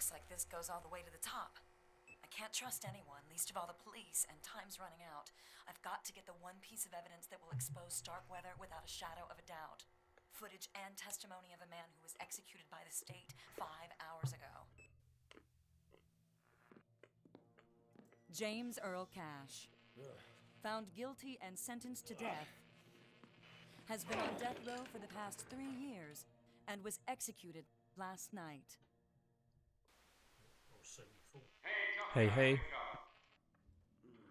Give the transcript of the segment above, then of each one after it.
Looks like this goes all the way to the top. I can't trust anyone, least of all the police, and time's running out. I've got to get the one piece of evidence that will expose Starkweather without a shadow of a doubt. Footage and testimony of a man who was executed by the state 5 hours ago. James Earl Cash, found guilty and sentenced to death, has been on death row for the past 3 years and was executed last night. Hey, hey.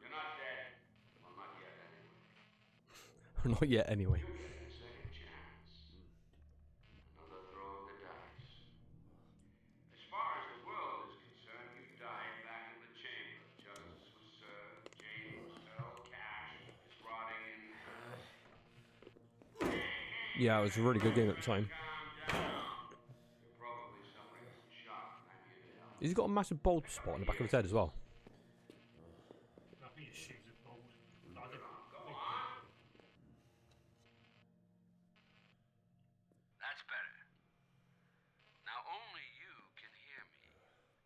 You're not dead. Well, not yet anyway. Not yet, anyway. You're getting a second chance. Another throw of the dice. As far as the world is concerned, you died back in the chamber. Justice was served. James Earl Cash is rotting in hell. Yeah, it was a really good game at the time. Calm down. You're probably suffering from shock, and I'm here to help. He's got a massive bald spot on the back of his head as well. Go on. That's better. Now only you can hear me.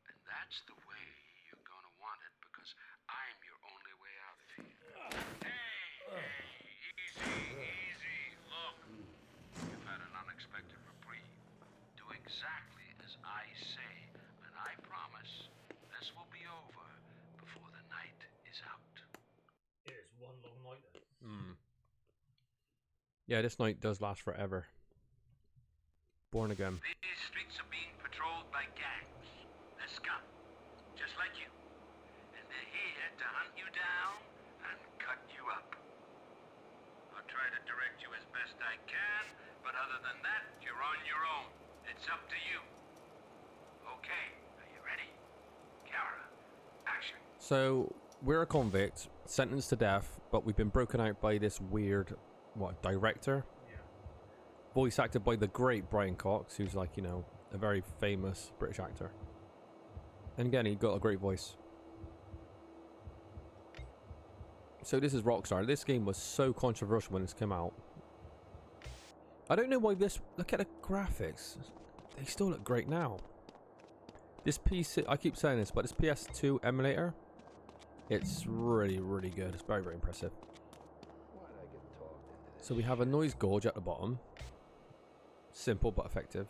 And that's the way you're gonna want it, because I'm your only way out of here. Hey, easy. Look, you've had an unexpected reprieve. Do exactly as I say, and I promise this will be over before the night is out. It is one long night then. Yeah, this night does last forever. Born again. These streets are being patrolled by gangs. They're scum, just like you. And they're here to hunt you down and cut you up. I'll try to direct you as best I can, but other than that, you're on your own. It's up to you. Okay, are you ready? Camera, action. So, we're a convict, sentenced to death, but we've been broken out by this weird, director? Yeah. Voice acted by the great Brian Cox, who's like, a very famous British actor. And again, he got a great voice. So this is Rockstar. This game was so controversial when this came out. I don't know why this... Look at the graphics. They still look great now. This PC... I keep saying this, but this PS2 emulator... It's really, really good. It's very, very impressive. So we have a noise gauge at the bottom. Simple but effective.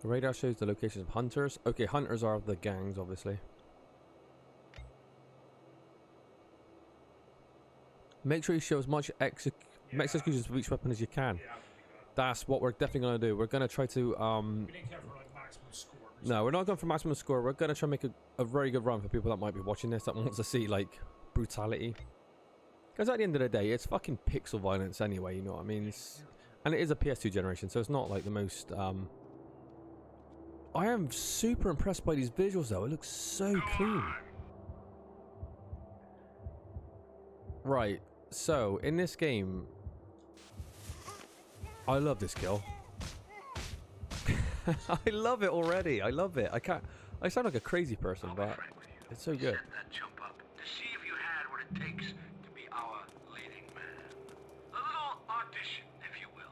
The radar shows the locations of hunters. Okay, hunters are the gangs, obviously. Make sure you show as much executions of each weapon as you can. That's what we're definitely going to do. We're going to try to... We didn't care for like maximum score. No, we're not going for maximum score. We're going to try and make a very good run for people that might be watching this, that wants to see, like, brutality. Because at the end of the day, it's fucking pixel violence anyway, you know what I mean? And it is a PS2 generation, so it's not like the most... I am super impressed by these visuals, though. It looks so clean. Right, so, in this game... I love this kill. I love it already. I love it. I sound like a crazy person, but it's so good. Set that jump up to see if you had what it takes to be our leading man. A little audition, if you will.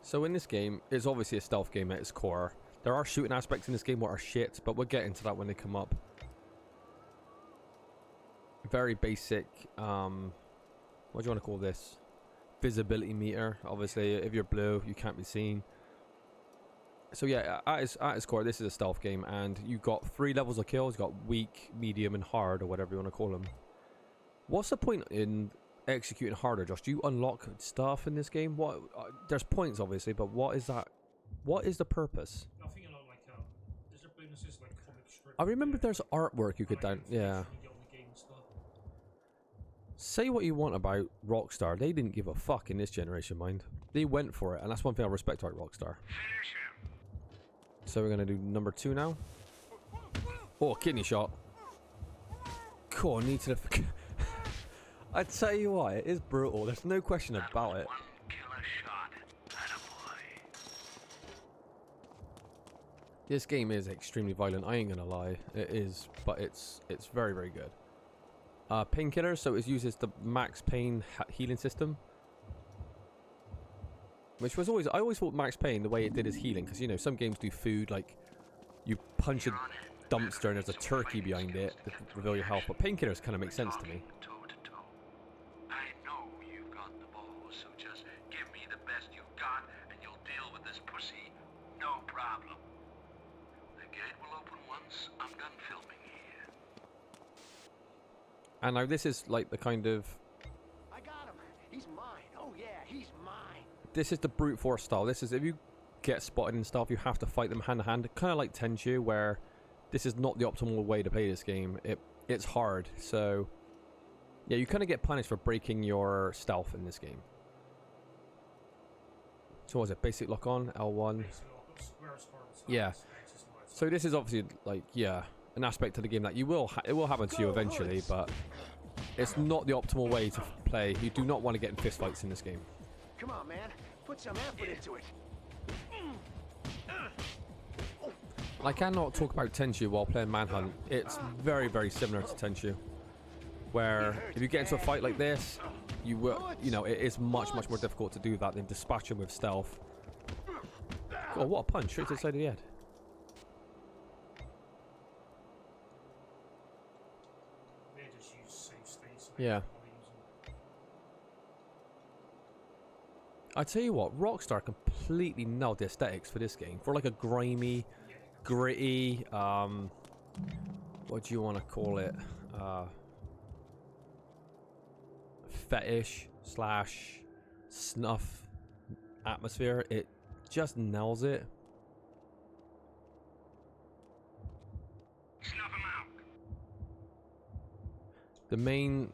So in this game, it's obviously a stealth game at its core. There are shooting aspects in this game that are shit, but we'll get into that when they come up. Very basic, what do you want to call this? Visibility meter. Obviously, if you're blue, you can't be seen. So yeah, at its core, this is a stealth game, and you've got 3 levels of kills. You've got weak, medium, and hard, or whatever you want to call them. What's the point in executing harder, Josh? Do you unlock stuff in this game? What? There's points, obviously, but what is that? What is the purpose? I think like there's bonuses like comic strip. I remember there's artwork you could down. Yeah. Say what you want about Rockstar, they didn't give a fuck in this generation, mind. They went for it, and that's one thing I respect about Rockstar. So we're gonna do number 2 now. Oh, kidney shot. Cool, need to... I tell you what, it is brutal. There's no question about it. This game is extremely violent, I ain't gonna lie. It is, but it's very, very good. Painkiller, so it uses the max pain healing system. Which was always, I always thought Max Payne, the way it did his healing, because, you know, some games do food, like, you punch a dumpster and there's a turkey behind it to reveal your health, but painkillers kind of make sense to me. Toe to toe. I know you've got the balls, so just give me the best you've got, and you'll deal with this pussy, no problem. The gate will open once I'm done filming here. And now this is like the kind of, I got him. He's mine. Oh yeah, he's mine. this is the brute force style. This is, if you get spotted and stuff, you have to fight them hand to hand, kind of like Tenchu, where this is not the optimal way to play this game. It's hard, so yeah, you kind of get punished for breaking your stealth in this game. So what was it? Basic lock on, L1. Yeah. So this is obviously like, yeah, an aspect of the game that you will it will happen to you eventually, but it's not the optimal way to play. You do not want to get in fist fights in this game. Come on, man. Put some effort into it. I cannot talk about Tenchu while playing Manhunt. It's very, very similar to Tenchu, where if you get into a fight like this, you will, you know, it is much, much more difficult to do that than dispatch him with stealth. Oh, what a punch! Straight to the side of the head. They just use safe states. Yeah. I tell you what, Rockstar completely nailed the aesthetics for this game. For like a grimy, gritty, what do you want to call it? Fetish / snuff atmosphere. It just nails it. Snuff him out. The main...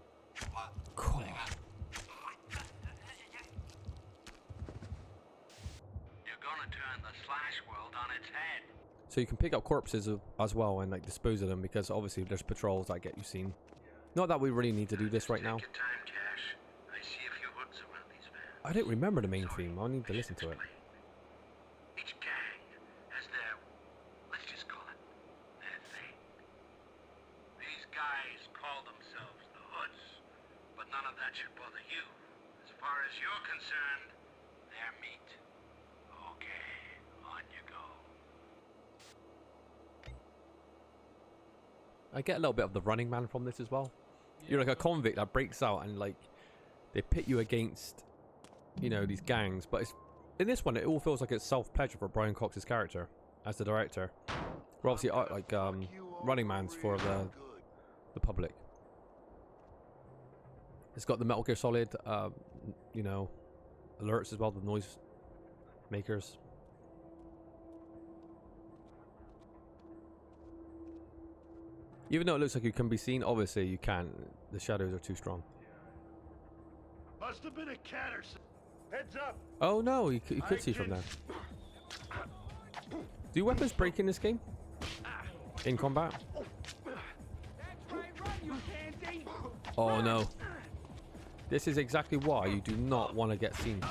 You're gonna turn the slash world on its head. So you can pick up corpses as well and like dispose of them, because obviously there's patrols that get you seen. Not that we really need to do this right now. Take your time, Cash. I see a few hoods around these vans. I don't remember the main theme. I'll need to listen to it. Each gang has their, let's just call it, their thing. These guys call themselves the Hoods, but none of that should bother you. As far as you're concerned, they're meat. Okay, on you go. I get a little bit of the Running Man from this as well. You're like a convict that breaks out and like they pit you against, you know, these gangs. But it's, in this one, it all feels like it's self-pleasure for Brian Cox's character as the director. We're obviously like Running Man's for the public. It's got the Metal Gear Solid, you know, alerts as well, the noise makers. Even though it looks like you can be seen, obviously you can't. The shadows are too strong. Must have been a cat or something. Heads up. Oh no, you could see from there. Do weapons break in this game? In combat? Oh no. This is exactly why you do not want to get seen.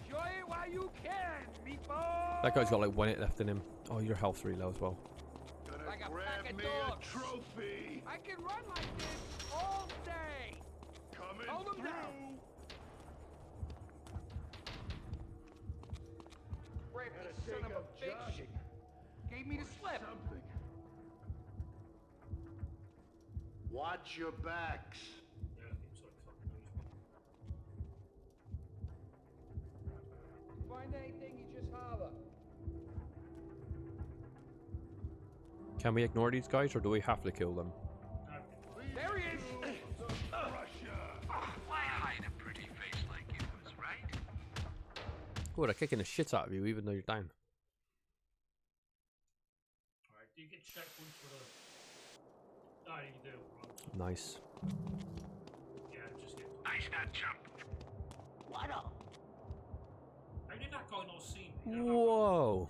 Enjoy it while you can, meatball. That guy's got like 1 hit left in him. Oh, your health's really low as well. Like a pack of dogs. Trophy. I can run like this all day. Coming Hold him down. Brave son of a bitch. Gave me the slip. Watch your backs. Yeah, it's like fucking noise. Find anything, you just holler. Can we ignore these guys or do we have to kill them? There he is. Why hide a pretty face like yours, right? Oh, they're kicking the shit out of you even though you're down. Alright, do you get checkpoints for the... Oh, you do. Right. Nice. Yeah, just get... Nice that jump. What up? How did that guy not see me? Whoa.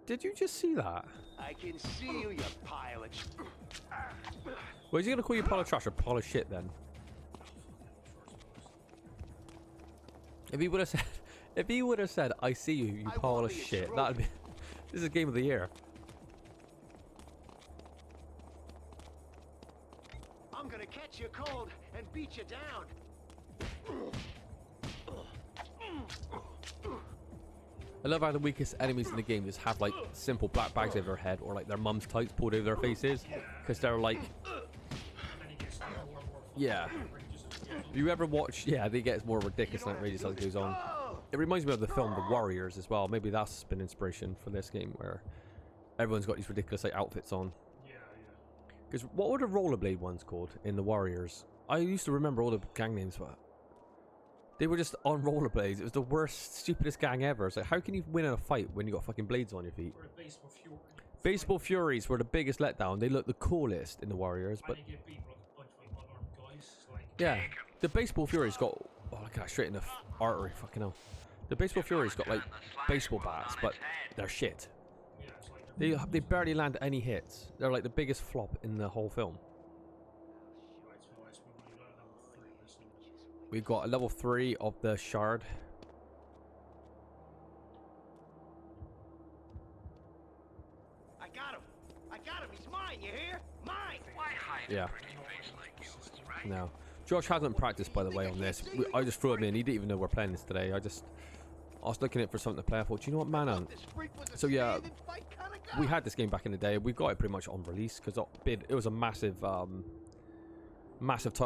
Did you just see that? I can see you, you pile of Well, is he gonna call you pile of trash or pile of shit then? If he would have said, I see you, you pile of shit, that'd be, this is game of the year. I'm gonna catch you cold and beat you down. I love how the weakest enemies in the game just have like simple black bags over their head or like their mum's tights pulled over their faces because they're like, And he gets like more and more fucking yeah. outrageous as it goes on. You ever watch? Yeah, they get more ridiculous and outrageous as it goes on. It reminds me of the film The Warriors as well. Maybe that's been inspiration for this game where everyone's got these ridiculous like outfits on. Yeah, yeah. Because what were the rollerblade ones called in The Warriors? I used to remember all the gang names, but they were just on rollerblades. It was the worst, stupidest gang ever. It's like, how can you win in a fight when you got fucking blades on your feet? Or the Baseball Fury. Baseball Furies were the biggest letdown. They looked the coolest in The Warriors, but And they get beat by a bunch of like unarmed guys. It's like, yeah, the Baseball Furies got, oh look at that, straight in the artery, fucking hell. The Baseball Furies got like baseball bats, but they're shit. yeah, it's like They barely land any hits. They're like the biggest flop in the whole film. Right, so nice. We've only got a level 3 of this thing. We got a level 3 of the shard. I got him. I got him. He's mine. You hear? Mine. Why hide Yeah. a pretty face like yours, right? No. Josh hasn't practiced, by the way, on this. I just threw him in. He didn't even know we're playing this today. I was looking at it for something to play. I thought, do you know what, Manhunt? So yeah, we had this game back in the day. We got it pretty much on release because it was a massive title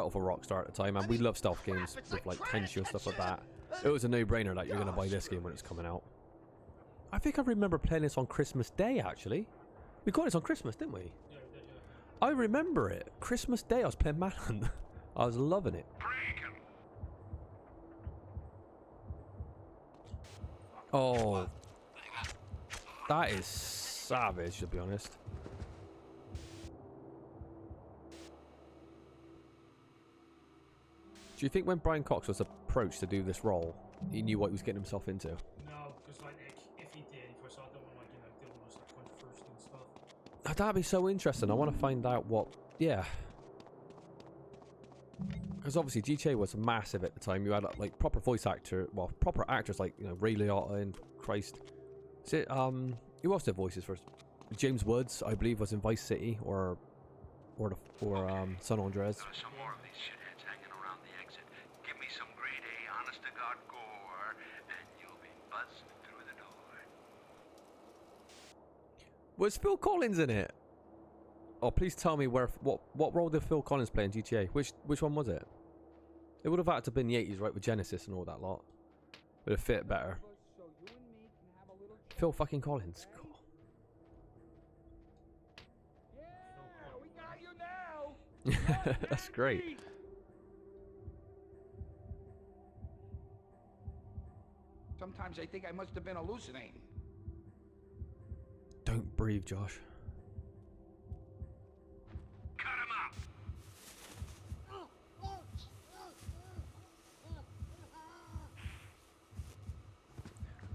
for Rockstar at the time, and we love stealth games with like Tenchu and stuff like that. It was a no-brainer that you're going to buy this game when it's coming out. I think I remember playing this on Christmas Day, actually. We got this on Christmas, didn't we? Yeah, we did, yeah. I remember it. Christmas Day, I was playing Manhunt. I was loving it. Oh, that is savage, to be honest. Do you think when Brian Cox was approached to do this role, he knew what he was getting himself into? No, because like if he did, he first I don't want like deal with this like controversy and stuff. Oh, that'd be so interesting. I want to find out what. Yeah. Because obviously GTA was massive at the time. You had like proper voice actor, well, proper actors like Ray Liotta and Christ. Is it who else did voices first? James Woods, I believe, was in Vice City or San Andreas. There's some more of these shitheads hanging around the exit. Give me some grade A, honest to God gore, and you'll be buzzed through the door. Was Phil Collins in it? Oh, please tell me what role did Phil Collins play in GTA? Which one was it? It would have had to have been the 80s, right, with Genesis and all that lot. Would have fit better. Phil fucking Collins. Cool. Yeah, we got you now. That's great. Sometimes I think I must have been hallucinating. Don't breathe, Josh. Cut him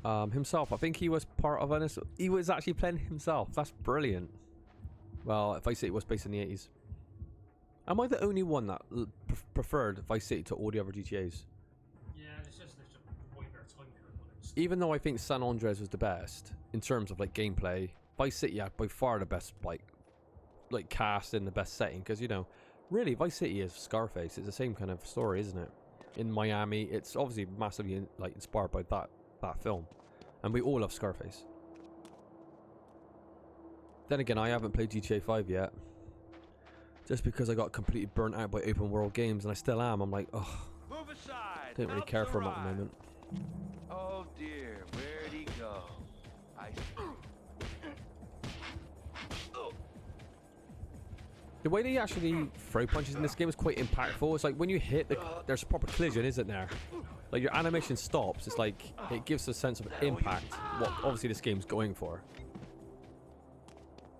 up! Himself. I think he was part of an. He was actually playing himself. That's brilliant. Well, Vice City was based in the 80s. Am I the only one that preferred Vice City to all the other GTAs? Yeah, there's just way better time period on it. Even though I think San Andreas was the best in terms of like gameplay, Vice City had by far the best like cast and the best setting because really Vice City is Scarface. It's the same kind of story, isn't it? In Miami, it's obviously massively inspired by that film, and we all love Scarface. Then again, I haven't played GTA 5 yet, just because I got completely burnt out by open world games, and I still am. I'm like, oh, Move aside. don't really care for him at the moment. Oh dear, where'd he go? The way they actually throw punches in this game is quite impactful. It's like when you hit, there's a proper collision, isn't there? Like your animation stops. It's like it gives a sense of impact. What obviously this game's going for.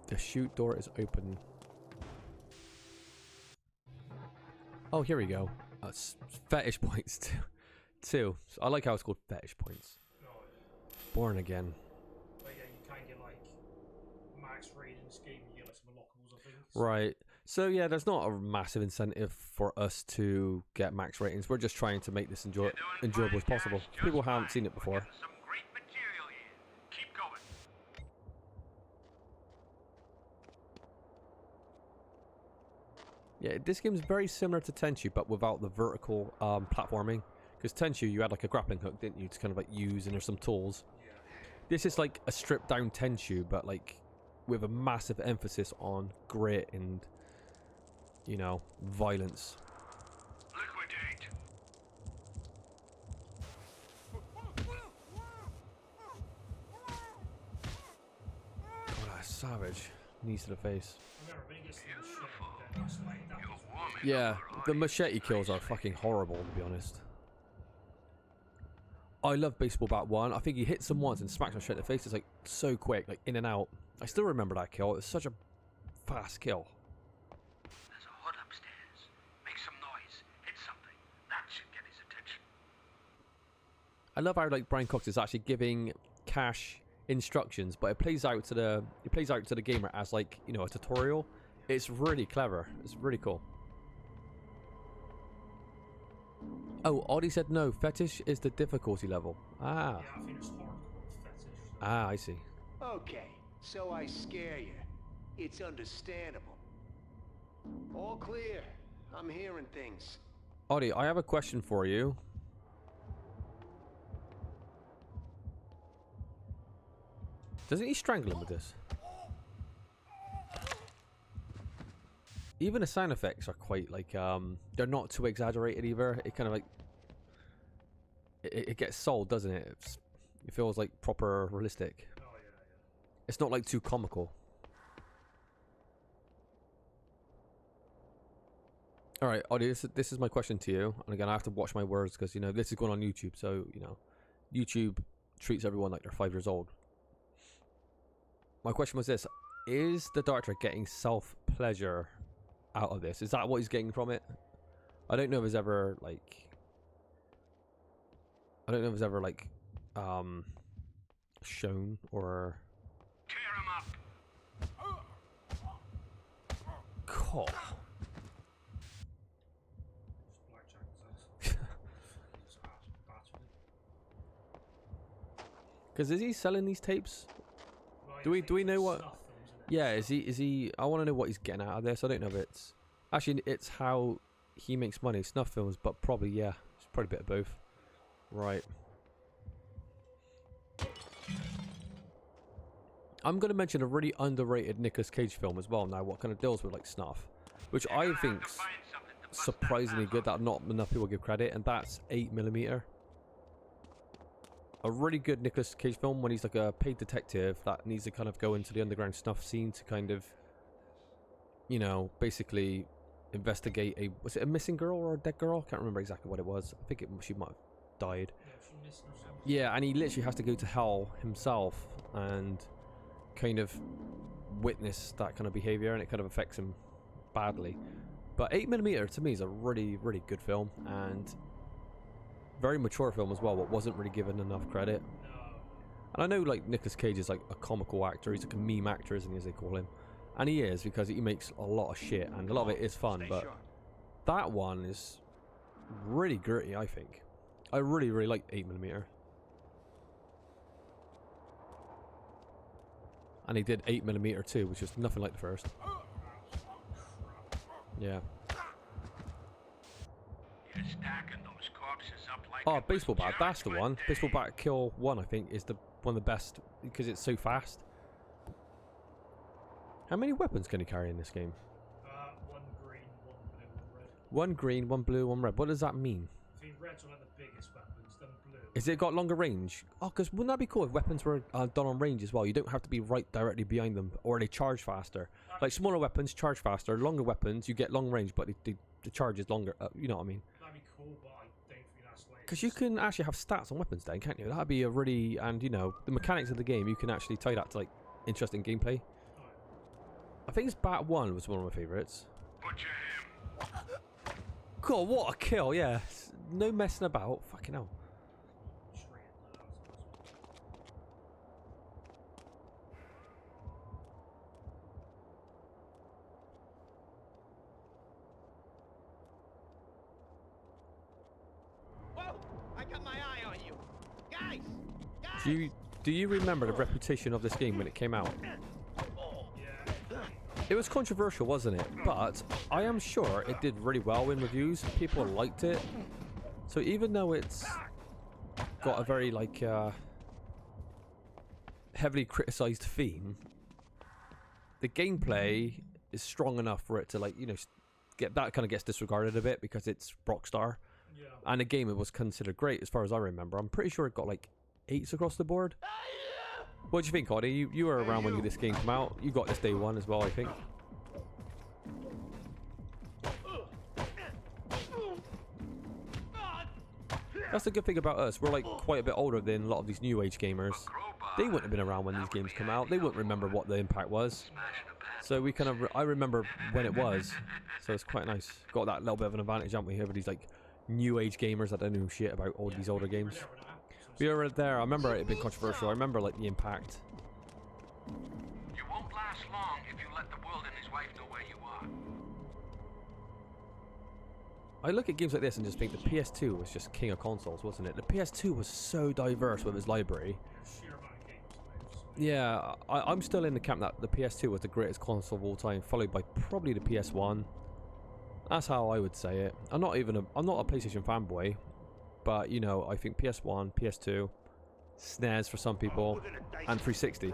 The chute door is open. Oh, here we go. Fetish points too. So I like how it's called fetish points. No, Born again. but yeah, you can't get like max rating in this game. You get like some unlockables, I think. Right. So yeah, there's not a massive incentive for us to get max ratings. We're just trying to make this enjoyable as possible. People haven't seen it before. Some great material here. Keep going. Yeah, this game is very similar to Tenchu, but without the vertical platforming. Because Tenchu, you had like a grappling hook, didn't you, to kind of like use, and there's some tools. Yeah. This is like a stripped down Tenchu, but like with a massive emphasis on grit and, you know, violence. Liquidate. God, that's savage. Knees to the face. Remember, when he gets to the ship, then it's like that. You're warming Yeah, up our the eyes. machete kills are fucking horrible, to be honest. I love Baseball Bat 1. I think he hits them once and smacks them straight in the face. It's like so quick, like in and out. I still remember that kill. It's such a fast kill. There's a hood upstairs. Make some noise. Hit something. That should get his attention. I love how like Brian Cox is actually giving Cash instructions, but it plays out to the gamer as like, you know, a tutorial. It's really clever. It's really cool. Oh, Audie said no. Fetish is the difficulty level. Ah. Yeah, I think it's hardcore fetish. Ah, I see. Okay, so I scare you. It's understandable. All clear. I'm hearing things. Audie, I have a question for you. Doesn't he strangle him with this? Even the sound effects are quite like they're not too exaggerated either. It kind of like it gets sold, doesn't it? It feels like proper realistic. Oh, yeah, yeah. It's not like too comical. All right, Audie, this is my question to you. And again, I have to watch my words because, you know, this is going on YouTube. So, you know, YouTube treats everyone like they're 5 years old. My question was this. Is the director getting self-pleasure out of this? Is that what he's getting from it? I don't know if it's ever, like... I don't know if it's ever, like, shown or... Tear him up. God. Just blackjack his ass. Just batter him. Because is he selling these tapes? Well, Do we- it's do we like know what- snuff films, isn't it? Yeah, is he... I want to know what he's getting out of this. I don't know if it's... Actually, it's how he makes money. Snuff films, but probably, yeah. It's probably a bit of both. Right. I'm going to mention a really underrated Nicolas Cage film as well now, what kind of deals with like snuff, which I think's surprisingly good that not enough people give credit, and that's 8mm. A really good Nicolas Cage film when he's like a paid detective that needs to kind of go into the underground snuff scene to kind of, you know, basically investigate was it a missing girl or a dead girl? Can't remember exactly what it was. I think she might have died. Yeah, she missed or something. Yeah, and he literally has to go to hell himself and kind of witness that kind of behavior, and it kind of affects him badly. But 8mm to me is a really, really good film, and very mature film as well, but wasn't really given enough credit. No. And I know like Nicolas Cage is like a comical actor, he's like a meme actor, isn't he, as they call him. And he is, because he makes a lot of shit, and a lot of it is fun, Stay but sharp. that one is really gritty, I think. I really, really like 8mm. And he did 8mm too, which is nothing like the first. Yeah. You're stacking those corpses up like Oh, it was Baseball Bat, that's the one. Judgment Baseball Day. Bat Kill 1, I think, is one of the best, because it's so fast. How many weapons can he carry in this game? One green, one blue, one red. One green, one blue, one red. What does that mean? I think red's one of the biggest weapons, then blue. Is it got longer range? Oh, because wouldn't that be cool if weapons were done on range as well? You don't have to be right directly behind them, or they charge faster. Like smaller weapons charge faster, longer weapons you get long range, but the charge is longer. You know what I mean? That'd be cool, but I don't think that's like... Because you can actually have stats on weapons then, can't you? That'd be a really, and you know, the mechanics of the game, you can actually tie that to like interesting gameplay. I think it's Bat 1 was one of my favourites. Butcher him. God, what a kill, yeah. No messing about. Fucking hell. Shred. No, that was Whoa! I got my eye on you. Guys! Guys! Do you remember the reputation of this game when it came out? Yeah. It was controversial, wasn't it? But I am sure it did really well in reviews. People liked it. So even though it's got a very like heavily criticized theme, the gameplay is strong enough for it to, like, you know, get that kind of gets disregarded a bit because it's Rockstar. Yeah. And the game, it was considered great as far as I remember. I'm pretty sure it got like 8s across the board. What do you think, Audie? You were around when this game came out. You got this day one as well, I think. That's the good thing about us. We're like quite a bit older than a lot of these new age gamers. They wouldn't have been around when these games come out. They wouldn't remember what the impact was. So we kind of, I remember when it was. So it's quite nice. Got that little bit of an advantage, haven't we? Everybody's like new age gamers that don't know shit about all these older games. We were there. I remember it being controversial. I remember like the impact. You won't last long if you let the world and his wife know where you are. I look at games like this and just think the PS2 was just king of consoles, wasn't it? The PS2 was so diverse with its library. Sheer amount of games. Yeah, I'm still in the camp that the PS2 was the greatest console of all time, followed by probably the PS1. That's how I would say it. I'm not a PlayStation fanboy, but you know, I think PS1, PS2, SNES for some people, and 360.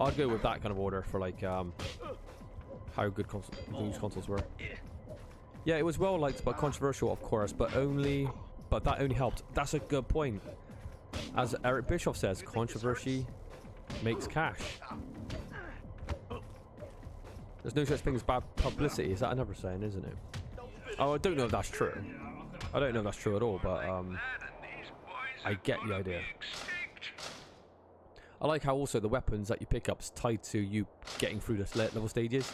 I'd go with that kind of order for like how good these consoles were. Yeah, it was well liked but controversial, of course, but that only helped. That's a good point. As Eric Bischoff says, controversy makes cash. There's no such thing as bad publicity. Is that another saying, isn't it? Oh, I don't know if that's true. I don't know if that's true at all, but I get the idea. I like how also the weapons that you pick up is tied to you getting through the level stages,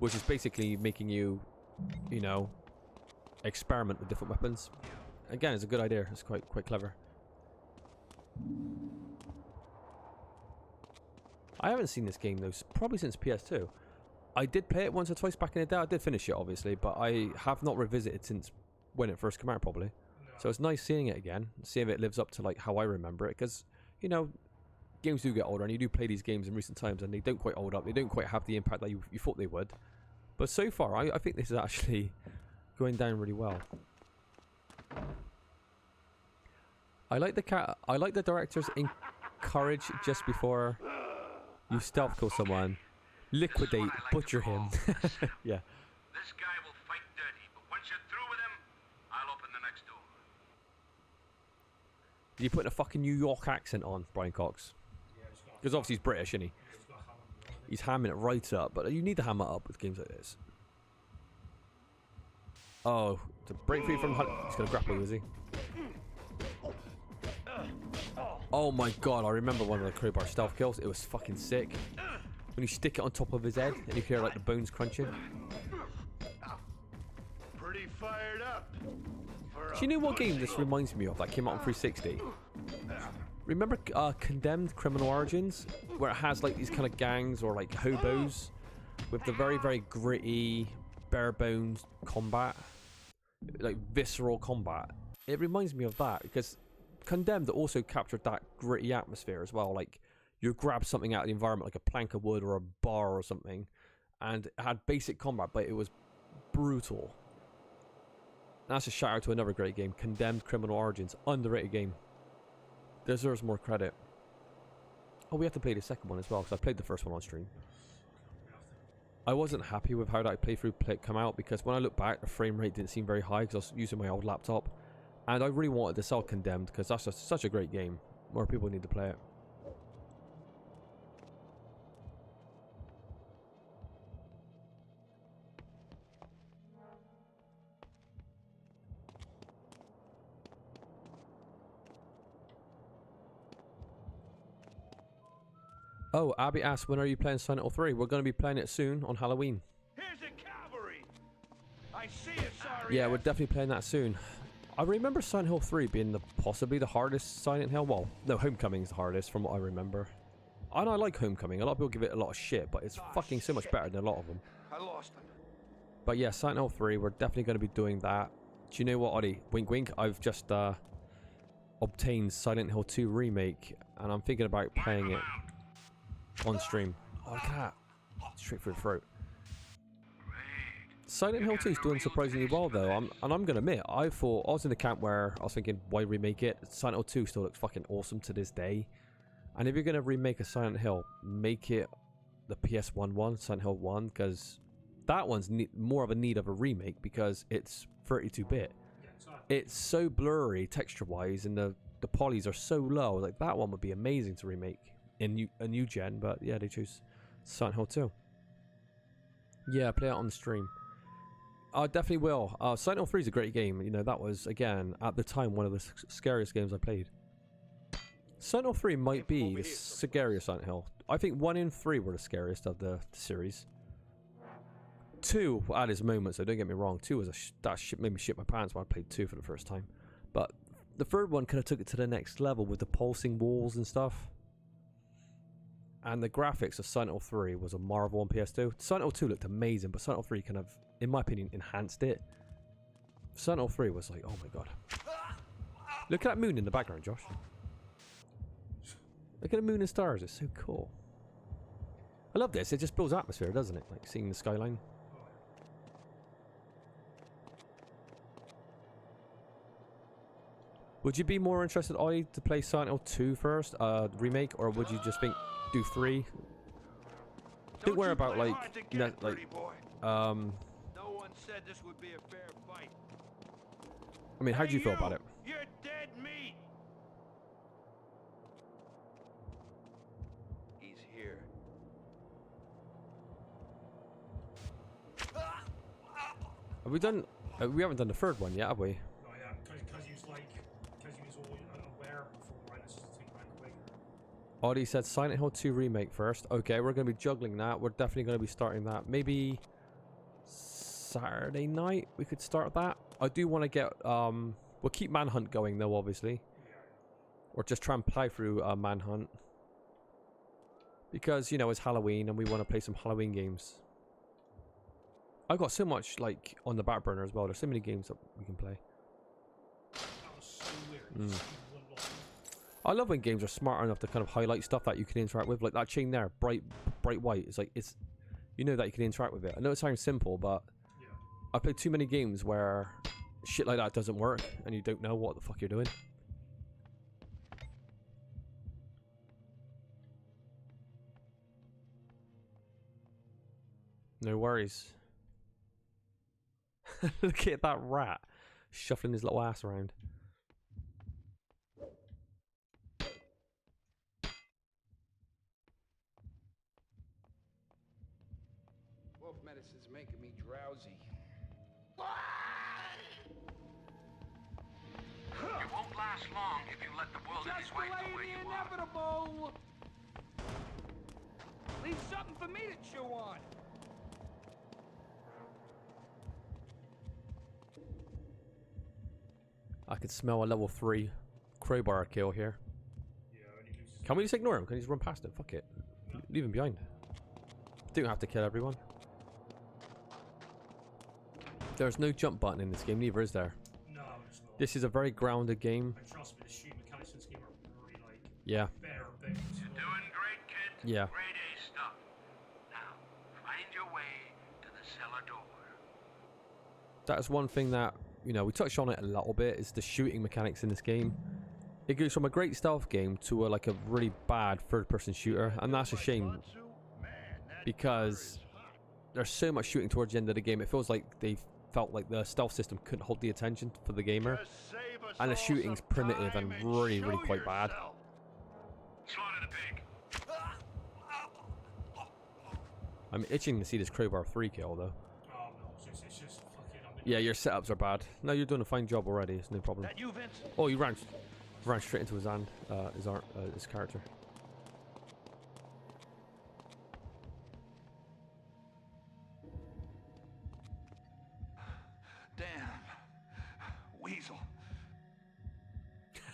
which is basically making you, you know, experiment with different weapons. Again, it's a good idea. It's quite clever. I haven't seen this game though, probably since PS2. I did play it once or twice back in the day. I did finish it obviously, but I have not revisited since when it first came out probably. So it's nice seeing it again, see if it lives up to like how I remember it, because you know, games do get older and you do play these games in recent times and they don't quite hold up. They don't quite have the impact that you thought they would. But so far, I think this is actually going down really well. I like the director's encourage just before you stealth kill someone, liquidate, butcher him. Yeah. This guy will fight dirty, but once you're through with him, I'll open the next door. Did you put a fucking New York accent on, Brian Cox? Because obviously he's British, isn't he? He's hamming it right up, but you need to ham it up with games like this. Oh, to break free from he's gonna grapple you, is he? Oh my god, I remember one of the crowbar stealth kills. It was fucking sick. When you stick it on top of his head and you hear like the bones crunching. Pretty fired up. Do you know what game this reminds me of that came out on 360? Remember Condemned Criminal Origins? Where it has like these kind of gangs or like hobos with the very, very gritty, bare bones combat. Like visceral combat. It reminds me of that because Condemned also captured that gritty atmosphere as well. Like you grab something out of the environment like a plank of wood or a bar or something, and it had basic combat, but it was brutal. That's a shout out to another great game, Condemned Criminal Origins. Underrated game. Deserves more credit. Oh, we have to play the second one as well, because I played the first one on stream. I wasn't happy with how that playthrough come out, because when I look back, the frame rate didn't seem very high, because I was using my old laptop. And I really wanted to sell Condemned, because that's just such a great game. More people need to play it. Oh, Abby asked, when are you playing Silent Hill 3? We're going to be playing it soon on Halloween. Here's the cavalry. I see you, sorry. Yeah, we're definitely playing that soon. I remember Silent Hill 3 being possibly the hardest Silent Hill. Well, no, Homecoming is the hardest from what I remember. And I like Homecoming. A lot of people give it a lot of shit, but it's fucking so much better than a lot of them. I lost him. But yeah, Silent Hill 3, we're definitely going to be doing that. Do you know what, Ollie? Wink wink, I've just obtained Silent Hill 2 Remake, and I'm thinking about playing it on stream. Oh, look at that. Straight through the throat. Silent Hill 2 is doing surprisingly well though. I'm gonna admit, I was in the camp where I was thinking, why remake it? Silent Hill 2 still looks fucking awesome to this day. And if you're gonna remake a Silent Hill, make it the PS1 one, Silent Hill 1, because that one's more of a need of a remake because it's 32-bit. Yeah, exactly. It's so blurry texture-wise, and the polys are so low. Like that one would be amazing to remake in a new gen, but yeah, they choose Silent Hill 2. Yeah, play it on the stream. I definitely will. Silent Hill 3 is a great game. You know, that was, again, at the time, one of the scariest games I played. Silent Hill 3 might be the scariest Silent Hill. I think 1 and 3 were the scariest of the series. 2 had its moments, so don't get me wrong. 2 was that shit made me shit my pants when I played 2 for the first time. But the third one kind of took it to the next level with the pulsing walls and stuff. And the graphics of Silent Hill 3 was a marvel on PS2. Silent Hill 2 looked amazing, but Silent Hill 3 kind of, in my opinion, enhanced it. Silent Hill 3 was like, oh my god. Look at that moon in the background, Josh. Look at the moon and stars, it's so cool. I love this, it just builds atmosphere, doesn't it? Like seeing the skyline. Would you be more interested, Ollie, to play Silent Hill 2 first, remake, or would you just think do 3? Don't worry about like, No one said this would be a fair fight. I mean, how do you feel about it? You're dead meat. He's here. Have we done? We haven't done the third one yet, have we? No, yeah, because he was all unaware before, right? Let's just take that quick. Audie said Silent Hill 2 remake first. Okay, we're going to be juggling that. We're definitely going to be starting that. Maybe Saturday night we could start that. I do want to get we'll keep Manhunt going though, obviously, or just try and play through Manhunt, because you know it's Halloween and we want to play some Halloween games. I've got so much like on the back burner as well. There's so many games that we can play. That was so weird. I love when games are smart enough to kind of highlight stuff that you can interact with, like that chain there, bright white. It's like, it's, you know, that you can interact with it. I know it sounds simple, but Yeah. I played too many games where shit like that doesn't work and you don't know what the fuck you're doing. No worries. Look at that rat shuffling his little ass around. Wolf medicine's making me drowsy. You won't last long if you let the world and his wife know where you are. Inevitable. Leave something for me to chew on. I could smell a level 3 crowbar kill here. Yeah, and he loses. Can we just ignore him? Can we just run past him? Fuck it. Leave him behind. Don't have to kill everyone. There's no jump button in this game, neither is there. No, it's not. This is a very grounded game. And trust me, the shooting mechanics in this game are really like Yeah. bare bones. You're doing great, kid. Yeah. Grade A stuff. Now, find your way to the cellar door. That's one thing that, you know, we touched on it a little bit, is the shooting mechanics in this game. It goes from a great stealth game to like a really bad third-person shooter, and that's a shame because there's so much shooting towards the end of the game. It feels like they felt like the stealth system couldn't hold the attention for the gamer, and the shooting's primitive and really quite bad. Slaughter the pig. I'm itching to see this crowbar 3 kill though. Oh no, it's just fucking. Yeah, your setups are bad. No, you're doing a fine job already. It's no problem. That you, Vince? Oh, you ran straight into his hand, his character. Damn. Weasel.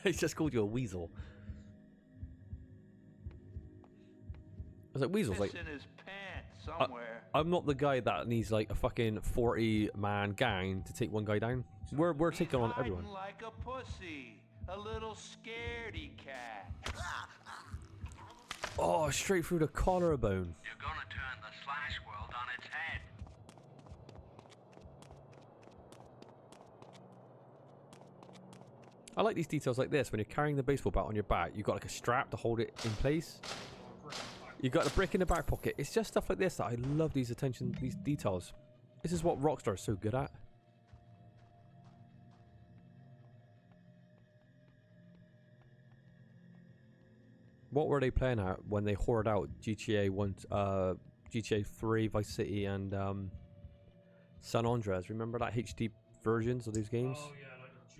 He just called you a weasel. I was like, weasel's like, It's in his pants somewhere. I'm not the guy that needs like a fucking 40-man gang to take one guy down. We're taking on everyone. Hiding like a pussy. A little scaredy cat. Oh, straight through the collarbone. You're gonna turn the Slash world on its head. I like these details like this. When you're carrying the baseball bat on your back, you've got like a strap to hold it in place. You got a brick in the back pocket. It's just stuff like this that I love. These details. This is what Rockstar is so good at. What were they playing at when they hoard out GTA 1, GTA 3, Vice City, and San Andreas? Remember that HD versions of these games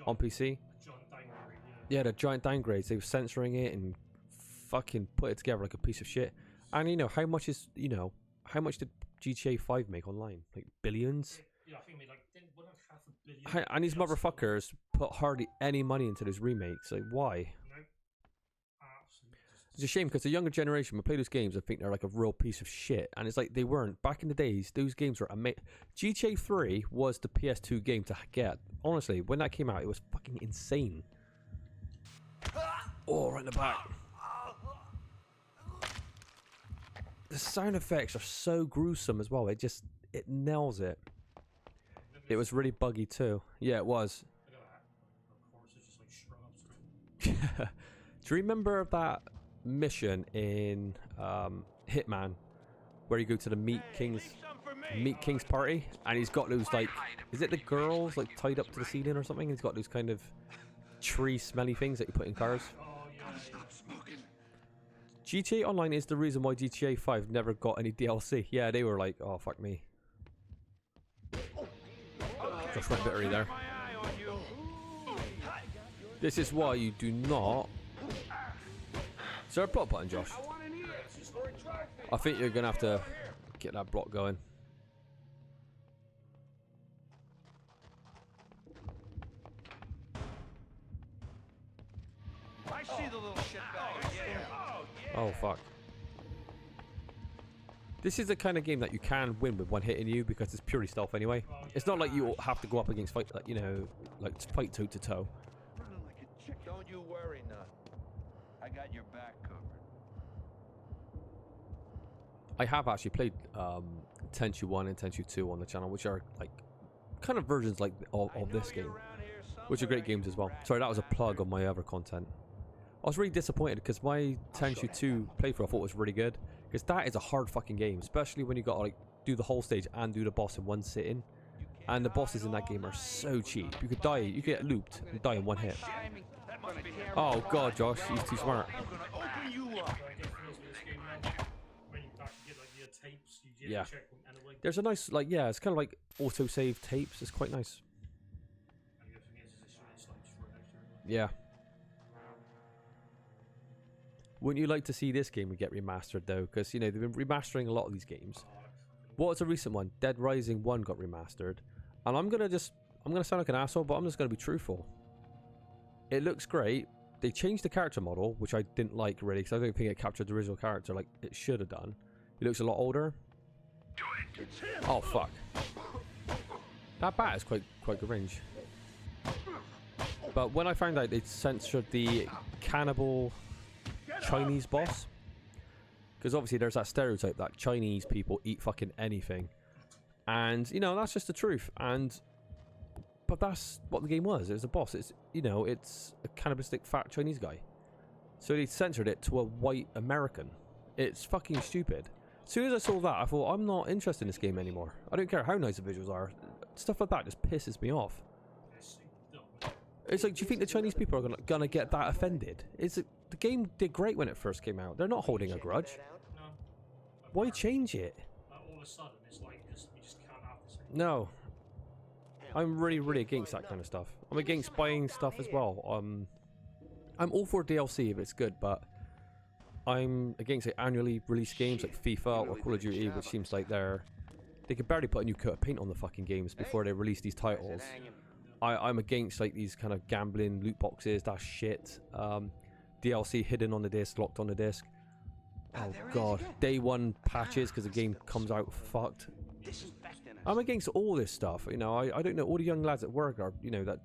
on PC? Yeah, the giant downgrades. They were censoring it and fucking put it together like a piece of shit. And you know how much how much did GTA 5 make online? Like billions. Yeah, I think it made like $1.5 billion. And these motherfuckers put hardly any money into those remakes. Like why? It's a shame because the younger generation will play those games and think they're like a real piece of shit, and it's like they weren't. Back in the days, those games were amazing. GTA 3 was the PS2 game to get. Honestly, when that came out, it was fucking insane. Oh, right in the back. The sound effects are so gruesome as well. It nails it. It was really buggy too. Yeah, it was. Do you remember that mission in Hitman where you go to the Meat King's party and he's got those like, is it the girls like tied up to the ceiling or something? He's got those kind of tree smelly things that you put in cars. GTA Online is the reason why GTA 5 never got any DLC. Yeah, they were like, oh fuck me. Just went a bit early there. This is why you do not. Is there a block button, Josh? I think you're gonna have to get that block going. I see the little shitbag. Oh fuck. This is the kind of game that you can win with one hitting you because it's purely stealth anyway. It's not like you have to go up against fight, like, you know, like fight toe to toe. Don't you worry, Nut. I got your back covered. I have actually played Tenchu 1 and Tenchu 2 on the channel, which are like kind of versions like of this game, which are great games as well. Sorry, that was a plug on my other content. I was really disappointed because my Tenchu 2 playthrough I thought was really good, because that is a hard fucking game, especially when you got to like do the whole stage and do the boss in one sitting. And the bosses in that game are so cheap. You could die, you could get looped and die in one hit. Oh god, Josh, he's too smart. Yeah. There's a nice, like, yeah, it's kind of like auto-save tapes. It's quite nice. Yeah. Wouldn't you like to see this game get remastered though? Because, you know, they've been remastering a lot of these games. What's a recent one? Dead Rising 1 got remastered. And I'm gonna sound like an asshole, but I'm just gonna be truthful. It looks great. They changed the character model, which I didn't like really, because I don't think it captured the original character like it should have done. It looks a lot older. Oh fuck. That bat is quite good range. But when I found out they censored the cannibal Chinese boss, because obviously there's that stereotype that Chinese people eat fucking anything, and you know that's just the truth. But that's what the game was. It was a boss. It's, you know, it's a cannibalistic fat Chinese guy. So they censored it to a white American. It's fucking stupid. As soon as I saw that, I thought, I'm not interested in this game anymore. I don't care how nice the visuals are. Stuff like that just pisses me off. It's like, do you think the Chinese people are gonna get that offended? The game did great when it first came out. They're not holding a grudge. Why change it? All of a sudden, it's like we just can't have this. No. I'm really against that kind of stuff. I'm against buying stuff as well. I'm all for DLC if it's good, but I'm against like annually released games like FIFA or Call of Duty, which seems like they could barely put a new coat of paint on the fucking games before they release these titles. I'm against like these kind of gambling loot boxes. That shit. DLC hidden on the disc, locked on the disc. Oh god, day one patches because the game comes out fucked. I'm against all this stuff. You know, I don't know. All the young lads at work are, you know, that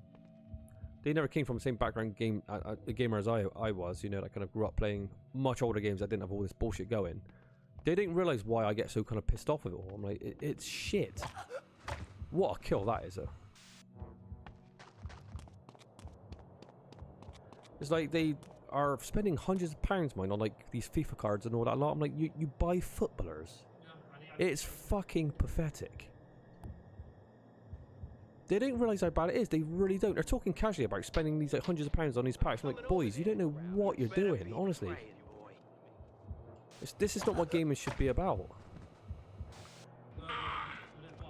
they never came from the same background gamer as I was. You know, that kind of grew up playing much older games that didn't have all this bullshit going. They didn't realize why I get so kind of pissed off with it all. I'm like, it's shit. What a kill that is, though. It's like they are spending hundreds of pounds, mind, on like these FIFA cards and all that lot. I'm like, you buy footballers. It's fucking pathetic. They don't realise how bad it is. They really don't. They're talking casually about spending these like hundreds of pounds on these packs. I'm like, boys, you don't know what you're doing, honestly. This is not what gaming should be about.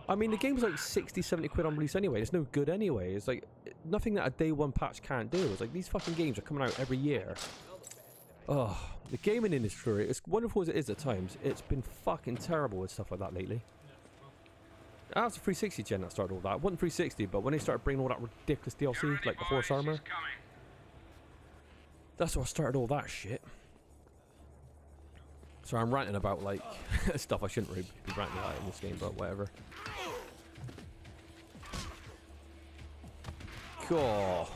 I mean, the game's like 60, 70 quid on release anyway. It's no good anyway. It's like nothing that a day one patch can't do. It's like these fucking games are coming out every year. Oh, the gaming industry, as wonderful as it is at times, it's been fucking terrible with stuff like that lately. That was the 360 gen that started all that. It wasn't 360, but when they started bringing all that ridiculous DLC, like the horse armor, that's what started all that shit. So I'm ranting about like stuff I shouldn't really be ranting about in this game, but whatever. Cool.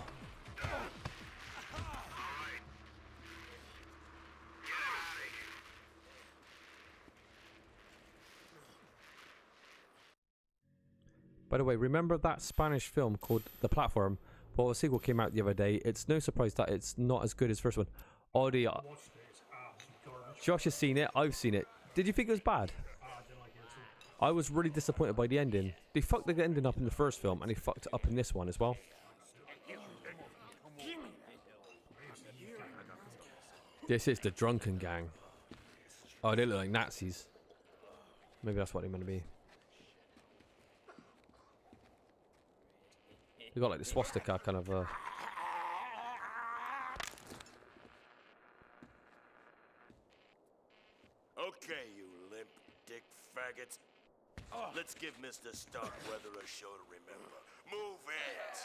By the way, remember that Spanish film called The Platform? Well, a sequel came out the other day. It's no surprise that it's not as good as the first one. Audi, Josh has seen it. I've seen it. Did you think it was bad? I was really disappointed by the ending. They fucked the ending up in the first film, and they fucked it up in this one as well. This is the drunken gang. Oh, they look like Nazis. Maybe that's what they're meant to be. They got like the swastika kind of. Okay, you limp dick faggots. Let's give Mr. Starkweather a show to remember. Move it!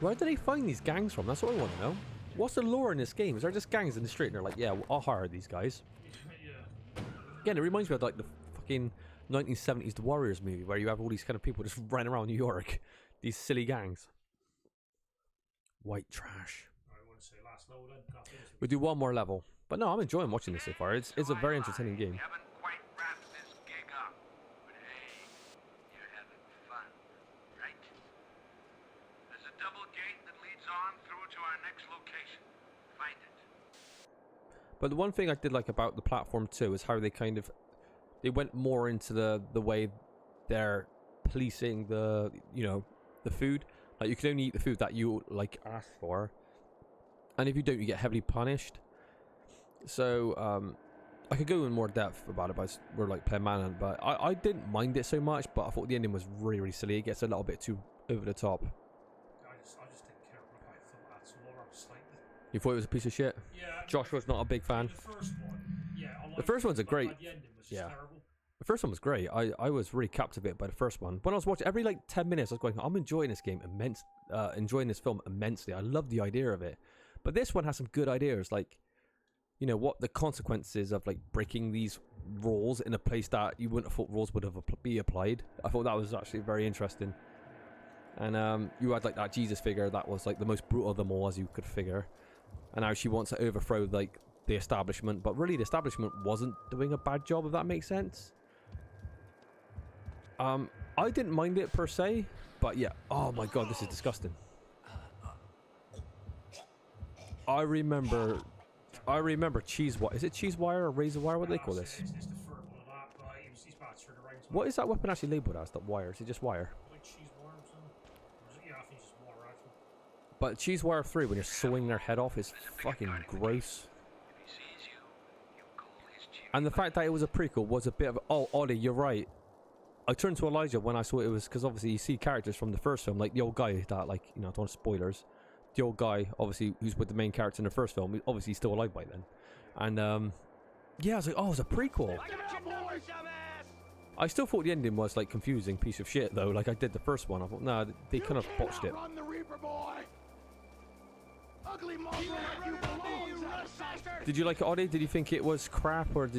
Where do they find these gangs from? That's what I want to know. What's the lore in this game? Is there just gangs in the street and they're like, yeah, I'll hire these guys? Again, it reminds me of like the fucking 1970s The Warriors movie where you have all these kind of people just running around New York. These silly gangs. White trash. We'll do one more level. But no, I'm enjoying watching this so far. It's a very entertaining game. Haven't quite wrapped this gig up, but hey, you're having fun, right? There's a double gate that leads on through to our next location. Find it. But the one thing I did like about the platform too is how they went more into the way they're policing the food. Like you can only eat the food that you like ask for, and if you don't, you get heavily punished. So I could go in more depth about it, but we're like playing Manhunt, but I didn't mind it so much, but I thought the ending was really, really silly. It gets a little bit too over the top. I just didn't care what I thought that's Laura slightly. You thought it was a piece of shit? Yeah. Josh was not a big fan. The first one, yeah. The first one's a great. The ending was just terrible. The first one was great. I was really captivated by the first one. When I was watching, every like 10 minutes, I was going, I'm enjoying this game enjoying this film immensely. I love the idea of it. But this one has some good ideas, like, you know, what the consequences of like breaking these rules in a place that you wouldn't have thought rules would have be applied. I thought that was actually very interesting. And you had like that Jesus figure that was like the most brutal of them all, as you could figure. And now she wants to overthrow like the establishment, but really the establishment wasn't doing a bad job, if that makes sense. I didn't mind it per se, but yeah, oh my god, this is disgusting. I remember cheese wire. Is it cheese wire or razor wire? What do they call this? It's the third one of that, but he's about to turn around. What is that weapon actually labelled as? That wire? Is it just wire? Like cheese wire or something? Yeah, I think it's just wire actually. But cheese wire 3, when you're sewing their head off, is fucking gross. And the fact that it was a prequel was a bit of oh, Ollie, you're right. I turned to Elijah when I saw it was because obviously you see characters from the first film, like the old guy that, like, you know, I don't want spoilers. The old guy, obviously, who's with the main character in the first film, obviously he's still alive by then. And yeah, I was like, oh, it's a prequel. I still thought the ending was like confusing piece of shit though, like I did the first one. I thought, nah, they kind of botched it. Run the Reaper boy. Ugly mongrel like you belong, bastard. Did you like it, Oddie? Did you think it was crap, or are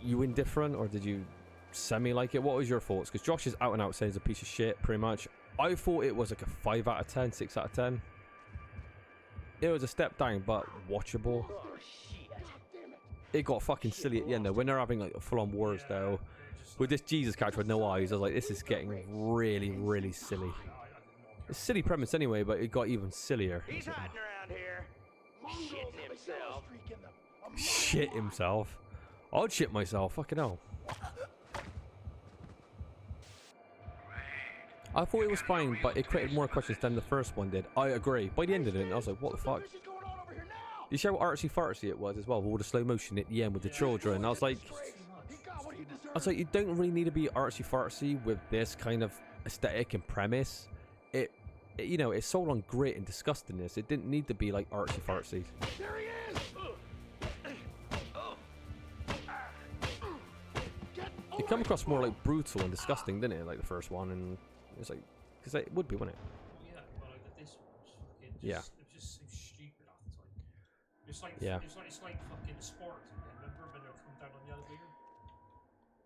you indifferent, or did you semi like it? What was your thoughts? Because Josh is out and out saying it's a piece of shit, pretty much. I thought it was like a 5 out of 10, 6 out of 10. It was a step down, but watchable. It got fucking silly at the end though, when they're having like full-on wars though. With this Jesus character with no eyes, I was like, this is getting really, really silly. It's a silly premise anyway, but it got even sillier. He's hiding around here. Shitting himself. Shit himself. I'd shit myself. Fucking hell. I thought it was fine, but it created more questions than the first one did. I agree. By the end of it, I was like, what the fuck? You see how artsy fartsy it was as well, with all the slow motion at the end with the children. I was like, you don't really need to be artsy fartsy with this kind of aesthetic and premise. It you know, it's sold on grit and disgustingness. It didn't need to be like artsy fartsy. There he is! It come across more like brutal and disgusting, didn't it? Like the first one, and it's like, because it would be, wouldn't it? Yeah, but like this one was fucking just, Yeah. It was just so stupid half the time. It's like, Yeah. it's like fucking sport. Remember when they were coming down on the elevator?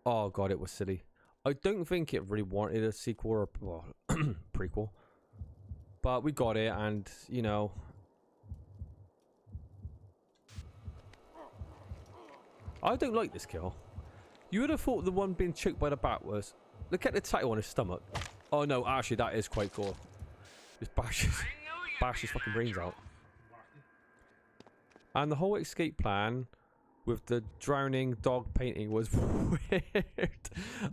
Oh god, it was silly. I don't think it really wanted a sequel or well, prequel, but we got it, and you know, I don't like this kill. You would have thought the one being choked by the bat was. Look at the tattoo on his stomach. Oh no, actually that is quite cool. Just bash his fucking brains out. And the whole escape plan with the drowning dog painting was weird.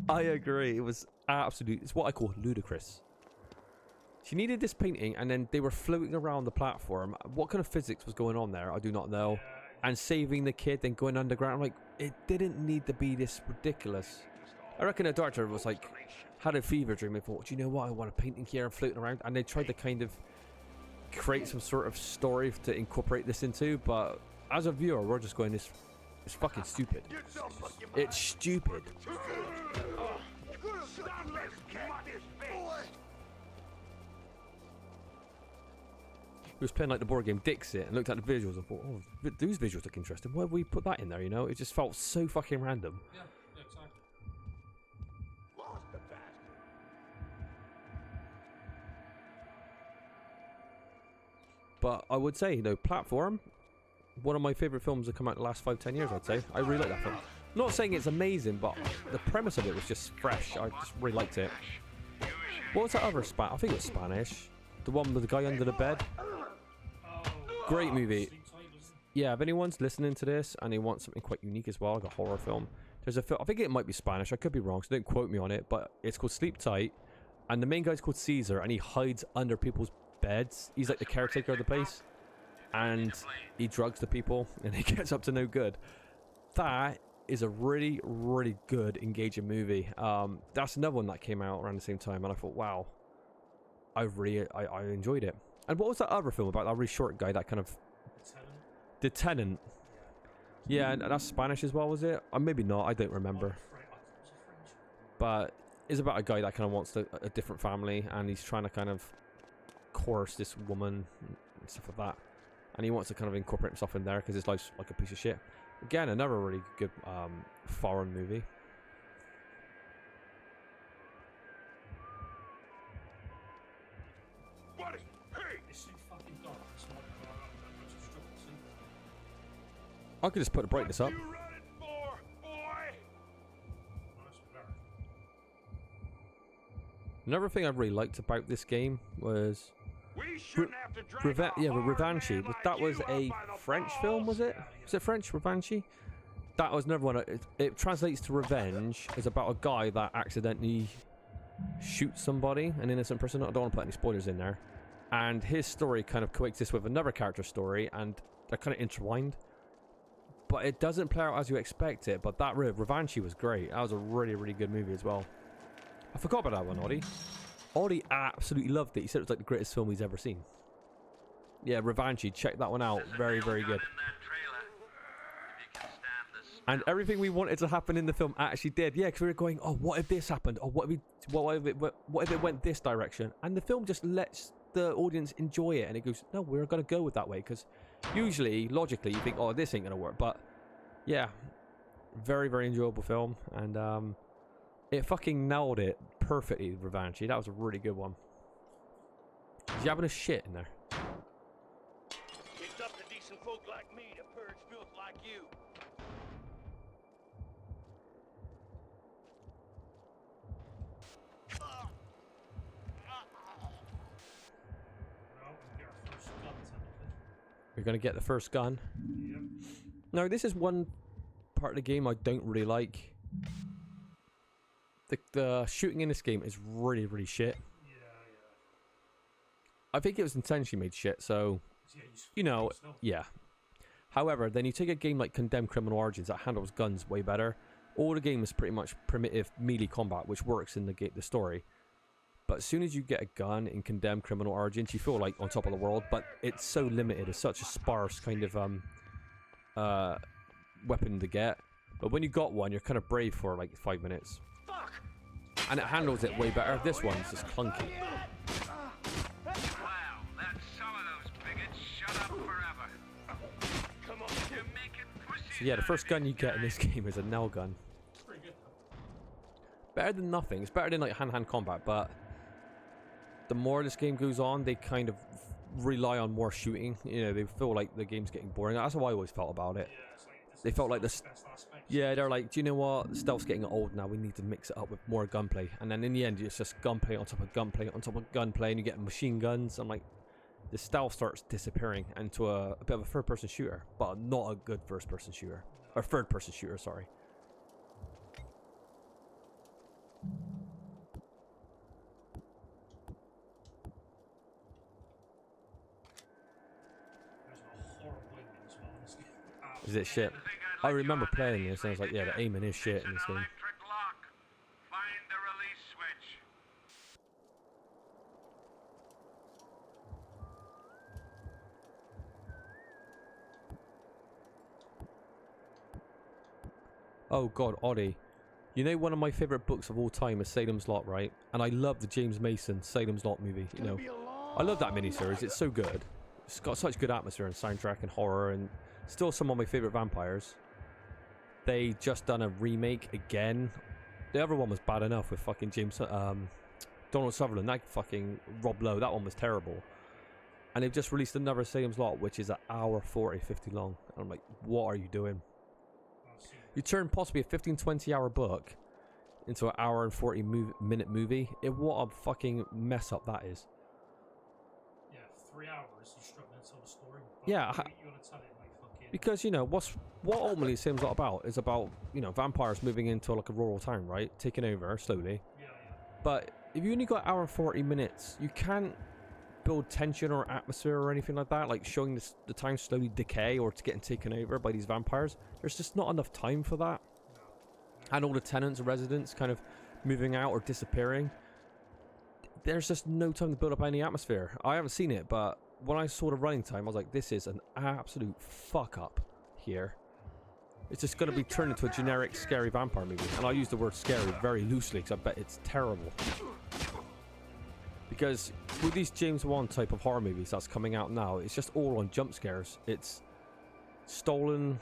I agree. It was absolute. It's what I call ludicrous. She needed this painting, and then they were floating around the platform. What kind of physics was going on there? I do not know. And saving the kid, then going underground. I'm like, it didn't need to be this ridiculous. I reckon the director was like, had a fever dream and thought, do you know what? I want a painting here and floating around. And they tried to kind of create some sort of story to incorporate this into, but as a viewer, we're just going, it's fucking stupid. It's stupid. He was playing like the board game Dixit and looked at the visuals and thought, oh, those visuals look interesting. Why have we put that in there, you know? It just felt so fucking random. Yeah, exactly. Lost the bastard. But I would say, you know, Platform, one of my favourite films that come out in the last 5-10 years, I'd say. I really like that film. Not saying it's amazing, but the premise of it was just fresh. I just really liked it. What was that other I think it was Spanish. The one with the guy under the bed. Great movie. Yeah, if anyone's listening to this and they want something quite unique as well, like a horror film, there's a film, I think it might be Spanish, I could be wrong, so don't quote me on it, but it's called Sleep Tight, and the main guy's called Caesar, and he hides under people's beds. He's like the caretaker of the place, and he drugs the people, and he gets up to no good. That is a really, really good, engaging movie. That's another one that came out around the same time, and I thought, wow, I enjoyed it. And what was that other film about that really short guy, that kind of... The Tenant. Yeah, and that's Spanish as well, was it? Or maybe not, I don't remember. But it's about a guy that kind of wants a different family, and he's trying to kind of coerce this woman and stuff like that. And he wants to kind of incorporate himself in there because his life's like a piece of shit. Again, another really good foreign movie. Buddy, hey! It's so fucking dark. It's not struggle to see. I could just put the brightness up. What you running for, boy? That's better. Another thing I really liked about this game was We shouldn't have to drag a Revanche. hard man like That was you up a by the French balls. film, was it? Was it French, Revanche? That was another one. It translates to revenge. It's about a guy that accidentally shoots somebody, an innocent person. I don't want to put any spoilers in there. And his story kind of coexists with another character's story, and they're kind of intertwined. But it doesn't play out as you expect it. But that Revanche was great. That was a really, really good movie as well. I forgot about that one, Audie. Audie absolutely loved it. He said it was like the greatest film he's ever seen. Yeah, Revanche. Check that one out. Very, very good. And everything we wanted to happen in the film actually did. Yeah, because we were going, oh, what if this happened? Or what if it went this direction? And the film just lets the audience enjoy it. And it goes, no, we're going to go with that way. Because usually, logically, you think, oh, this ain't going to work. But yeah, very, very enjoyable film. And it fucking nailed it perfectly, Revanche. That was a really good one. Is he having a shit in there? It's up to decent folk like me to purge filth like you. going to get the first gun. Yep. Now, this is one part of the game I don't really like. The shooting in this game is really, really shit. Yeah, yeah. I think it was intentionally made shit, so, Yeah, you know, yourself. yeah. However, then you take a game like Condemned Criminal Origins that handles guns way better. All the game is pretty much primitive melee combat, which works in the story. But as soon as you get a gun in Condemned Criminal Origins, you feel like on top of the world, but it's so limited. It's such a sparse kind of weapon to get. But when you got one, you're kind of brave for like 5 minutes. And it handles it way better. This one's just clunky. Wow, that's some of those bigots. Shut up forever. Come on. You're making pussy. So yeah, the first gun you get in this game is a nail gun. It's pretty good though. Better than nothing. It's better than like hand-to-hand combat, but the more this game goes on, they kind of rely on more shooting. You know, they feel like the game's getting boring. That's how I always felt about it. Yeah, it's like this They is felt like the this. best aspect. Yeah, they're like, do you know what? Stealth's getting old now. We need to mix it up with more gunplay. And then in the end, it's just gunplay on top of gunplay on top of gunplay, and you get machine guns. I'm like, the stealth starts disappearing into a bit of a third-person shooter, but not a good first-person shooter. Or third-person shooter, sorry. There's a horrible aiming as well in this game. Is it shit? I remember playing this, and I was like, yeah, the aiming is shit in this game. Electric lock. Find the release switch. Oh god, Oddie. You know one of my favourite books of all time is Salem's Lot, right? And I love the James Mason Salem's Lot movie, you know. I love that miniseries, it's so good. It's got such good atmosphere and soundtrack and horror, and still some of my favourite vampires. They just done a remake again. The other one was bad enough with fucking Donald Sutherland, that fucking Rob Lowe, that one was terrible. And they've just released another Salem's Lot, which is an hour 40, 50 long. And I'm like, what are you doing? You turn possibly a 15-20 hour book into an hour and 40 minute movie. What a fucking mess up that is. Yeah, 3 hours you're struggling to tell the story. Yeah, You want to tell it like fucking. because you know what ultimately Sims lot about is about, you know, vampires moving into like a rural town, right, taking over slowly. Yeah, yeah. But if you only got an hour and 40 minutes, you can't build tension or atmosphere or anything like that, like showing the town slowly decay or getting taken over by these vampires. There's just not enough time for that. And all the tenants and residents kind of moving out or disappearing. There's just no time to build up any atmosphere. I haven't seen it, but when I saw the running time, I was like, this is an absolute fuck up here. It's just going to be turned into a generic scary vampire movie. And I use the word scary very loosely because I bet it's terrible. Because with these James Wan type of horror movies that's coming out now, it's just all on jump scares. It's stolen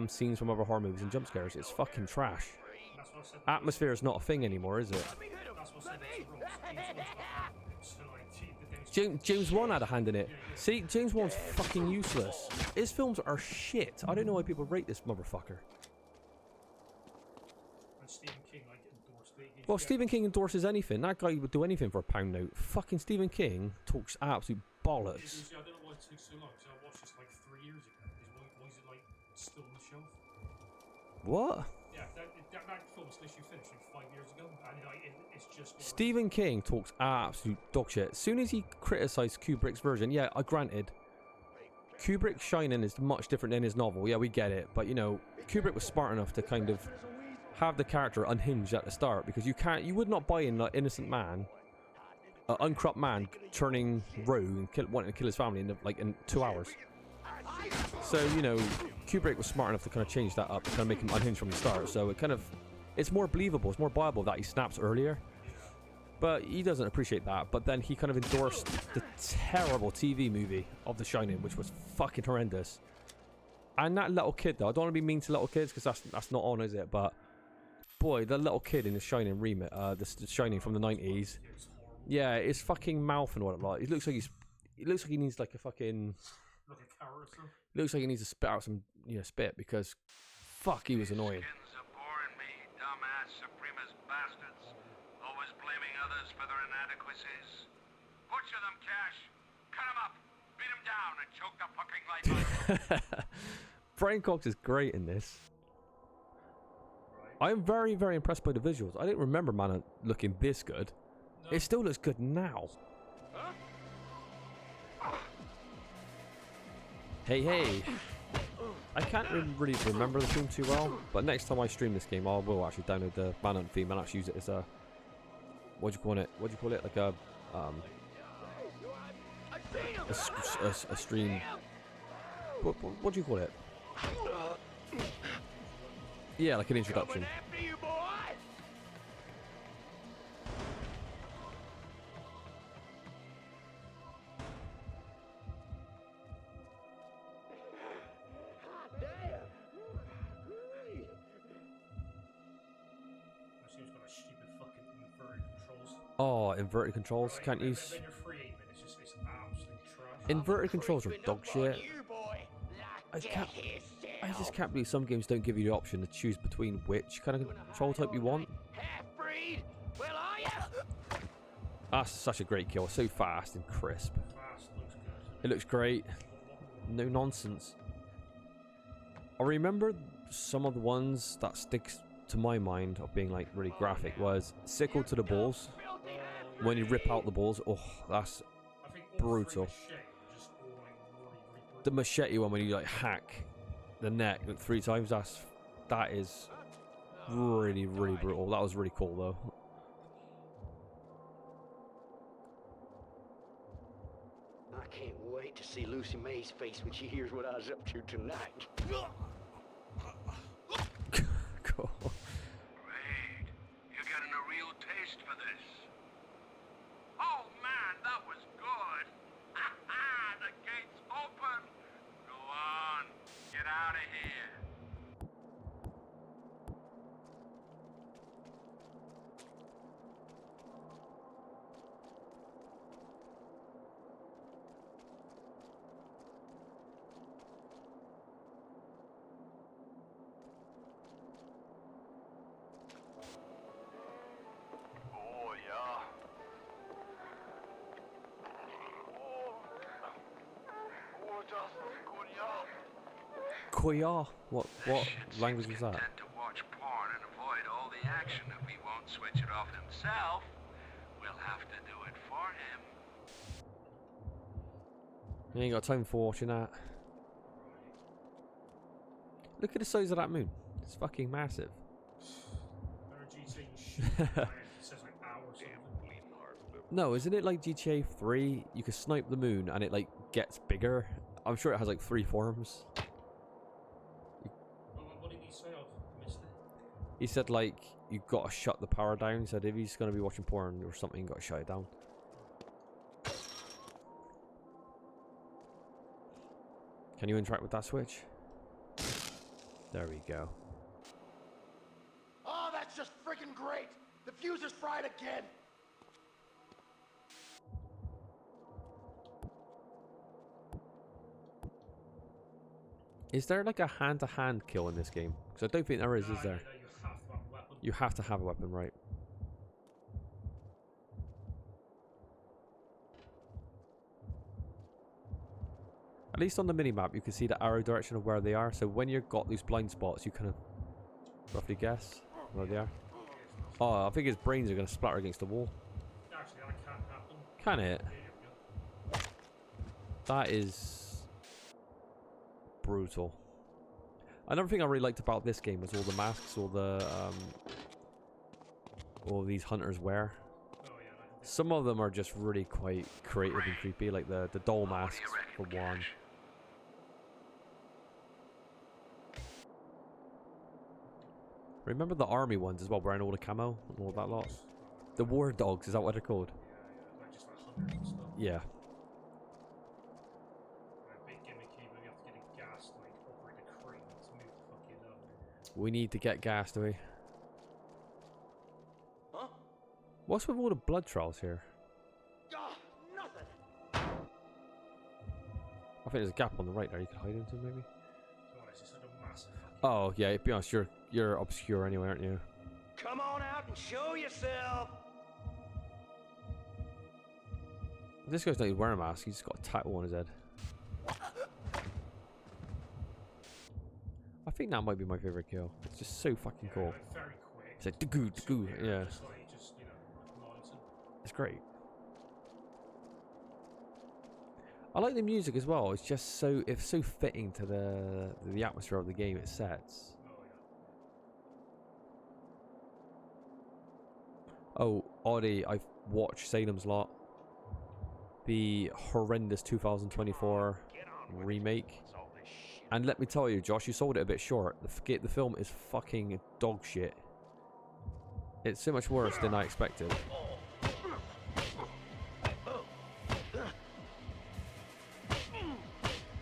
scenes from other horror movies and jump scares. It's fucking trash. That's what I said. Atmosphere is not a thing anymore, is it? That's what I said. It's the rules. So like, James Wan had a hand in it. See, James Wan's fucking useless. His films are shit. I don't know why people rate this motherfucker. And Stephen King like endorsed it. Well, Stephen King endorses anything. That guy would do anything for a pound note. Fucking Stephen King talks absolute bollocks. I don't know why it took so long. Because I watched this like 3 years ago. Why is it like still on the shelf? What? Yeah, that film was literally finished like 5 years ago, and like, it's just. Stephen King talks absolute dog shit. As soon as he criticised Kubrick's version, yeah, I granted, Kubrick's Shining is much different than his novel. Yeah, we get it, but you know, Kubrick was smart enough to kind of have the character unhinged at the start, because you would not buy in an innocent man, an uncropped man turning rogue and wanting to kill his family in 2 hours. So you know, Kubrick was smart enough to kind of change that up, to kind of make him unhinged from the start. So it's more believable, it's more viable that he snaps earlier. But he doesn't appreciate that. But then he kind of endorsed the terrible TV movie of The Shining, which was fucking horrendous. And that little kid, though, I don't want to be mean to little kids because that's not on, is it? But boy, the little kid in The Shining remake, the Shining from the 90s. Yeah, his fucking mouth and whatnot. It looks like he needs like a fucking. Like a carrot or something. Looks like he needs to spit out some, spit, because fuck, he was annoying. Skins are boring me, dumbass supremacist bastards. Always blaming others for their inadequacies. Butcher them, Cash. Cut them up. Beat him down and choke the fucking life out of him. Brian Cox is great in this. Right. I am very, very impressed by the visuals. I didn't remember Manhunt looking this good. No. It still looks good now. Hey. I can't really remember the theme too well, but next time I stream this game, I will actually download the Manhunt theme and actually use it as a... What do you call it? Like a... a stream... What do you call it? Yeah, like an introduction. After you, boy! Seems got a stupid fucking inverted controls. Oh, inverted controls. Right, Can't then- use... Then you're free aiming. It's absolute trash. Inverted controls are dog shit. You, boy. I just can't believe some games don't give you the option to choose between which kind of control type you want. Half-breed? Well, are ya? That's such a great kill. So fast and crisp. Fast, looks good. It looks great. No nonsense. I remember some of the ones that sticks to my mind of being like really graphic was sickle to the balls. When you rip out the balls, oh, that's I think all brutal. three machete were just all like really the machete one when you like hack the neck like 3 times. That is really brutal. That was really cool though. I can't wait to see Lucy May's face when she hears what I was up to tonight. Cool. Great. You're getting a real taste for this. Oh man, that was good. The gate's open. Go on. Get out of here. Oh, yeah. Oh, das ist gut, ja. Koya. What Shit language seems was that? content to watch porn and avoid all the action. If he won't switch it off himself, we'll have to do it for him. You ain't got time for watching that. Look at the size of that moon. It's fucking massive. GTA shit. It says like hour or something. No, isn't it like GTA 3? You can snipe the moon and it like gets bigger. I'm sure it has like 3 forms. What did he say? I've missed it. He said like you got to shut the power down. He said if he's gonna be watching porn or something, you got to shut it down. Can you interact with that switch? There we go. Oh, that's just freaking great! The fuse is fried again! Is there like a hand-to-hand kill in this game? Because I don't think there is there? You have to have a weapon. You have to have a weapon, right? At least on the minimap, you can see the arrow direction of where they are. So when you've got these blind spots, you kind of roughly guess where they are. Oh, I think his brains are going to splatter against the wall. Actually, that can't happen. Can it? Yeah, yeah. That is brutal. Another thing I really liked about this game was all the masks, all these hunters wear. Oh, yeah, that Some of them are just really quite creative and creepy, like the doll masks for one. Remember the army ones as well, wearing all the camo and all that lot? The war dogs, is that what they're called? like just like hunters and stuff. Yeah. A bit gimmicky, but we have to get a gas to like operate a crane to move the fucking We need to get gas, do we? Huh? What's with all the blood trails here? Nothing! I think there's a gap on the right there you can hide into, maybe? Oh, it's just like a massive fucking Oh, yeah, to be honest, you're obscure anyway, aren't you? Come on out and show yourself! This guy's not even wearing a mask, he's just got a tattoo on his head. think that might be my favorite kill. It's just so fucking cool. Like very quick. It's like doo-goo, yeah. Just like, you know, nonsense. It's great. I like the music as well. It's just it's so fitting to the atmosphere of the game it sets. Oh, Audie, I've watched Salem's Lot, the horrendous 2024 remake, and let me tell you, Josh, you sold it a bit short. The film is fucking dog shit. It's so much worse than I expected.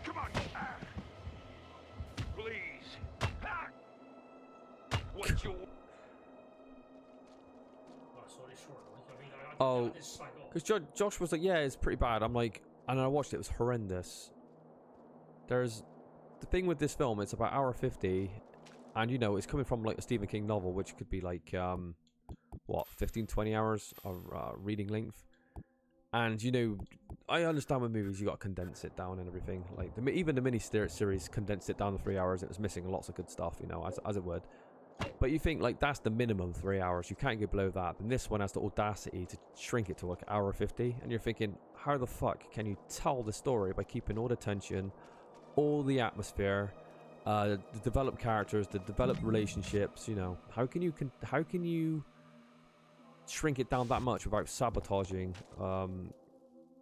Come on. Please. What you... Oh, because Josh was like, yeah, it's pretty bad. I'm like, and I watched it, it was horrendous. There's the thing with this film, it's about hour 50, and you know, it's coming from like a Stephen King novel, which could be like, what, 15-20 hours of reading length. And you know, I understand with movies you got to condense it down and everything. Like even the mini series condensed it down to 3 hours. It was missing lots of good stuff, you know, as it would. But you think like that's the minimum 3 hours. You can't go below that. And this one has the audacity to shrink it to like hour 50. And you're thinking, how the fuck can you tell the story by keeping all the tension, all the atmosphere, the developed characters, the developed relationships? You know, how can you shrink it down that much without sabotaging,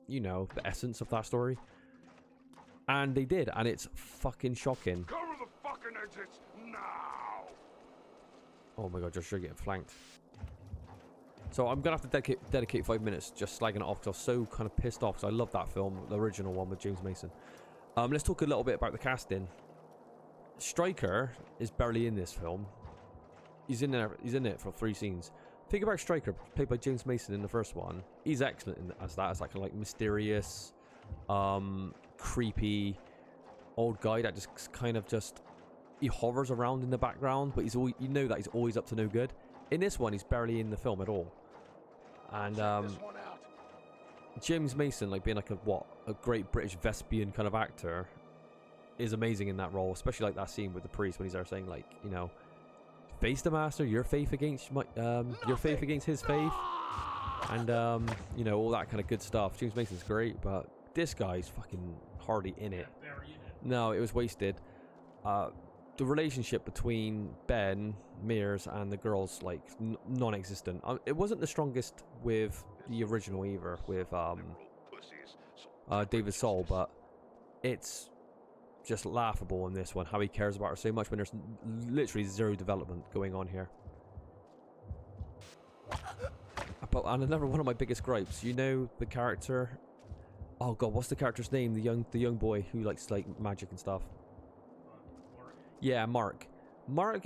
you know, the essence of that story? And they did, and it's fucking shocking. Cover the fucking exits now. Oh my god, Josh, you're getting flanked. So I'm gonna have to dedicate 5 minutes just slagging it off because I was so kind of pissed off because I love that film, the original one with James Mason. Let's talk a little bit about the casting. Stryker is barely in this film. He's in it for 3 scenes. Think about Stryker, played by James Mason in the first one. He's excellent as like mysterious, creepy old guy that just kind of he hovers around in the background, but you know that he's always up to no good. In this one, he's barely in the film at all. And James Mason, like being like a great British Vespian kind of actor, is amazing in that role, especially like that scene with the priest when he's there saying like, you know, face the master, your faith against his faith, and you know, all that kind of good stuff. James Mason's great, but this guy's fucking hardly in it. No, it was wasted. The relationship between Ben Mears and the girls, like non-existent. It wasn't the strongest with the original either, with David Soul, but it's just laughable in this one how he cares about her so much when there's literally zero development going on here. And another one of my biggest gripes, you know, the character, oh god, what's the character's name, the young boy who likes like magic and stuff? Yeah, Mark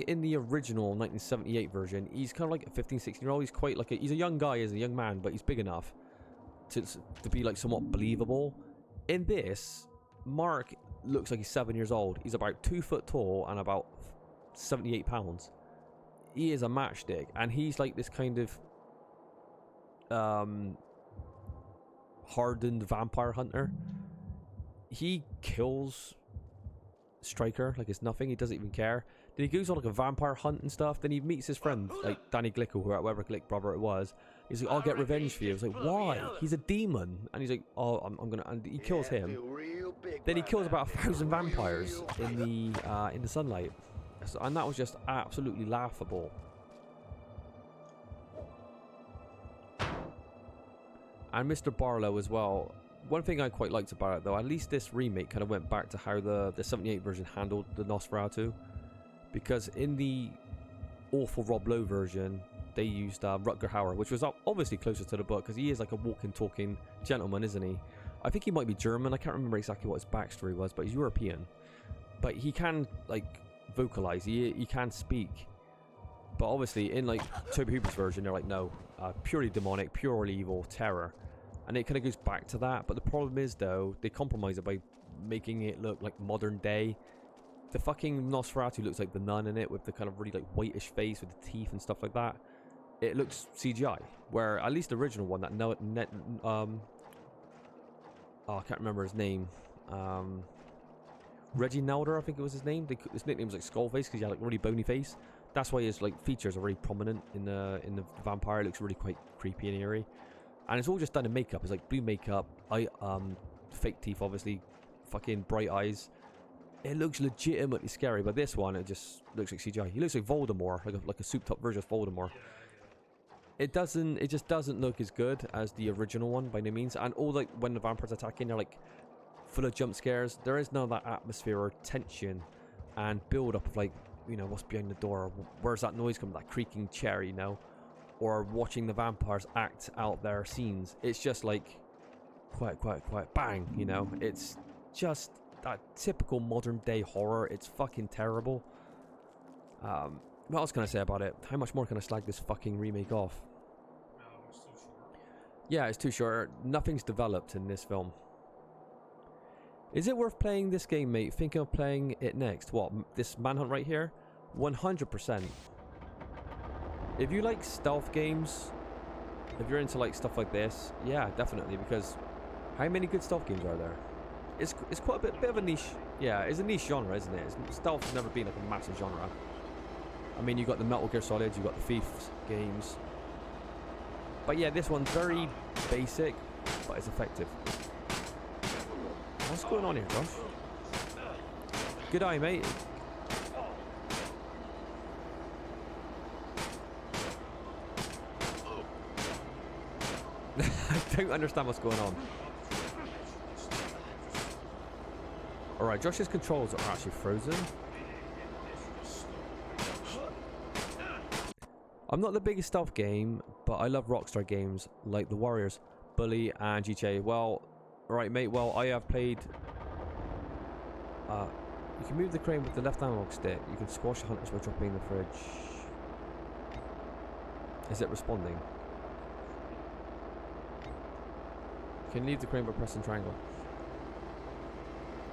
in the original 1978 version, he's kind of like a 15-16-year-old. He's quite like he's a young guy, as a young man, but he's big enough to be like somewhat believable. In this, Mark looks like he's 7 years old. He's about 2 foot tall and about 78 pounds. He is a matchstick, and he's like this kind of hardened vampire hunter. He kills Stryker like it's nothing. He doesn't even care. Then he goes on like a vampire hunt and stuff. Then he meets his friend, like Danny Glickle, whoever Glick brother it was. He's like, I'll get revenge for you. I was like, why? He's a demon. And he's like, oh, I'm gonna, and he kills him. Then he kills about 1,000 vampires in the sunlight, and that was just absolutely laughable. And Mr. Barlow as well. One thing I quite liked about it, though, at least this remake kind of went back to how the 78 version handled the Nosferatu. Because in the awful Rob Lowe version, they used Rutger Hauer, which was obviously closer to the book, because he is like a walking, talking gentleman, isn't he? I think he might be German. I can't remember exactly what his backstory was, but he's European. But he can, like, vocalize. He can speak. But obviously, in, like, Toby Hooper's version, they're like, no, purely demonic, purely evil, terror. And it kind of goes back to that. But the problem is, though, they compromise it by making it look like modern day. The fucking Nosferatu looks like the nun in it, with the kind of really like whitish face with the teeth and stuff like that. It looks CGI. Where at least the original one, that I can't remember his name. Reggie Nelder, I think it was his name. His nickname was like Skullface because he had like a really bony face. That's why his like features are really prominent in the vampire. It looks really quite creepy and eerie, and it's all just done in makeup. It's like blue makeup, fake teeth, obviously, fucking bright eyes. It looks legitimately scary, but this one it just looks like CGI. He looks like Voldemort, like a souped up version of Voldemort. It just doesn't look as good as the original one by no means. And all like when the vampires attack in, they're like full of jump scares. There is none of that atmosphere or tension and build up of like, you know, what's behind the door, where's that noise coming, that creaking chair, you know, or watching the vampires act out their scenes. It's just like quiet, bang, you know. It's just that typical modern day horror. It's fucking terrible. What else can I say about it? How much more can I slag this fucking remake off? It's too short. Yeah, it's too short. Nothing's developed in this film. Is it worth playing this game, mate? Thinking of playing it next? What, this Manhunt right here? 100%. If you like stealth games, if you're into like stuff like this, yeah, definitely. Because how many good stealth games are there? It's quite a bit of a niche. Yeah, it's a niche genre, isn't it? Stealth has never been like a massive genre. I mean, you got the Metal Gear Solid, you got the Thief games. But yeah, this one's very basic, but it's effective. What's going on here, Josh? Good eye, mate. I don't understand what's going on. Alright, Josh's controls are actually frozen. I'm not the biggest stealth game, but I love Rockstar games like The Warriors, Bully, and GTA. Well, right, mate. Well, I have played. You can move the crane with the left analog stick. You can squash the hunters by dropping in the fridge. Is it responding? You can leave the crane by pressing triangle.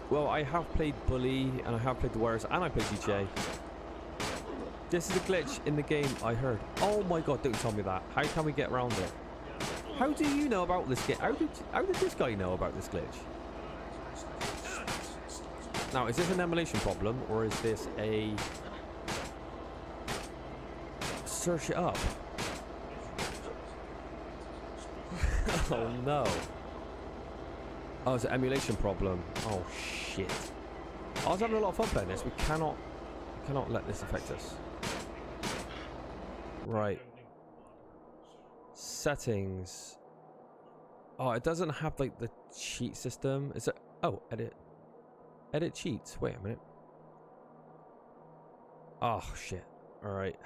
Well, I have played Bully, and I have played The Warriors, and I played GTA. This is a glitch in the game, I heard. Oh my god, don't tell me that. How can we get around it? How do you know about this game? How did this guy know about this glitch? Now, is this an emulation problem, or is this a... Search it up. Oh no. Oh, it's an emulation problem. Oh shit. I was having a lot of fun playing this. We cannot let this affect us. Right. Settings. Oh, it doesn't have like the cheat system. Is it? Oh, edit cheats. Wait a minute. Oh shit. All right.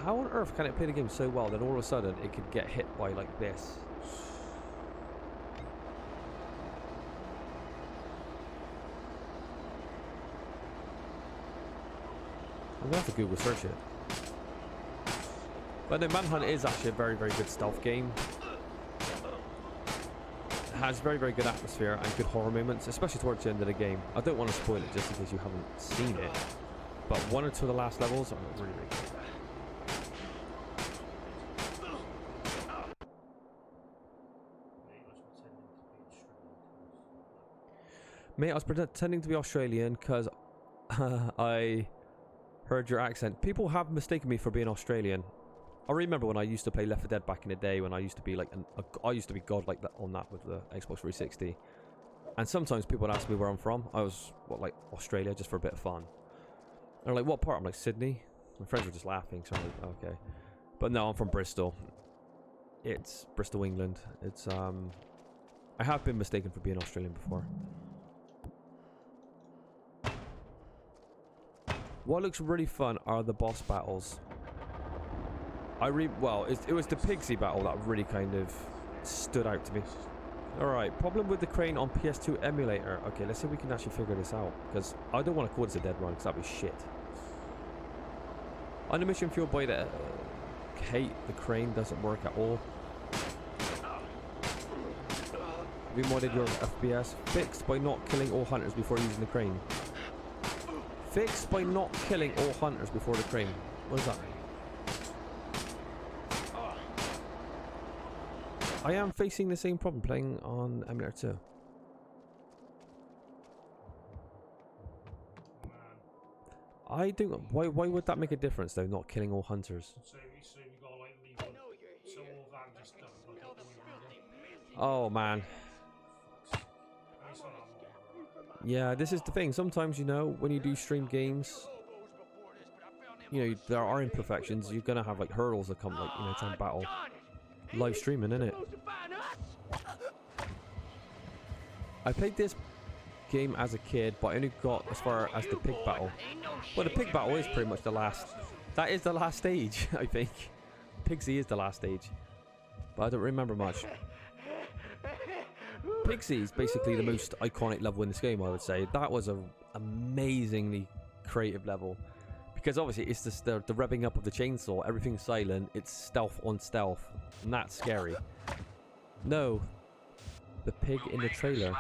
How on earth can it play the game so well that all of a sudden it could get hit by like this? I'm gonna have to Google search it. But no, Manhunt is actually a very, very good stealth game. It has very, very good atmosphere and good horror moments, especially towards the end of the game. I don't want to spoil it just in case you haven't seen it. But one or two of the last levels are really, really good. Mate, I was pretending to be Australian because I heard your accent. People have mistaken me for being Australian. I remember when I used to play Left 4 Dead back in the day, when I used to be like I used to be god like that on that with the Xbox 360. And sometimes people would ask me where I'm from. I was like Australia, just for a bit of fun. And they're like, what part? I'm like, Sydney. My friends were just laughing, so I'm like, okay. But no, I'm from Bristol. It's Bristol, England. It's I have been mistaken for being Australian before. What looks really fun are the boss battles. Well, it was the Pigsy battle that really kind of stood out to me. Alright, problem with the crane on PS2 emulator. Okay, let's see if we can actually figure this out, because I don't want to call this a dead run, because that'd be shit. On the mission fueled by the hate, the crane doesn't work at all. Remodded your FPS. Fixed by not killing all hunters before using the crane. Fixed by not killing all hunters before the crane. What does that mean? I am facing the same problem playing on emulator 2. Man. I don't. Why would that make a difference though? Not killing all hunters. So you gotta like leave it. So all of that just done. Like all the way around it. Oh man. Fuck's sake. I mean, it's not that long, bro. Yeah, this is the thing. Sometimes, you know, when you do stream games, you know, there are imperfections. You're gonna have like hurdles that come, like, you know, try and battle. Live streaming, innit? I played this game as a kid, but I only got as far as the pig battle. Well, the pig battle is pretty much the last. That is the last stage, I think. Pigsy is the last stage, but I don't remember much. Pigsy is basically the most iconic level in this game, I would say. That was a amazingly creative level, because obviously it's just the revving up of the chainsaw. Everything's silent. It's stealth on stealth, and that's scary. No, the pig in the trailer.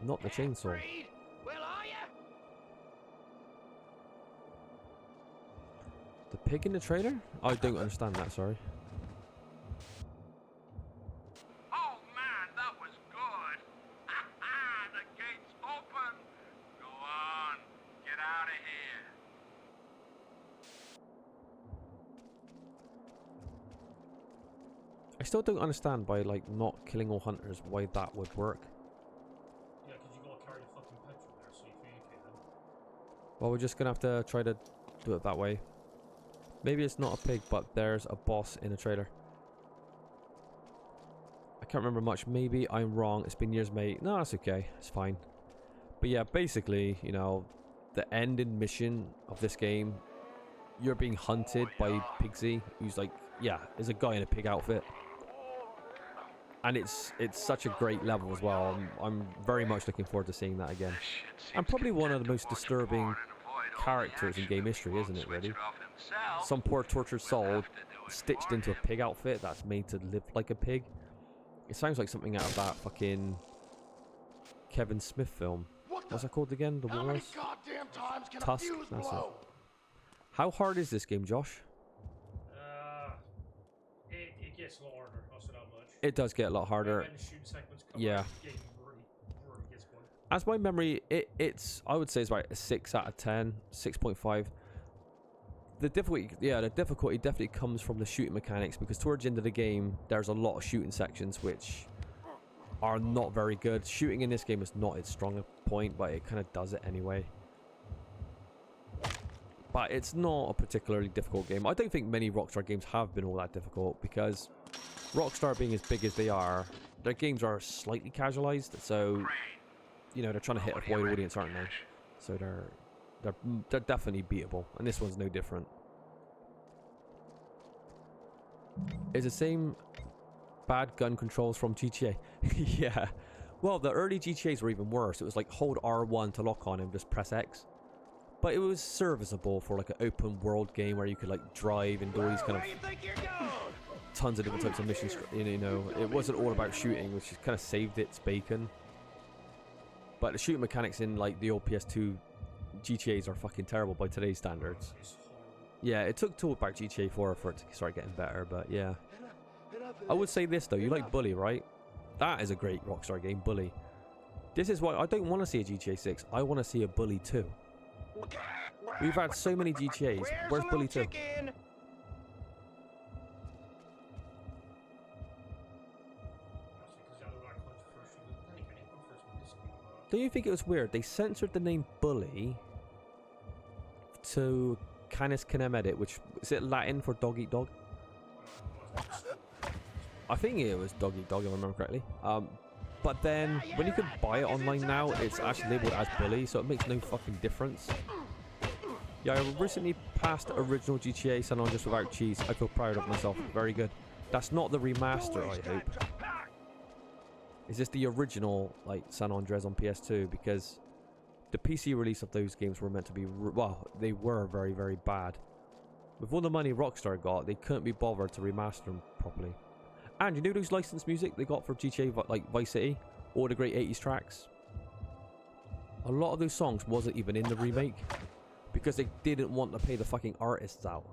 Not the chainsaw. The pig in the trailer? I don't understand that, sorry. Oh man, that was good. The gate's open. Go on, get out of here. I still don't understand by, like, not killing all hunters why that would work. Yeah, because you gotta carry the fucking petrol there, so you communicate them. Well, we're just gonna have to try to do it that way. Maybe it's not a pig, but there's a boss in the trailer. I can't remember much. Maybe I'm wrong. It's been years, mate. No, that's okay. It's fine. But yeah, basically, you know, the ending mission of this game, you're being hunted by Pigsy, who's like, yeah, is a guy in a pig outfit. And it's such a great level as well. I'm very much looking forward to seeing that again. And probably one of the most disturbing characters in game history, isn't it, really? Some poor tortured soul stitched into a pig outfit that's made to live like a pig. It sounds like something out of that fucking Kevin Smith film. What's that called again? The Wars? Tusk? That's it. How hard is this game, Josh? It gets a lot harder, I'll say that much. It does get a lot harder. When the shooting sequence comes Yeah. out, the game really gets going. As my memory, it's I would say it's about a 6 out of 10, 6.5. The difficulty definitely comes from the shooting mechanics, because towards the end of the game, there's a lot of shooting sections which are not very good. Shooting in this game is not its strong point, but it kind of does it anyway. But it's not a particularly difficult game. I don't think many Rockstar games have been all that difficult, because Rockstar being as big as they are, their games are slightly casualized, so you know, they're trying to hit a wide audience, aren't they? So they're definitely beatable, and this one's no different. It's the same bad gun controls from GTA. Yeah. Well, the early GTAs were even worse. It was like hold R1 to lock on and just press X. But it was serviceable for like an open world game where you could like drive and do all these kind of tons of different types of missions. You know, it wasn't all about shooting, which kind of saved its bacon. But the shooting mechanics in like the old PS2 GTAs are fucking terrible by today's standards. Yeah, it took till about GTA 4 for it to start getting better, but yeah. I would say this though, you like Bully, right? That is a great Rockstar game, Bully. This is why I don't want to see a GTA 6, I want to see a Bully 2. We've had so many GTAs, where's Bully 2? Don't you think it was weird? They censored the name Bully to Canis Canem Edit, which is it Latin for dog eat dog? I think it was dog eat dog, if I remember correctly. But then when you can buy it online now, it's actually labeled as Bully, so it makes no fucking difference. Yeah, I recently passed original GTA San Andreas without cheese. I feel proud of myself. Very good. That's not the remaster, I hope. Is this the original, like, San Andreas on PS2? Because the PC release of those games were meant to be, well, they were very, very bad. With all the money Rockstar got, they couldn't be bothered to remaster them properly. And you know those licensed music they got for GTA, like Vice City? All the great 80s tracks? A lot of those songs wasn't even in the remake, because they didn't want to pay the fucking artists out.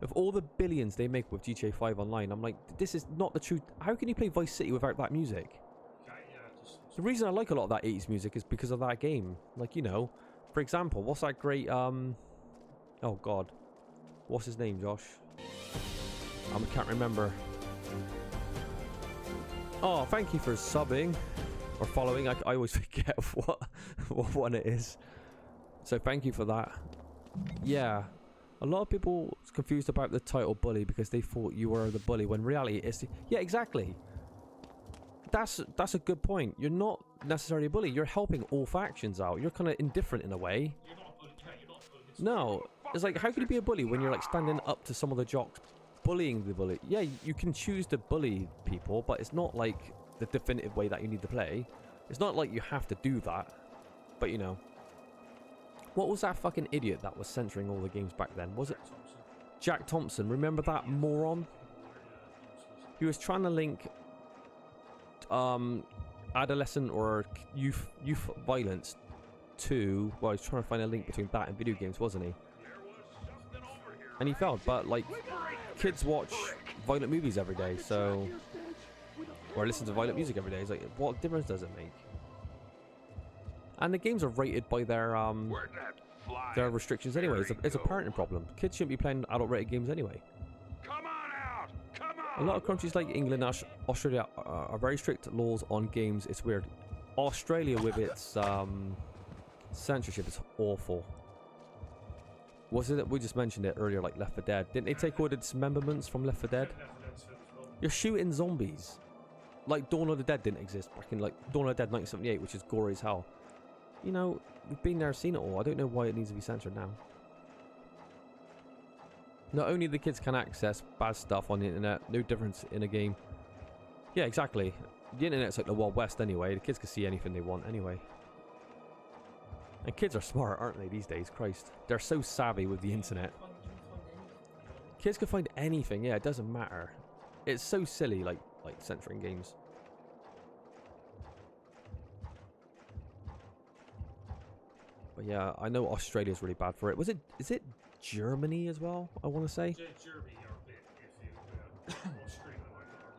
Of all the billions they make with GTA 5 Online, I'm like, this is not the truth. How can you play Vice City without that music? The reason I like a lot of that 80s music is because of that game. Like, you know, for example, what's that great, oh god. What's his name, Josh? I can't remember. Oh, thank you for subbing. Or following. I always forget what one it is. So thank you for that. Yeah. A lot of people confused about the title bully because they thought you were the bully when in reality it's yeah, exactly. That's a good point. You're not necessarily a bully. You're helping all factions out. You're kind of indifferent in a way. No, it's like, how can you be a bully when you're like standing up to some of the jocks bullying the bully? Yeah, you can choose to bully people, but it's not like the definitive way that you need to play. It's not like you have to do that. But you know, what was that fucking idiot that was censoring all the games back then? Was it Jack Thompson? Remember that moron? He was trying to link adolescent or youth violence to, well, he's trying to find a link between that and video games, wasn't he? And he failed. But like, kids watch violent movies every day, so, or listen to violent music every day. It's like, what difference does it make? And the games are rated by their restrictions anyway. It's a parenting problem. Kids shouldn't be playing adult rated games anyway. Come on out! Come on! A lot of countries like England and Australia are very strict laws on games. It's weird. Australia with its censorship is awful. Was it? We just mentioned it earlier, like Left 4 Dead. Didn't they take all the dismemberments from Left 4 Dead? You're shooting zombies. Like Dawn of the Dead didn't exist back in like Dawn of the Dead 1978, which is gory as hell. You know, we've been there, seen it all. I don't know why it needs to be censored now. Not only the kids can access bad stuff on the internet, no difference in a game. Yeah, exactly. The internet's like the Wild West anyway. The kids can see anything they want anyway. And kids are smart, aren't they, these days? Christ. They're so savvy with the internet. Kids can find anything, yeah, it doesn't matter. It's so silly, like censoring games. But yeah, I know Australia's really bad for it. Is it Germany as well, I want to say?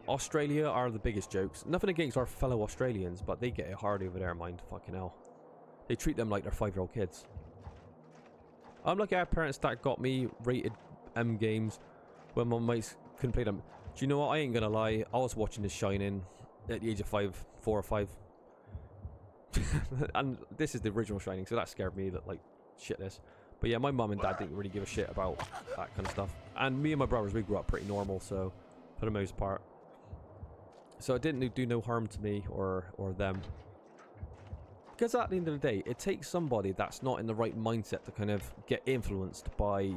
Australia are the biggest jokes. Nothing against our fellow Australians, but they get it hard over there, mind. Fucking hell. They treat them like they're 5-year-old kids. I'm lucky I had parents that got me rated M games when my mates couldn't play them. Do you know what? I ain't gonna lie. I was watching The Shining at the age of 4 or 5. And this is the original Shining, so that scared me that like shitless. But yeah, my mum and dad didn't really give a shit about that kind of stuff. And me and my brothers, we grew up pretty normal, so for the most part. So it didn't do no harm to me or them. Because at the end of the day, it takes somebody that's not in the right mindset to kind of get influenced by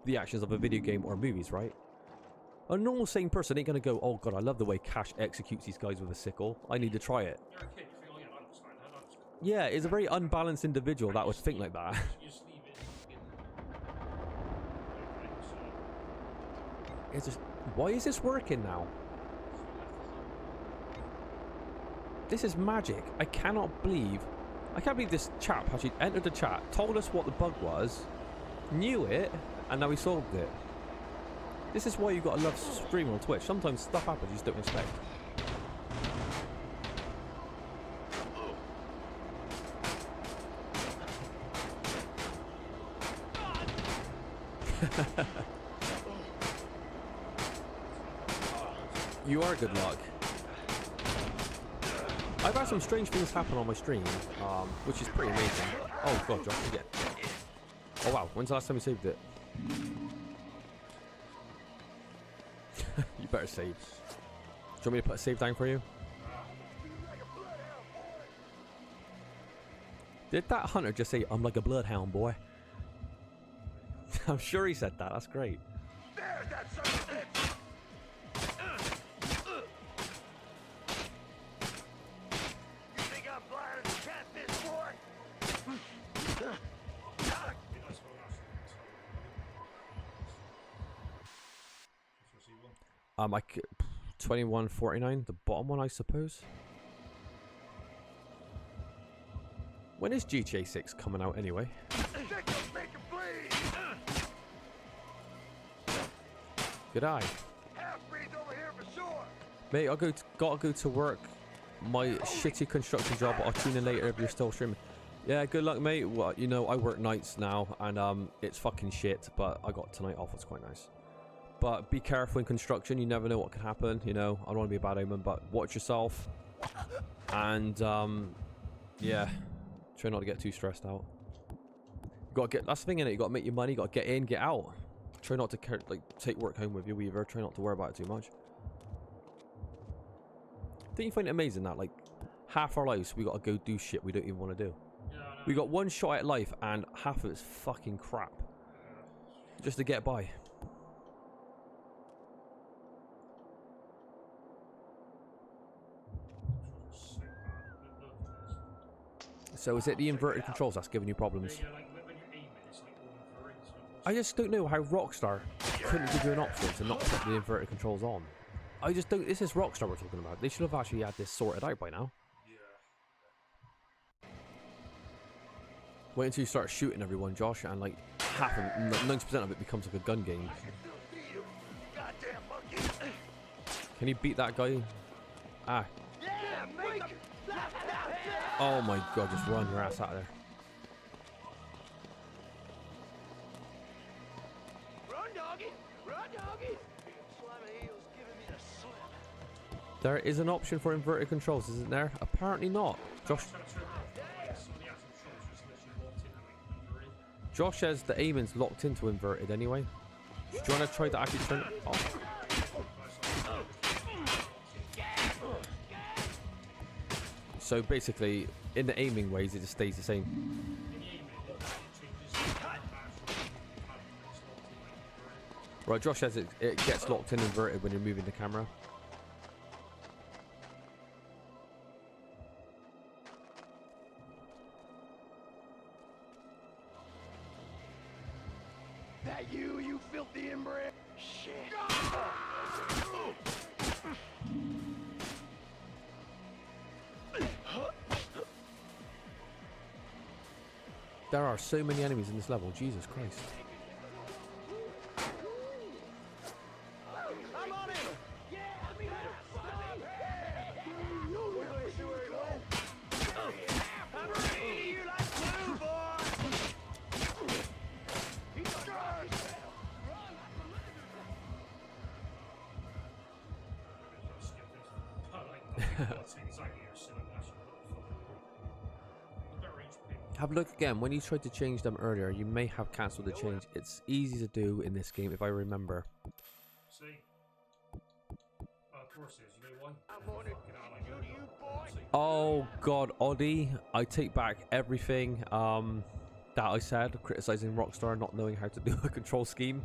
the actions of a video game or movies, right? A normal sane person ain't going to go, oh god, I love the way Cash executes these guys with a sickle. I need to try it. Yeah, it's a very unbalanced individual that would think like that. It's just, why is this working now? This is magic. I can't believe this chap actually entered the chat, told us what the bug was, knew it, and now he solved it. This is why you gotta love streaming on Twitch. Sometimes stuff happens you just don't expect. You are good luck. I've had some strange things happen on my stream, which is pretty amazing. Oh god, Josh, again. Oh wow, when's the last time you saved it? You better save. Do you want me to put a save down for you? Did that hunter just say, I'm like a bloodhound, boy? I'm sure he said that, that's great. There's that son of a bitch! You think I'm blind as a catfish, boy? I 21.49, the bottom one, I suppose. When is GTA 6 coming out anyway? Good eye. Half-breed's over here for sure. Mate, gotta go to work. My shitty construction job. I'll tune in later if you're still streaming. Yeah, good luck, mate. Well, you know, I work nights now, and it's fucking shit. But I got tonight off. It's quite nice. But be careful in construction. You never know what can happen. You know, I don't want to be a bad omen, but watch yourself. And yeah, try not to get too stressed out. You gotta get. That's the thing, innit? You gotta make your money. You gotta get in, get out. Try not to take work home with you, Weaver. Try not to worry about it too much. Don't you find it amazing that, like, half our lives we gotta go do shit we don't even want to do? Yeah, I know. We got one shot at life and half of it's fucking crap. Just to get by. So is it the inverted controls that's giving you problems? Yeah, like when you're aiming, it's like all inverted. So I just don't know how Rockstar couldn't give you an option to not put the inverted controls on. I just don't. This is Rockstar we're talking about. They should have actually had this sorted out by now. yeah. Wait until you start shooting everyone, Josh, and like 90% of it becomes like a gun game. Goddamn monkey. Can you beat that guy? Ah. Yeah, make him. Oh my god, just run your ass out of there. Run, doggy. Run, doggy. Slam of heels giving me the slip. There is an option for inverted controls, isn't there? Apparently not. Josh says the aiming's locked into inverted anyway. Do you want to try to actually turn it off? So basically, in the aiming ways, it just stays the same. Right, Josh says it gets locked in inverted when you're moving the camera. That you filthy inbred. Shit. There are so many enemies in this level, Jesus Christ. I'm on it. Yeah, I mean, I'm ready to you like glue, boy. He's strong. Have a look again. When you tried to change them earlier, you may have cancelled the change. It's easy to do in this game, if I remember. See? Of course it is. You know why? I'm on it. You, boy. Oh god, Oddie, I take back everything that I said, criticizing Rockstar not knowing how to do a control scheme.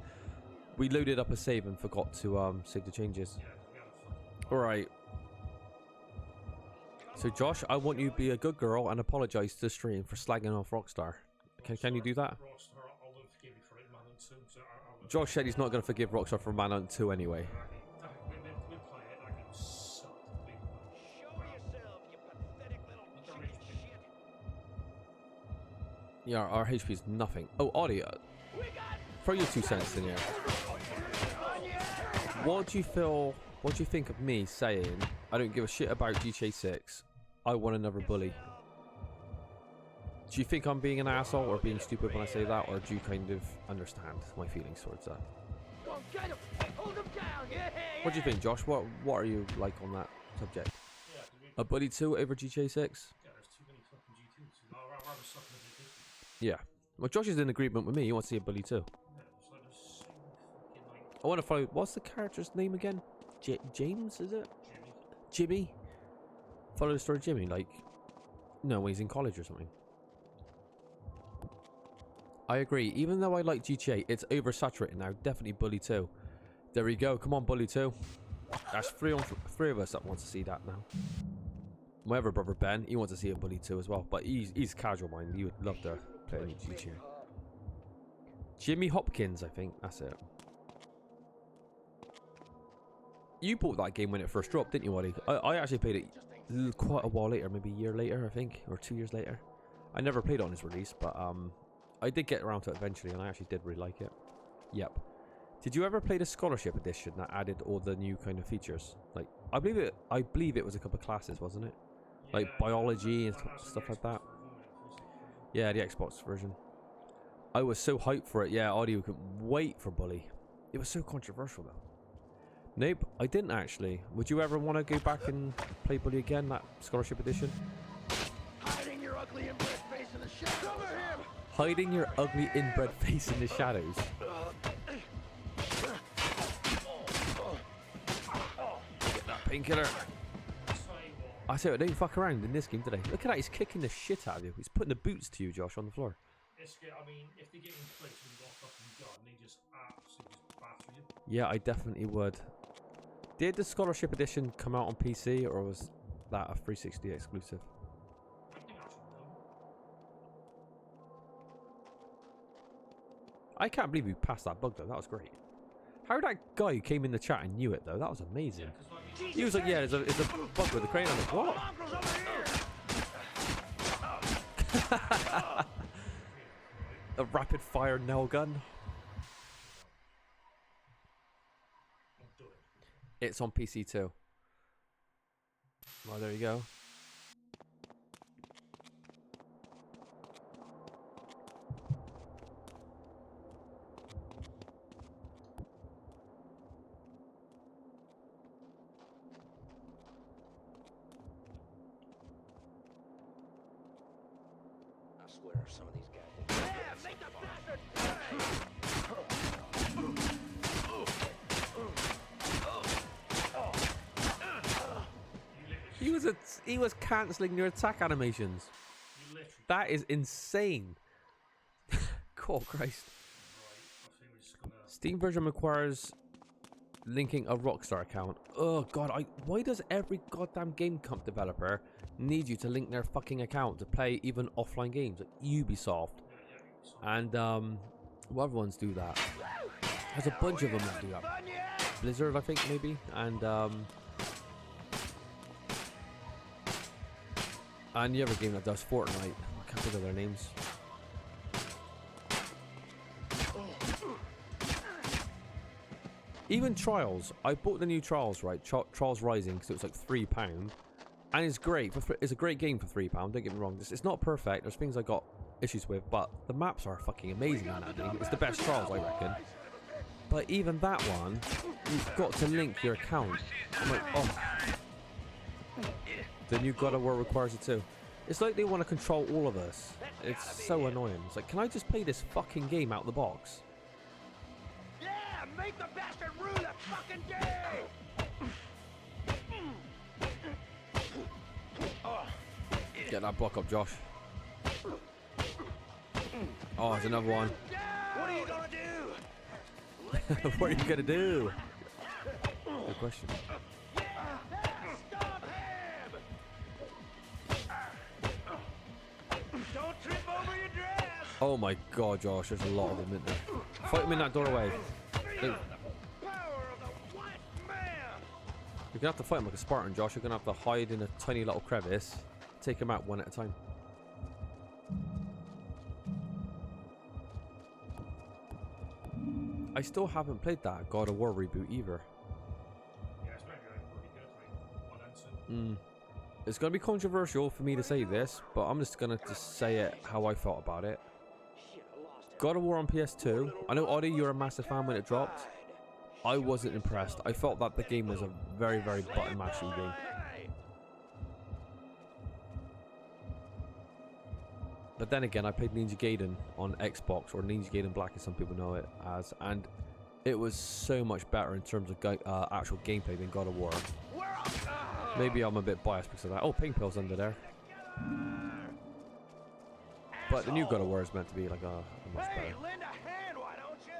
We loaded up a save and forgot to save the changes. Alright. So Josh, I want you to be a good girl and apologize to the stream for slagging off Rockstar. Can you do that? Josh said he's not going to forgive Rockstar for Manhunt 2 anyway. Yeah, our HP is nothing. Oh, audio. Throw your 2 cents in here. What do you think of me saying, I don't give a shit about GTA 6, I want another bully? Do you think I'm being an asshole or being stupid when I say that, or do you kind of understand my feelings towards that? What do you think, Josh? What are you like on that subject? A bully 2 over GTA 6? Yeah, there's too many fucking G2s. I'd rather suck in a G2. Yeah. Well, Josh is in agreement with me. He wants to see a bully 2. Yeah, it's like there's so many fucking like. I want to follow. What's the character's name again? James, is it? Jimmy? Follow the story of Jimmy, like, no, when he's in college or something. I agree. Even though I like GTA, it's oversaturated now. Definitely Bully 2. There we go. Come on, Bully 2. That's three of us that wants to see that now. My other brother Ben, he wants to see a Bully 2 as well, but he's casual mind. He would love to play any GTA. Jimmy Hopkins, I think. That's it. You bought that game when it first dropped, didn't you, Waddy? I actually played it quite a while later, maybe a year later, I think, or 2 years later. I never played it on its release, but I did get around to it eventually, and I actually did really like it. Yep. Did you ever play the Scholarship Edition that added all the new kind of features? Like, I believe it was a couple of classes, wasn't it? Like biology and stuff like that. Yeah, the Xbox version. I was so hyped for it. Yeah, audio could wait for Bully. It was so controversial though. Nope, I didn't actually. Would you ever want to go back and play Bully again, that Scholarship Edition? Hiding your ugly inbred face in the shadows. Cover him! Hiding your ugly inbred face in the shadows. Get that painkiller. I say, don't fuck around in this game today. Look at that, he's kicking the shit out of you. He's putting the boots to you, Josh, on the floor. I mean, if they get in place and you've got a fucking gun, they just absolutely just batter you. Yeah, I definitely would. Did the Scholarship Edition come out on PC, or was that a 360 exclusive? I think I should know. I can't believe we passed that bug though. That was great. How that guy who came in the chat and knew it though? That was amazing. He was like, "Yeah, it's a bug with a crane." I'm like, "What?" A rapid fire nail gun. It's on PC too. Well, there you go. I swear, some of these guys. Yeah, make the bastard pay! He was cancelling your attack animations. That is insane. God Christ. Steam version requires linking a Rockstar account. Oh god, why does every goddamn game comp developer need you to link their fucking account to play even offline games? Like Ubisoft and what other ones do that? There's a bunch of them that do that. Blizzard, I think, maybe, and the other game that does Fortnite. I can't think of their names. Even Trials. I bought the new Trials, right? Trials Rising, because it was like £3, and it's great. It's a great game for £3. Don't get me wrong. It's not perfect. There's things I got issues with, but the maps are fucking amazing in that game. It's the best Trials, I reckon. But even that one, you've got to link your account. I'm like, oh. The new God of War requires it too. It's like they want to control all of us. It's so annoying. It's like, can I just play this fucking game out of the box? Yeah, make the bastard rue the fucking day! Get that block up, Josh. Oh, there's another one. What are you gonna do? What are you gonna do? Good question. Stop him! Don't trip over your dress! Oh my god, Josh, there's a lot of them in there. Fight him in that doorway. Look, Power of the white man! you're gonna have to fight him like a Spartan, Josh. You're gonna have to hide in a tiny little crevice. Take him out one at a time. I still haven't played that God of War reboot either. Yeah, it's maybe like pretty good, like one answer. It's gonna be controversial for me to say this, but I'm just gonna say it how I felt about it. God of War on PS2. I know, Oddie, you're a massive fan when it dropped. I wasn't impressed. I felt that the game was a very, very button mashing game. But then again, I played Ninja Gaiden on Xbox, or Ninja Gaiden Black as some people know it as, and it was so much better in terms of actual gameplay than God of War. Maybe I'm a bit biased because of that. Oh, pink pills under there. But the new God of War is meant to be like a much better. Hey, lend a hand, why don't you?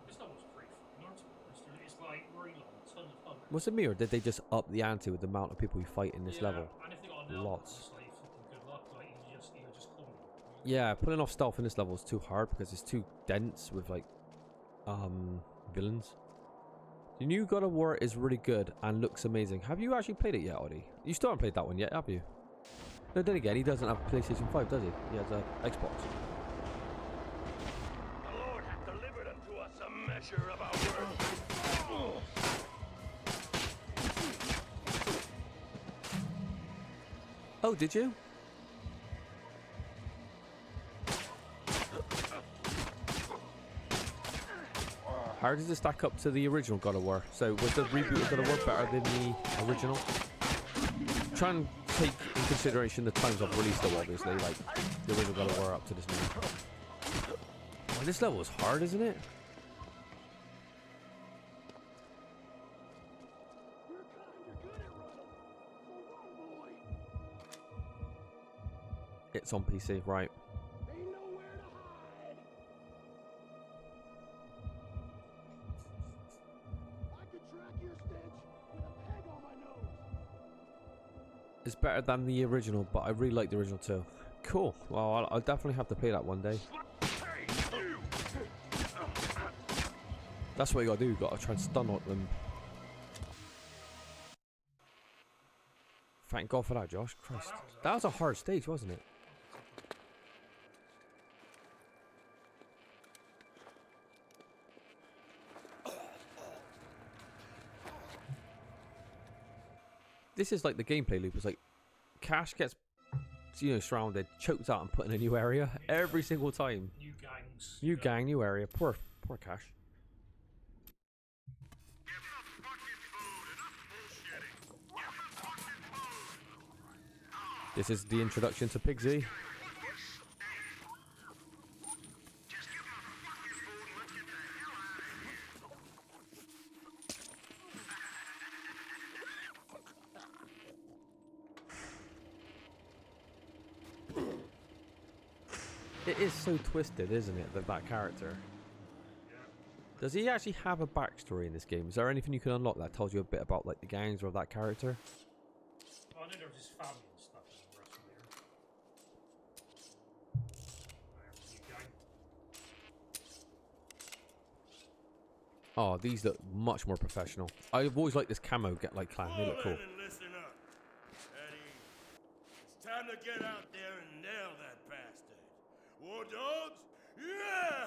This level's pretty fucking hard to be honest. It's like really long, ton of fun. Was it me, or did they just up the ante with the amount of people you fight in this level? And if they got a nail, Lots. it's like fucking good luck. Like you just call me. Yeah, pulling off stealth in this level is too hard because it's too dense with like villains. The new God of War is really good and looks amazing. Have you actually played it yet, Oddie? You still haven't played that one yet, have you? No, then again, he doesn't have PlayStation 5, does he? He has a Xbox. The Lord hath delivered unto us a measure of our work. Oh, did you? How does it stack up to the original God of War? So was the reboot of God of War better than the original? Try and take in consideration the times of release though, obviously, like the original God of War up to this new. Oh, this level is hard, isn't it? It's on PC, right? Ain't nowhere to hide. I could track your stench with a peg on my nose. It's better than the original, but I really like the original too. Cool. Well, I'll definitely have to play that one day. That's what you gotta do. You gotta try and stun on them. Thank God for that, Josh. Christ, that was a hard stage, wasn't it? This is like the gameplay loop. It's like Cash gets, surrounded, choked out, and put in a new area every single time. New gangs. New gang, new area. Poor Cash. This is the introduction to Pigsy. It is so twisted, isn't it, that character? Does he actually have a backstory in this game? Is there anything you can unlock that tells you a bit about like the gangs or that character? I know there was his family and stuff in the rest of the game. Oh, these look much more professional. I've always liked this camo get like clan. They look cool. And listen up. Eddie, it's time to get out there and nail that bastard. War dogs? Yeah!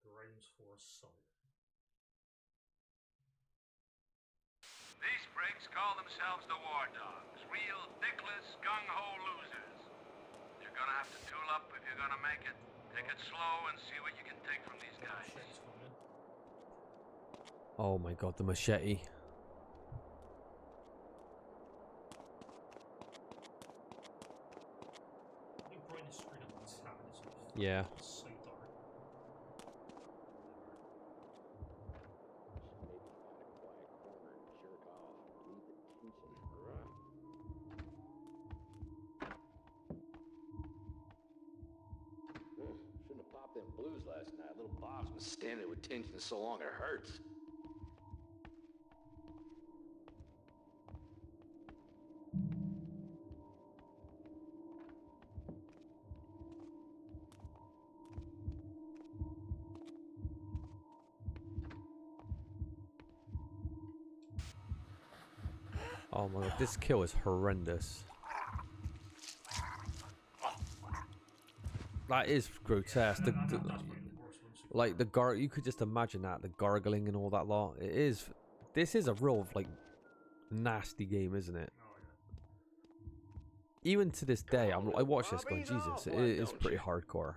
Grounds for assault. These pricks call themselves the War Dogs. Real dickless, gung-ho losers. You're gonna have to tool up if you're gonna make it. Take it slow and see what you can take from these guys. Shit's coming. Oh my God, the machete. I think Brian is straight up antagonism. Yeah. So dark. Shouldn't have popped them blues last night. Little Bob's been standing there with tension so long it hurts. Oh my God, this kill is horrendous. That is grotesque. Like the you could just imagine that, the gargling and all that lot. It is. This is a real like nasty game, isn't it? Oh, yeah. Even to this day, I watch this going, Jesus, it is pretty hardcore.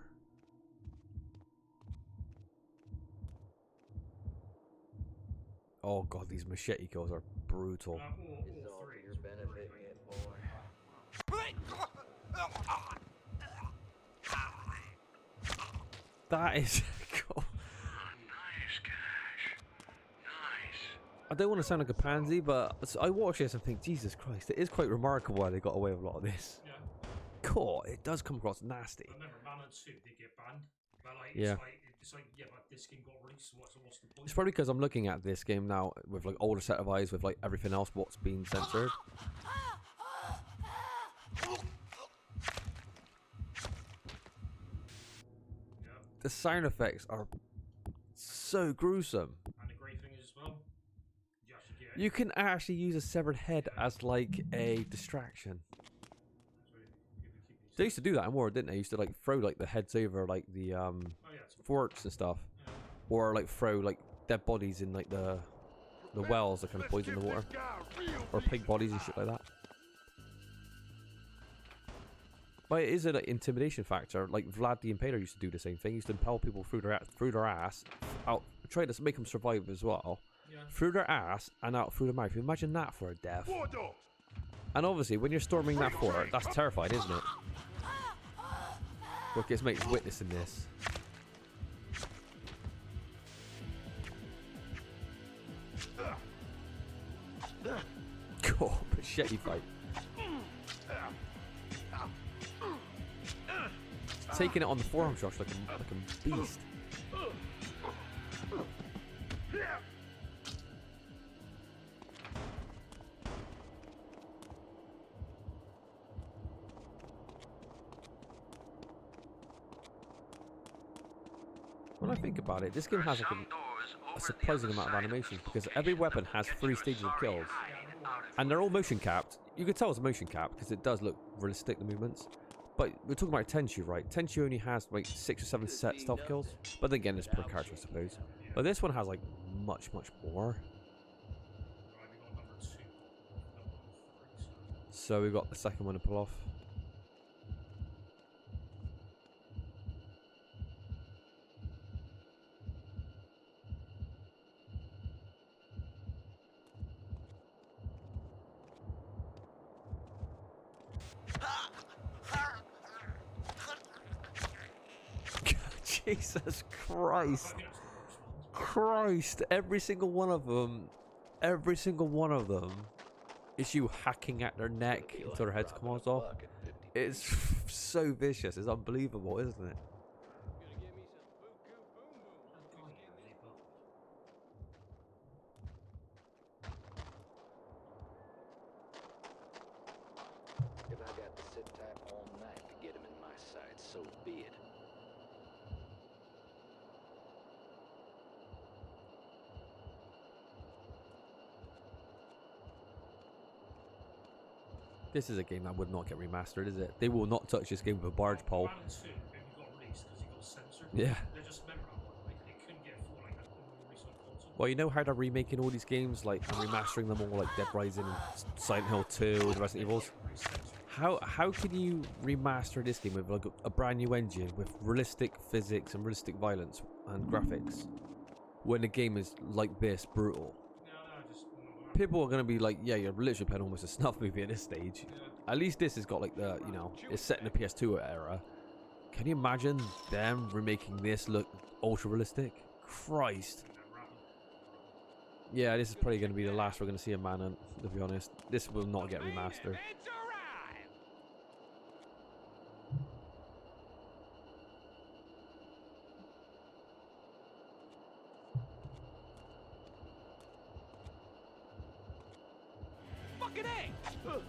Oh God, these machete kills are brutal. All three. Your benefit, That is cool. Nice, Cash. Nice. I don't want to sound like a pansy, but I watch this and think, Jesus Christ, it is quite remarkable why they got away with a lot of this. Yeah. Cool, it does come across nasty. I remember Manhunt 2 did get banned. But like, Yeah. it's like, yeah, but this game got released, so what's the point? It's probably because I'm looking at this game now with like older set of eyes with like everything else what's been censored. Yeah. The sound effects are so gruesome. And the great thing is as well, You can actually use a severed head as like a distraction. They used to do that in war, didn't they? Used to like throw like the heads over like the forks and stuff, or like throw like dead bodies in like the wells that kind of poison the water, or pig bodies and shit like that. But it is an intimidation factor. Like Vlad the Impaler used to do the same thing. He used to impel people through their ass, out, try to make them survive as well. Yeah. Through their ass and out through the mouth. Imagine that for a death. And obviously, when you're storming that fort, that's terrifying, isn't it? Look, his mate's witnessing this. God, machete fight. Taking it on the forearm, Josh, like a beast. When I think about it, this game has like a surprising amount of animations because every weapon has 3 stages of kills, and they're all motion capped. You can tell it's motion capped because it does look realistic, the movements. But we're talking about Tenchu, right? Tenchu only has like 6 or 7 set stealth kills, but then again, it's per character, I suppose. But this one has like much more. So we've got the second one to pull off. Jesus Christ. Christ. Every single one of them is you hacking at their neck until their heads come off. It's so vicious. It's unbelievable, isn't it? If I got to sit tight all night to get him in my sights, so be it. This is a game that would not get remastered, is it? They will not touch this game with a barge pole. Manhunt 2, when it got released because it got censored. Yeah. They just remember that one. Like, it couldn't get full like that when we released on console. Well, you know how they're remaking all these games, like, and remastering them all, like Dead Rising and Silent Hill 2 and the Resident Evils? How can you remaster this game with like a brand new engine with realistic physics and realistic violence and graphics when the game is like this brutal? People are going to be like, yeah, you're literally playing almost a snuff movie at this stage. Yeah. At least this has got like the, you know, it's set in the PS2 era. Can you imagine them remaking this look ultra realistic? Christ. Yeah, this is probably going to be the last we're going to see of Manhunt, to be honest. This will not get remastered. Fucking A! Oh,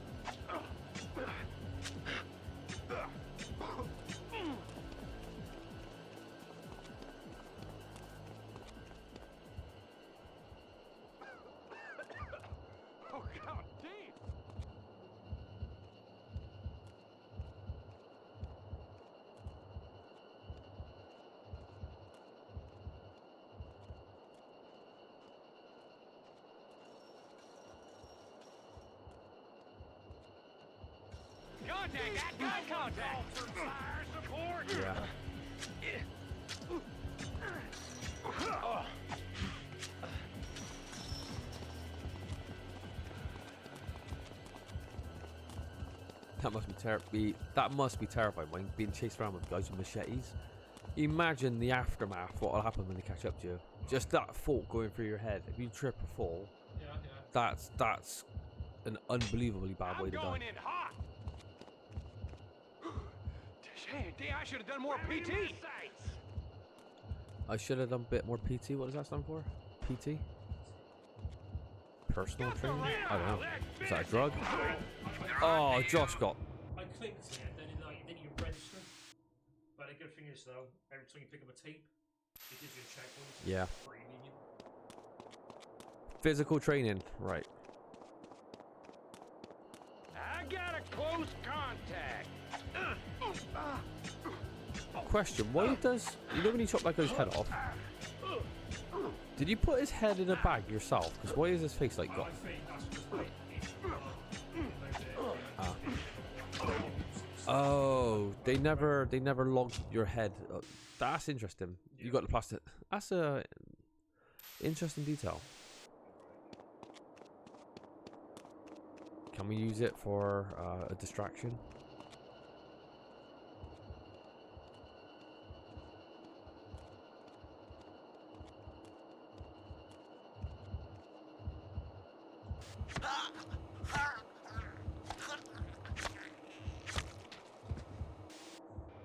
god damn! Contact! Gun contact! Fire support! Yeah. That must be terrifying when being chased around with guys with machetes. Imagine the aftermath, what will happen when they catch up to you. Just that thought going through your head. If you trip or fall, that's an unbelievably bad way to die. I'm going in hot! Hey, I should have done more PT. I should have done a bit more PT. What does that stand for? PT? Personal training? I don't know. Is that a drug? Oh, Josh got. I clicked it, then you register. But the good thing is though, every time you pick up a tape, it gives you a checkpoint. Yeah. Physical training, right? I got a close contact. Question: why does you know when you chop that guy's head off? Did you put his head in a bag yourself? Because why is his face like I got? think that's just like Oh, they never logged your head. That's interesting. You got the plastic. That's a interesting detail. Can we use it for a distraction?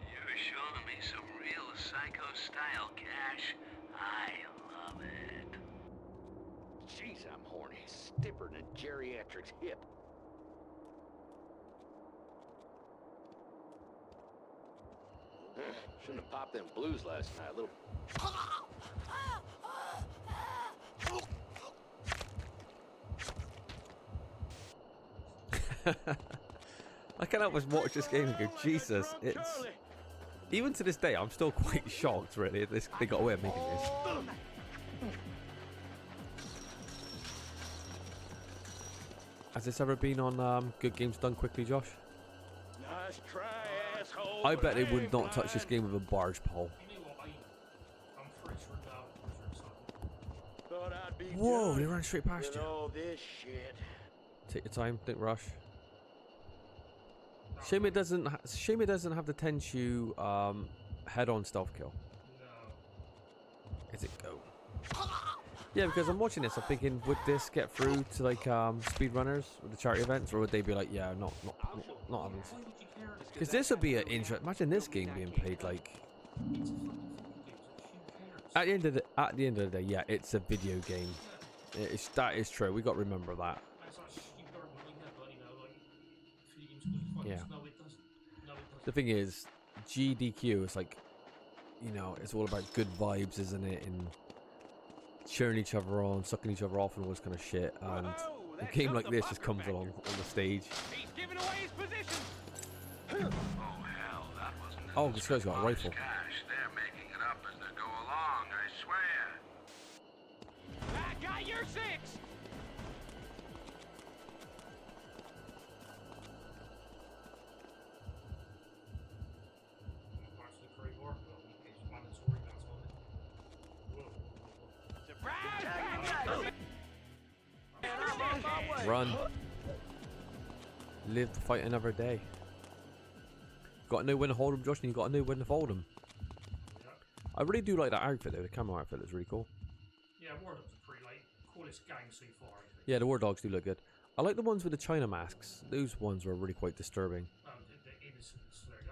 You're showing me some real psycho-style cash. I love it. Jeez, I'm horny. Stiffer than a geriatric's hip. Shouldn't have popped them blues last night. A little. I can't help but watch this game and go, Jesus, it's... Even to this day, I'm still quite shocked, really. They got away with making this. Has this ever been on Good Games Done Quickly, Josh? Nice try, asshole. I bet they would not touch this game with a barge pole. you know what, I'm pretty sure that was something. Thought I'd be Whoa, done they ran straight past with you. all this shit. Take your time, don't rush. Shame it doesn't have the Tenshu head-on stealth kill. No. Is it go? Yeah, because I'm watching this, I'm thinking, would this get through to like speedrunners with the charity events, or would they be like, yeah, not having this? Why would you care? Because this would be an interest. Imagine this game being played like. It's a fucking video game, so who cares? At the end of the day, yeah, it's a video game. That is true. We got to remember that. It's not stupid or like that, but you know, like video games goes fun. Yeah. No, it doesn't. No, it doesn't. The thing is, GDQ is like, you know, it's all about good vibes, isn't it? And cheering each other on, sucking each other off, and all this kind of shit. And a game like this just comes along on the stage. He's giving away his position. Oh, hell, that wasn't in Oh, the this guy's got a script. rifle. Cash. They're making it up as they go along, I swear. I got your six. Watch the Curry War, but it's mandatory, that's on it. Whoa. Surprise! Run. Live to fight another day. Got to know when to hold them, Josh, and you got to know when to fold them. Yeah. I really do like that outfit though. The camo outfit is really cool. Yeah, War Dogs are pretty, like, coolest gang so far, I think. Yeah, the war dogs do look good. I like the ones with the China masks. Those ones were really quite disturbing.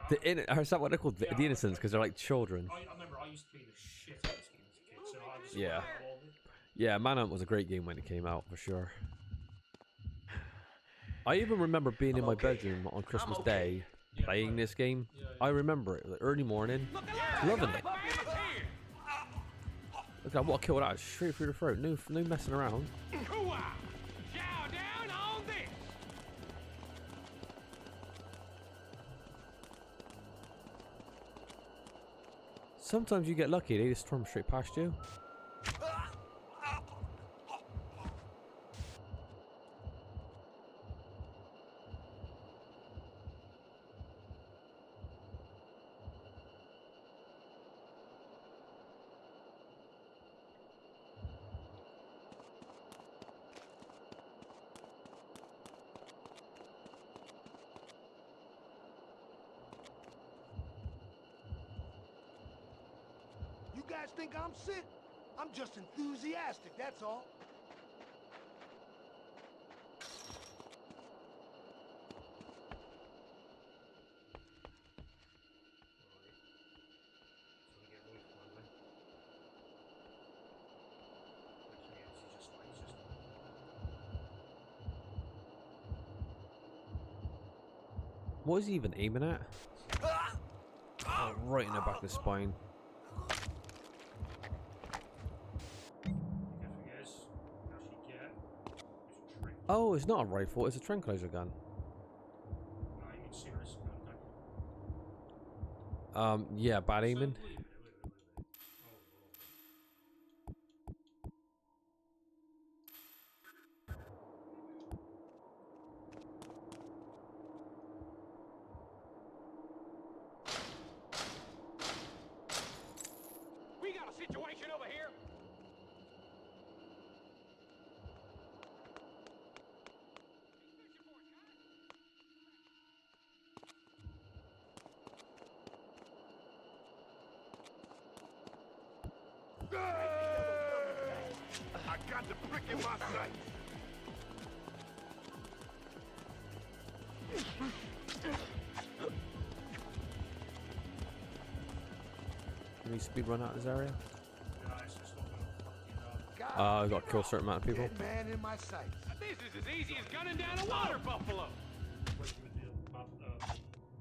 The innocents. Is that what they're called? The innocents, because they're like children. I remember I used to be the shit out of this game as a kid, so I just Yeah. love all of it. Yeah, Manhunt was a great game when it came out, for sure. I even remember being in my bedroom on Christmas Day playing this game. I remember it, like, early morning, loving it. Look at what a kill that is, straight through the throat, no messing around. Chow down on this. Sometimes you get lucky, they just storm straight past you. You guys think I'm sick? I'm just enthusiastic, that's all. What is he even aiming at? Oh, right in the back of the spine. Guess we guess. Actually get. Oh, it's not a rifle, it's a tranquilizer gun. No, you mean serious gun, don't you? Yeah, bad aiming. So, wait a minute. We got a situation over here. I got the prick in my sight. Can we speed run out of this area? Yeah, it's just not gonna fucking I've got to kill a certain amount of people. Dead man in my sights. This is as easy as gunning down a water buffalo. with the map,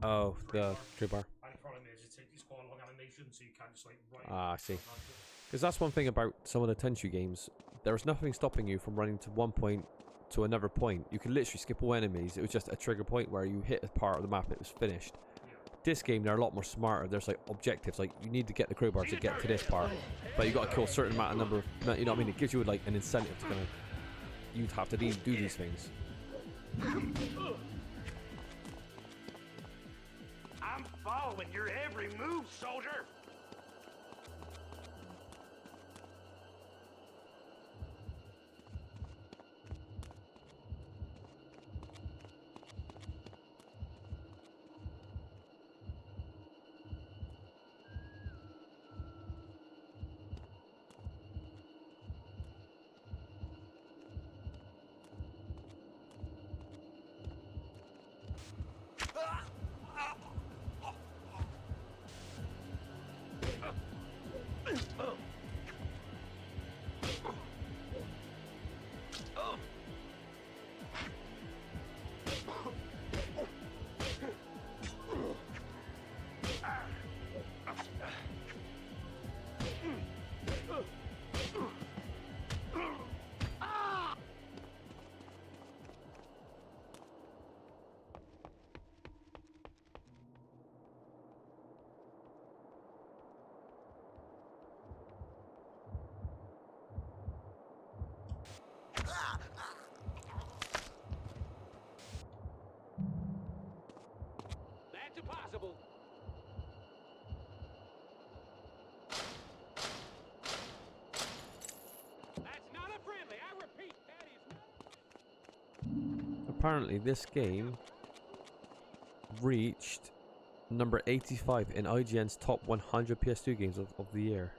Oh, the tree bar. and the problem is it's quite a long animation, so you can't just like run. Ah, I see. Because that's one thing about some of the Tenchu games. There's nothing stopping you from running to one point to another point. You could literally skip all enemies. It was just a trigger point where you hit a part of the map and it was finished. This game, they're a lot more smarter. There's like objectives, like you need to get the crowbar to get to this part, but you got to kill a certain amount of number of, you know what I mean? It gives you like an incentive to kind of, you'd have to do these things. I'm following your every move, soldier. That's impossible. That's not a friendly. I repeat, that is not. Apparently, this game reached number 85 in IGN's top 100 PS2 games of the year.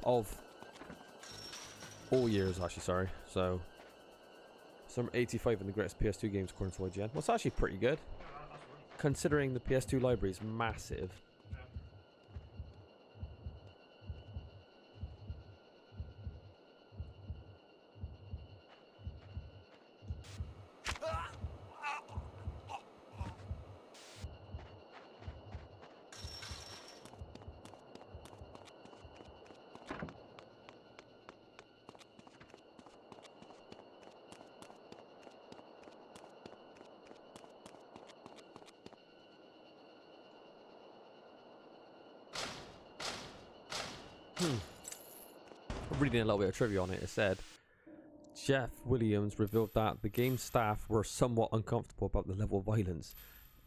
Of all years, actually, sorry. So, it's number 85 in the greatest PS2 games according to IGN. Well, it's actually pretty good, considering the PS2 library is massive. Reading a little bit of trivia on it, it said Jeff Williams revealed that the game staff were somewhat uncomfortable about the level of violence,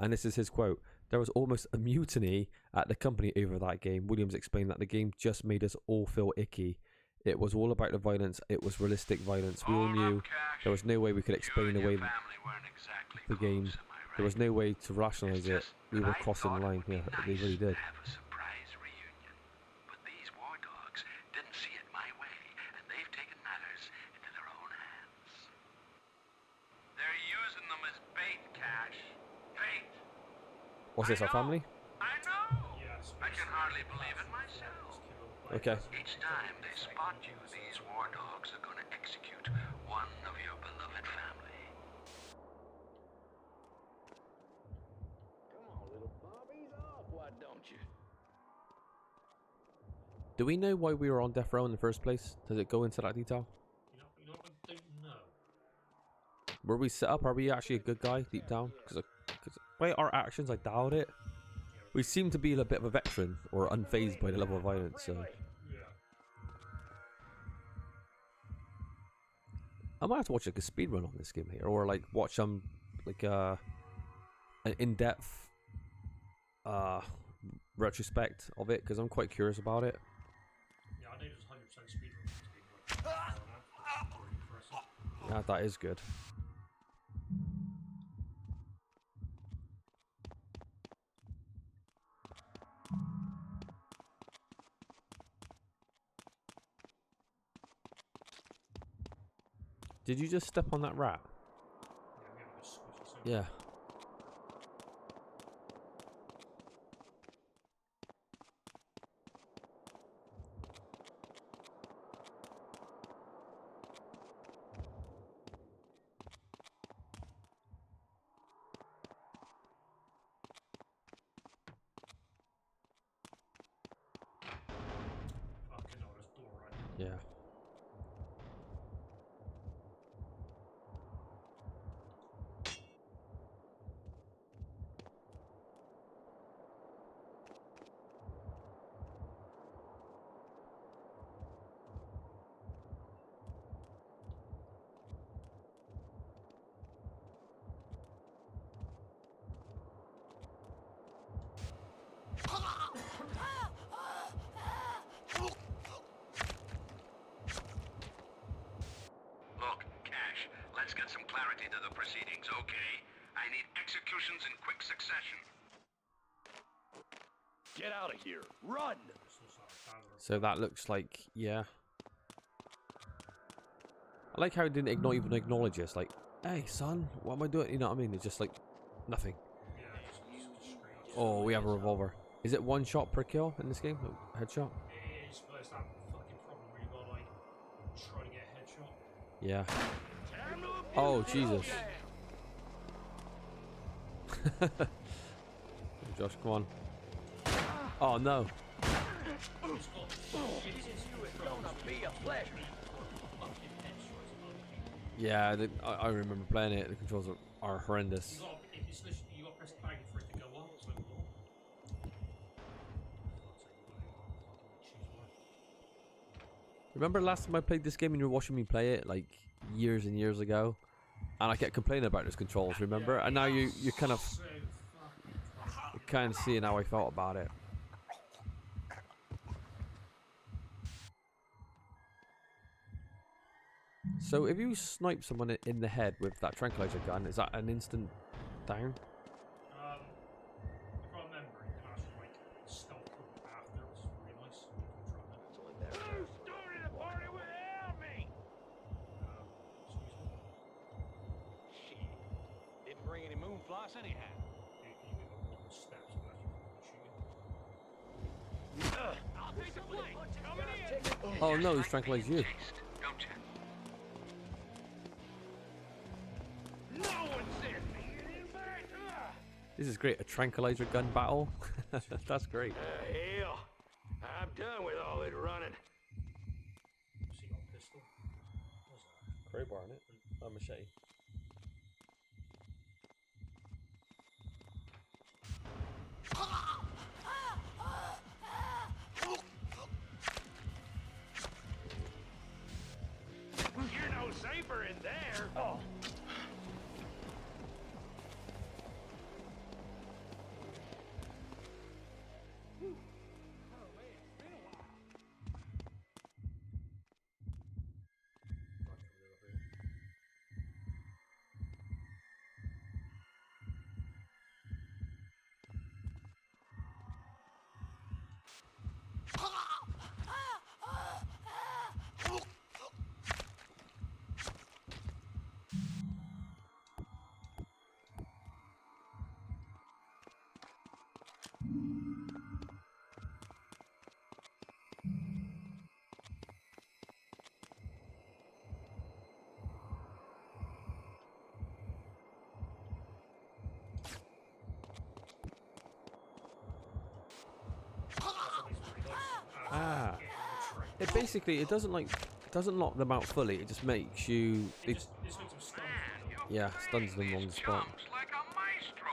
and this is his quote: "There was almost a mutiny at the company over that game." Williams explained that the game just made us all feel icky. It was all about the violence. It was realistic violence. We all knew there was no way we could explain away the game. There was no way to rationalize it. We were crossing the line. Yeah, they really did. What's this, our family? I know! Yes. I can hardly believe it myself. Okay. Each time they spot you, these war dogs are going to execute one of your beloved family. Do we know why we were on death row in the first place? Does it go into that detail? You know, I don't know. Were we set up? Are we actually a good guy deep down? Because by our actions, I doubt it. We seem to be a bit of a veteran or unfazed by the level of violence. So Yeah. I might have to watch like a speed run on this game here, or like watch like an in-depth retrospect of it, because I'm quite curious about it. Yeah, I know there's 100% speed run in this game, like, an hour and a half, which is really impressive. Yeah, that is good. Did you just step on that rat? Yeah, we have a squishy sound. Yeah. Fucking hell, this door, right? Yeah. Look, Cash, let's get some clarity to the proceedings, okay? I need executions in quick succession. Get out of here. Run! So that looks like, yeah. I like how it didn't even acknowledge us. Like, hey, son, what am I doing? You know what I mean? It's just like nothing. Yeah, it's straight up. Oh, we have a revolver. Is it one shot per kill in this game? Headshot? It is, but it's that fucking problem where you gotta, like, try to get a headshot. Yeah. Oh, Jesus. Josh, come on. Oh, no. It's got Yeah, I remember playing it. The controls are horrendous. You got to press bang for it to go up. It's like, what? Remember last time I played this game and you were watching me play it, like, years and years ago? And I kept complaining about those controls, remember? And now you kind of seeing how I felt about it. So if you snipe someone in the head with that tranquilizer gun, is that an instant down? If I remember, you can actually, like, stealth them after, which is really nice. Who started a party without me? Excuse me. Shit. Didn't bring any moon floss anyhow. You move up one step, so that's you can shoot you. I'll take the blame. Coming in. Oh no, he's tranquilized you. Don't you? No one said me. This is great, a tranquilizer gun battle. That's great. Hell, I'm done with all this running. So you got a pistol. What's that? Crowbar in it. Oh, machete. You're no safer in there. Oh. It basically it doesn't lock them out fully. It just makes you. It just makes them stunned. Yeah, stuns them on the spot. Chumps like a maestro.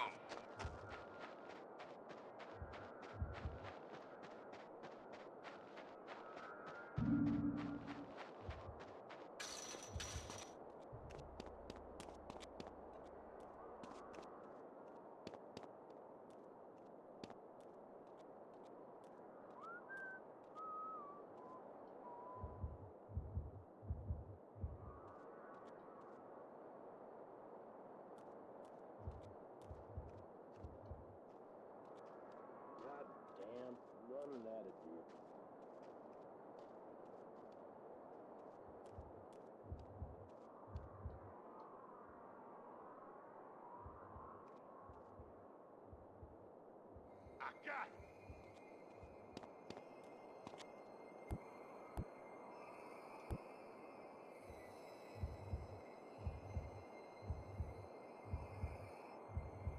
God damn, running out of here. I got it.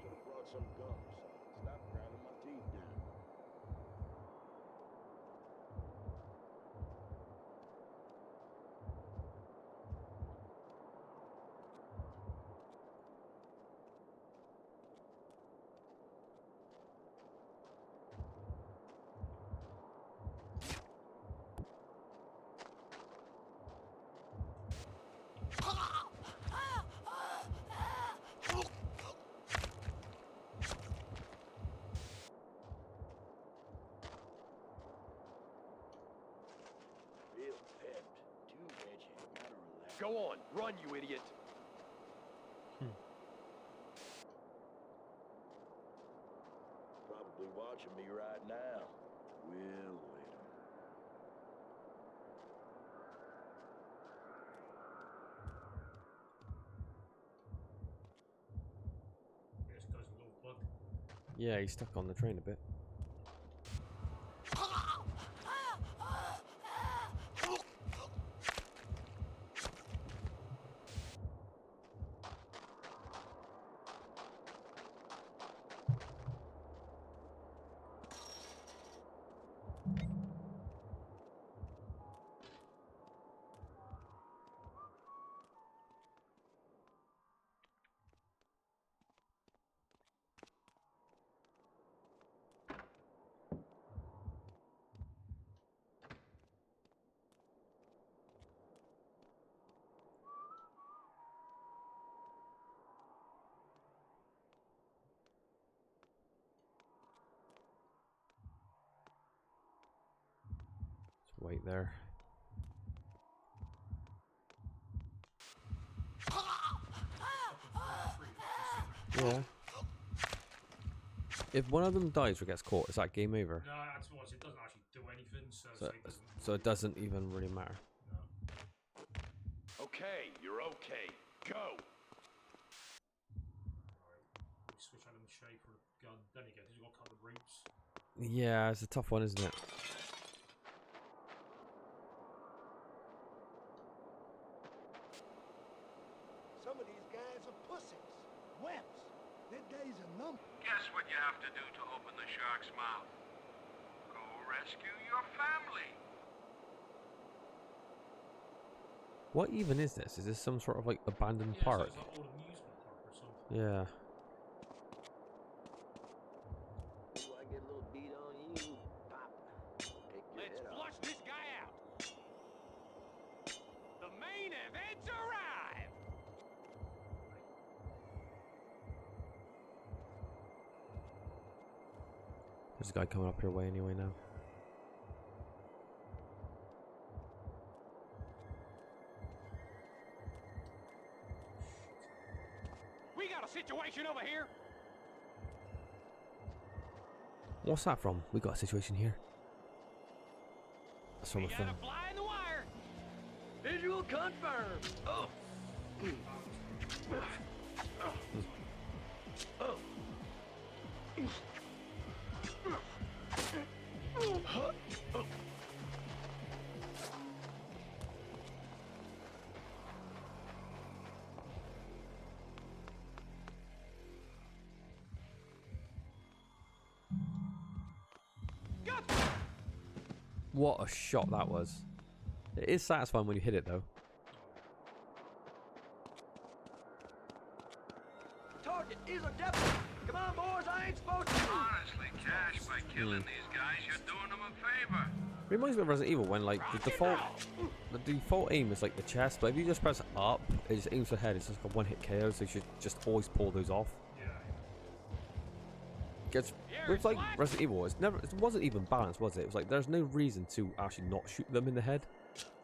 Should have brought some gum or something. Stop grinding my teeth down. Real pepped. Too edgy. Gotta relax. Go on, run, you idiot. Probably watching me right now. We'll wait. This guy's a little bug. Yeah, he's stuck on the train a bit. Just wait there. Yeah. If one of them dies or gets caught, is that game over? No, that's what it doesn't actually do anything, so, So it doesn't even really matter. No. Okay, you're okay. Go. Alright, we switch out the machete for the gun. Then again, he's got to cut the ropes. Yeah, it's a tough one, isn't it? Some of these guys are pussies. Wimps. Their days are numbered. Guess what you have to do to open the shark's mouth? Go rescue your family. What even is this? Is this some sort of like abandoned Yeah, so park? it's like old amusement park or something. Yeah. Do I get a little beat on you? Pop. Take your Let's head off. flush this guy out. The main event's arrived. There's a guy coming up your way anyway now. We got a situation over here. What's that from? We got a situation here. That's from We a got film. a fly in the wire. Visual confirmed. Oh. Got What a shot that was. It is satisfying when you hit it though. Target is a deputy. Come on, boys, I ain't supposed to. Honestly, Cash, by killing these guys, you're doing them a favor. Reminds me of Resident Evil when like the default aim is like the chest, but if you just press up, it just aims for the head. It's just a one-hit KO, so you should just always pull those off. Yeah. Gets with like Resident Evil, it wasn't even balanced, was it? It was like there's no reason to actually not shoot them in the head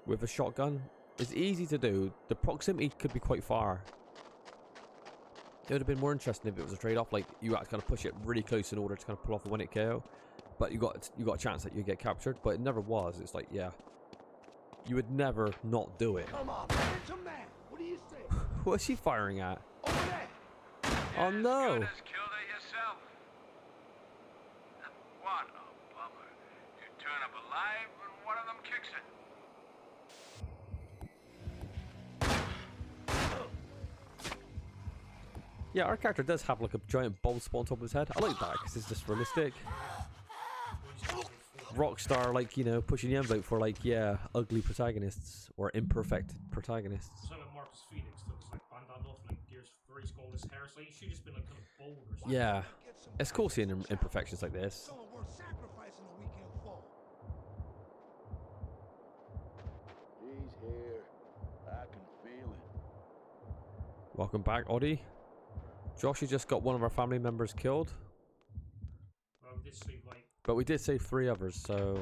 with a shotgun. It's easy to do. The proximity could be quite far. It would have been more interesting if it was a trade-off, like you had to kind of push it really close in order to kind of pull off a one-hit KO, but you got a chance that you get captured. But it never was. It's like, yeah, you would never not do it. Come on, man, it's a man. What do you say? What's she firing at? Over there. Oh no! Good as killed it yourself. What a bummer. You turn up alive and one of them kicks it. Yeah, our character does have like a giant bald spot on top of his head. I like that because it's just realistic. Rockstar, like, you know, pushing the envelope for like, yeah, ugly protagonists or imperfect protagonists. So like Marcus Phoenix took his like bandana off, like Gears 3's got all this hair, so he should just been like kind of bald or something. Yeah, it's cool seeing imperfections like this. Someone worth sacrificing a weekend for. He's here. I can feel it. Welcome back, Oddie. Josh, you just got one of our family members killed, Well, we did see like but we did save 3 others, so...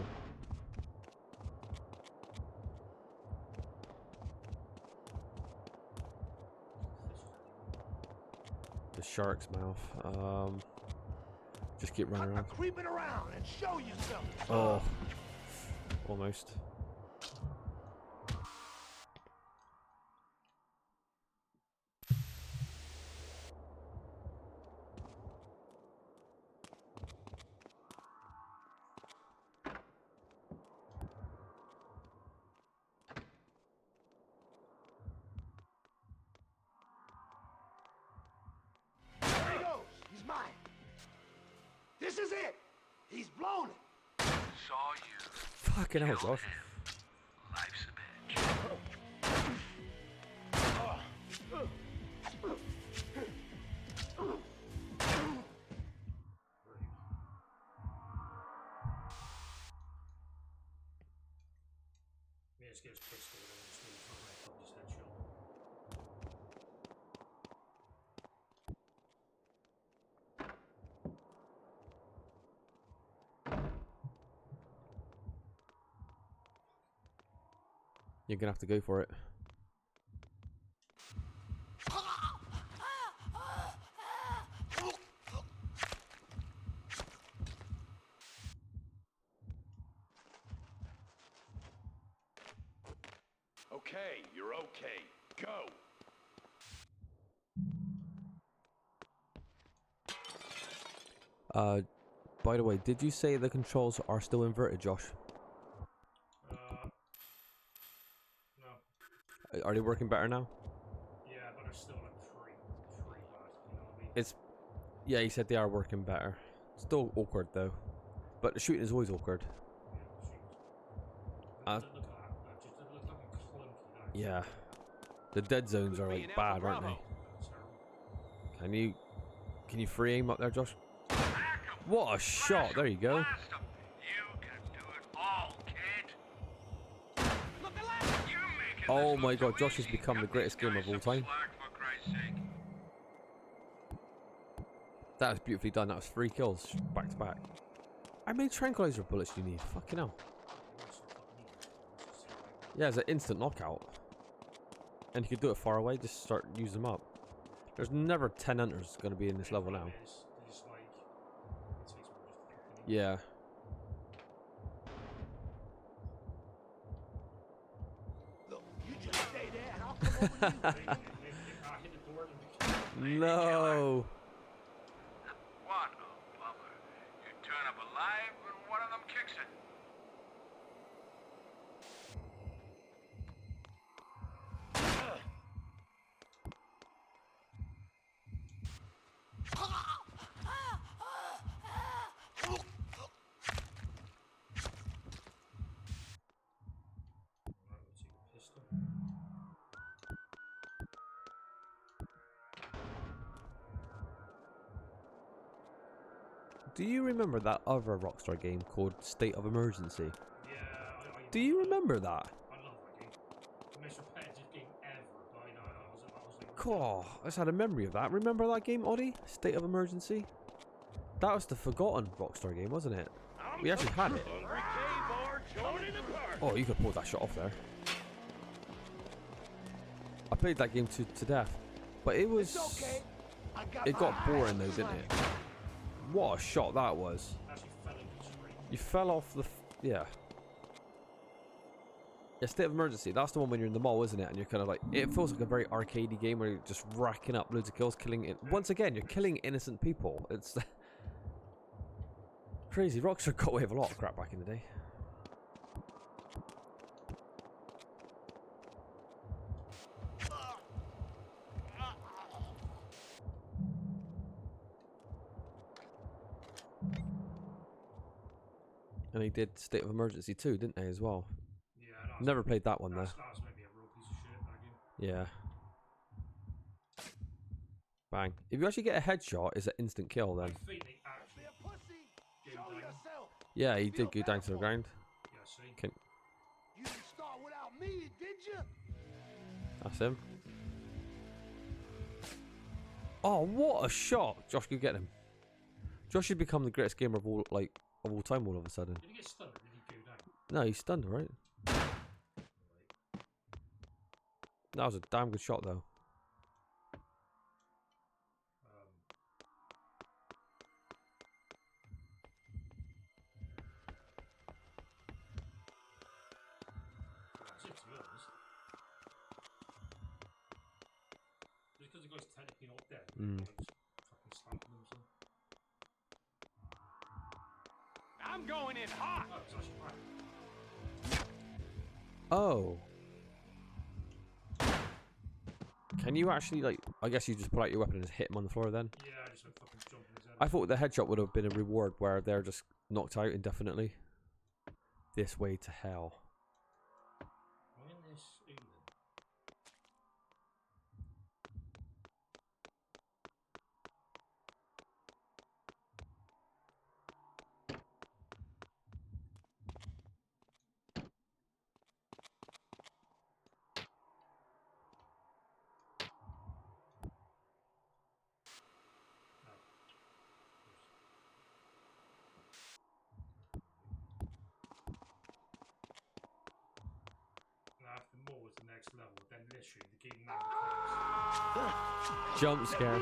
The shark's mouth. Just keep running around. Creeping around and show yourself. Oh, almost. There he goes. He's mine. This is it. He's blown it. Saw you. Fucking hell, Josh. Life's a bitch. yeah, just get his pistol and just really fucking up his headshot. You're gonna have to go for it. Okay, you're okay. Go. By the way, did you say the controls are still inverted, Josh? No. Are they working better now? Yeah, but they're still like free bad, you know what I mean? It's... Yeah, he said they are working better. Still awkward, though. But the shooting is always awkward. Yeah, shoot. Look at that. That just it looks like a clunky. That. Yeah. The dead zones are, like, bad, aren't they? That's terrible. Can you free aim up there, Josh? What a shot! There you go. You can do it all, kid. You make it Oh look my too god, Josh has easy. become the Cut greatest these gamer of all guys some time. slack, for Christ's sake. That was beautifully done. That was 3 kills back to back. How many tranquilizer bullets do you need? Fucking hell. Yeah, it's an instant knockout. And you could do it far away, just start using them up. There's never 10 hunters going to be in this level now. Yeah. Look, you just stay there and I'll come over you. No. What a bummer. You turn up alive and one of them kicks it. Do you remember that other Rockstar game called State of Emergency? Yeah, Do you remember that? I love that game. The most repetitive game ever, but I was like... Cool. I just had a memory of that. Remember that game, Oddie? State of Emergency? That was the forgotten Rockstar game, wasn't it? We actually had it. Oh, you could pull that shot off there. I played that game to death. But it was... It got boring though, didn't it? What a shot that was. You fell off the... Yeah. Yeah, State of Emergency. That's the one when you're in the mall, isn't it? And you're kind of like... It feels like a very arcadey game where you're just racking up loads of kills, killing it. Once again, you're killing innocent people. It's... Crazy. Rockstar got away with a lot of crap back in the day. And they did State of Emergency 2, didn't they, as well? Yeah, Never played that one, though. That's maybe a real piece of shit, that game. Yeah. Bang. If you actually get a headshot, it's an instant kill then. I think they actually go down. Yeah, he did go down to the ground. Yeah, see? Can... You didn't start without me, did you? That's him. Oh, what a shot! Josh, go get him. Josh should become the greatest gamer of all, of all time all of a sudden. Did he get stunned or did he go down? No, he's stunned, right? That was a damn good shot, though. That's it, to be honest. Just because the guy's technically not dead, just fucking slapping him, so. I'm going in hot. Oh, it's actually right. Oh. Can you actually, I guess you just pull out your weapon and just hit him on the floor then? Yeah, I just went fucking jumping his head. I thought the headshot would have been a reward where they're just knocked out indefinitely. This way to hell. I'm in this England. After more was the next level, then literally the game now becomes... Jump scare.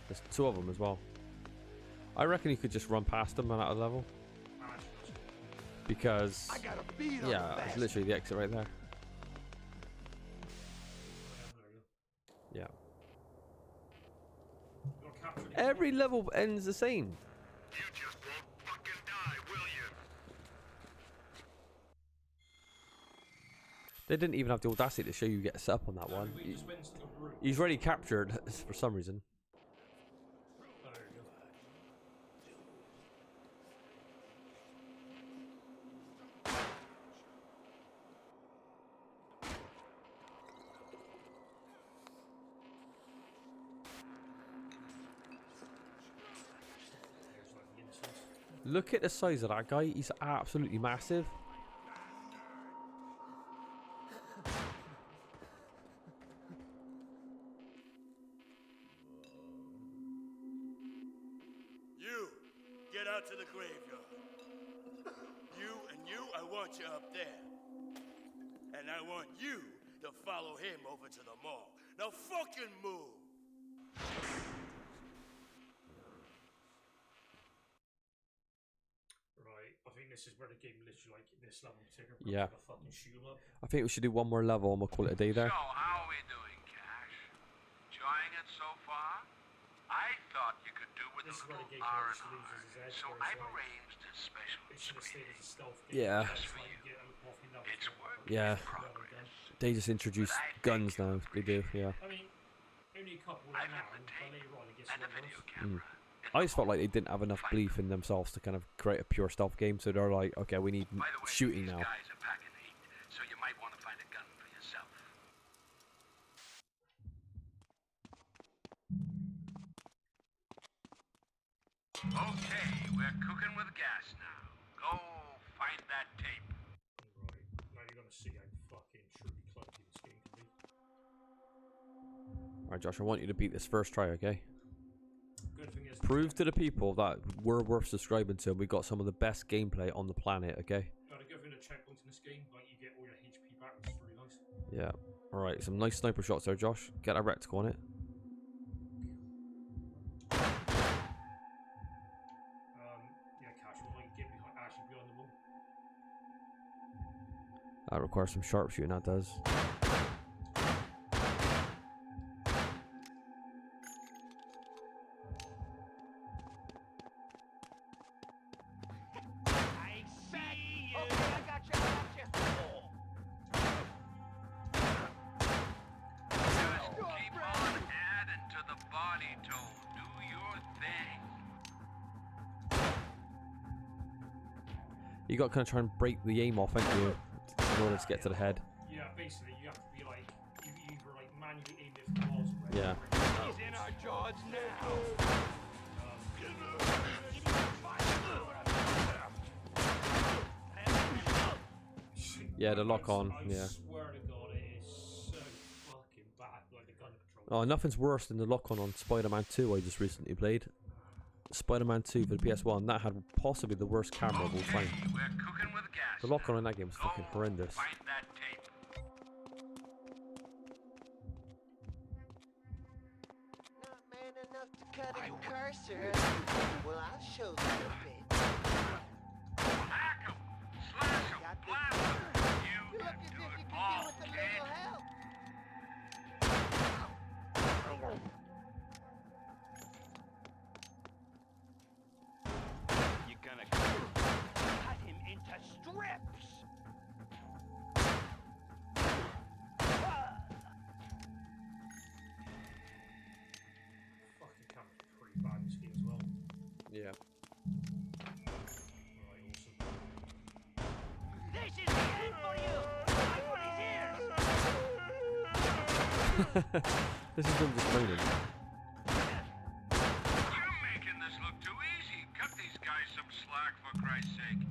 There's two of them as well. I reckon you could just run past them and out of level. Because, yeah, it's literally the exit right there. Yeah. Every level ends the same. You just won't fucking die, will you? They didn't even have the audacity to show you get set up on that one. He's already captured for some reason. Look at the size of that guy. He's absolutely massive. You, get out to the graveyard. You, I want you up there. And I want you to follow him over to the mall. Now fucking move! Right, I think this is where the game literally, like, this level in particular, Yeah. like a fucking shoot 'em up. I think we should do one more level and we'll call it a day there. So, how are we doing, Cash? Enjoying it so far? I thought you could do with This is a where little the game kind of just R&R, loses its edge, so where it's I've like, arranged a special it should have stayed screening. as a stealth game. Yeah. It's like you get a coffee level. It's work Yeah. in progress. They just introduced guns now. They do, yeah. I mean, only a couple right I've now, got the but tape later on it gets and a a lot video worse. camera. I just felt like they didn't have enough belief in themselves to kind of create a pure stealth game, so they're like, okay, we need By the way, shooting these now. guys are packing heat, so you might want to find a gun for yourself. We're cooking with gas now. Go find that tape. Right, now you're gonna see how fucking truly clunky this game can be. Alright, Josh, I want you to beat this first try, okay? Good thing is, Prove to the people that we're worth subscribing to. We got some of the best gameplay on the planet, okay? the good thing the checkpoints in this game, like you get all your HP back, which is really nice. Yeah. Alright, some nice sniper shots there, Josh. Get a reticle on it. Yeah, casual, like get behind, actually behind the wall. That requires some sharpshooting, that does. I see you. Okay, I got you. Just keep on adding to the body toll. Do your thing. You got to kind of try and break the aim off, ain't you? In order to get to the head. Yeah, basically you have to be like, you either like manually aim it from miles away. Yeah. He's in our jaws now. Yeah, the lock on, yeah. I swear to God, it is so fucking bad, like the gun control. Oh, nothing's worse than the lock on Spider-Man 2 I just recently played. Spider-Man 2 for the PS1, that had possibly the worst camera of all time. We're cooking with gas. The lock on in that game was fucking horrendous. Find that tape. Not man enough to cut a cursor. Well, I'll show you a bit. Hack 'em, slash 'em, Got blast 'em. You You look can as do if you it could all, do with a kid. little help. You're gonna cut him into strips. Fucking camera's pretty bad in this game as well. Yeah. Right, awesome. This is the end for you. I put his ears. This is them just moaning. You're making this look too easy. Cut these guys some slack, for Christ's sake.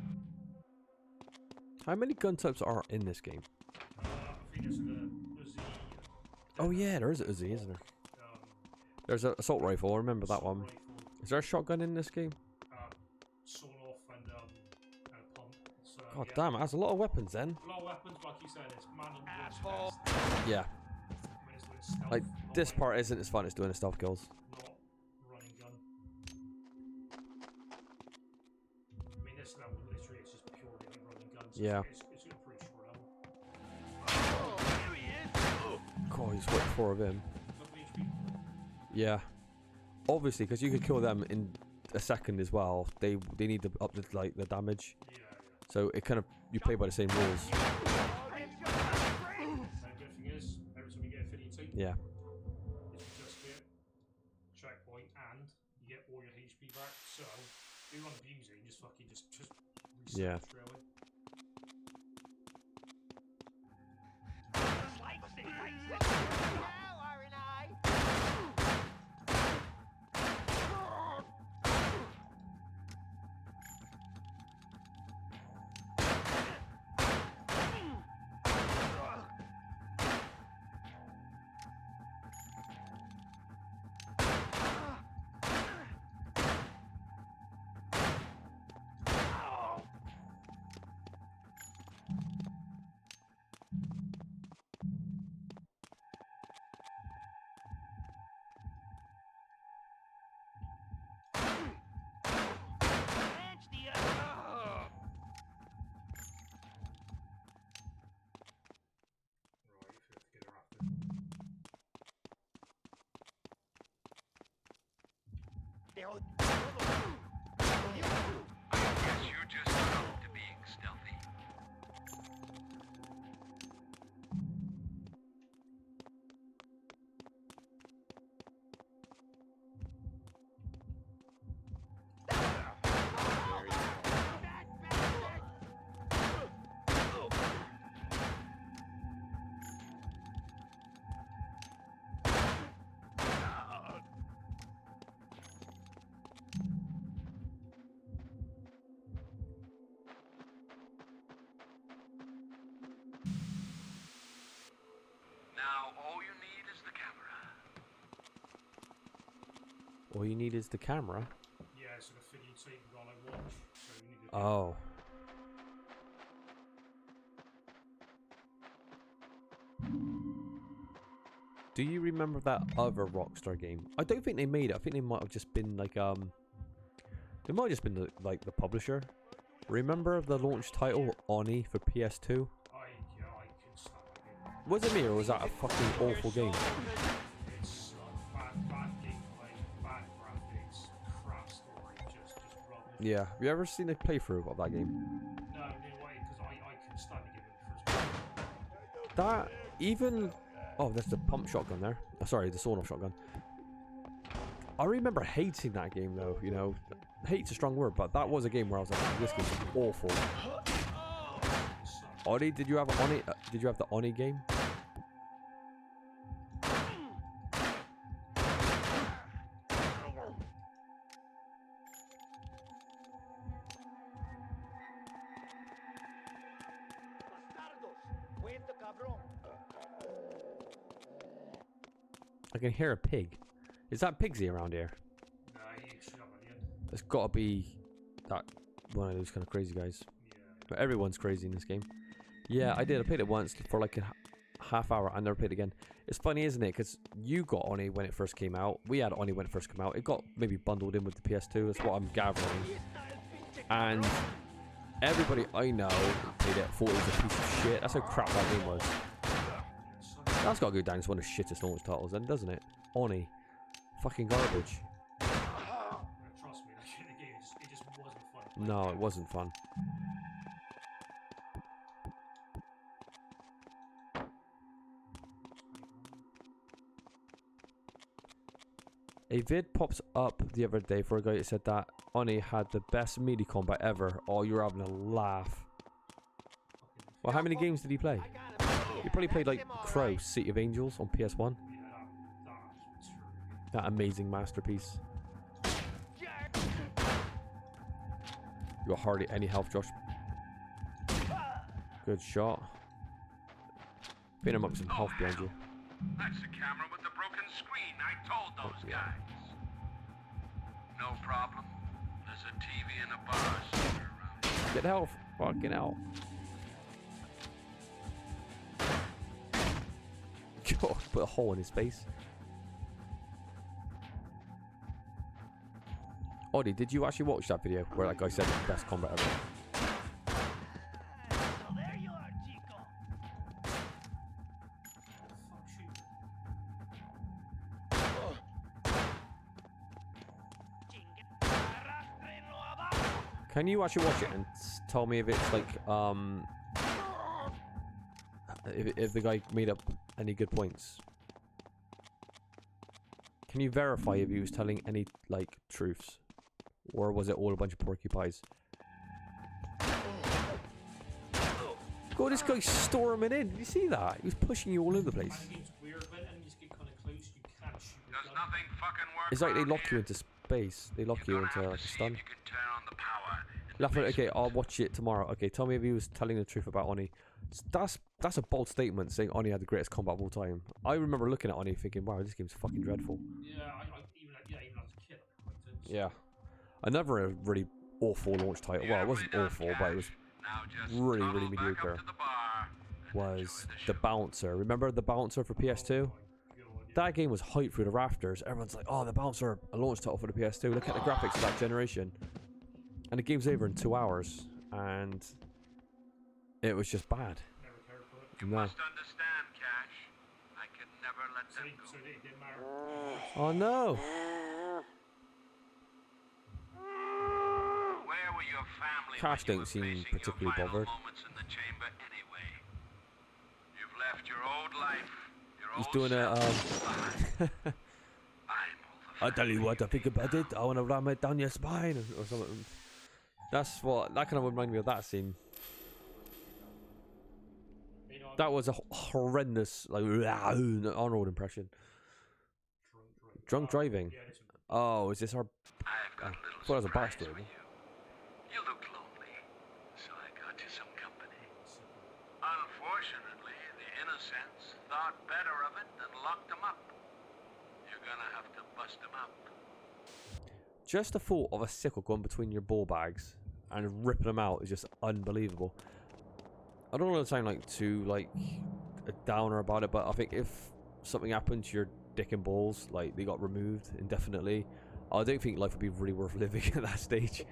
How many gun types are in this game? I think it's the Uzi. Oh yeah, there is a Uzi, isn't there? Um, There's an assault rifle, I remember that assault one. rifle, Is there a shotgun in this game? sawn off and a pump. It's, God yeah. damn, it has a lot of weapons then. A lot of weapons, but like you said, it's man and Asshole. Yeah. When it's doing stealth, Like, not this like- part isn't as fun as doing the stealth kills. Not running gun. I mean, this level literally is just purely like running guns. Yeah. It's a pretty short level. Here he is. God, he's got 4 of him. Look at the HP. Yeah. Obviously, because you could kill them in a second as well. They need to up the the damage. Yeah, yeah. So it kind of you play by the same rules. And the good thing is, every time you get a affinity, Yeah. you just hit checkpoint and you get all your HP back. So if you want to abuse it, you just fucking just reset Yeah. it straight away. Now, aren't I? Ranch the other. Right, if you have to get her after. I guess you're just up to being stealthy. All you need is the camera. Yeah, so the thing you'd say you've got like watch. So you need to Oh. Do you remember that other Rockstar game? I don't think they made it. I think they might have just been like they might have just been like the publisher. Remember the launch title Oni for PS2? I couldn't stand that game. Was it me or was that a fucking awful game? It's bad gameplay, bad graphics, crap story, just rubbish. Yeah. Have you ever seen a playthrough of that game? No, way, because I couldn't stand the game in the first place. That even oh, there's the pump shotgun there. Oh, sorry, the sawn-off shotgun. I remember hating that game though. You know, hate's a strong word, but that was a game where I was like, this game's awful. Oni, did you have Oni? Did you have the Oni game? I can hear a pig. Is that Pigsy around here? Nah, you should have one yet. It's got to be that one of those kind of crazy guys. Yeah. But everyone's crazy in this game. Yeah, I did. I played it once for like a half hour. I never played it again. It's funny, isn't it? Because you got Oni when it first came out. We had Oni when it first came out. It got maybe bundled in with the PS2. That's what I'm gathering. And everybody I know played it, thought it was a piece of shit. That's how crap that game was. That's got to go down as one of the shittest launch titles then, doesn't it? Oni. Fucking garbage. Trust me, that shit in the game, it just wasn't fun. No, it wasn't fun. A vid pops up the other day for a guy that said that Oni had the best melee combat ever. Oh, you're having a laugh. Well, how many games did he play? He probably played like Crow, City of Angels on PS1. That amazing masterpiece. You got hardly any health, Josh. Good shot. Beat him up with some health behind you. That's the camera with the broken screen. I told those guys. No problem. There's a TV in a bar somewhere around here. Get health. Fucking hell. God, put a hole in his face. Oddie, did you actually watch that video where that guy said the best combat ever? So there you are, Chico. Can you actually watch it and tell me if it's like if the guy made up any good points? Can you verify if he was telling any like truths, or was it all a bunch of porcupines? God, this guy's storming in. Did you see that? He was pushing you all over the place. It's like they lock you into space. They lock you into like a stun. Okay, I'll watch it tomorrow. Okay, tell me if he was telling the truth about Oni. That's a bold statement, saying Oni had the greatest combat of all time. I remember looking at Oni thinking, wow, this game's fucking dreadful. Yeah, even as a kid, I liked it. Yeah. Another really awful launch title. Well, it wasn't awful, but it was really, really mediocre. Was The Bouncer. Remember The Bouncer for PS2? That game was hyped through the rafters. Everyone's like, oh, The Bouncer, a launch title for the PS2. Look at the graphics of that generation. And the game's over in 2 hours. And it was just bad. You must understand, Cash. I can never let them go. So it didn't matter. Oh no! Where were your family Cash when you don't were seem facing particularly your final bothered. moments in the chamber anyway? You've left your old life, your He's old doing self I tell you what, I think about it. I want to ram it down your spine or something. That's what that kind of reminded me of that scene. That was a horrendous, like, Arnold impression. Drunk driving. Oh, is this our? I've got a little I thought it was a surprise backstory. for you. You look lonely, so I got you some company. Unfortunately, the innocents thought better of it and locked him up. You're gonna have to bust him up. Just the thought of a sickle going between your ball bags and ripping them out is just unbelievable. I don't want to sound like too like a downer about it, but I think if something happened to your dick and balls, like they got removed indefinitely, I don't think life would be really worth living at that stage.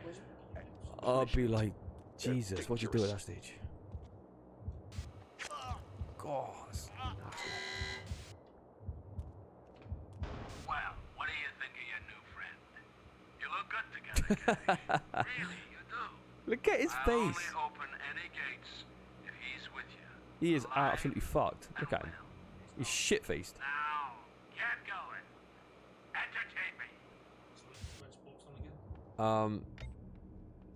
I'd be like, Jesus, what'd you do at that stage? God, that's nasty. Well, what do you think of your new friend? You look good together, Cash. Really, you do. Look at his I'll face. only open any gates if he's with you. He is Alive absolutely fucked. Look at him. well. He's shit-faced. Now, get going. Entertain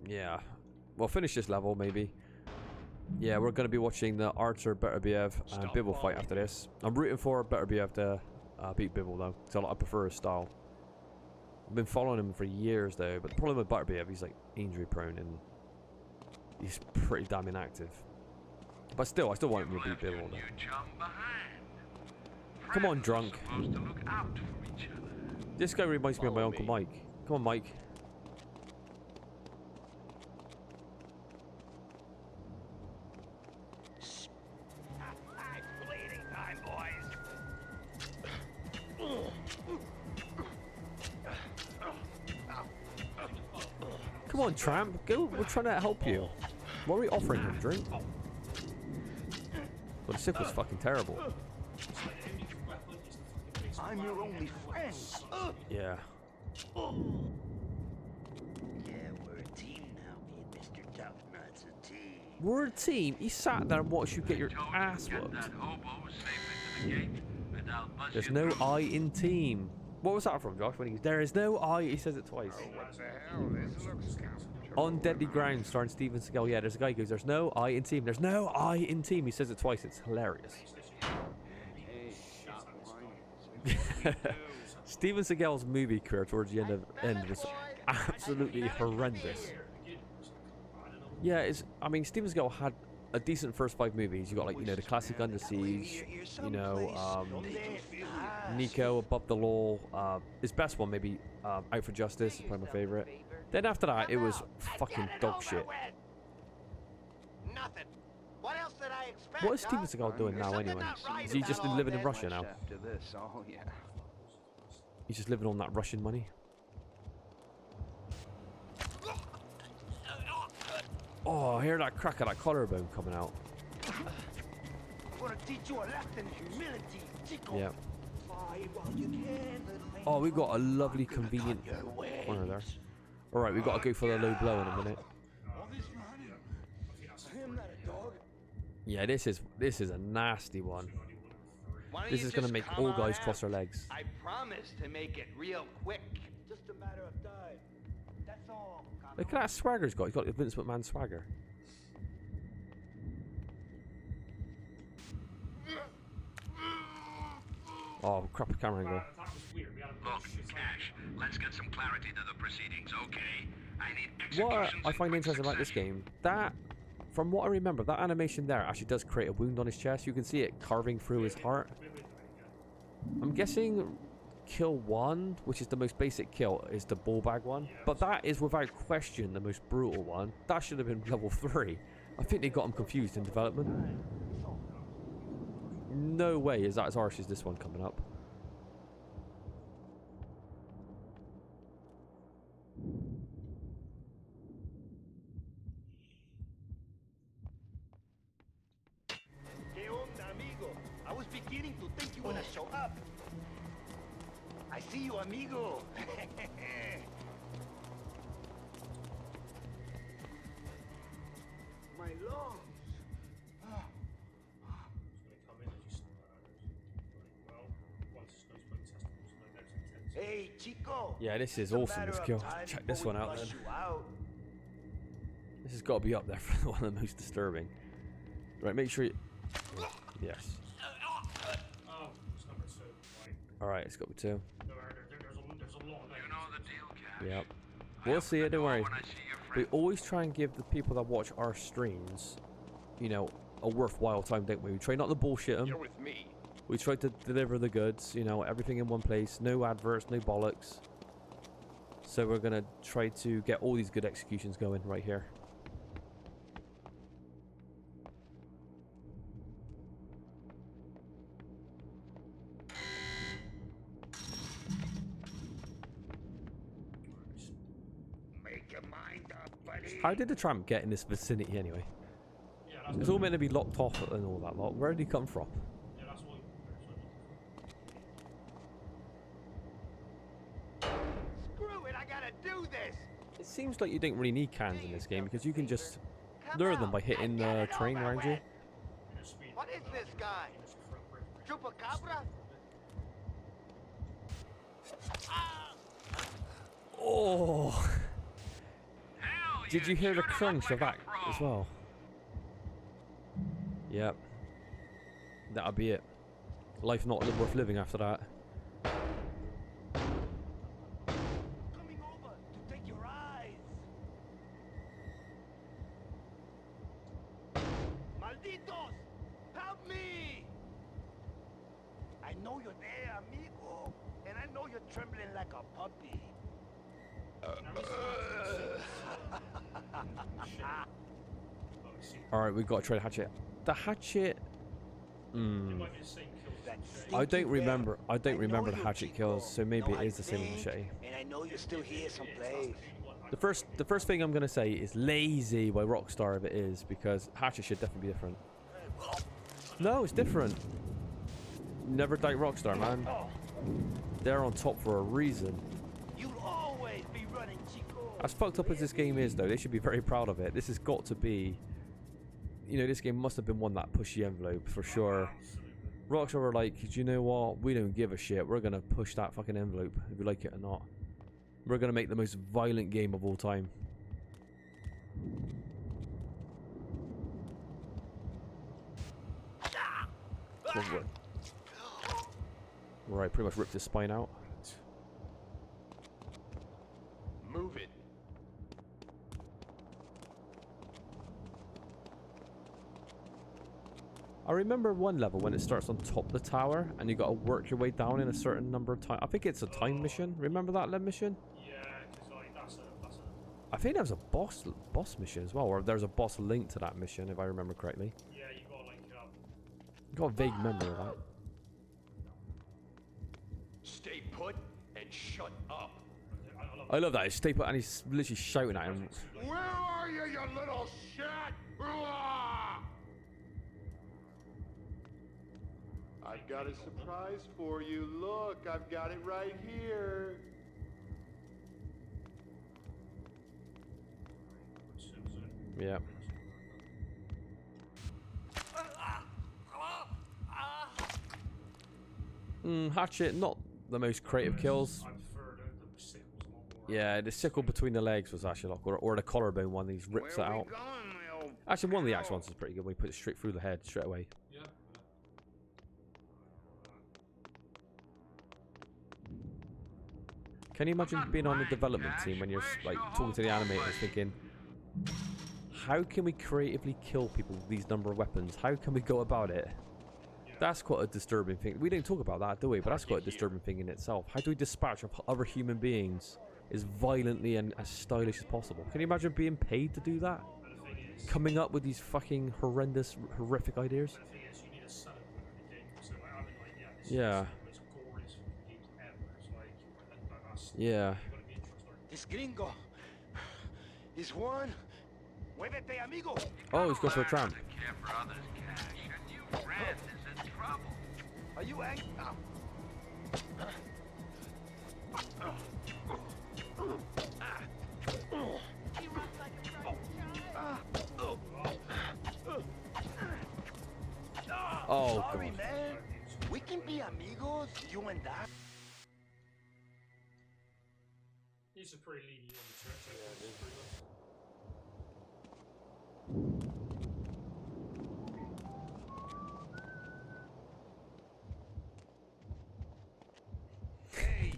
me. Yeah. We'll finish this level, maybe. Yeah, we're going to be watching the Archer, Better Behave, and Bibble fight after this. I'm rooting for Better Behave to beat Bibble, though, because I prefer his style. I've been following him for years, though, but the problem with Better Behave, he's, like, injury-prone, and he's pretty damn inactive. But still, I still want him to beat Bibble, though. Come on, drunk. This guy reminds me of my Uncle Mike. Come on, Mike. Bleeding time, boys. Come on, tramp. Go. We're trying to help you. What are we offering him? Drink? Well, the sick was fucking terrible. I'm your only friend. Yeah. Yeah, we're a team now, me and Mr. Tough Nuts a team. We're a team. He sat there and watched you get your ass whooped. There's no I in team. What was that from, Josh? When he goes, there is no I. He says it twice. What the hell? This looks On Deadly Ground, starring Steven Seagal. Yeah, there's a guy who goes, there's no I in team. There's no I in team. He says it twice. It's hilarious. Steven Seagal's movie career towards the end was absolutely horrendous. Yeah, I mean, Steven Seagal had a decent first 5 movies. You got, like, you know, the classic Under Siege, you know, Nico, Above the Law. His best one, maybe Out for Justice, is probably my favorite. Then after that, it was fucking dog shit. Nothing. What else did I expect? What is Steven Seagal doing now, anyway? Is he just living in Russia now? After this, oh yeah. He's just living on that Russian money. Oh, I hear that crack of that collarbone coming out. I'm gonna teach you a lesson in humility, chico. Yeah. Fight while you can, little man. Oh, we've got a lovely, convenient corner there. Alright, we've got to go for the low blow in a minute. Yeah, this is a nasty one. This is going to make all guys cross their legs. I promise to make it real quick. Just a matter of time. That's all. Look at that swagger he's got. He's got the Vince McMahon swagger. Oh, crap, the camera angle. Look, Cash, let's get some clarity to the proceedings, okay? I need What executions I in find quick interesting about this succession. game, that, from what I remember, that animation there actually does create a wound on his chest. You can see it carving through his heart. I'm guessing kill 1, which is the most basic kill, is the ball bag one. But that is without question the most brutal one. That should have been level 3. I think they got him confused in development. No way is that as harsh as this one coming up. ¿Qué onda, amigo? I was beginning to think you were gonna show up. I see you, amigo. My lungs. Hey, Chico. Yeah, this is Just a awesome, matter this of kill. time Check before this we one out flush then. you out. This has got to be up there for one of the most disturbing. Right, make sure you... Yes. Alright, it's got to be 2. You know the deal, Cash. Yep. We'll see it, don't worry. We always try and give the people that watch our streams, you know, a worthwhile time, don't we? We try not to bullshit them. You're with me. We try to deliver the goods, you know, everything in one place. No adverts, no bollocks. So we're gonna try to get all these good executions going right here. Make your mind up, buddy. How did the tramp get in this vicinity anyway? Yeah, that's It's all meant to be locked off and all that lot. Where did he come from? yeah, that's what. Screw it, I gotta do this. It seems like you don't really need cans in this game because you can just lure them by hitting the train around you. What is this guy? Chupacabra? Oh! Did you hear the crunch of that as well? Yep. That'll be it. Life not worth living after that. Coming over to take your eyes. Malditos! Help me! I know you're there, amigo. And I know you're trembling like a puppy. Alright, we've got to try the hatchet. The hatchet... I don't remember the hatchet kills, so maybe it is the same as machete. And I know you're still here someplace. The first thing I'm gonna say is lazy by Rockstar if it is, because hatchet should definitely be different. No, it's different. Never doubt Rockstar, man. They're on top for a reason. You'll always be running, Chico. As fucked up as this game is, though, they should be very proud of it. This has got to be... You know, this game must have been one that pushed the envelope, for sure. Rockstar were like, do you know what? We don't give a shit. We're going to push that fucking envelope, if you like it or not. We're going to make the most violent game of all time. Right, pretty much ripped his spine out. Move it. I remember one level when it starts on top of the tower and you got to work your way down in a certain number of times. I think it's a time mission. Remember that mission? Yeah, because like that's a. I think there was a boss mission as well, or there's a boss link to that mission if I remember correctly. Yeah, you gotta link it up. I got a vague memory of that. Stay put and shut up. I love that. He's stay put and he's literally shouting at him. Where are you, you little shit? I've got a surprise for you. Look, I've got it right here. Yeah. Hatchet, not the most creative kills. I prefer the sickles a lot more. Yeah, the sickle between the legs was actually like, or the collarbone one, he rips it out. Actually, one of the axe ones is pretty good when he put it straight through the head straight away. Yeah. Can you imagine being on the development team when you're like talking to the animators thinking, how can we creatively kill people with these number of weapons? How can we go about it? That's quite a disturbing thing. We don't talk about that, do we? But that's quite a disturbing thing in itself. How do we dispatch of other human beings as violently and as stylish as possible? Can you imagine being paid to do that? Coming up with these fucking horrendous, horrific ideas? The thing is, you need a selling point in the game. So like, I mean, like, yeah, this Yeah. is the most glorious games ever. It's like, that's, Yeah. you've got to be interested. This gringo is one. Muévete, amigo. Oh, he's going for a tramp. Care for others' cash, and you friend is in trouble. Are you angry? He runs like a Oh, sorry, God. man. We can be amigos, you and I. He's a pretty lenient on the church. Yeah, pretty good.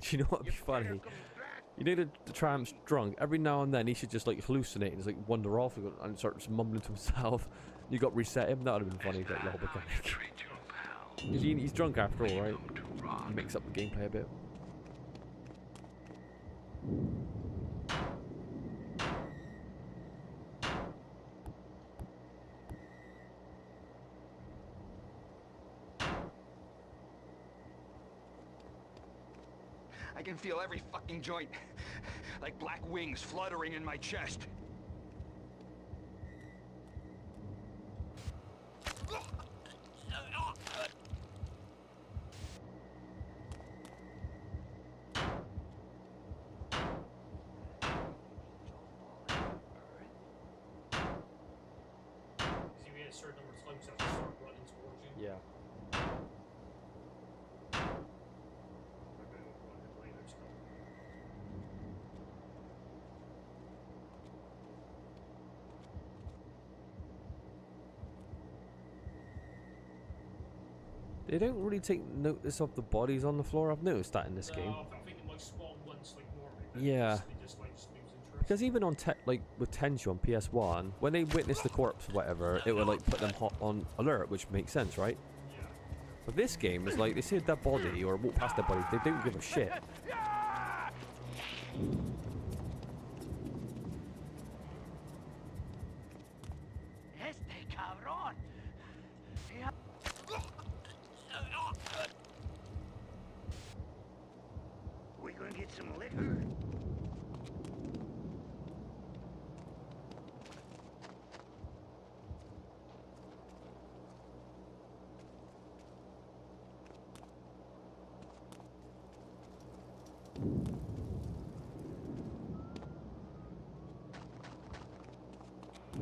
Do you know what would be funny? You know the tramp's drunk. Every now and then he should just like hallucinate and just like wander off and start just mumbling to himself. You got reset him. That would have been funny, like the whole mechanic. He's drunk after all, right? Mix up the gameplay a bit. I can feel every fucking joint. Like black wings fluttering in my chest. Because you hit a certain number of times, you have to start running towards you. Yeah. They don't really take notice of the bodies on the floor. I've noticed that in this game. I think it might spawn once, like, normally. But Yeah. They just lose interest. Because even on like with Tenchu on PS1, when they witness the corpse or whatever, it would like put them hot on alert, which makes sense, right? Yeah. But this game is like they see a dead body or walk past dead body, they don't give a shit. Este cabrón. We gonna get some liquor?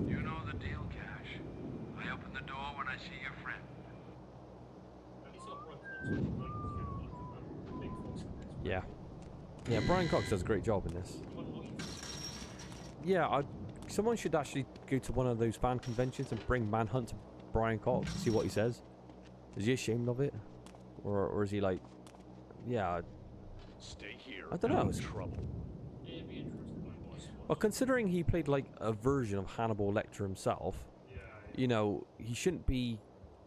You know the deal, Cash. I open the door when I see your friend. Yeah. Yeah, Brian Cox does a great job in this. Yeah, someone should actually go to one of those fan conventions and bring Manhunt to Brian Cox and see what he says. Is he ashamed of it? Or is he like, yeah, Stay here. I don't know. Trouble. Well, considering he played like a version of Hannibal Lecter himself, you know, he shouldn't be,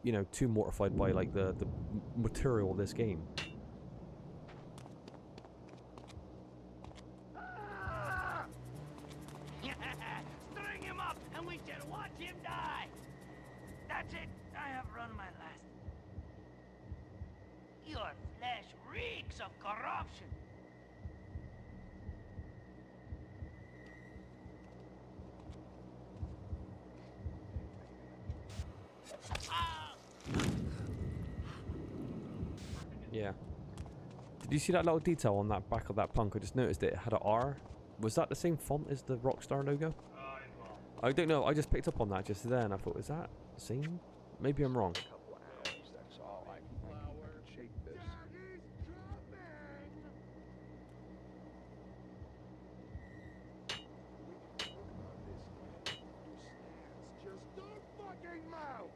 you know, too mortified by like the material of this game. String him up and we can watch him die. That's it. I have run my last. Your flesh reeks of corruption. Yeah. Did you see that little detail on that back of that punk? I just noticed it had an R. Was that the same font as the Rockstar logo? I don't know. I just picked up on that just then. I thought, is that the same? Maybe I'm wrong. That's all I can shake this. Just don't fucking mouth.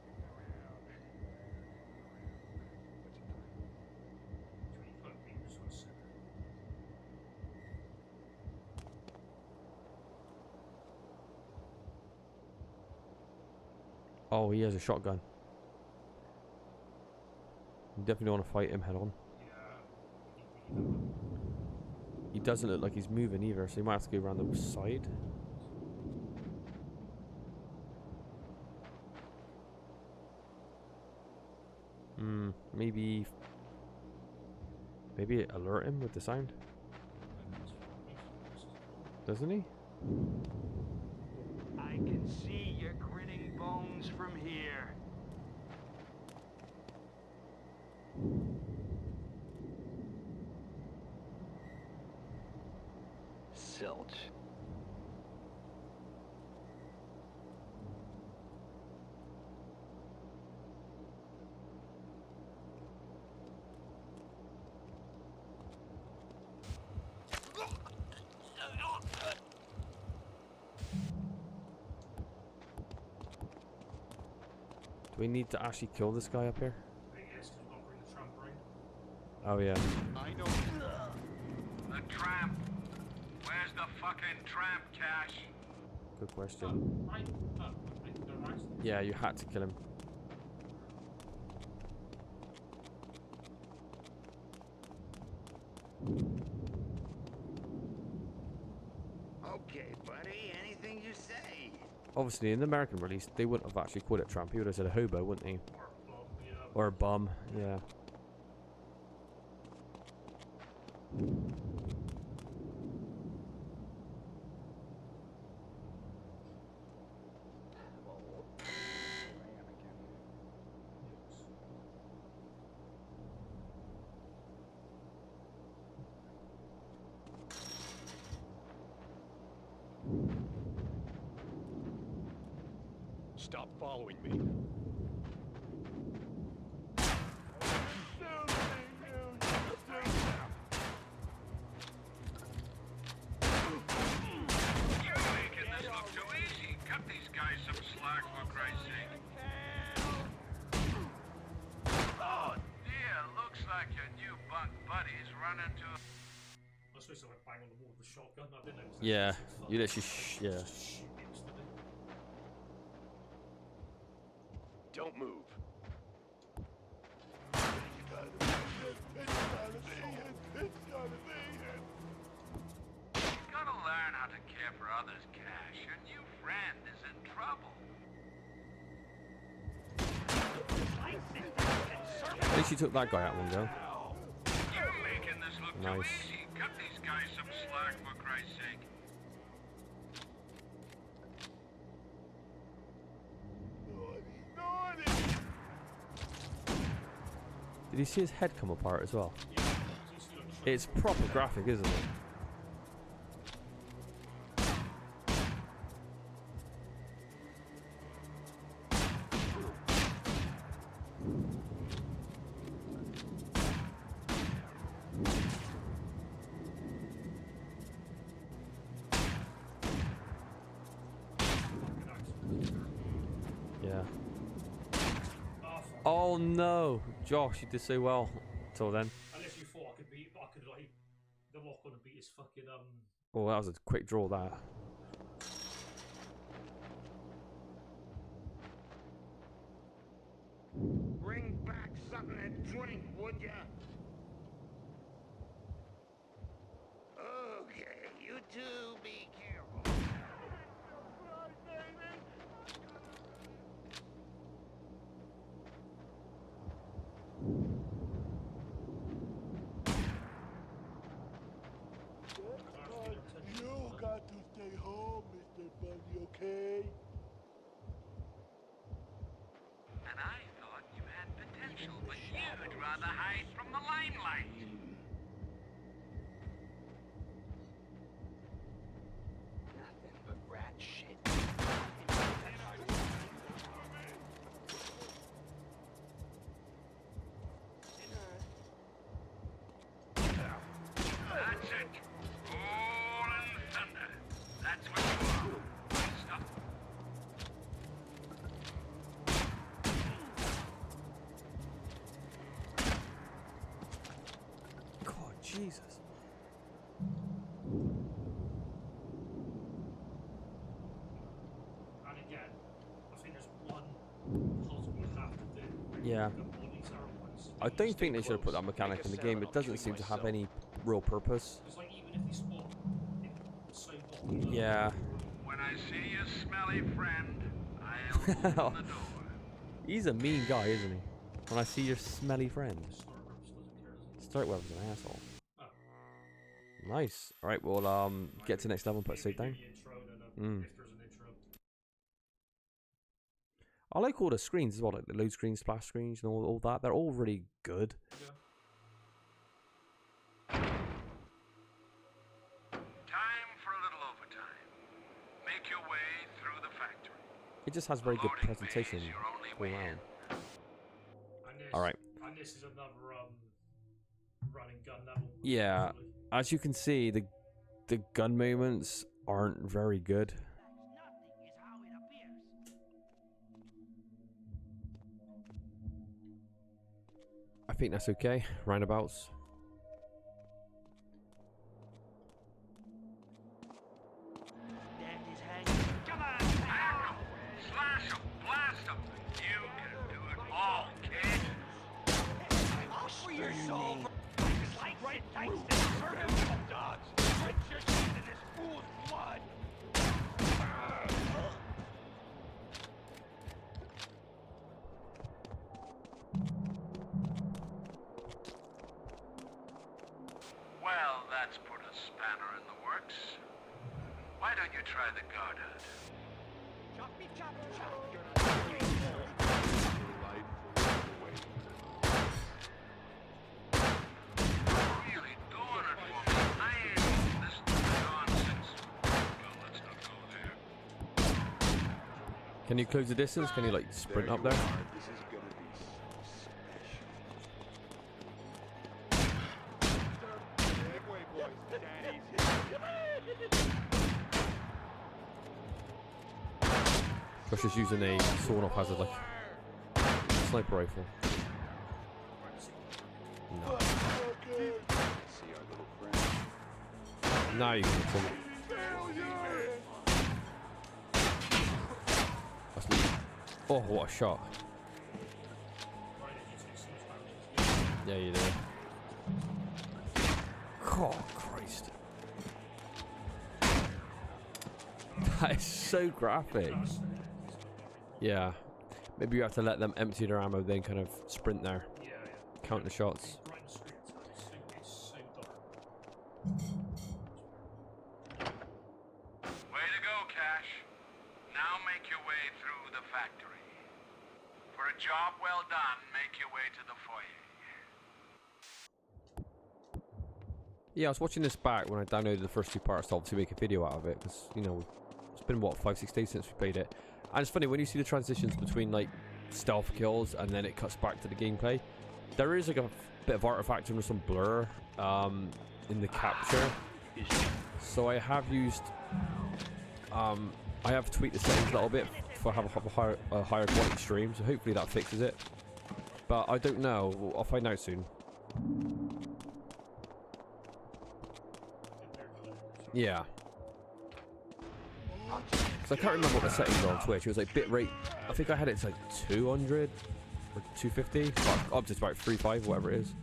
Oh, he has a shotgun. You definitely want to fight him head on. He doesn't look like he's moving either, so you might have to go around the side. Maybe alert him with the sound. Doesn't he? I can see your grinning bones from here. Silch. Do we need to actually kill this guy up here? Oh yeah. I know. The tramp. Where's the fucking tramp, Cash? Good question. Yeah, you had to kill him. Okay, buddy, anything you say. Obviously, in the American release, they wouldn't have actually called it tramp. He would have said a hobo, wouldn't he? Or a bum, yeah. Stop following me. You're making this look too easy. Cut these guys some slack, for Christ's sake. Oh dear, looks like your new bunk buddies run into a... I suppose I went bang on the wall with a shotgun. I didn't know it was Yeah, actually you literally yeah. just shoot instantly. Don't move. You gotta learn how to care for others, Cash. Your new friend is in trouble. At least you took that guy out one go. You're making this look too Nice. easy. Cut these guys some slack, for Christ's sake. Did you see his head come apart as well? It's proper graphic, isn't it? Yeah. Oh no, Josh, you did so well till then. Unless you thought I could like the lock on and beat his fucking Oh, that was a quick draw. That. Bring back something to drink, would ya? Okay, you two be careful. You got to stay home, Mr. Bunny, okay? And I thought you had potential, but you'd rather hide from the limelight. Nothing but rat shit. That's it. Rolling thunder. That's what you are. Stop. God, Jesus. and again, I think there's one puzzle you have to do. Yeah. The bodies are ones. I don't think they should have put that mechanic in the game. It doesn't seem to have any real purpose. It's like even if you spot it so bottom, Yeah. When I see your smelly friend, I'll open the door. He's a mean guy, isn't he? When I see your smelly friend. Start Web's an asshole. Oh. Nice. Alright, we'll get to the next level and put a save down. Mm. If there's an intro. I like all the screens as well, like the load screens, splash screens, and all that. They're all really good. Yeah. Time for a little overtime. Make your way through the factory. It just has very good presentation all around. Alright. And this is another run and gun level. Yeah. As you can see, the gun movements aren't very good. I think that's okay. Roundabouts. Slash them, blast them. You can do it all, kid. I'll free your soul for right through the dogs. Drench your shit in this fool's blood. Well spanner in the works. Why don't you try the Godhead? Chop me, chop, chop. Really doing it for me. I ain't listened to nonsense. Well, let's not go there. Can you close the distance? Can you like sprint up there? This is gonna be so special. Big way, boys. Daddy's Josh is using a sawn-off hazard like sniper rifle. No. See our little friend. Now you can kill it. That's neat. Oh, what a shot. Yeah, you did. Oh, Christ. That is so graphic. Yeah. Maybe you have to let them empty their ammo, then kind of sprint there. Count the shots. Way to go, Cash. Now make your way through the factory. For a job well done, make your way to the foyer. Yeah, I was watching this back when I downloaded the first two parts to obviously make a video out of it, because, you know, it's been, what, 5-6 days since we played it. And it's funny, when you see the transitions between, like, stealth kills and then it cuts back to the gameplay, there is, like, a bit of artifacting or some blur in the capture. So I have used... I have tweaked the settings a little bit for have a higher quality stream, so hopefully that fixes it. But I don't know. I'll find out soon. Yeah. Because I can't remember what the settings are on Twitch. It was like bitrate. I think I had it to like 200 or 250. Up to about 3.5, whatever it is.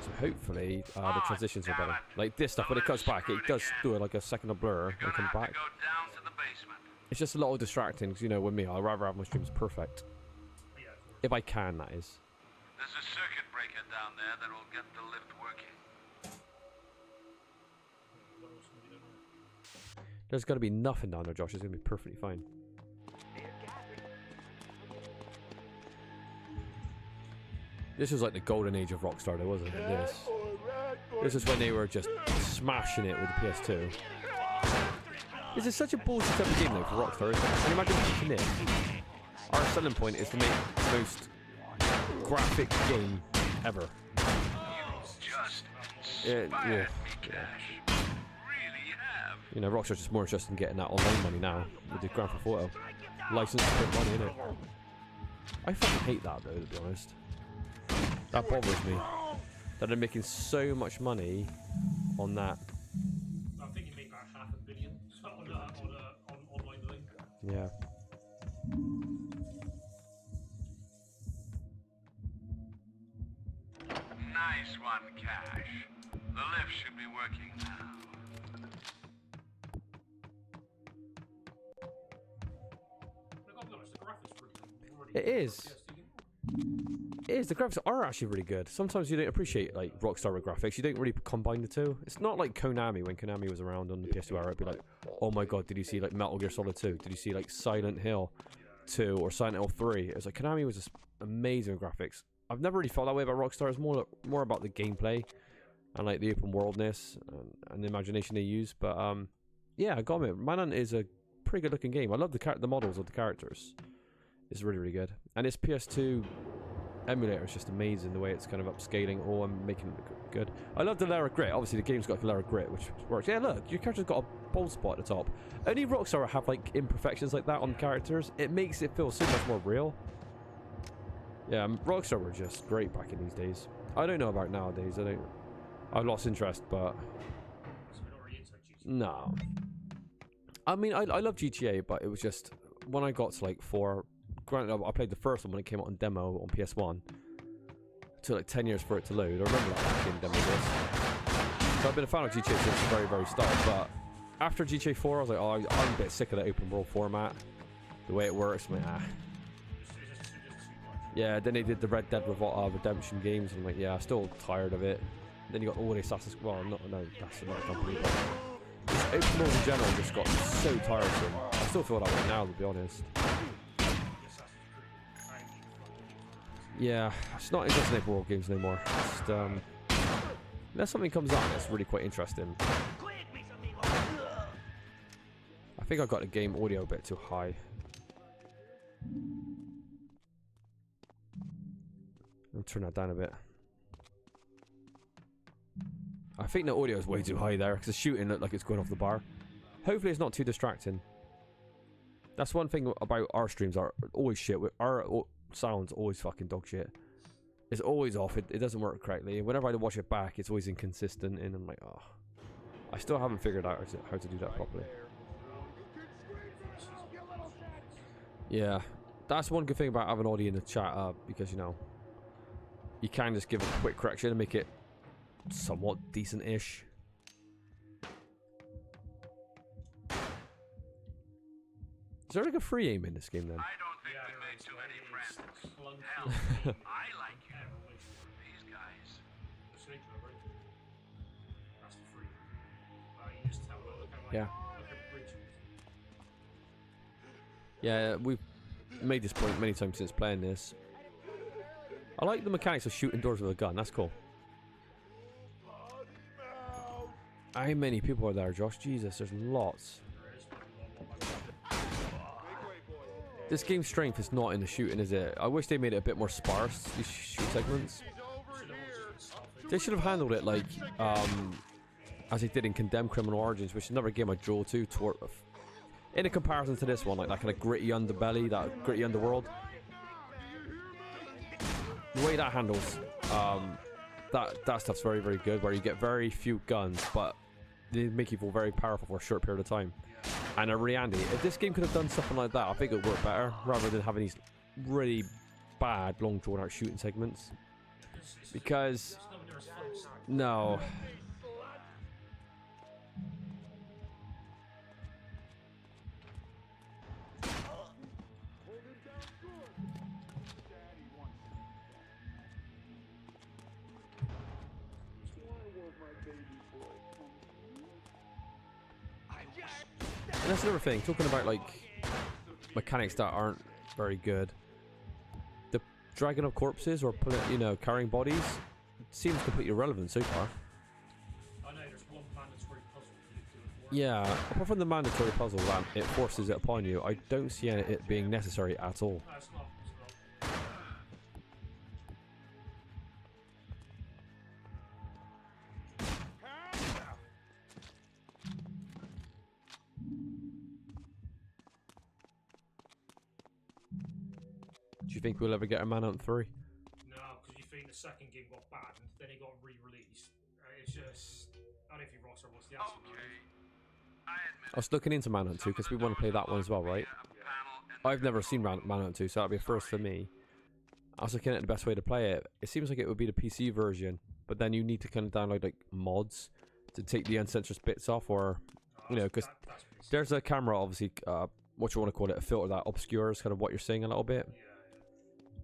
So hopefully the transitions are better. Like this stuff, when it cuts back, it does do like a second of blur and come back. It's just a little distracting because, you know, with me, I'd rather have my streams perfect. If I can, that is. There's a circuit breaker down there that will get the lift working. There's got to be nothing down there, Josh. It's going to be perfectly fine. This was like the golden age of Rockstar, though, wasn't it? This is when they were just smashing it with the PS2. This is such a bullshit type of game, though, for Rockstar, isn't it? Can you imagine making it? Our selling point is to make the most graphic game ever. Yeah. You know, Rockstar's just more interested in getting that online money now with the Grand Theft Auto license to put money in it. I fucking hate that, though, to be honest. That bothers me. That they're making so much money on that. I think you make about $500 million on online link. Yeah. Nice one, Cash. The lift should be working now. It is. It is. The graphics are actually really good. Sometimes you don't appreciate like Rockstar with graphics. You don't really combine the two. It's not like Konami when Konami was around on the PS2 era. It'd be like, oh my god, did you see like Metal Gear Solid 2? Did you see like Silent Hill 2 or Silent Hill 3? It was like Konami was just amazing graphics. I've never really felt that way about Rockstar. It's more about the gameplay and like the open worldness and the imagination they use. But yeah, I gotta admit, Manhunt is a pretty good looking game. I love the models of the characters. It's really, really good. And its PS2 emulator is just amazing, the way it's kind of upscaling all and making it look good. I love the layer of grit. Obviously, the game's got a layer of grit, which works. Yeah, look, your character's got a bald spot at the top. Only Rockstar have like imperfections like that on characters. It makes it feel so much more real. Yeah, Rockstar were just great back in these days. I don't know about nowadays. I've lost interest, but no. I mean, I love GTA, but it was just when I got to like 4. Granted, I played the first one when it came out on demo on PS1. It took like 10 years for it to load. I remember that back in demo days. So I've been a fan of GTA since the very, very start. But after GTA 4, I was like, oh, I'm a bit sick of the open world format. The way it works, I'm like, ah. Yeah, then they did the Red Dead Redemption games, and I'm like, yeah, I'm still tired of it. Then you got all the Assassin's. Well, no, that's another company. But open world in general just got so tiresome. I still feel that way now, to be honest. Yeah, it's not interesting in open world games anymore. Just unless something comes out that's really quite interesting. I think I got the game audio a bit too high. I'll turn that down a bit. I think the audio is way too high there because the shooting looked like it's going off the bar. Hopefully it's not too distracting. That's one thing about our streams, are always shit. Our sound's always fucking dog shit. It's always off, it doesn't work correctly. Whenever I watch it back, it's always inconsistent, and I'm like, oh. I still haven't figured out how to do that properly. Yeah, that's one good thing about having audio in the chat, because, you know, you can just give a quick correction and make it somewhat decent-ish. Is there like a free aim in this game then? I don't think we made too many friends. Hell, I like you. These guys. That's for free. You just tell them, Yeah. Yeah, we've made this point many times since playing this. I like the mechanics of shooting doors with a gun. That's cool. How many people are there, Josh? Jesus, there's lots. This game's strength is not in the shooting, is it? I wish they made it a bit more sparse, these shoot segments. They should have handled it like, as they did in Condemned Criminal Origins, which is another game I draw to, in a comparison to this one, like that kind of gritty underbelly, that gritty underworld. The way that handles that stuff's very, very good, where you get very few guns, but they make you feel very powerful for a short period of time. And really handy. If this game could have done something like that, I think it would work better, rather than having these really bad, long drawn out shooting segments. Because no. And that's another thing, talking about like mechanics that aren't very good. The dragging of corpses or pulling, you know, carrying bodies seems completely irrelevant so far. I know there's one mandatory puzzle you do it for. Yeah, apart from the mandatory puzzle that it forces it upon you, I don't see it being necessary at all. No, it's not. Do you think we'll ever get a Manhunt 3? No, because you think the second game got banned, then it got re-released. It's just, I don't know if you Ross or what's the answer. I was looking into Manhunt 2 because we want to play that one as well, right? I've never seen Manhunt 2, so that'll be a first for me. I was looking at the best way to play it. It seems like it would be the PC version, but then you need to kind of download like mods to take the uncensored bits off, or you know, because there's a camera, obviously, what you want to call it, a filter that obscures kind of what you're seeing a little bit.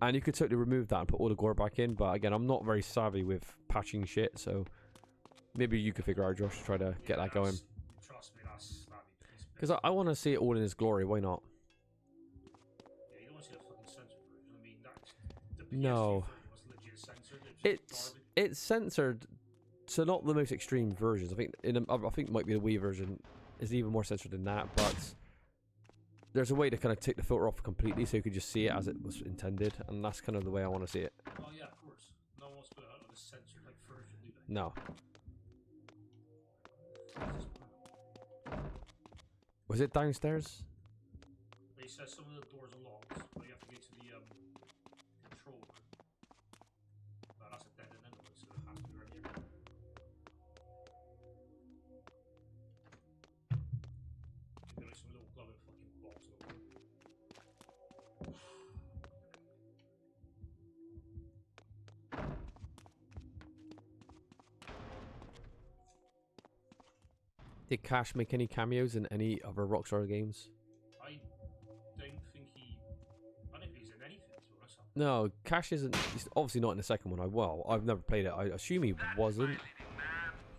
And you could totally remove that and put all the gore back in, but again, I'm not very savvy with patching shit, so maybe you could figure out, Josh, to try to get that going. Trust me, that'd be Because I want to see it all in its glory, why not? Yeah, you don't want to see the fucking censored version. I mean, the PS2 No. version was legit censored. It's censored, so not the most extreme versions. I think I think it might be the Wii version is even more censored than that, but there's a way to kind of take the filter off completely so you can just see it as it was intended, and that's kind of the way I want to see it. Oh yeah, of course. No one wants to put it out on a censored like version, do they? No. Was it downstairs? They said some of the doors are locked, but you have to get to the control room. But that's a dead end anyway, so it has to be right here. You've got like some little glowing fucking box over. Did Cash make any cameos in any other Rockstar games? I don't think he's in anything, to be honest. No, Cash isn't. He's obviously not in the second one. I've never played it. I assume he wasn't.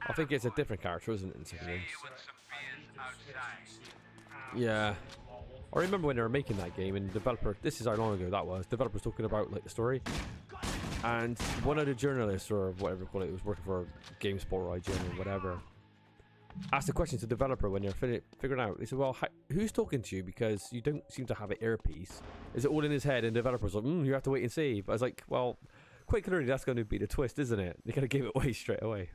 I think it's a different character, isn't it? In the second game? with some beers outside. Yeah. I remember when they were making that game, and the developer, this is how long ago that was, developers talking about like the story, and one of the journalists or whatever you call it, was working for GameSpot or IGN or whatever, asked the question to the developer when they're figuring out. They said, well, who's talking to you, because you don't seem to have an earpiece. Is it all in his head? And the developer's like, you have to wait and see. But I was like, well, quite clearly that's going to be the twist, isn't it? They kind of gave it away straight away.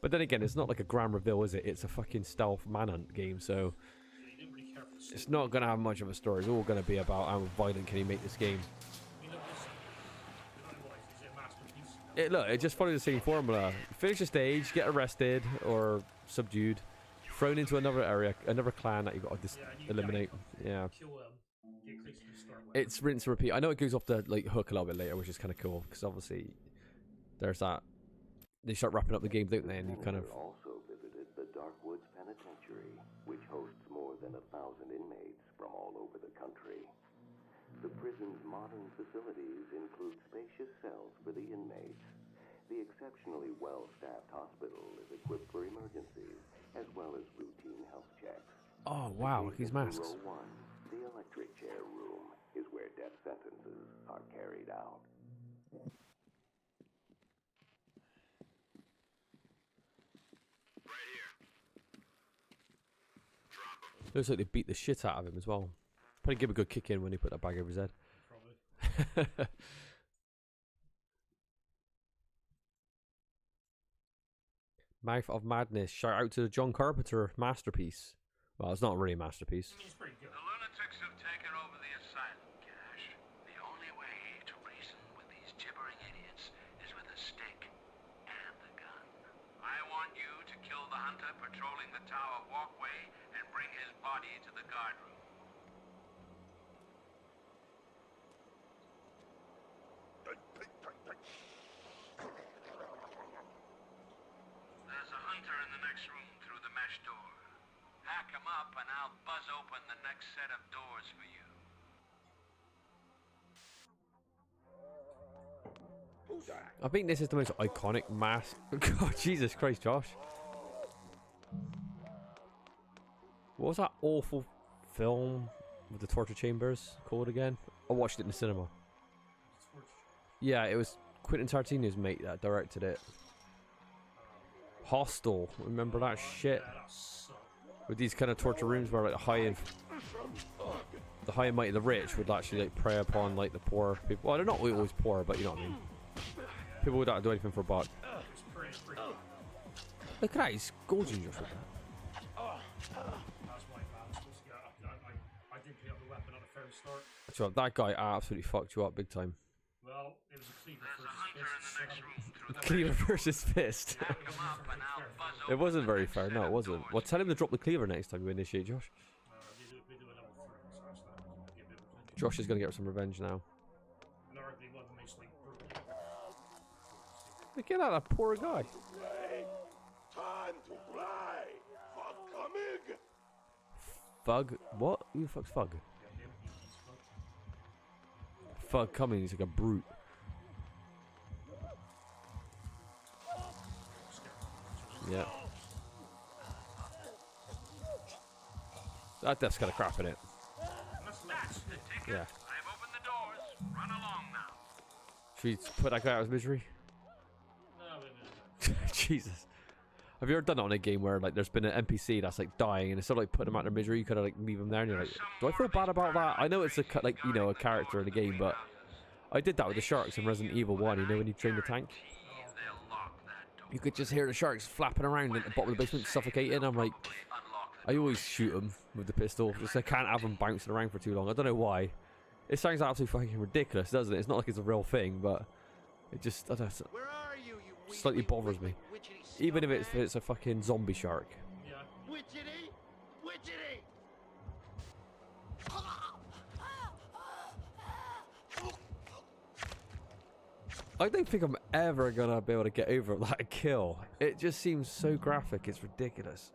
But then again, it's not like a grand reveal, is it? It's a fucking stealth manhunt game, so it's not going to have much of a story. It's all going to be about how violent can you make this game. Look, it just followed the same formula. Finish a stage, get arrested or subdued, thrown into another area, another clan that you've got to eliminate. Yeah. It's rinse and repeat. I know it goes off the like hook a little bit later, which is kind of cool, because obviously there's that. They start wrapping up the game, don't they? And you kind of... also visited the Darkwoods Penitentiary, which hosts more than 1,000 inmates from all over the country. The prison's modern facilities include spacious cells for the inmates. The exceptionally well-staffed hospital is equipped for emergencies, as well as routine health checks. Oh, wow, look at these masks. Row 1, the electric chair room, is where death sentences are carried out. Looks like they beat the shit out of him as well. Probably give him a good kick in when he put that bag over his head. Probably. Mouth of Madness. Shout out to the John Carpenter masterpiece. Well, it's not really a masterpiece. The lunatics have taken over the asylum, Cash. The only way to reason with these gibbering idiots is with a stick and a gun. I want you to kill the hunter patrolling the tower walkway and bring his body to the guard room. There's a hunter in the next room through the mesh door. Hack him up and I'll buzz open the next set of doors for you. I think this is the most iconic mask. God, Jesus Christ, Josh. What was that awful film with the torture chambers called again? I watched it in the cinema. Yeah, it was Quentin Tarantino's mate that directed it. Hostel, remember that shit? With these kind of torture rooms where like the high and mighty, the rich would actually like prey upon like the poor people. Well, they're not always poor, but you know what I mean. People would not do anything for a buck. Look at that, he's gorgeous just like that. So that guy absolutely fucked you up big time. Well, it was a Cleaver versus Fist. It wasn't very fair, no, it wasn't. Well, tell him to drop the cleaver next time you initiate, Josh. Josh is going to get some revenge now. Look at that poor guy. Time to fly. Fuck coming. Fug? What? Who the fuck's Fug? Fug coming, he's like a brute. Yeah. That death's got a crap in it. Yeah. I've opened the doors. Run along now. Should we put that guy out of his misery? Jesus. Have you ever done it on a game where like there's been an NPC that's like dying and instead of like putting them out of their misery, you kind of like leave them there and you're like, do I feel bad about that? I know it's a like, you know, a character in the game, but I did that with the sharks in Resident Evil 1, you know, when you train the tank. You could just hear the sharks flapping around at the bottom of the basement, suffocating. I'm like, I always shoot them with the pistol. Just I can't have them bouncing around for too long. I don't know why. It sounds absolutely fucking ridiculous, doesn't it? It's not like it's a real thing, but it just, I don't know, slightly bothers me. Even if it's a fucking zombie shark. Yeah. Widgety! Widgety! I don't think I'm ever gonna be able to get over that kill. It just seems so graphic, it's ridiculous.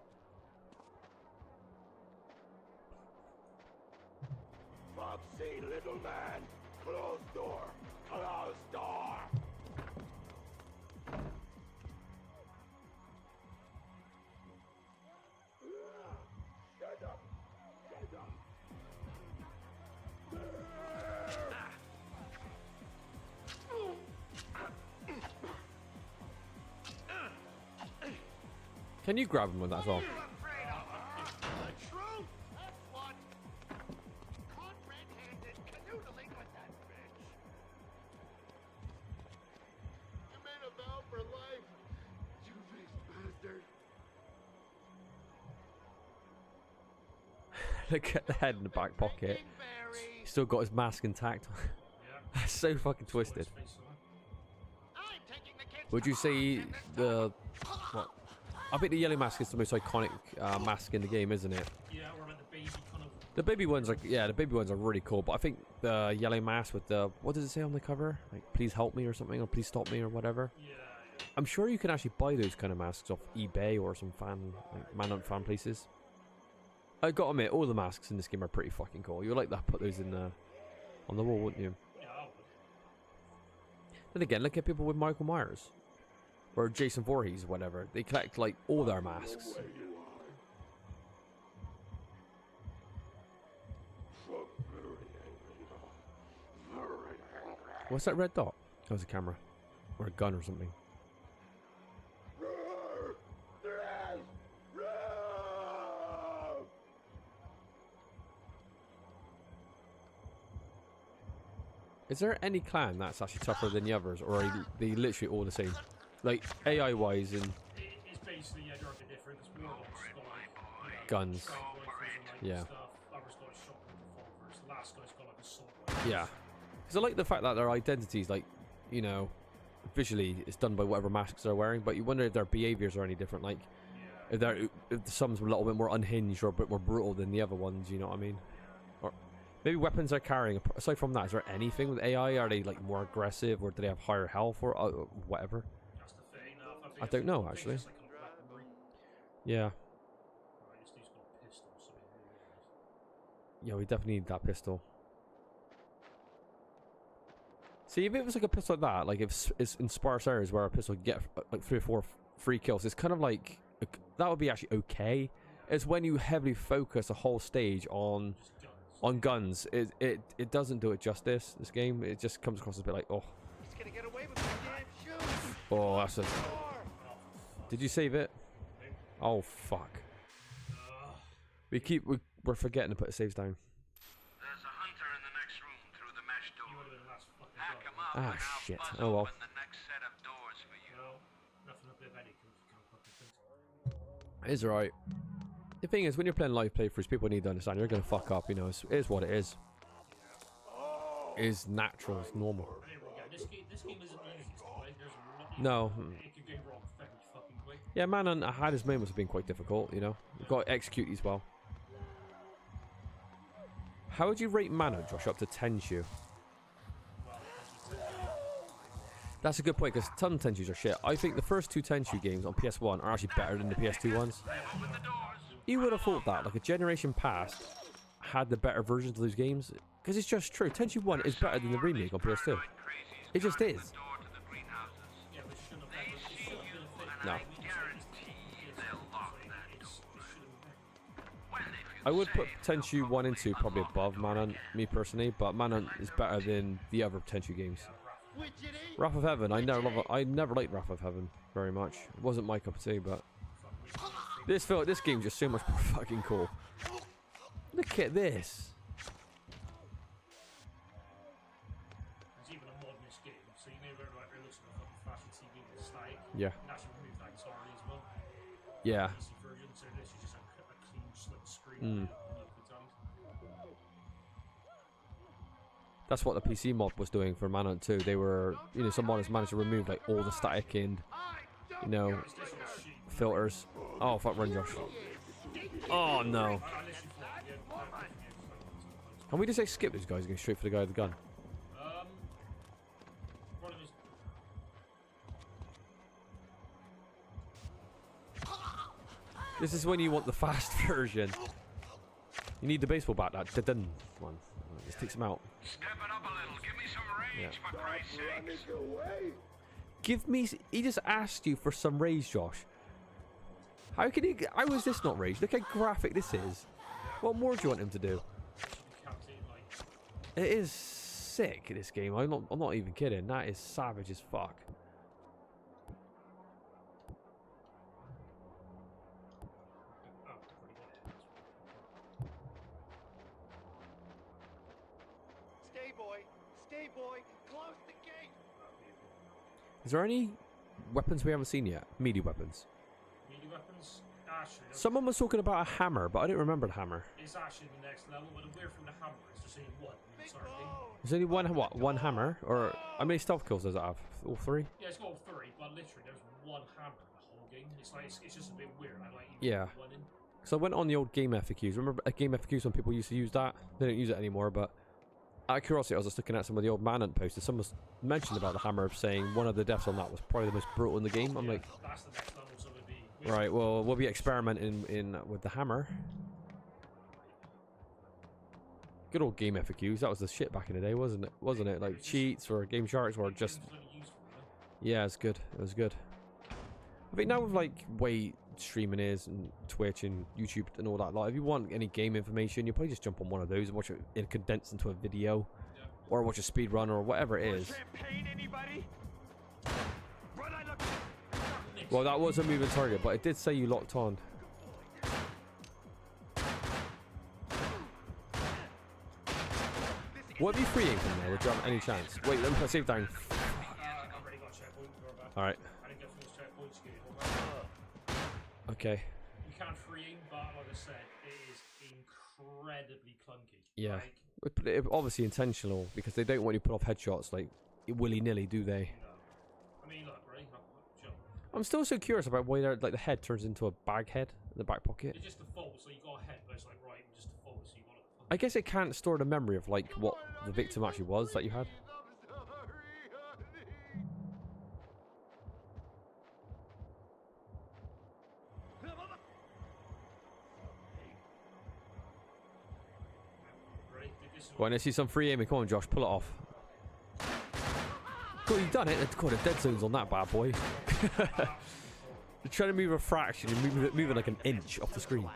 Foxy, little man. Close door. Close door. Can you grab him with that as well? Truth? That's what. Caught red-handed canoodling with that bitch. You made a vow for life, two-faced bastard. Look at the head in the back pocket. He's still got his mask intact. That's so fucking twisted. Would you say the what? I think the yellow mask is the most iconic mask in the game, isn't it? Yeah, or like the baby kind of. The baby ones are the baby ones are really cool, but I think the yellow mask with the what does it say on the cover? Like please help me or something, or please stop me or whatever. Yeah. I'm sure you can actually buy those kind of masks off eBay or some Manhunt fan places. I gotta admit, all the masks in this game are pretty fucking cool. You'd like to put those in on the wall, wouldn't you? Yeah, I would. Then again, look at people with Michael Myers or Jason Voorhees, whatever. They collect like all their masks. What's that red dot? That was a camera or a gun or something. Is there any clan that's actually tougher than the others, or are they literally all the same? Like AI wise and It's basically they're a bit different. It's more like guns. Stuff. Yeah. Others got a shotgun revolvers. The last guy's got like assault rifles. Yeah. Because I like the fact that their identities, like, you know, visually it's done by whatever masks they're wearing, but you wonder if their behaviors are any different. Like, if some's a little bit more unhinged or a bit more brutal than the other ones, you know what I mean? Or maybe weapons they're carrying. Aside from that, is there anything with AI? Are they like more aggressive, or do they have higher health, or whatever? That's the thing. I don't know actually. Yeah. Yeah, we definitely need that pistol. See, if it was like a pistol like that, like if it's in sparse areas where a pistol can get like 3 or 4 free kills, it's kind of like that would be actually okay. It's when you heavily focus a whole stage on guns. It doesn't do it justice. This game, it just comes across as a bit like, oh. He's gonna get away with the damn shoes. Oh, that's a. Did you save it? Oh fuck. We're forgetting to put the saves down. There's a hunter in the next room through the mesh door. Hack him up Ah, and I'll shit. buzz Oh, well. open the next set of doors for you. Nothing a bit of any can It's alright. The thing is, when you're playing live playthroughs, people need to understand you're gonna fuck up. You know, it is what it is. It is natural. It's normal. This game isn't easy to play. There's a lot. No. It can go wrong very fucking quick. Yeah, Manhunt had his moments have been quite difficult. You know, you've got to execute these well. How would you rate Manhunt, Josh, up to Tenchu? That's a good point, because some Tenchus are shit. I think the first 2 Tenchu games on PS1 are actually better than the PS2 ones. You would have thought that, like a generation past had the better versions of those games, because it's just true. Tenchu 1 is better than the remake on PS2. It just is. No. I would put Tenchu 1 and 2 probably above Manhunt, me personally, but Manhunt is better than the other Tenchu games. Wrath of Heaven, I never liked Wrath of Heaven very much. It wasn't my cup of tea, but this game's just so much more fucking cool. Look at this. There's even a mod in this game, so you know where it looks like a fucking flashing TV with a static. Yeah. And actually remove that entirely as well. Yeah. PC version, so this is just a clean, slick screen. That's what the PC mod was doing for Manhunt 2. They were, you know, some modders managed to remove like all the static and, you know, filters. Oh fuck, run, Josh. Oh no. Can we just say skip this guys and go straight for the guy with the gun? This is when you want the fast version. You need the baseball bat, that dun one. This takes him out. Step it up a little. Give me some range, for Christ's sakes. Give me. He just asked you for some rage, Josh. How can he? How is this not rage? Look how graphic this is. What more do you want him to do? It is sick. This game. I'm not even kidding. That is savage as fuck. boy. Close the gate. Is there any weapons we haven't seen yet? Melee weapons. Melee weapons? Actually, Someone was talking about a hammer, but I didn't remember the hammer. it's actually the next level, but the weird from the hammer is just saying what in the entire thing. There's only one hammer? Or how many stealth kills does it have? All 3? Yeah, it's got all 3, but literally there's one hammer in the whole game. It's like it's just a bit weird. I like even Yeah. one in. So I went on the old game FAQs. Remember game FAQs when people used to use that? They don't use it anymore, but out of curiosity, I was just looking at some of the old Manhunt posts. Someone mentioned about the hammer, saying one of the deaths on that was probably the most brutal in the game. I'm like, That's the next level, so it'd be right, well, we'll be experimenting with the hammer. Good old game FAQs. That was the shit back in the day, wasn't it? Wasn't it? Like cheats or game sharks or just... Yeah, it's good. It was good. I think now with like way streaming is and Twitch and YouTube and all that, like if you want any game information, you probably just jump on one of those and watch it condensed into a video, or watch a speed run or whatever it is. Well, that was a moving target, but it did say you locked on. What if you free aim from there? Would you have any chance? Wait, let me put save down. I've already got checkpoint. Alright. I didn't get through those checkpoints. Get it. Okay. You can't free aim, but like I said, it is incredibly clunky. Yeah. Like, But it, obviously intentional, because they don't want you to put off headshots like willy-nilly, do they? no. I mean, look, right? Jump. I'm still so curious about why like the head turns into a bag head in the back pocket. It just defaults, so you got a head, but it's like, right, it just defaults, so you got it. I guess it can't store the memory of like what the victim actually was that you had. Well, I see some free aiming. Come on, Josh, pull it off. God, you've done it. God, the dead zone's on that bad boy. You're trying to move a fraction. You're moving like an inch off the screen.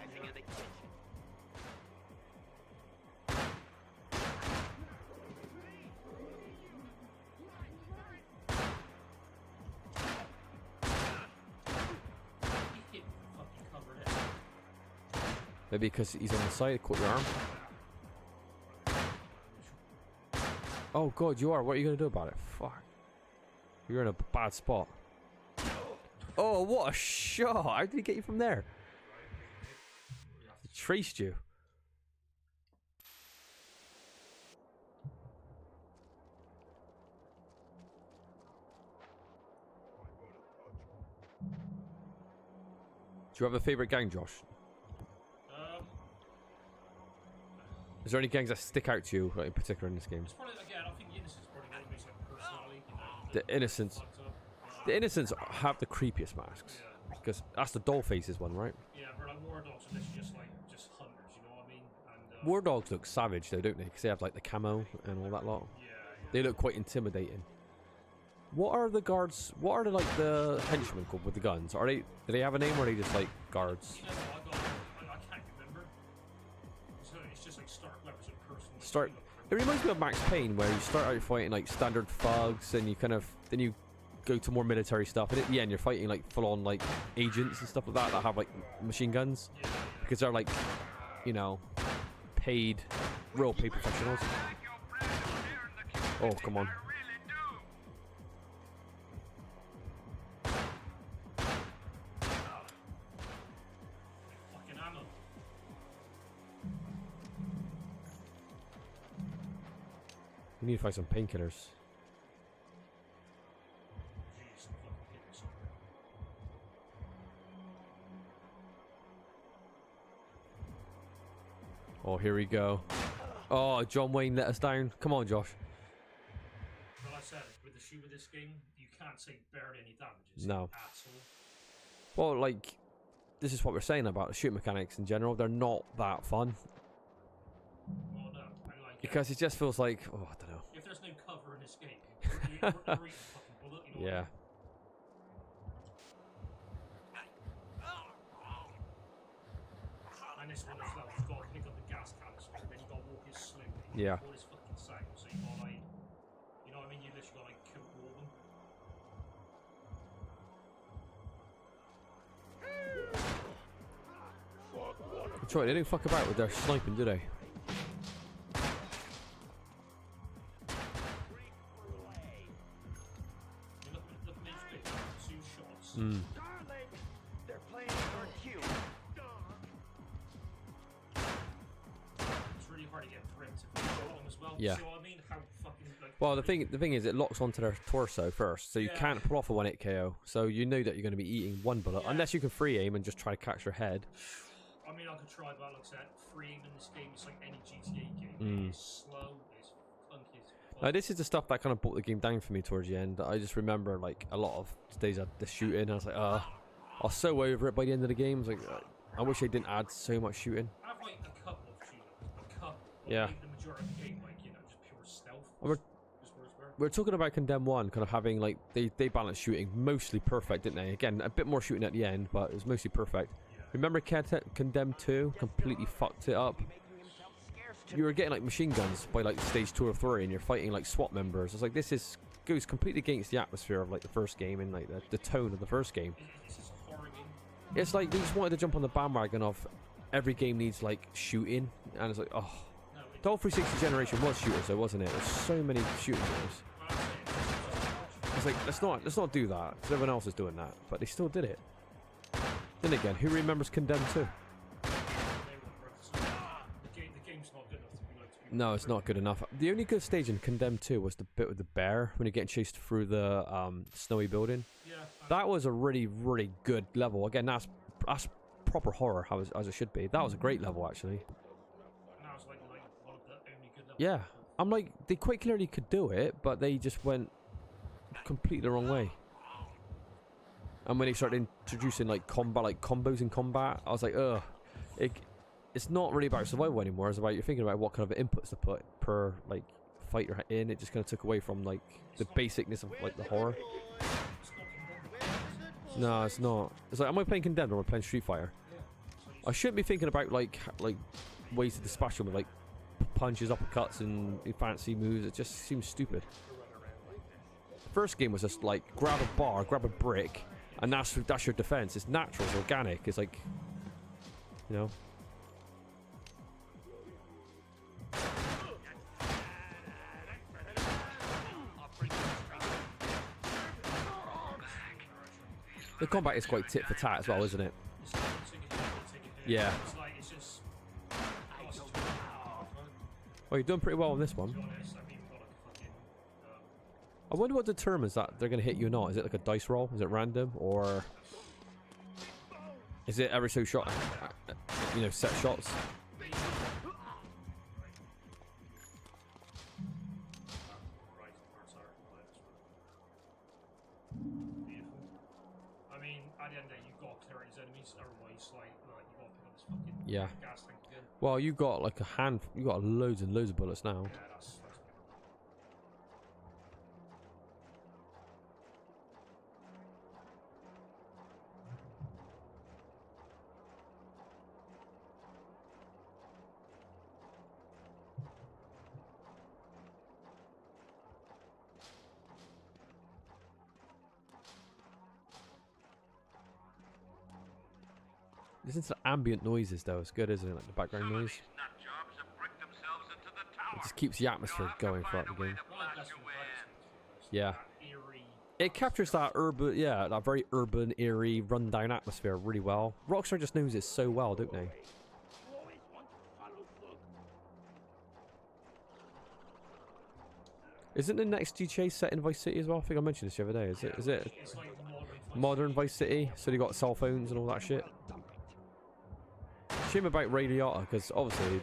Maybe because he's on the side, caught your arm. Oh god, you are. What are you gonna do about it? Fuck. You're in a bad spot. Oh, what a shot! How did he get you from there? He traced you. Do you have a favorite gang, Josh? Is there any gangs that stick out to you, like, in particular in this game? It's probably, again, I think the Innocents probably got the most like, personality. You know, The Innocents have the creepiest masks. Because that's the doll faces one, right? Yeah, but like War Dogs are literally just hunters, you know what I mean? And, War Dogs look savage though, don't they? Because they have like the camo and all that lot. Yeah. They look quite intimidating. What are the guards? What are the henchmen called with the guns? Are they? Do they have a name, or are they just like guards? You know what, I can't remember. So it's just like Stark Weapons in person. Start. It reminds me of Max Payne, where you start out fighting like standard thugs, and you then you go to more military stuff, and at the end you're fighting like full-on like agents and stuff like that have like machine guns, because they're like, you know, paid, real paid professionals. Oh, come on. Fucking ammo. We need to find some painkillers. Oh, here we go. Oh, John Wayne let us down. Come on, Josh. Well, I said, with the shoot with this game, you can't say barely any damages. No. At all. Well, like, this is what we're saying about the shoot mechanics in general. They're not that fun. Well, no. I like Because it just feels like, oh, I don't know. if there's no cover in this game, you're eating a fucking bullet, you know what I Yeah. mean? And this one as well, you've got to pick up the gas canister, and then you've got to walk it slowly. Yeah. All this fucking sound, so you've got like, you know what I mean? You literally got like kill all of them. That's right, they don't fuck about with their sniping, do they? Mm. Darling, they're playing your cue. It's really hard to get primitive with them as well. Yeah. See what I mean? How fucking like. Well, the thing is, it locks onto their torso first, so you can't pull off a 1-hit KO. So you know that you're going to be eating one bullet, unless you can free aim and just try to catch their head. I mean, I could try, but like I said, free aim in this game is like any GTA game. It's slow, it's funky as fuck. Now, this is the stuff that kind of brought the game down for me towards the end. I just remember like a lot of days of the shooting. I was like, I was so over it by the end of the game. I was like, I wish they didn't add so much shooting. I have like a couple of shooters, a couple. Yeah. The majority of the game, like just pure stealth. We're talking about Condemn 1 kind of having like they balanced shooting mostly perfect, didn't they? Again, a bit more shooting at the end, but it was mostly perfect. Remember Condemn 2 completely fucked it up. You were getting like machine guns by like stage 2 or 3, and you're fighting like SWAT members. It's like this goes completely against the atmosphere of like the first game and like the tone of the first game. It's like they just wanted to jump on the bandwagon of every game needs like shooting, and it's like, oh. The whole 360 generation was shooters though, wasn't it? There's so many shooting games. It's like, let's not do that, because everyone else is doing that, but they still did it. Then again, who remembers Condemn 2? No, it's not good enough. The only good stage in Condemn 2 was the bit with the bear, when you're getting chased through the snowy building. That was a really, really good level. Again, that's proper horror, as it should be. That was a great level, actually. Yeah, I'm like, they quite clearly could do it, but they just went completely the wrong way. And when they started introducing like combat, like combos in combat, I was like, ugh. It's not really about survival anymore. It's about you're thinking about what kind of inputs to put per like fight you're in. It just kind of took away from like the basicness of like the horror. No, it's not. It's like, am I playing Condemned or am I playing Street Fighter? I shouldn't be thinking about like ways to dispatch them with like punches, uppercuts, and fancy moves. It just seems stupid. The first game was just like grab a bar, grab a brick, and that's your defense. It's natural, it's organic. It's like, you know. The combat is quite tit for tat as well, isn't it? Yeah. Well, you're doing pretty well on this one. I wonder what determines that they're going to hit you or not. Is it like a dice roll? Is it random? Or is it every so shot, you know, set shots? I mean, at the end of the day, you've got to clear out his enemies, otherwise, like you got to pick up this fucking gas tank again. Well, you got like you got loads and loads of bullets now. Yeah, that's Listen to the ambient noises though. It's good, isn't it? Like the background noise. It just keeps the atmosphere going throughout the game. Yeah. It captures that urban, that very urban, eerie, rundown atmosphere really well. Rockstar just knows it so well, don't they? Isn't the next GTA set in Vice City as well? I think I mentioned this the other day. Is it modern Vice City? So they got cell phones and all that shit. Shame about Ray Liotta, because obviously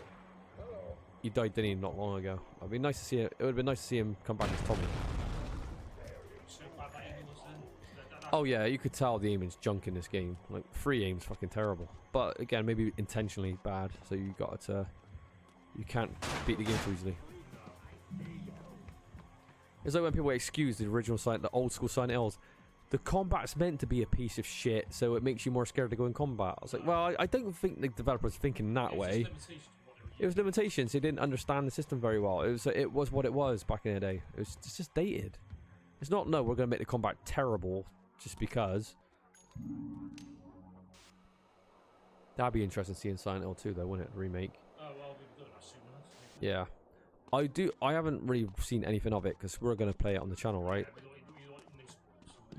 he died, didn't he, not long ago. It'd be nice to see it. It would have been nice to see him come back as Tommy. Oh yeah, you could tell the aiming's junk in this game. Like free aim's fucking terrible. But again, maybe intentionally bad. So you can't beat the game too easily. It's like when people excuse the original the old school Silent Hills. The combat's meant to be a piece of shit, so it makes you more scared to go in combat. I was like, well, I don't think the developers thinking that way. It was limitations. They didn't understand the system very well. It was what it was back in the day. It's just dated. It's not, no, we're going to make the combat terrible just because. That'd be interesting seeing Silent Hill 2 though, wouldn't it? Remake. Oh, well, we've done that soon enough. Yeah. I haven't really seen anything of it because we're going to play it on the channel, right?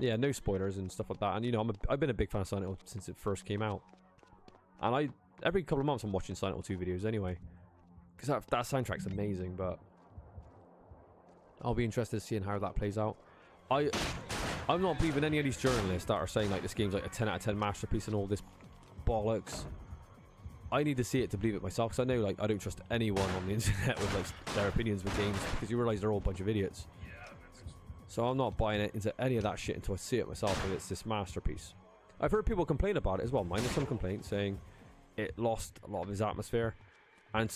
Yeah, no spoilers and stuff like that. And you know, I've been a big fan of Silent Hill since it first came out. And every couple of months I'm watching Silent Hill 2 videos anyway. Because that soundtrack's amazing, but I'll be interested in seeing how that plays out. I'm not believing any of these journalists that are saying like this game's like a 10 out of 10 masterpiece and all this bollocks. I need to see it to believe it myself, because I know like I don't trust anyone on the internet with like their opinions with games, because you realise they're all a bunch of idiots. So I'm not buying it into any of that shit until I see it myself and it's this masterpiece. I've heard people complain about it as well. Mine, there's some complaints saying it lost a lot of its atmosphere. And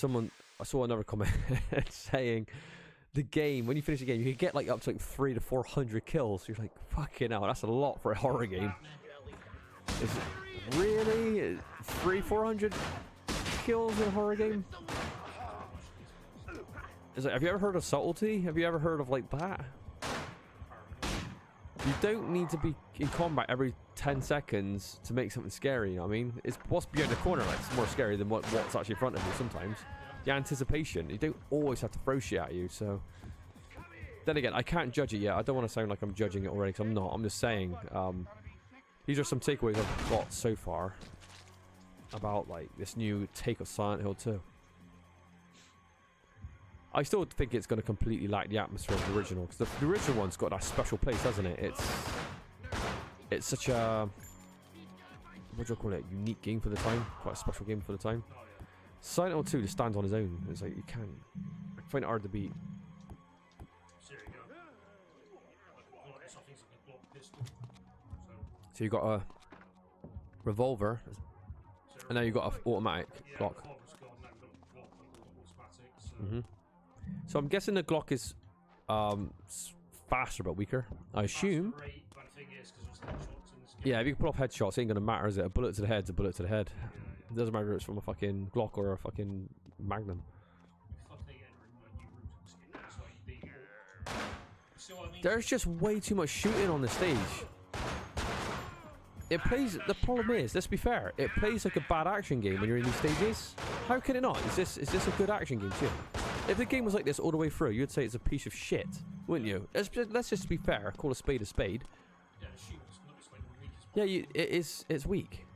I saw another comment saying the game, when you finish the game, you can get like up to like 300 to 400 kills. You're like, fucking hell, that's a lot for a horror game. Is it really 400 kills in a horror game? Is it, have you ever heard of subtlety? Have you ever heard of like that? You don't need to be in combat every 10 seconds to make something scary, you know what I mean? It's what's behind the corner, like, it's more scary than what's actually in front of you sometimes. The anticipation, you don't always have to throw shit at you, so... Then again, I can't judge it yet. I don't want to sound like I'm judging it already, because I'm not. I'm just saying, these are some takeaways I've got so far about, like, this new take of Silent Hill 2. I still think it's going to completely lack the atmosphere of the original, because the original one's got that special place, hasn't it? It's such a, what do you call it, unique game for the time, quite a special game for the time. Silent Hill 2 just stands on his own. It's like you can't, I find it hard to beat. So you got a revolver, and now you got an automatic Glock. So I'm guessing the Glock is faster but weaker. I assume. Yeah, if you can pull off headshots, it ain't gonna matter, is it? A bullet to the head's a bullet to the head. It doesn't matter if it's from a fucking Glock or a fucking Magnum. There's just way too much shooting on the stage. It plays. The problem is, let's be fair, it plays like a bad action game when you're in these stages. How can it not? Is this a good action game too? If the game was like this all the way through, you'd say it's a piece of shit, wouldn't you? Let's just be fair. Call a spade a spade. Yeah, it is. It's weak.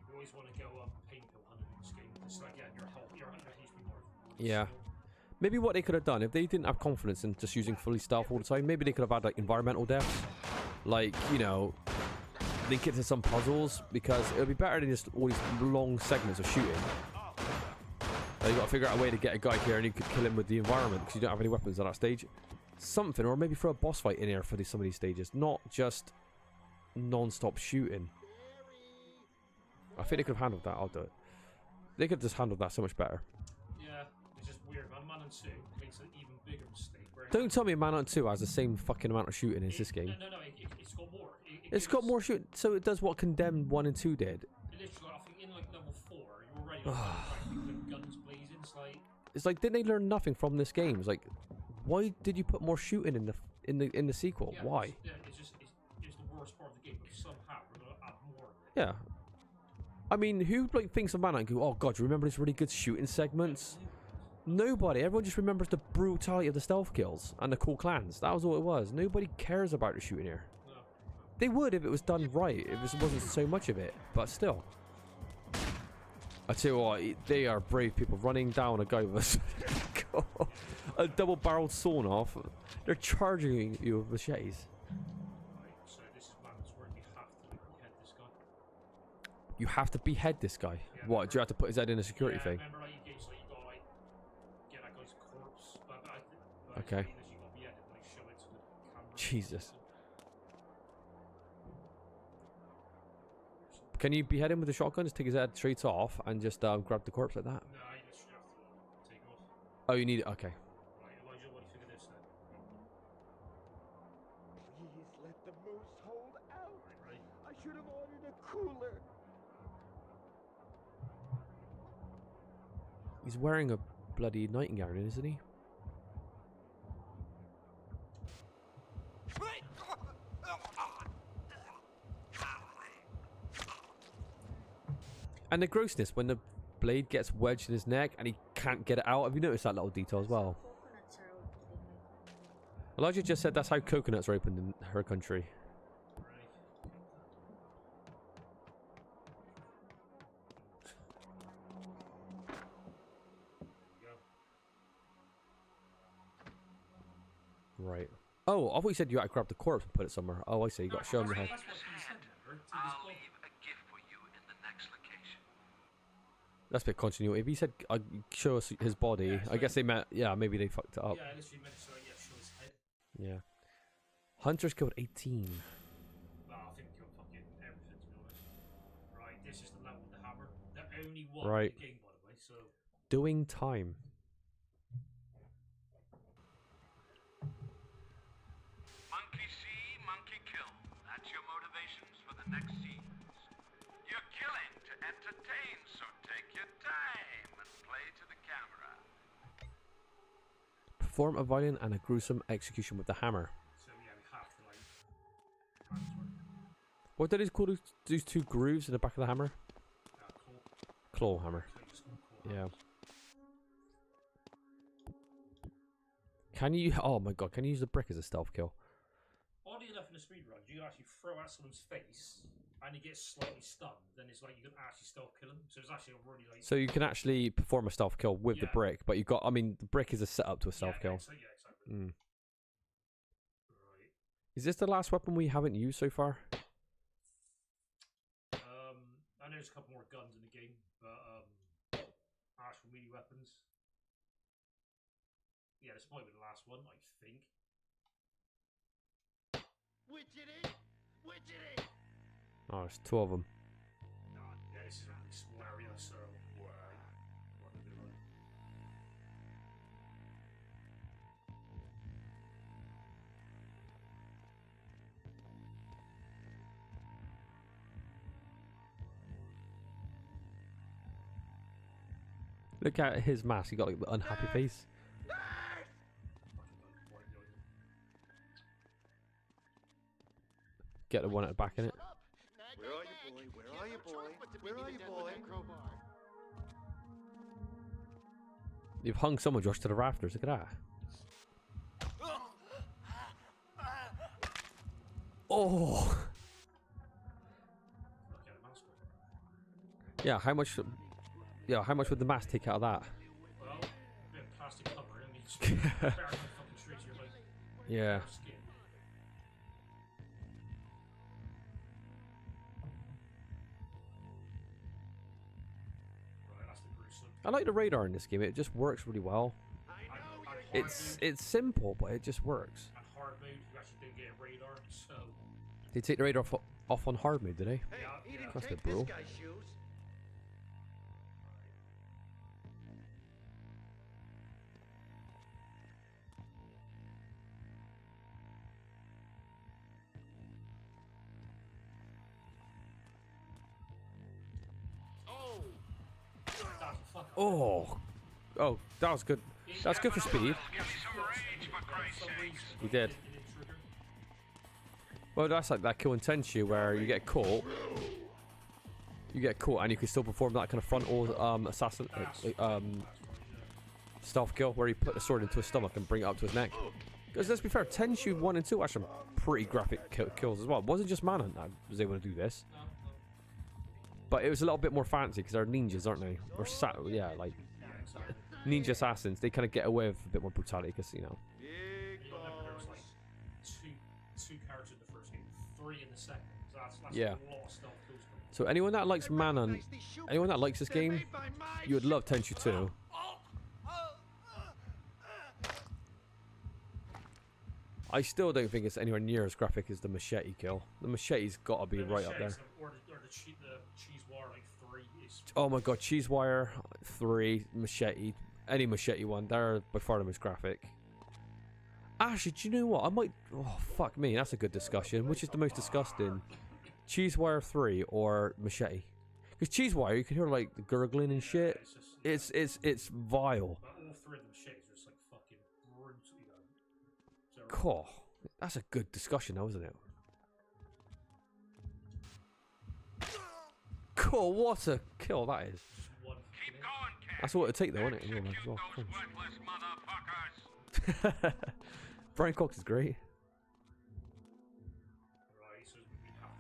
You always want to go pain pill hunting in this game. It's like, yeah, your HP more. Yeah. Maybe what they could have done, if they didn't have confidence in just using fully stealth all the time, maybe they could have had like environmental deaths. Like, you know, link it to some puzzles, because it would be better than just all these long segments of shooting. You got to figure out a way to get a guy here and you could kill him with the environment because you don't have any weapons at that stage. Something, or maybe throw a boss fight in here for some of these stages, not just non-stop shooting. I think they could have handled that. I'll do it. They could have just handled that so much better. Yeah, it's just weird. Manhunt 2 makes an even bigger mistake. Don't tell me Manhunt 2 has the same fucking amount of shooting as this game. No, it's got more. It's got more shooting, so it does what Condemned 1 and 2 did. Literally, I think in like level 4, you're already like guns blazing. It's like, didn't they learn nothing from this game? It's like, why did you put more shooting in the sequel? Yeah, why? It's the worst part of the game, but somehow we're gonna add more of it. Yeah. I mean, who like thinks of Manhunt and go, oh god, do you remember this really good shooting segments? Nobody. Everyone just remembers the brutality of the stealth kills and the cool clans. That was all it was. Nobody cares about the shooting here. No. They would if it was done right, if it wasn't so much of it, but still. I tell you what, they are brave people running down a guy with a double-barreled sawn off. They're charging you with machetes. Right, so this is Manhunt's where you have to behead this guy. You have to behead this guy? Yeah, what, do you have to put his head in a security thing? Remember, like, you gotta like get that guy's corpse. Okay. You gotta behead it, like show it to the camera. Jesus. Can you behead him with a shotgun? Just take his head straight off and just grab the corpse like that? No, you just have to take off. Oh, you need it? Okay. Right, Elijah, what do you think of this then? Please let the moose hold out. Right. I should have ordered a cooler. He's wearing a bloody nightingale, isn't he? And the grossness when the blade gets wedged in his neck and he can't get it out. Have you noticed that little detail as well? Elijah just said that's how coconuts are opened in her country. Right. Oh, I thought you said you had to grab the corpse and put it somewhere. Oh, I see. You got to show him the head. I'll leave a gift for you in the next location. That's a bit continuity. If he said show us his body, yeah, I guess they meant, yeah, maybe they fucked it up. Yeah, I literally meant so, yeah, show his head. Yeah. Hunters killed 18. Well, I think you're fucking everything, to be honest. Right, this is the level with the hammer. The only one right. in the game, by the way, so... Doing time. Monkey see, monkey kill. That's your motivations for the next scenes. You're killing to entertain, so take your time and play to the camera. Perform a violent and a gruesome execution with the hammer. So yeah, we have to like... What did he call these two grooves in the back of the hammer? Claw hammer. Yeah. Can you... Oh my god, can you use the brick as a stealth kill? Oddly enough in the speed run, you can actually throw at someone's face and he gets slightly stunned, then it's like you can actually stealth kill him. So it's actually a really like... So you can actually perform a stealth kill with the brick, but you got... I mean, the brick is a setup to a stealth kill. So, yeah, exactly. Mm. Right. Is this the last weapon we haven't used so far? I know there's a couple more guns in the game, but actual melee weapons. Yeah, this might be the last one, I think. Oh, there's two of them. Yeah, this is a really small area, so what to do like. Look at his mask. He got like the unhappy face. Get the one at the back in it. Where are you, boy? Where are you, boy? Where are you, boy? You've hung someone, Josh, to the rafters. Look at that. Oh. Yeah. How much? Yeah. How much would the mask take out of that? Well, a bit of plastic covering. I mean, it's better than fucking straight to your like. Yeah. Skin. I like the radar in this game. It just works really well. It's simple, but it just works. And hard mode, you actually didn't get a radar, so... They take the radar off on hard mode, did they? Yeah. That's a bit brutal. Oh, that was good. That's good for speed. He did. Well, that's like that kill in Tenchu where you get caught. You get caught and you can still perform that kind of frontal assassin stealth kill where you put the sword into his stomach and bring it up to his neck. Because let's be fair, Tenchu 1 and 2 are some pretty graphic kills as well. It wasn't just Manhunt that was able to do this. But it was a little bit more fancy because they're ninjas, aren't they? Or yeah, like ninja assassins. They kind of get away with a bit more brutality because, you know. There was like two characters in the first game, 3 in the second. So that's yeah. A lot of stealth kills. So anyone that likes Manhunt, anyone that likes this game, you would love Tenchu 2. I still don't think it's anywhere near as graphic as the machete kill. The machete's got to be right up there. Or the cheese wire like 3 is... Oh my god, cheese wire 3, machete, any machete one, they're by far the most graphic. Actually, do you know what? I might... Oh, fuck me, that's a good discussion. Which is the most disgusting? Cheese wire 3 or machete? Because cheese wire, you can hear like the gurgling and shit. It's vile. But all 3 of the machetes are just like fucking brutally done. Cool. That's a good discussion though, isn't it? Cool, what a kill that is. Just one fucking hit. That's what it'd take though, isn't it? In real life as well. Crunch. Brian Cox is great. Right, so we have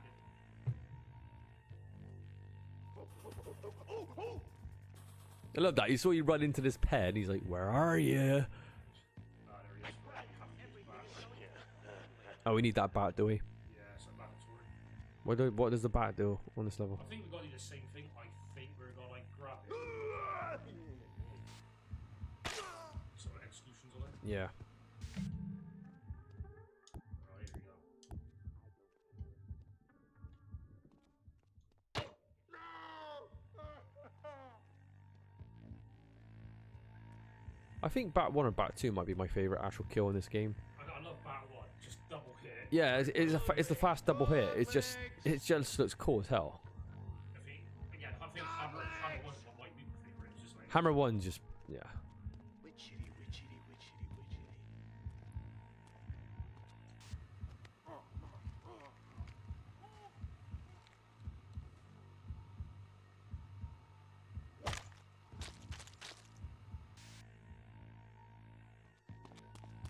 it. I love that. You saw you run into this pen. He's like, "Where are you?" There he is. Oh, we need that bat, do we? Yeah, it's a mandatory. What does the bat do on this level? I think we got to do the same thing. I think we're gonna like grab it. Some executions on it. Yeah. Right, here we go. I think bat 1 or bat 2 might be my favorite actual kill in this game. I love bat 1, just double hit. Yeah, it's the fast double hit. It just looks cool as hell. I think Hammer 1 might be my favorite. It's just like Hammer 1 just yeah. Witchetty, witchetty, witchetty, witchetty.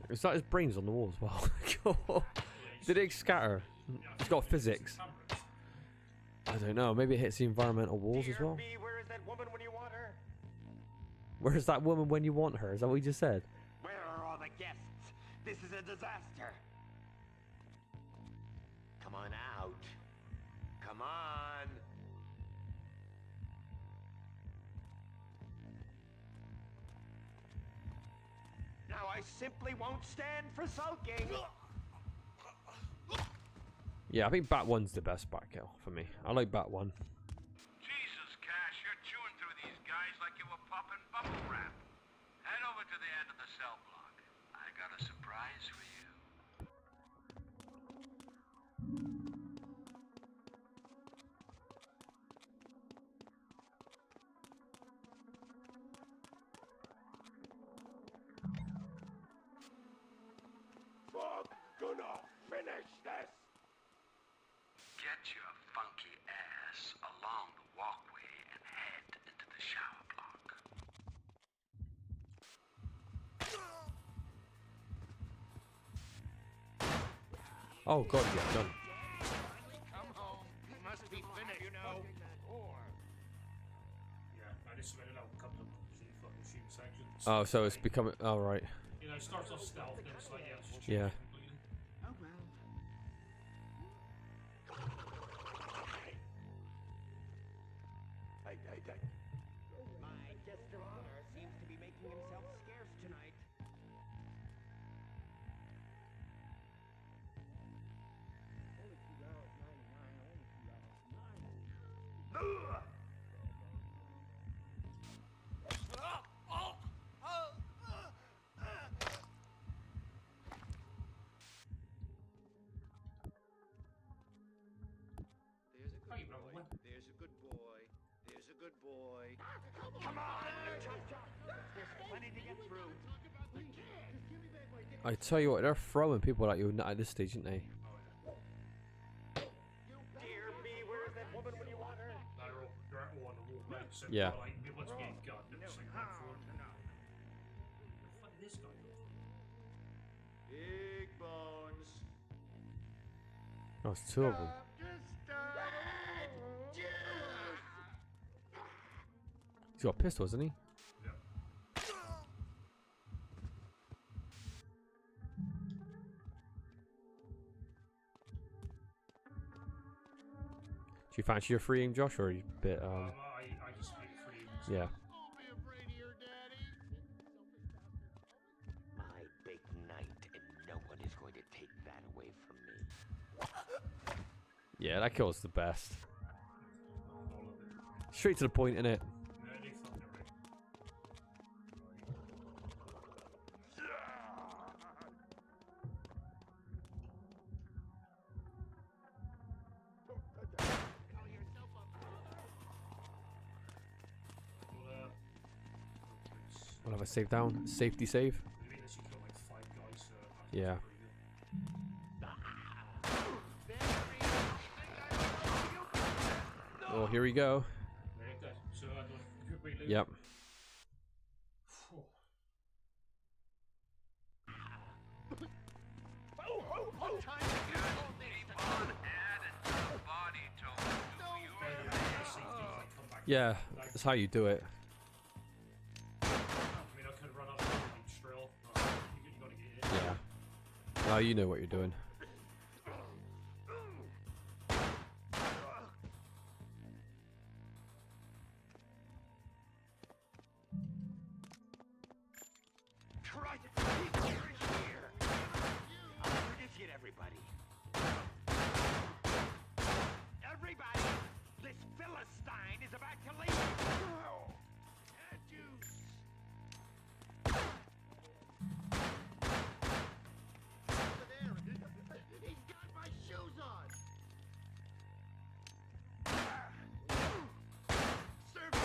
Is that his brains on the wall as well? Did it scatter? It's got physics. I don't know. Maybe it hits the environmental walls as well. Where is that woman when you want her? Where's that woman when you want her? Is that what you just said? Where are all the guests? This is a disaster. Come on out. Come on. Now I simply won't stand for sulking. Yeah, I think bat 1's the best bat kill for me. I like bat 1. Jesus, Cash, you're chewing through these guys like you were popping bubble wrap. Head over to the end of the cell block. I got a surprise for you. Fuck, gonna finish this. Get your funky ass along the walkway and head into the shower block. Oh god, yeah, done. Come home. You must be finished, you know. yeah, I just read it out. Comes up to the fucking shoot section. Oh, so it's becoming. Oh right. You know, it starts off stealth, then it's like it's just Yeah. completely. Oh well. My guest of honor seems to be making himself scarce tonight. There's a good boy. There's a good boy. Come on! There's plenty to get through. I tell you what, they're throwing people at you at this stage, aren't they? Dear me, where is that woman when you want her? They're all on the wall, right? So Yeah. like, it wants to be a gun, then it's like run forward. The fuck is this guy? Big bones. Oh, it's 2 of them. He's got a pistol, hasn't he? Yeah. Do you fancy your free aim, Josh, or are you a bit I just make free. So. yeah. My big night, and no one is going to take that away from me. Yeah, that kill's the best. Straight to the point, innit? We'll have a save down. Safety save. Yeah. Oh, here we go. Yeah, good. So I don't good way loot. Yep. Yeah, that's how you do it. I mean, I could run up and straight off, but you gotta get it. Yeah. Now you know what you're doing. Christ, he's here! Let's get everybody. Everybody! This Philistine is about to leave! And you... Over there! He's got my shoes on! Serve him!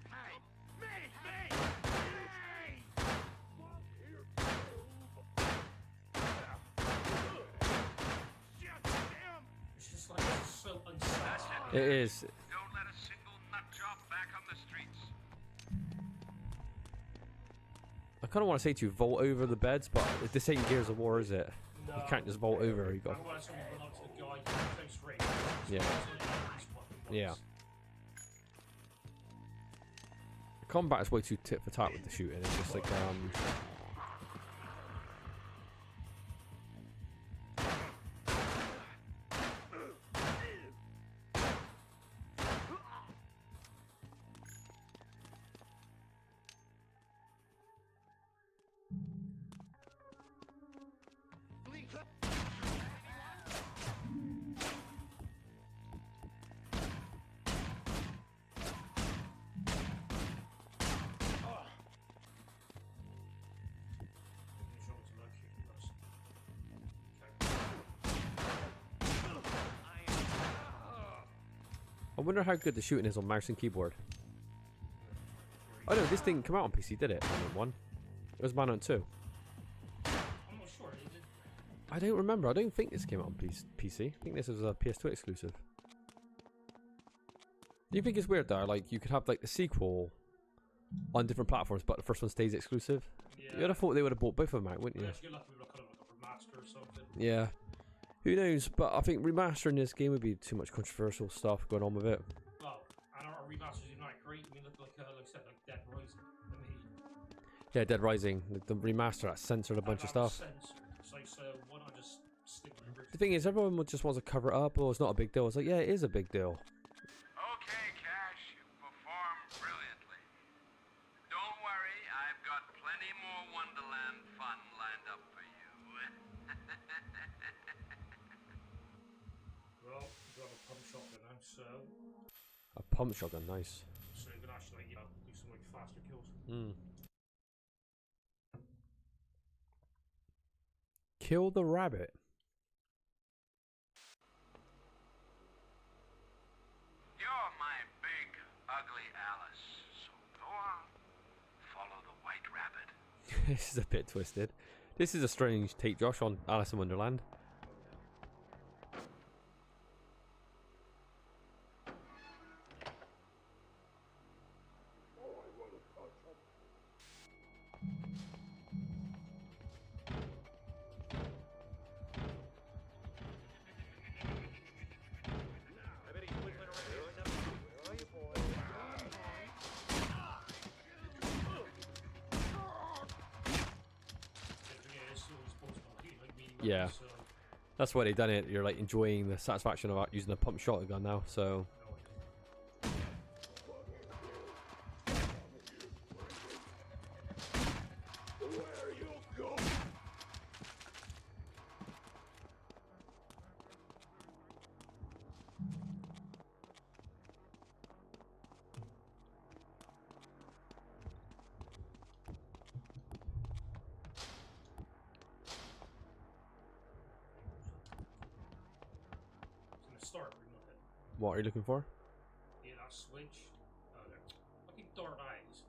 Hey! Me! It's just like it's so unsatisfying. It is. Don't let a single nut job back on the streets. I kind of want to say to you, vault over the beds, but this ain't Gears of War, is it? No. You can't just vault over. You got. I want someone to run up to the guy close range. Yeah. Yeah. Yeah. The combat is way too tit for tat with the shooting. It's just like I wonder how good the shooting is on mouse and keyboard. Oh no, this didn't come out on PC, did it? Manhunt 1. It was Manhunt 2. I'm not sure. I don't remember. I don't think this came out on PC. I think this was a PS2 exclusive. Do you think it's weird though? Like you could have like the sequel on different platforms, but the first one stays exclusive. Yeah. You would have thought they would have bought both of them out, wouldn't you? You're lucky with kind of like a remaster or something. Yeah. Who knows? But I think remastering this game would be too much controversial stuff going on with it. Oh, and our remasters are not great. I mean, look like I said, like Dead Rising. I mean, Yeah, Dead Rising, the remaster that censored a bunch of stuff. So why not just stick with the original? The thing is, everyone just wants to cover it up. Oh, it's not a big deal. It's like, yeah, it is a big deal. Okay, Cash, you performed brilliantly. Don't worry, I've got plenty more Wonderland fun lined up for you. Well, you have a pump shotgun now, so A pump shotgun, nice. you can actually, you know, do some like faster kills. Kill the rabbit. You're my big, ugly Alice, so go on, follow the white rabbit. This is a bit twisted. This is a strange take, Josh, on Alice in Wonderland. Yeah, that's why they done it. You're like enjoying the satisfaction of using a pump shotgun now. So Start remote it. what are you looking for? Yeah, that switch. Oh, there. Fucking dark eyes.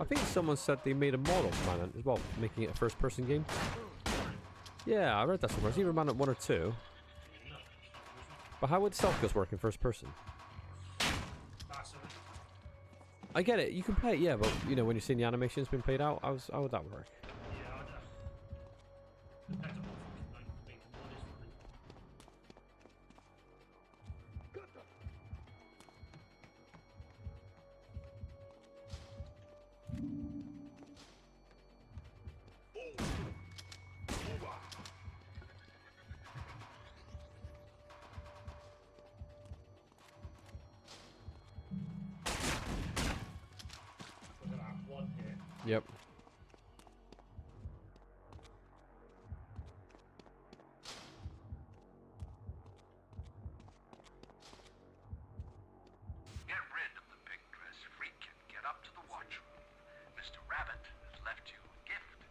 I think someone said they made a model of Manhunt as well, making it a first-person game. Yeah, I read that somewhere. It's either Manhunt 1 or 2. But how would self-kills work in first person? I get it, you can play it, yeah, but you know, when you're seeing the animations being played out, how would that work? Yep. Get rid of the pink dress freak and get up to the watch room. Mr. Rabbit has left you a gift.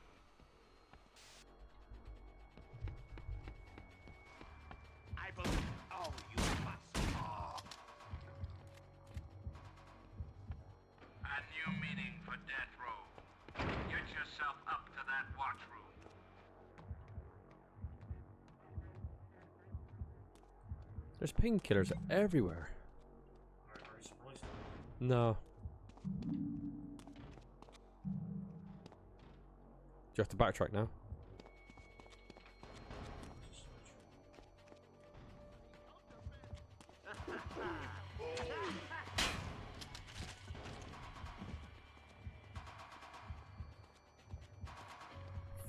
I believe. Oh, you must. A new meeting for death row. Get yourself up to that watch room. There's painkillers everywhere. Very surprised. No. Do you have to backtrack now?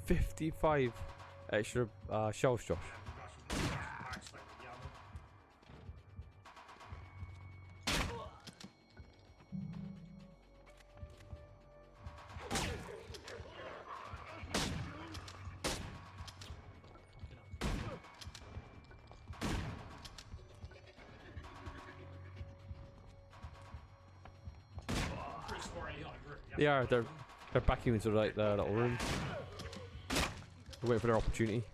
$55 extra shells, Josh. Yeah, they're backing into like the little room. They're waiting for their opportunity.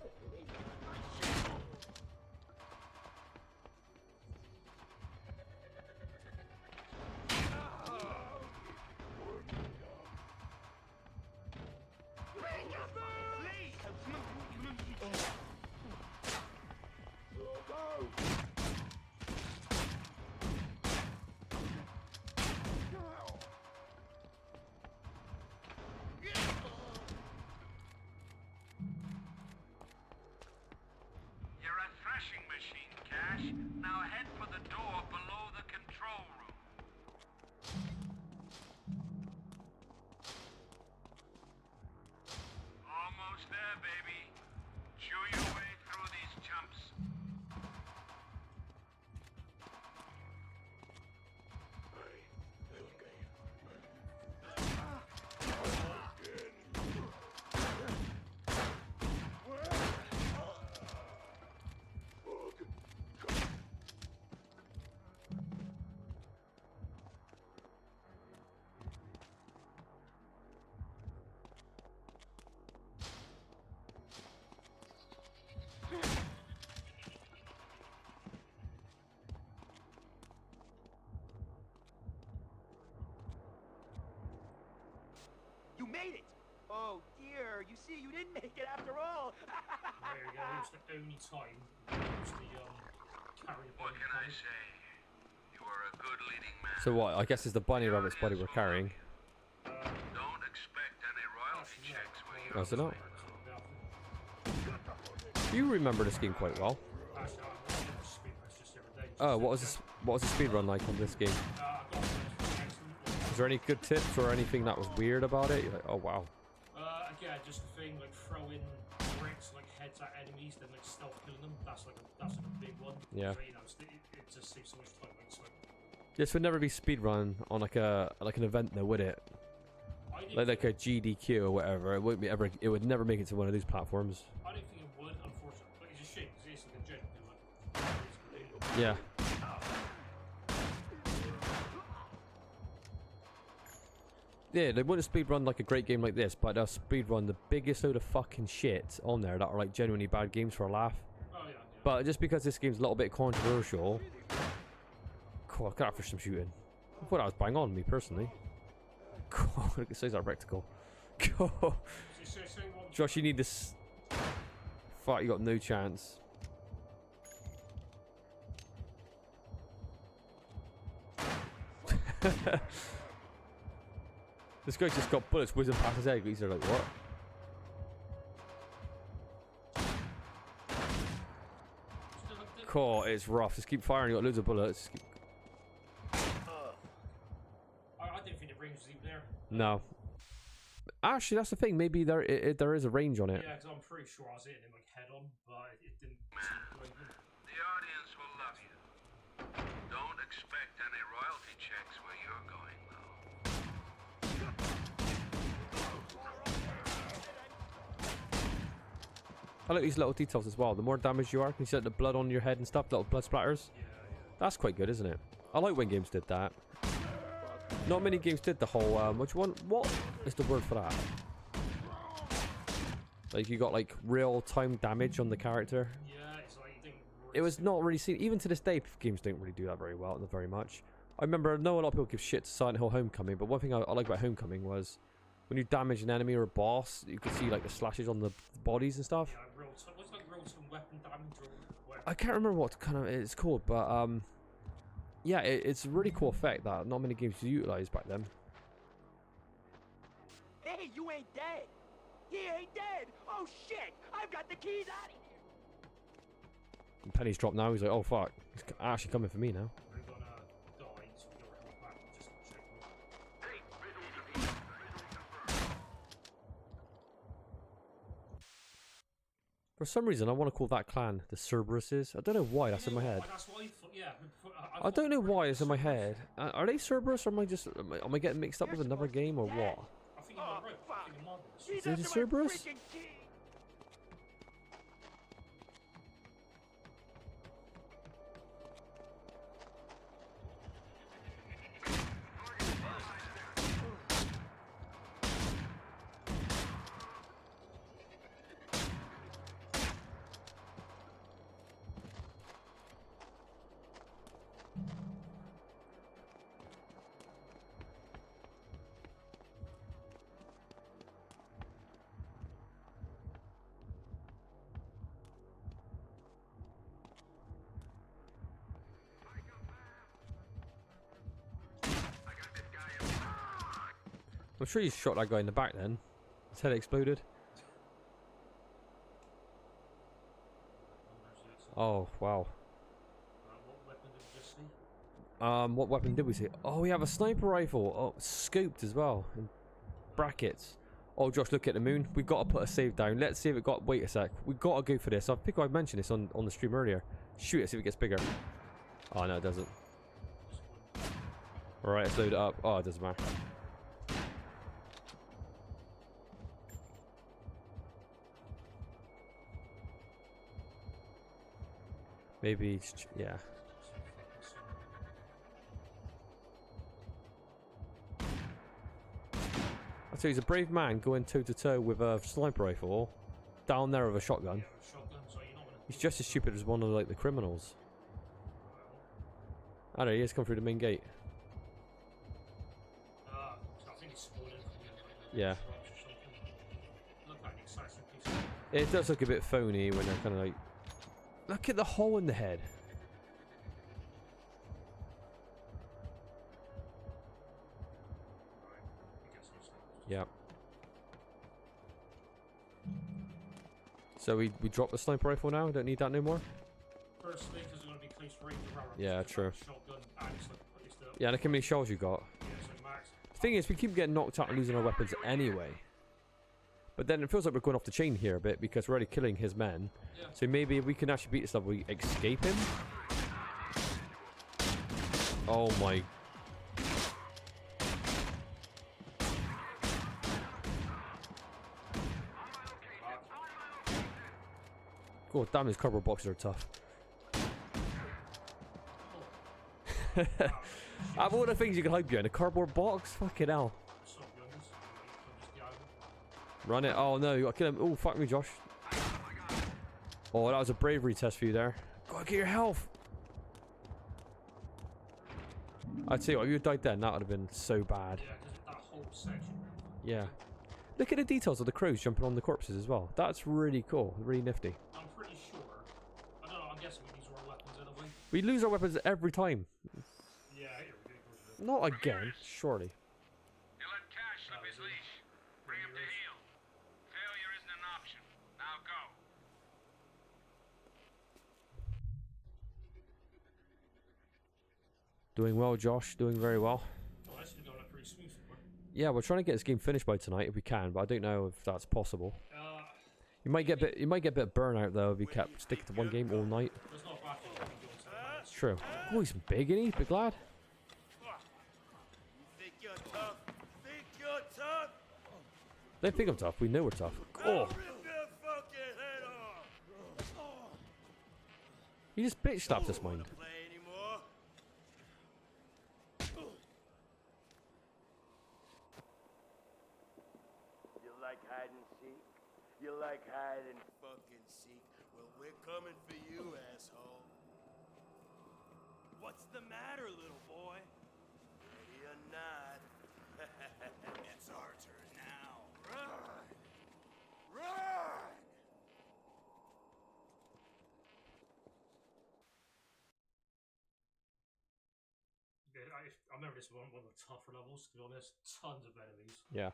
Now head for the door below the control room. Almost there, baby. Chew your way through these chumps. You made it! Oh dear, you see, you didn't make it after all! There you go, it's the only time it's the carry. What can I say? You are a good leading man. So what? I guess it's the bunny rabbit's body we're carrying. Don't expect any royalty checks when you. Oh, is it not? You remember this game quite well. Oh, what was the speed run like on this game? Is there any good tips or anything that was weird about it? You're like, oh wow. Again, just the thing like throwing bricks like heads at enemies, then like stealth killing them. That's like a big one. Yeah. So, you know, it just saves so much time. Like, so. This would never be speed run on like an event though, would it? Like a GDQ or whatever. It wouldn't be ever. It would never make it to one of these platforms. I don't think it would, unfortunately. But it's a shame because it's like a genuine like. Yeah. Yeah, they wouldn't speedrun like a great game like this, but they'll speedrun the biggest load of fucking shit on there that are like genuinely bad games for a laugh. Oh, yeah. But just because this game's a little bit controversial... God, I got for some shooting. I thought that was bang on me, personally. God, look at the size of that rectangle. God. Josh, you need this... Fuck, you got no chance. This guy just got bullets whizzing past his head. He's like, what? Cool, it's rough. Just keep firing. You got loads of bullets. I didn't think the range was even there. No. Actually, that's the thing. Maybe there is a range on it. Yeah, because I'm pretty sure I was hitting him like head on, but it didn't seem to do anything. The audience will love you. Don't expect any royalty checks where you're going, I like these little details as well. The more damage you are, can you see the blood on your head and stuff, little blood splatters? Yeah. That's quite good, isn't it? I like when games did that. Not many games did the whole, what is the word for that? Like, you got, like, real-time damage on the character. Yeah, it's like you didn't really It was not really seen, even to this day, games don't really do that very well, not very much. I remember, I know a lot of people give shit to Silent Hill Homecoming, but one thing I like about Homecoming was, when you damage an enemy or a boss, you could see, like, the slashes on the bodies and stuff. Yeah, what's like real-time weapon damage or whatever. I can't remember what kind of it's called, but, yeah, it's a really cool effect that not many games utilized back then. Hey, you ain't dead. He ain't dead. Oh shit! I've got the keys out of here. And Penny's dropped now. He's like, oh fuck, it's actually coming for me now. We're gonna die, so we're gonna come back and just check them out. For some reason, I want to call that clan the Cerberuses. I don't know why that's in my head. That's what I thought, yeah. I don't know why it's in my head. Are they Cerberus, or am I just am I getting mixed up with another game, or what? I think you're right. I think you're marvelous. Is it the Cerberus? I'm sure you shot that guy in the back then. His head exploded. Oh, wow. What weapon did we just see? What weapon did we see? Oh, we have a sniper rifle. Oh, scoped as well. In brackets. Oh, Josh, look at the moon. We've got to put a save down. Let's see if it got... Wait a sec. We've got to go for this. I think I mentioned this on the stream earlier. Shoot it, see if it gets bigger. Oh, no, it doesn't. Alright, let's load it up. Oh, it doesn't matter. Maybe, yeah. I'll tell you, he's a brave man going toe-to-toe with a sniper rifle down there with a shotgun. He's just as stupid as one of like the criminals. I don't know, he has come through the main gate. Yeah. It does look a bit phony when they're kind of like... Look at the hole in the head. Yeah. So we drop the sniper rifle now? Don't need that no more? Firstly, because we're going to be close range around. Yeah, true. Shotgun and it's the Yeah, look how many shells you got. yeah, so max. The thing is, we keep getting knocked out and losing our weapons anyway. But then it feels like we're going off the chain here a bit because we're already killing his men. Yeah. So maybe if we can actually beat this level, we escape him. Oh my. God damn, his cardboard boxes are tough. Out of all the things you can hide behind, a cardboard box? Fucking hell. So good. Run it. Oh no, you gotta kill him. Oh, fuck me, Josh. Oh, that was a bravery test for you there. Gotta get your health. I'd say, if you died then, that would have been so bad. Yeah, because that whole section. Yeah. Look at the details of the crows jumping on the corpses as well. That's really cool. Really nifty. I'm pretty sure. I don't know, I'm guessing we use our weapons in a way. We lose our weapons every time. Yeah, you're ridiculous. Not again, surely. You let Cash slip his leash. Bring him to heel. Failure isn't an option. Now go. Doing well, Josh. Doing very well. Oh, that's going pretty smooth. Yeah, we're trying to get this game finished by tonight if we can, but I don't know if that's possible. You might get a bit of burnout though if you kept sticking to one game all night. It's true. Oh, he's big, isn't he? Big lad. Think you're tough? Think you're tough? They think I'm tough. We know we're tough. Oh, Rip your fucking head off! he just bitch slapped us, mind. Play anymore? You like hide and seek? You like hide and Fucking seek. Well, we're coming for you, asshole. What's the matter, little boy? Ready or not? It's our turn now. Run! Run! Yeah, I remember this one of the tougher levels, to be honest. Tons of enemies. Yeah.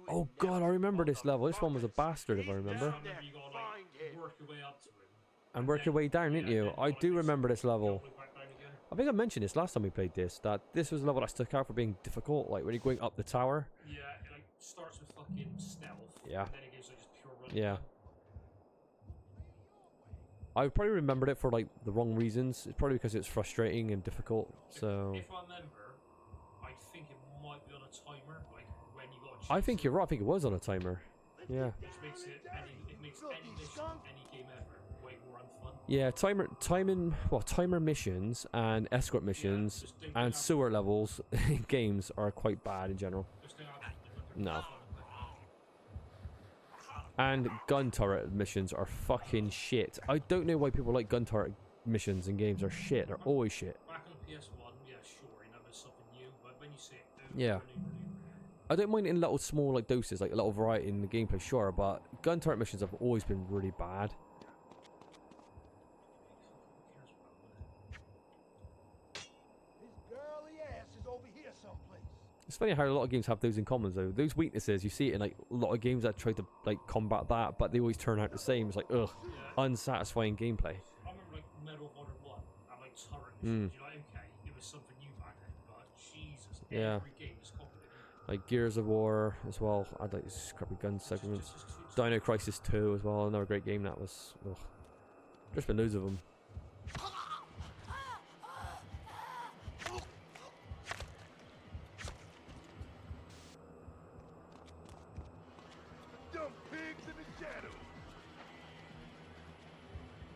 Oh god, I remember this level. This one was a bastard, if I remember. I remember you gotta like work your way up to him. And work your way down, didn't you? I do remember this level. I think I mentioned this last time we played this, that this was a level that stuck out for being difficult, like when you're going up the tower. Yeah, it like starts with fucking stealth. Yeah. And then it gives like just pure running. Yeah. I probably remembered it for like the wrong reasons. It's probably because it's frustrating and difficult. So If I remember, I think it might be on a timer, like when you got. I think you're right. I think it was on a timer. Yeah. Which makes it makes any mission, any game ever, way more unfun. Yeah, timer missions and escort missions and sewer levels in games are quite bad in general. No. And gun turret missions are fucking shit. I don't know why people like gun turret missions in games. Are shit. They're always shit. Back on the PS1, yeah, sure, you know, there's something new, but when you see it Yeah. I don't mind in little small like doses, like a little variety in the gameplay, sure, but gun turret missions have always been really bad. His girly ass is over here someplace. It's funny how a lot of games have those in common though. Those weaknesses, you see it in like a lot of games that try to like combat that, but they always turn out the same. It's like, ugh, unsatisfying gameplay. I remember like Medal of Honor 1 and like turret missions. You're like, okay, it was something new back then, but Jesus, Yeah. every game is complicated. Like Gears of War as well. I'd like these crappy gun segments. Dino Crisis 2 as well. Another great game that was. Ugh. There's been loads of them. Dumb pigs in the shadows.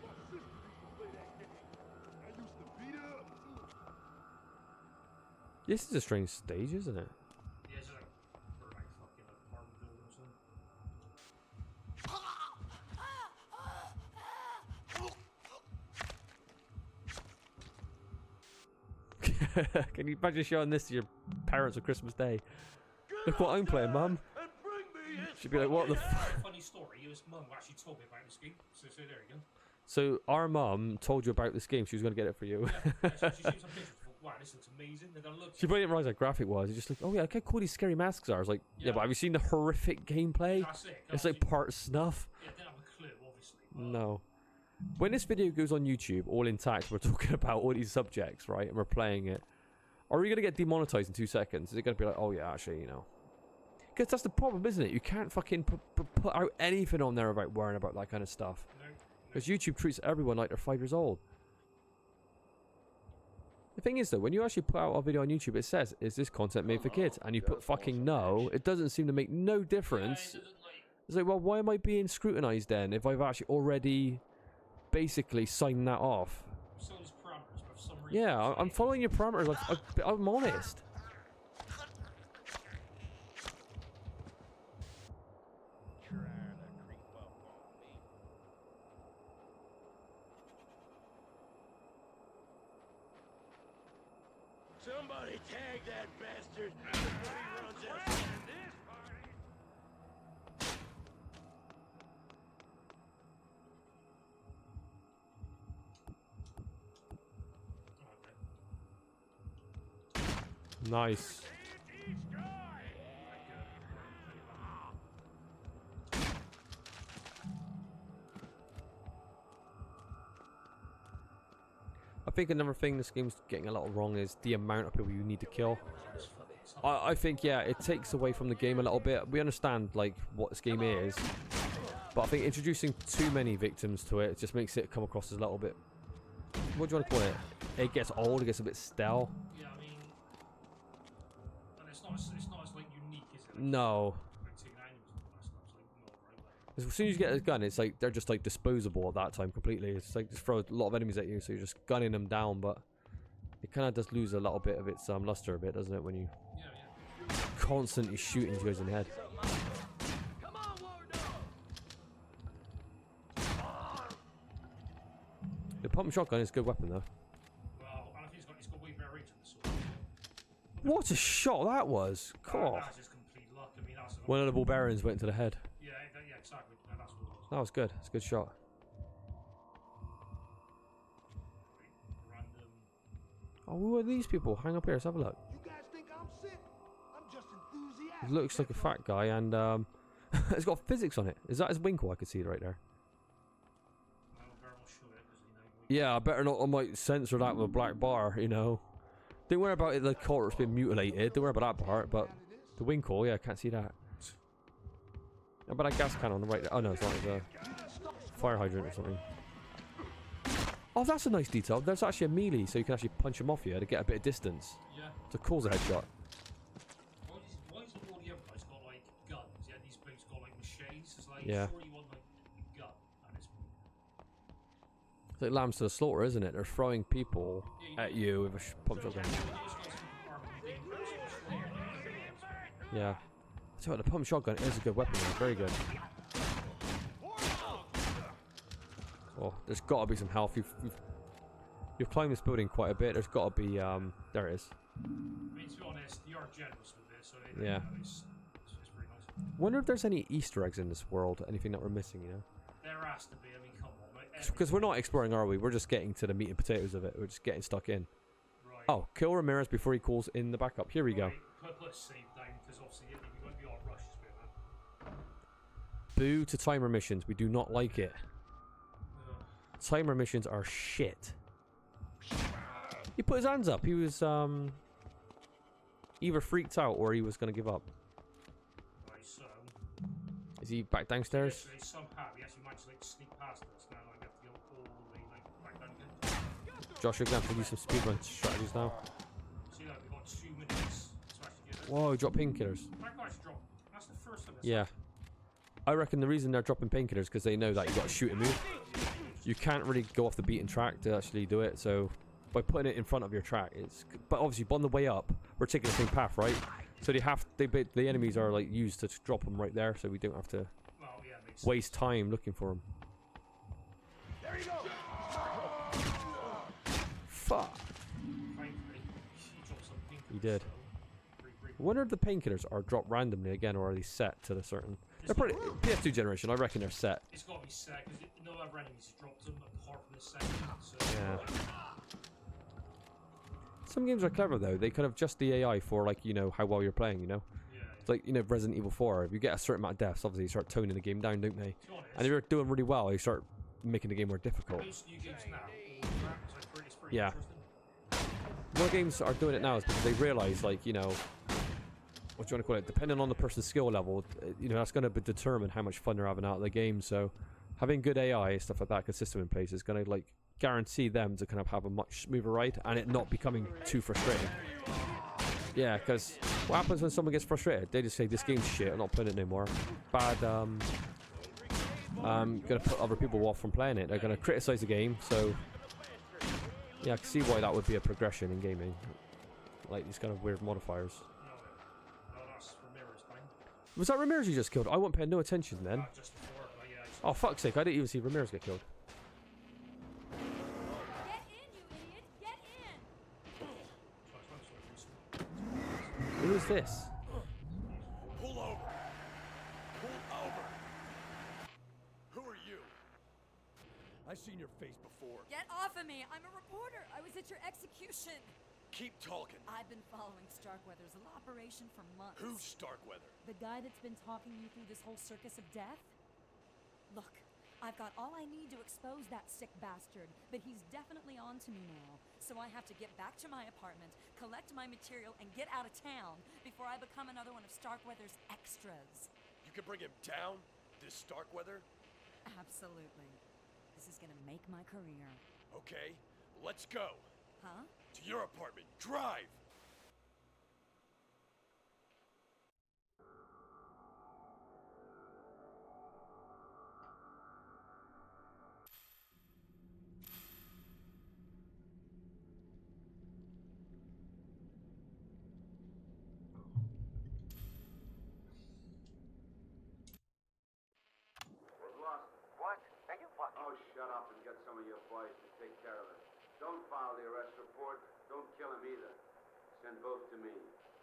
My sister used to play that game. I used to beat her up too. This is a strange stage, isn't it? Yeah, it's like, for like fucking apartment building or something. Can you imagine showing this to your parents on Christmas Day? Look what I'm playing, Mum. She'd be like, what the fuck? Funny story, his mum actually told me about this game, so there you go. So our mum told you about this game. She was going to get it for you. Yeah, she shoots some pictures. Wow, this looks amazing. Then I looked. She probably didn't realize how graphic was. You're just like, oh yeah, look how cool these scary masks are. I was like, yeah, but have you seen the horrific gameplay? That's it. It's like part snuff. Yeah, I didn't have a clue, obviously. No. When this video goes on YouTube, all intact, we're talking about all these subjects, right? And we're playing it. Are we going to get demonetized in 2 seconds? Is it going to be like, oh yeah, actually, you know? Because that's the problem, isn't it? You can't fucking put out anything on there about worrying about that kind of stuff. Because YouTube treats everyone like they're 5 years old. The thing is though, when you actually put out a video on YouTube, it says, is this content made for kids? And you put fucking no, it doesn't seem to make no difference. It's like, well, why am I being scrutinized then if I've actually already basically signed that off? Yeah, I'm following your parameters. I'm honest. Somebody tag that bastard before he runs us. Nice. I think another thing this game's getting a little wrong is the amount of people you need to kill. I think, yeah, it takes away from the game a little bit. We understand, like, what this game is, but I think introducing too many victims to it just makes it come across as a little bit... What do you want to call it? It gets old, it gets a bit stale. Yeah, I mean... And it's not as like, unique, is it? Like, No. like taking animals and all that stuff, it's like, no, right? Like, As soon as you get a gun, it's like they're just like disposable at that time completely. It's like just throw a lot of enemies at you, so you're just gunning them down. But it kind of does lose a little bit of its luster a bit, doesn't it? When you constantly shooting these guys in the head. The pump shotgun is a good weapon though. well, I think it's got way better range than the sword. What a shot that was! God. That's just complete luck. I mean, that's One of the barbarians went to the head. yeah, yeah, exactly. No, that's what it was. That was good. It's a good shot. Random. Oh, who are these people? Hang up here. Let's have a look. You guys think I'm sick? I'm just enthusiastic. He looks like a fat guy, and it's got physics on it. Is that his winkle? I could see it right there. Yeah, I better not. I might censor that with a black bar, you know. Don't worry about it, the corpse being mutilated. Don't worry about that part, but the winkle, yeah, I can't see that. How about that gas can on the right there? Oh no, it's like a fire hydrant or something. Oh, that's a nice detail. There's actually a melee, so you can actually punch him off here to get a bit of distance. Yeah. To cause a headshot. Why is all the other guys got like guns? Yeah, these blokes got like machetes. It's like, Yeah. sure you want like a gun, and it's It's like lambs to the slaughter, isn't it? They're throwing people at you with a pump shotgun. Yeah. So the pump shotgun is a good weapon, though. Very good. Oh, there's got to be some health. You've climbed this building quite a bit. There's got to be there it is. I mean, to be honest, you are generous with it, so Yeah. You know, it's pretty nice. Wonder if there's any Easter eggs in this world. Anything that we're missing, you know? There has to be. I mean, come on. Like, Because we're not exploring, are we? We're just getting to the meat and potatoes of it. We're just getting stuck in. Right. Oh, kill Ramirez before he calls in the backup. Here we go. Put a save down, because obviously you're going to be on rush, man. Boo to timer missions. We do not like it. Timer missions are shit. He put his hands up. He was either freaked out or he was going to give up. Right, so... Is he back downstairs? Actually, somehow we actually managed to like, sneak past us. Now I have to go all the way like, back down again. Josh, you're going to have to use some speedrun strategies now. See, like, we've got 2 minutes to actually get it. Whoa, drop painkillers. That guy's dropped. That's the first time that's Yeah. I reckon the reason they're dropping painkillers because they know that you got to shoot and move. You can't really go off the beaten track to actually do it, so by putting it in front of your track, it's... But obviously, on the way up, we're taking the same path, right? So the enemies are like used to drop them right there, so we don't have to waste time looking for them. There you go. Fuck. He did. I wonder if the painkillers are dropped randomly again, or are they set to the certain... They're pretty... PS2 generation, I reckon they're set. It's got to be set, because no other enemies dropped them apart from this second. So Yeah. Some games are clever though. They kind of adjust the AI for like, you know, how well you're playing, you know? Yeah. It's like, you know, Resident Evil 4. If you get a certain amount of deaths, obviously you start toning the game down, don't they? And if you're doing really well, you start making the game more difficult. Most new games now, it's pretty Yeah. interesting. More games are doing it now is because they realise, like, you know, what do you want to call it? Depending on the person's skill level, you know, that's going to determine how much fun they're having out of the game. So having good AI and stuff like that, good system in place, is going to like guarantee them to kind of have a much smoother ride and it not becoming too frustrating. Yeah, because what happens when someone gets frustrated? They just say, this game's shit, I'm not playing it no more. Bad, going to put other people off from playing it. They're going to criticize the game, so yeah, I can see why that would be a progression in gaming. Like these kind of weird modifiers. Was that Ramirez you just killed? I wasn't paying no attention then. Oh, fuck's sake, I didn't even see Ramirez get killed. Who is this? Pull over. Pull over. Who are you? I've seen your face before. Get off of me! I'm a reporter! I was at your execution! Keep talking. I've been following Starkweather's operation for months. Who's Starkweather? The guy that's been talking you through this whole circus of death? Look, I've got all I need to expose that sick bastard, but he's definitely on to me now. So I have to get back to my apartment, collect my material, and get out of town before I become another one of Starkweather's extras. You can bring him down? This Starkweather? Absolutely. This is gonna make my career. Okay, let's go. Huh? To your apartment. Drive! What? Are you fucking... Oh, shut up and get some of your boys to take care of it. Don't file the arrest report. Don't kill him either. Send both to me.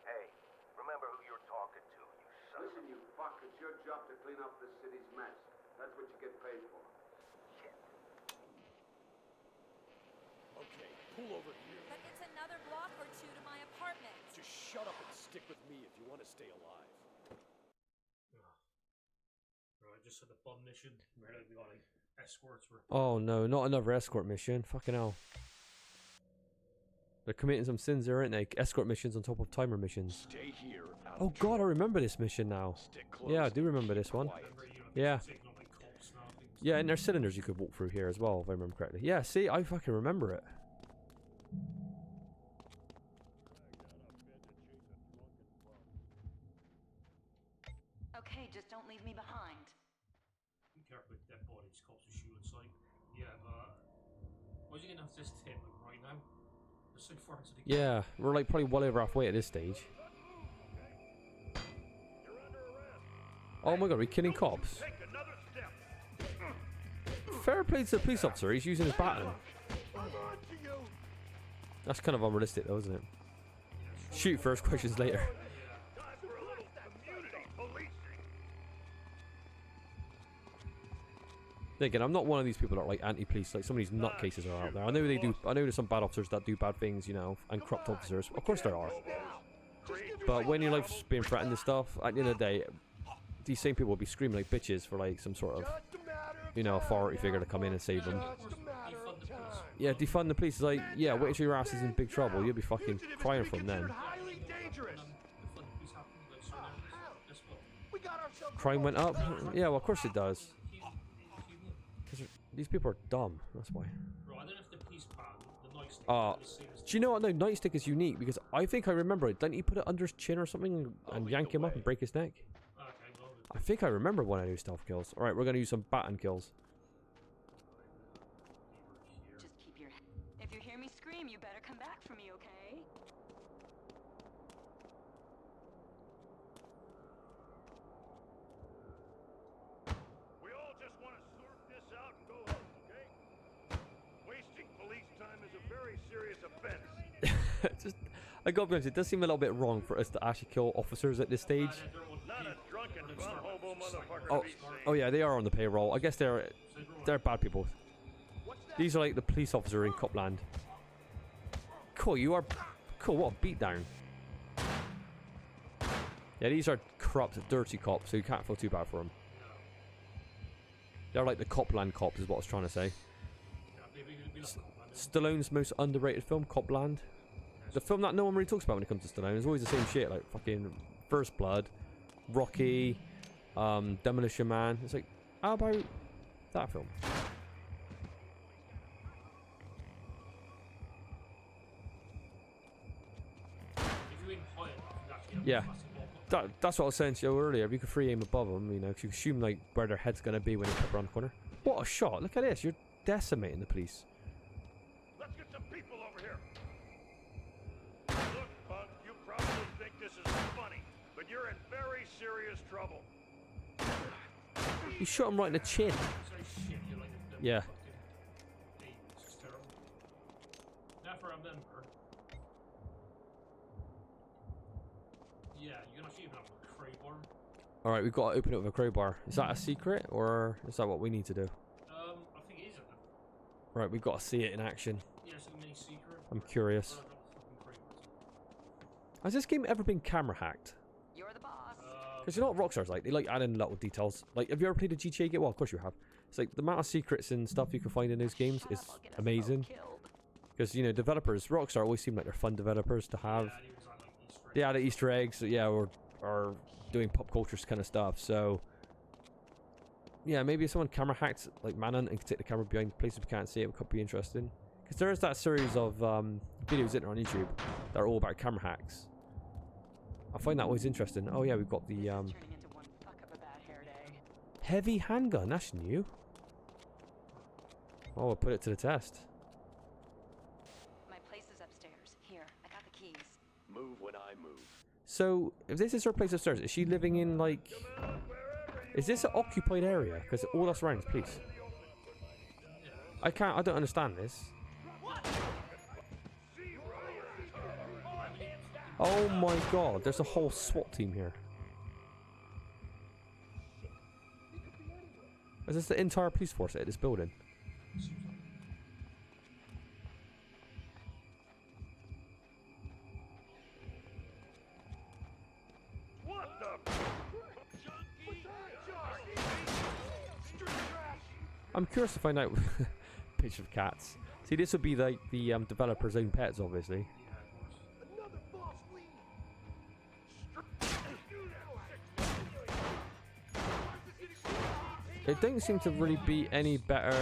Hey, remember who you're talking to, you son. Listen, you fuck, it's your job to clean up this city's mess. That's what you get paid for. Shit. Okay, pull over here. But it's another block or two to my apartment. Just shut up and stick with me if you want to stay alive. Right, just had the bum mission. Where we got like escorts. Oh no, not another escort mission. Fucking hell. They're committing some sins there, aren't they? Escort missions on top of timer missions. Stay here. Oh god, I remember this mission now. Yeah, I do remember this one. Yeah. Yeah, and there's cylinders you could walk through here as well, if I remember correctly. Yeah, see, I fucking remember it. Okay, just don't leave me behind. Be careful with dead bodies, cops will shoot inside. Yeah, but why's you gonna have this tip like right now? We're so far into the game. Yeah, we're like probably well over halfway at this stage. Oh my god, are we killing cops? Fair play to the police officer, he's using his baton. That's kind of unrealistic though, isn't it? Shoot first, questions later. Then again, I'm not one of these people that are like anti-police, like some of these nutcases are out there. I know they do, I know there's some bad officers that do bad things, you know, and corrupt officers. Of course there are. But when your life's being threatened and stuff, at the end of the day, these same people will be screaming like bitches for like some sort of, you know, authority figure to come in and save them. Yeah, defund the police is like, yeah, wait until your ass is in big trouble. You'll be fucking crying from them. Crime went up? Yeah, well, of course it does. Because these people are dumb, that's why. Do you know what? No, Nightstick is unique because I think I remember it. Didn't he put it under his chin or something and yank him up and break his neck? I think I remember when I do stealth kills. Alright, we're going to use some baton kills. Just keep your head. If you hear me scream, you better come back for me, okay? We all just want to sort this out and go home, okay? Wasting police time is a very serious offense. I gotta be honest, it does seem a little bit wrong for us to actually kill officers at this stage. Not a drunken bum hobo motherfucker Oh, to be saved. oh yeah, they are on the payroll. I guess they're bad people. These are like the police officer in Copland. Cool, you are cool. What a beatdown. Yeah, these are corrupt, dirty cops, so you can't feel too bad for them. They're like the Copland cops, is what I was trying to say. Stallone's most underrated film, Copland. The film that no one really talks about when it comes to Stallone. It's always the same shit, like fucking First Blood, Rocky, Demolition Man. It's like, how about that film? Yeah, that's what I was saying to you earlier. If you could free aim above them, you know, 'cause you assume like where their head's gonna be when you pop around the corner. What a shot! Look at this. You're decimating the police. Let's get some people over here. Look, punk, you probably think this is funny, but you're in very serious trouble. You shot him right in the chin. Yeah. actually even have a crowbar. Alright, we've got to open it with a crowbar. Is that a secret, or is that what we need to do? I think it is, isn't it? Right, we've got to see it in action. Yeah, it's like a mini secret. I'm curious. Where I've got a fucking crowbar. Has this game ever been camera hacked? You're the boss. Because you know what Rockstar's like? They like adding little details. Like, have you ever played a GTA game? Well, of course you have. It's like the amount of secrets and stuff you can find in those games is amazing. Because, you know, developers, Rockstar always seem like they're fun developers to have. They add Easter eggs, yeah, or doing pop culture kind of stuff. So, yeah, maybe if someone camera hacked like Manhunt and could take the camera behind places we can't see it could be interesting. Because there is that series of videos in there on YouTube that are all about camera hacks. I find that always interesting. Oh yeah, we've got the heavy handgun. That's new. Oh, we'll put it to the test. My place is upstairs. Here, I got the keys. Move when I move. So, if this is her place upstairs, is she living in like? Is this an occupied area? Because all that's around is police. I don't understand this. Oh my god, there's a whole SWAT team here. Is this the entire police force at this building? What the? I'm curious to find out. Picture of cats. See, this would be like the developer's own pets, obviously. It don't seem to really be any better.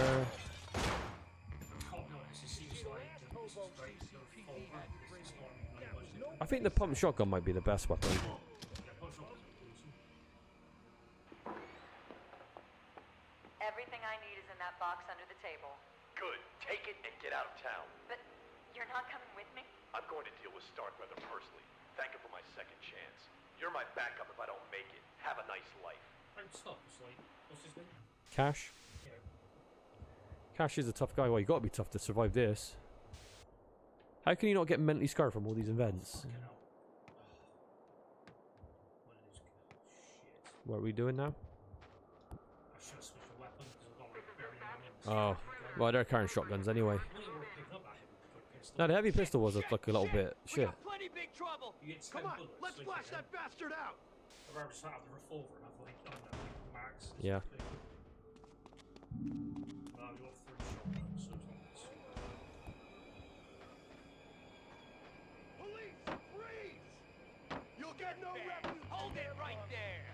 I think the pump shotgun might be the best weapon. Everything I need is in that box under the table. Good. Take it and get out of town. But you're not coming with me? I'm going to deal with Starkweather personally. Thank him for my second chance. You're my backup if I don't make it. Have a nice life. What's his name? Cash? Yeah. Cash is a tough guy. Well, you gotta be tough to survive this. How can you not get mentally scarred from all these events? What are we doing now? Oh, well, they're carrying shotguns anyway. No, the heavy pistol was like a little bit shit. Plenty big trouble. Come on, let's blast that bastard out. I'd rather just have the revolver and have like, I don't know, like max. Yeah. We got 3 shotguns, so it's not Police, freeze! You'll get no revenue. Hold it right there.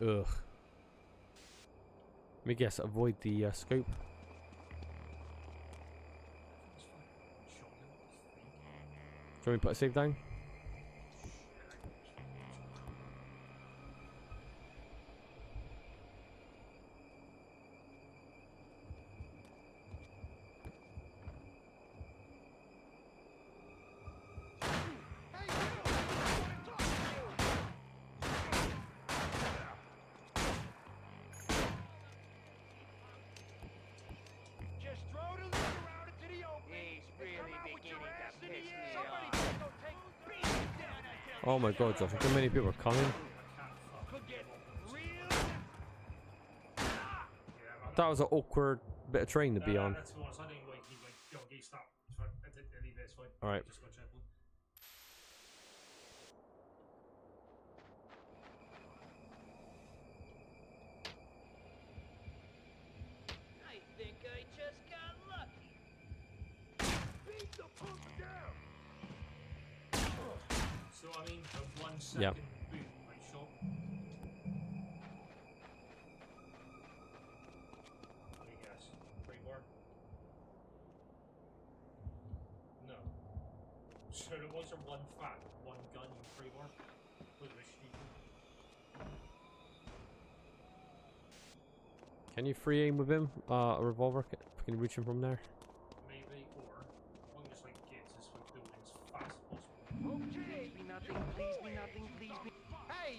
Ugh. Let me guess, avoid the scope. Do you want me to put a save down? Oh my god, Josh, look how many people are coming. That was an awkward bit of terrain to be on. Alright. I think I just got lucky. Beat the punk down. So I mean, a 1 second Yep. boom, right shot. Let me guess. 3 more? No. So there was a 1 fat, 1 gun, and 3 more? Was it stupid? Can you free aim with him? A revolver? Can you reach him from there? Maybe, or I can just like get to this like building as fast as possible. Okay. Please be nothing, please be nothing, please be. Hey!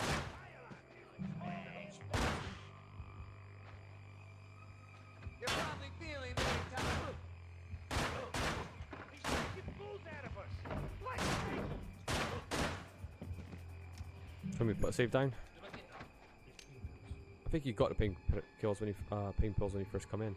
You're probably feeling very tough. He's taking fools out of us. What? Can we put a save down? I think you got the pain kills when you pain pills when you first come in.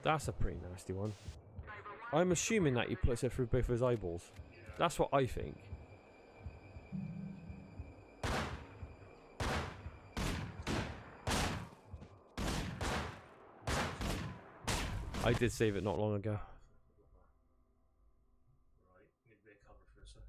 That's a pretty nasty one. I'm assuming that he puts it through both of his eyeballs. That's what I think. I did save it not long ago. Right, need a bit of cover for a sec.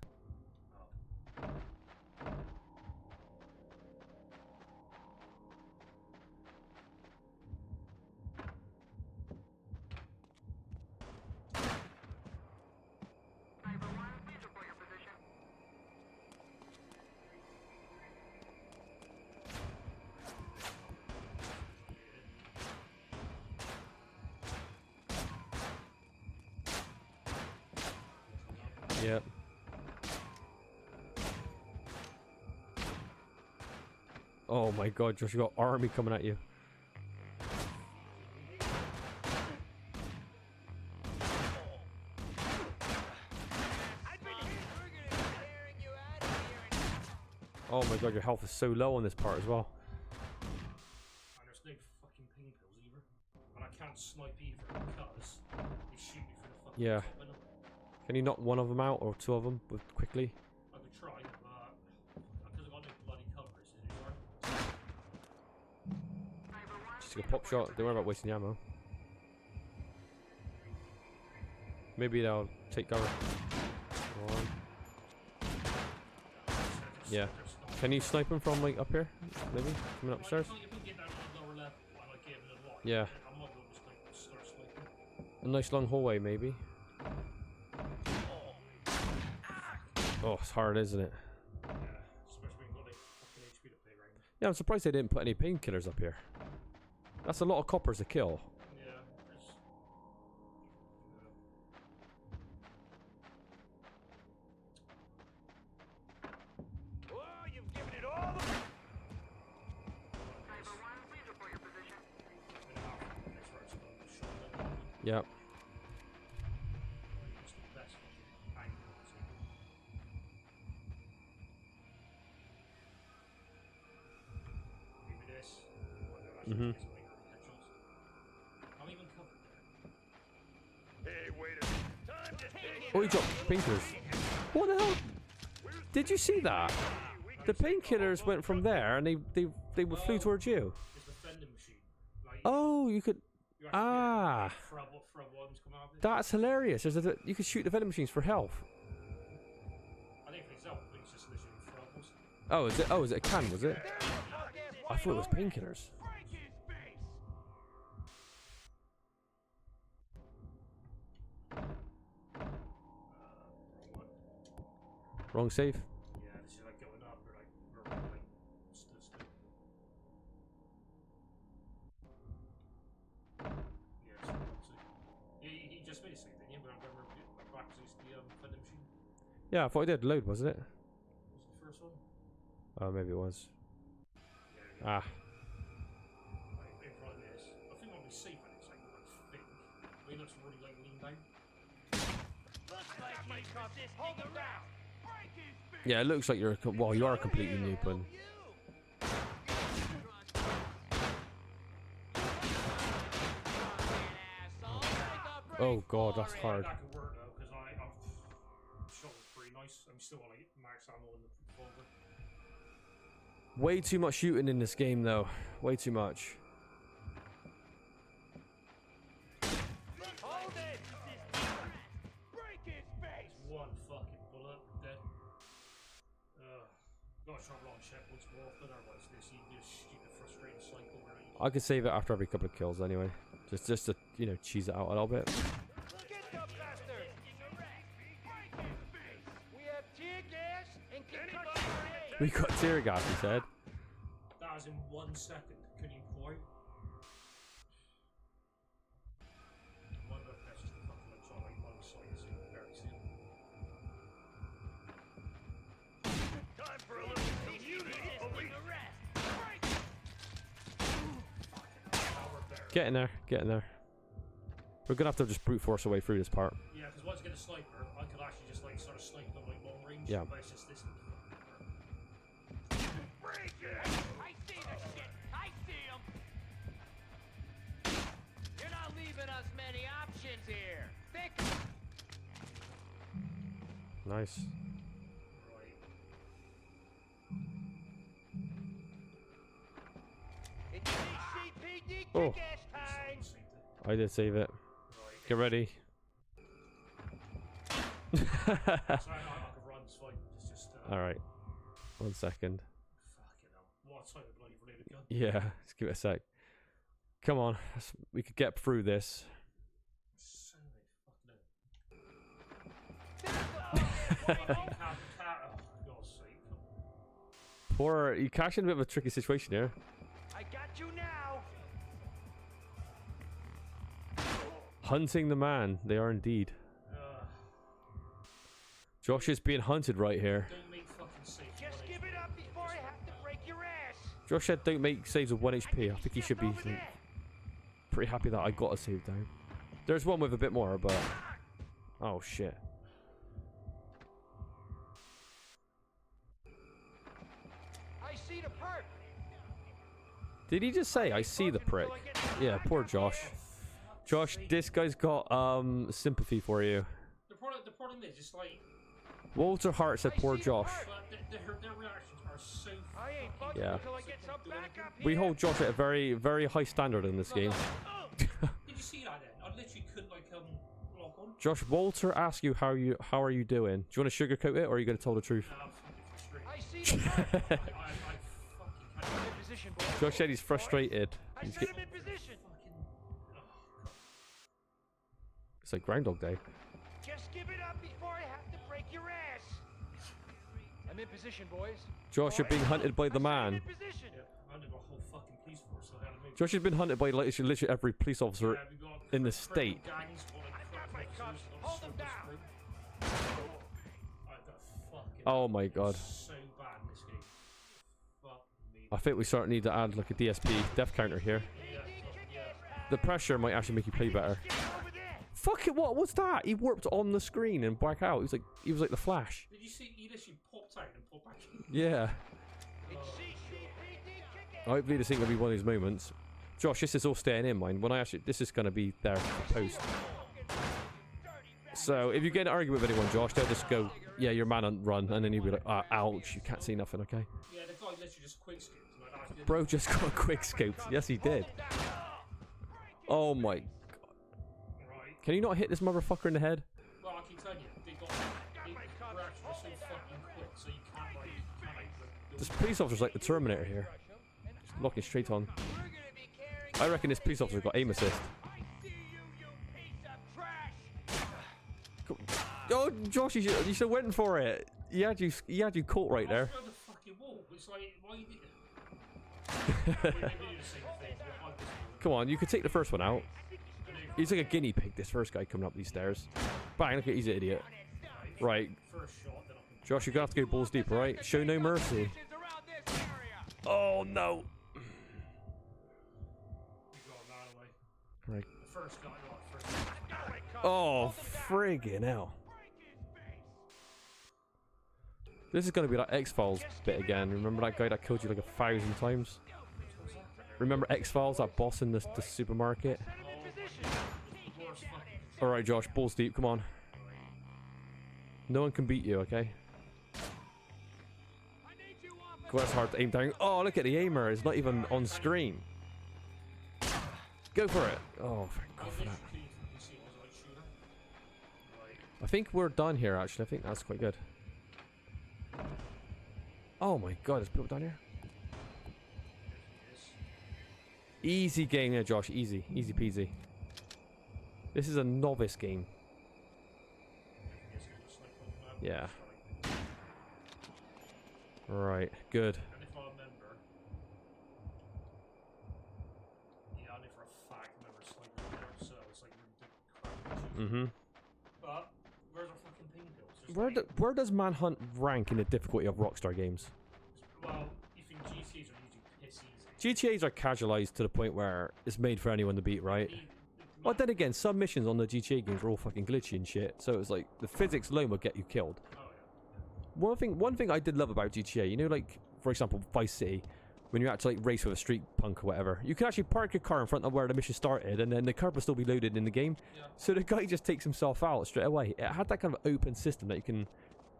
Yep. Oh my god, Josh, you got army coming at you. Oh my god, your health is so low on this part as well. And there's no fucking pain pills either. And I can't snipe either because they shoot me through the fucking Yeah. top of them. Can you knock one of them out or two of them quickly? I could try, but because I've got no bloody cover, it's hard. Just take a pop shot. Don't worry about wasting the ammo. Maybe they'll take cover. One. Yeah. Can you snipe him from like up here? Maybe coming upstairs. Yeah. A nice long hallway, maybe. Oh, it's hard, isn't it? Yeah, I'm surprised they didn't put any painkillers up here. That's a lot of coppers to kill. Oh, you've given it all the... Yep. Mm-hmm. Hey, wait a minute. Time to take Oh, he dropped painkillers. What the hell? Did you see that? The painkillers went from there and they flew towards you. Oh, you could. Ah. That's hilarious. You could shoot the vending machines for health. Oh, is it? Oh, is it a can? Was it? I thought it was painkillers. Wrong save. Yeah, this is like going up or like stood still. Yeah, it's wrong save. Yeah, he just made a save, didn't he? When I remember back to the vending machine. Yeah, I thought I did. Load, wasn't it? Was it the first one? Oh, maybe it was. Yeah, Ah. Like, in front of this. I think I'll be safe when it's like thick. But he looks really like lean down. Looks like my cup is hold around. Yeah, it looks like you're. Well, you are completely noob. And oh god, that's hard. That could work though, because I'm still on like max ammo in the revolver. Way too much shooting in this game, though. Way too much. Hold it! Break his face! One fucking bullet, dead. Gotta travel on checkpoints more often, otherwise this stupid frustrating cycle where I could save it after every couple of kills anyway. Just to, you know, cheese it out a little bit. Get the bastard! We have tear gas and concussion grenades! We got tear gas, he said. that was in 1 second. Can you point? I wonder if that's just the fucking electronic one side is very soon. Time for a little community police. Getting there, getting there. We're gonna have to just brute force our way through this part. Yeah, because once I get a sniper, I could actually just like sort of snipe them like long range. Yeah. But it's just this. Break it! I see the shit! I see him! You're not leaving us many options here! Think! Nice. It's CCPD Oh. kick-ass time! I did save it. Get ready. Sorry, I can run, it's fine. It's just. Alright. 1 second. Fucking hell. What a time of bloody related gun. Yeah, just give it a sec. Come on. We could get through this. So fucking oh, God's sake. Poor, you catch in a bit of a tricky situation here. I got you now! Hunting the man, they are indeed. Josh is being hunted right here. Don't make fucking safe. Just give it up before I have to break your ass! Josh said don't make saves with 1 HP. I think he should be pretty happy that I got a save down. There's one with a bit more, but... Oh shit. I see the perp! Did he just say I see the prick? Yeah, poor Josh. Josh, this guy's got sympathy for you. The problem is, it's like. Walter Hart said poor Josh. But their reactions are so. I ain't fucking Yeah. until I get some backup here! We hold Josh at a very, very high standard in this game. Did you see that then? I literally couldn't like lock on. Josh, Walter asked you how are you doing? Do you want to sugarcoat it or are you going to tell the truth? I see the perp! I'm in position, boys. Josh said he's frustrated. I He's said I'm in position! It's like Groundhog Day. Just give it up before I have to break your ass! I'm in position, boys. Josh, you're being hunted by the man. I'm in position! I had a whole fucking police force, so I had to move. Josh has been hunted by literally every police officer in the state. Gangs, Hold them down! Oh my god. So bad in this game. Fuck me. I think we sort of need to add like a DSP death counter here. The pressure might actually make you play better. Fuck it, what was that? He warped on the screen and back out. He was like the Flash. Did you see? He literally popped out and popped back in. Yeah. Hopefully this ain't gonna be one of these moments. Josh, this is all staying in, mind. When I actually, this is gonna be there for post. So if you get in an argument with anyone, Josh, they'll just go, yeah, your Manhunt run, and then you'll be like, ouch, you can't see nothing, okay? Yeah, the guy literally just quick skipped. Like, Bro just got quick scoped. Yes, he did. Oh my god. Can you not hit this motherfucker in the head? Well, I keep telling you, they got reactions are so fucking quick, so you can't like. This police officer's like the Terminator here. Just locking straight on. I reckon this police officer got aim assist. Oh, Josh, you should have went for it. He had you caught right there. The fucking wall. It's like, why you did Come on, you could take the first one out. He's like a guinea pig, this first guy coming up these stairs. Bang, look at, he's an idiot. Right. Josh, you're gonna have to go balls deep, right? Show no mercy. Oh no. Right. Oh, friggin' hell. This is gonna be like X-Files bit again. Remember that guy that killed you like 1,000 times? Remember X-Files, that boss in the supermarket? Alright, Josh, balls deep, come on. No one can beat you, okay? God, that's hard to aim down. Oh, look at the aimer. It's not even on screen. Go for it. Oh, thank God for that. I think we're done here, actually. I think that's quite good. Oh my God, there's people down here. Easy game there, Josh. Easy. Easy peasy. This is a novice game. Yeah. Right, good. And if I remember, yeah, I know for a fact remember sniping there, so it's like really crap. But where's our fucking ping pills? Where does Manhunt rank in the difficulty of Rockstar games? Well, you think GTAs are usually piss easy. GTAs are casualized to the point where it's made for anyone to beat, right? But then again, some missions on the GTA games are all fucking glitchy and shit, so it's like the physics alone will get you killed. One thing I did love about GTA, you know, like for example Vice City, when you had to like race with a street punk or whatever, you could actually park your car in front of where the mission started, and then the car will still be loaded in the game. So the guy just takes himself out straight away. It had that kind of open system that you can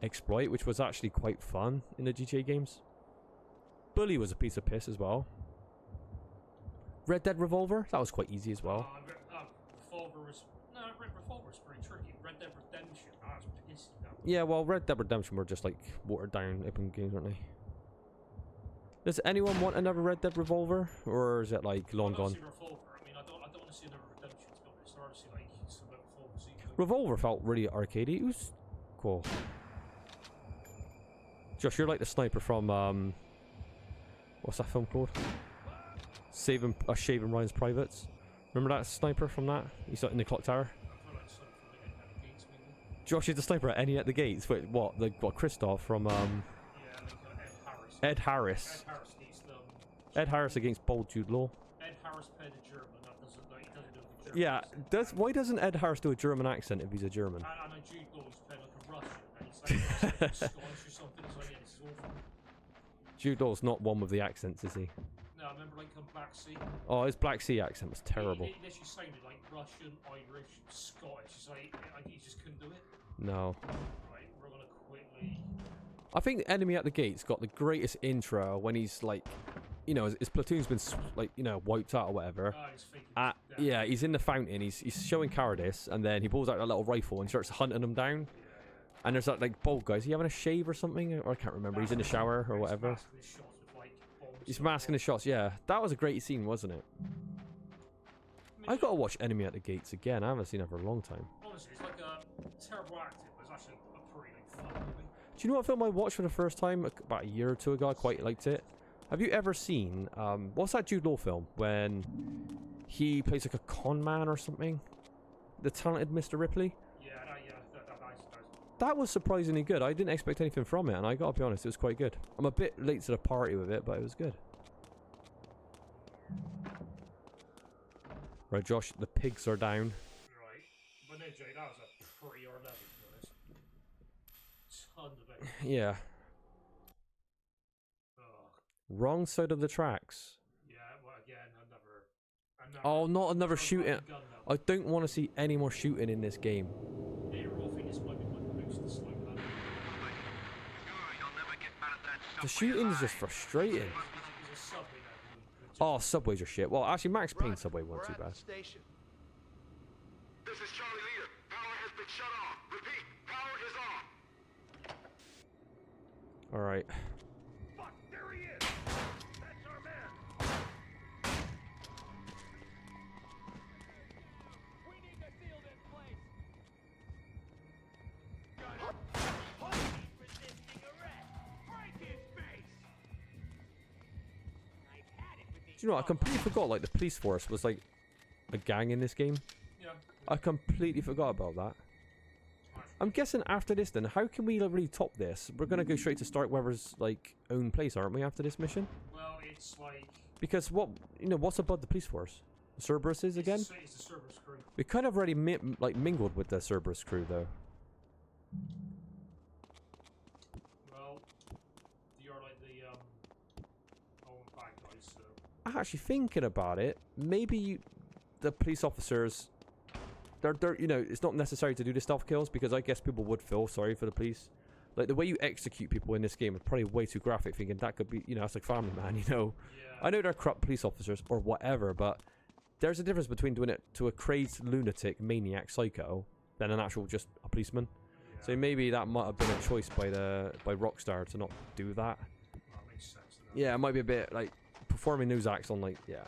exploit, which was actually quite fun in the GTA games. Bully was a piece of piss as well. Red Dead Revolver, that was quite easy as well. Revolver's pretty tricky. Red Dead Redemption, that's pissy. Yeah, well, Red Dead Redemption were just like watered down open games, weren't they? Does anyone want another Red Dead Revolver, or is it like long gone? Revolver. I mean, I don't want to see another Redemption. To be honest, I want to see like some Revolver. Revolver felt really arcadey. It was cool. Josh, you're like the sniper from what's that film called? Shaving Ryan's Privates. Remember that sniper from that? He's in the clock tower. Josh is the sniper at Any at the Gates. Wait, what? What? Christoph from Ed Harris. Ed Harris against bold Jude Law. Ed Harris played a German. That doesn't do the German accent. Why doesn't Ed Harris do a German accent if he's a German? I know Jude Law's playing like a Russian, and he's like Scottish or something. So yeah, this is awful. Jude Law's not one with the accents, is he? No, I remember like Black Sea. Oh, his Black Sea accent was terrible. He literally sounded like Russian, Irish, Scottish. It's like he just couldn't do it. No. Right, we're gonna quickly. I think Enemy at the Gates got the greatest intro when he's like, you know, his platoon's been like, you know, wiped out or whatever. Yeah, he's in the fountain. He's showing cowardice, and then he pulls out a little rifle and starts hunting them down. And there's that like bald guy. Is he having a shave or something? Or I can't remember. He's in the shower or whatever. He's masking his shots. Yeah, that was a great scene, wasn't it? I gotta watch Enemy at the Gates again. I haven't seen it for a long time. Honestly, it's like a terrible acting, but it's actually a pretty like, fun movie. Do you know what film I watched for the first time about a year or two ago? I quite liked it. Have you ever seen what's that Jude Law film when he plays like a con man or something? The Talented Mr. Ripley. Yeah, that was surprisingly good. I didn't expect anything from it, and I gotta be honest, it was quite good. I'm a bit late to the party with it, but it was good. Right, Josh, the pigs are down. Right, but no, Jay, that was a pretty or level, to be honest. Tons of it. Yeah. Wrong side of the tracks. Yeah, well, again, another oh, not another shooting. I don't want to see any more shooting in this game. The shooting is just frustrating. Oh, subways are shit. Well, actually, Max Payne subway wasn't too bad. This is Charlie Leader. Power has been shut off. Repeat, power is off. All right. Fuck, there he is. That's our man. We need to seal this place. He's resisting arrest. Break his face. Do you know what? I completely forgot, like, the police force was, like, a gang in this game. Yeah. I completely forgot about that. I'm guessing after this, then, how can we really top this? We're going to go straight to Starkweather's, like, own place, aren't we, after this mission? Well, it's like... Because what, you know, what's above the police force? The Cerberus's again? It's the Cerberus crew. We kind of already, mingled with the Cerberus crew, though. Well, you're like the, bad guys, so... Actually, thinking about it, maybe the police officers, they're, you know, it's not necessary to do the stealth kills because I guess people would feel sorry for the police. Like, the way you execute people in this game is probably way too graphic, thinking that could be, you know, that's like Family Man, you know? Yeah. I know they're corrupt police officers or whatever, but there's a difference between doing it to a crazed lunatic, maniac, psycho than an actual just a policeman. Yeah. So maybe that might have been a choice by Rockstar to not do that. That makes sense. Yeah, it might be a bit, like, performing those acts on, like, yeah.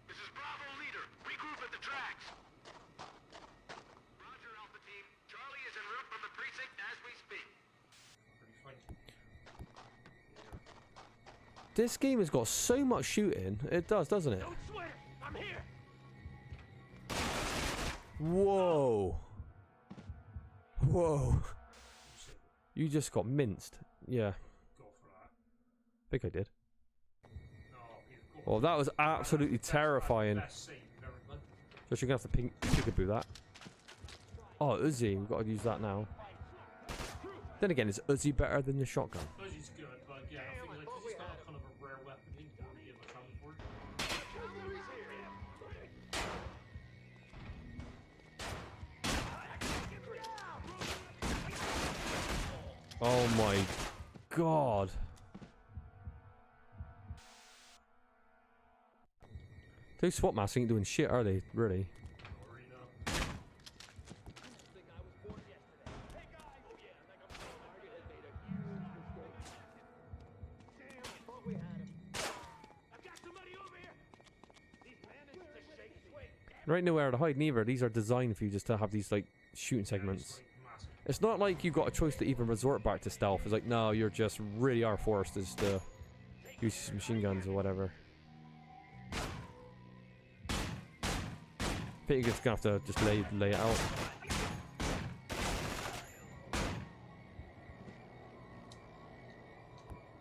This is Bravo leader. Regroup at the tracks. Roger, Alpha Team. Charlie is en route from the precinct as we speak. Pretty funny. This game has got so much shooting. It does, doesn't it? Don't sweat it. I'm here. Whoa. Whoa. You just got minced. Yeah. Go for that. I think I did. No, you go Well, that was absolutely terrifying. Best save you've ever done. Just you're gonna have to peekaboo that. Oh, Uzi, we've got to use that now. Then again, is Uzi better than the shotgun? Uzi's good, but again, I think like he's got kind of a rare weapon. He can be able to challenge for it. Oh my god. Those SWAT masks ain't doing shit, are they? Really? There ain't nowhere to hide neither. These are designed for you just to have these like shooting segments. It's not like you've got a choice to even resort back to stealth. It's like, no, you're just really are forced as to use machine guns or whatever. I think you're just gonna have to just lay it out.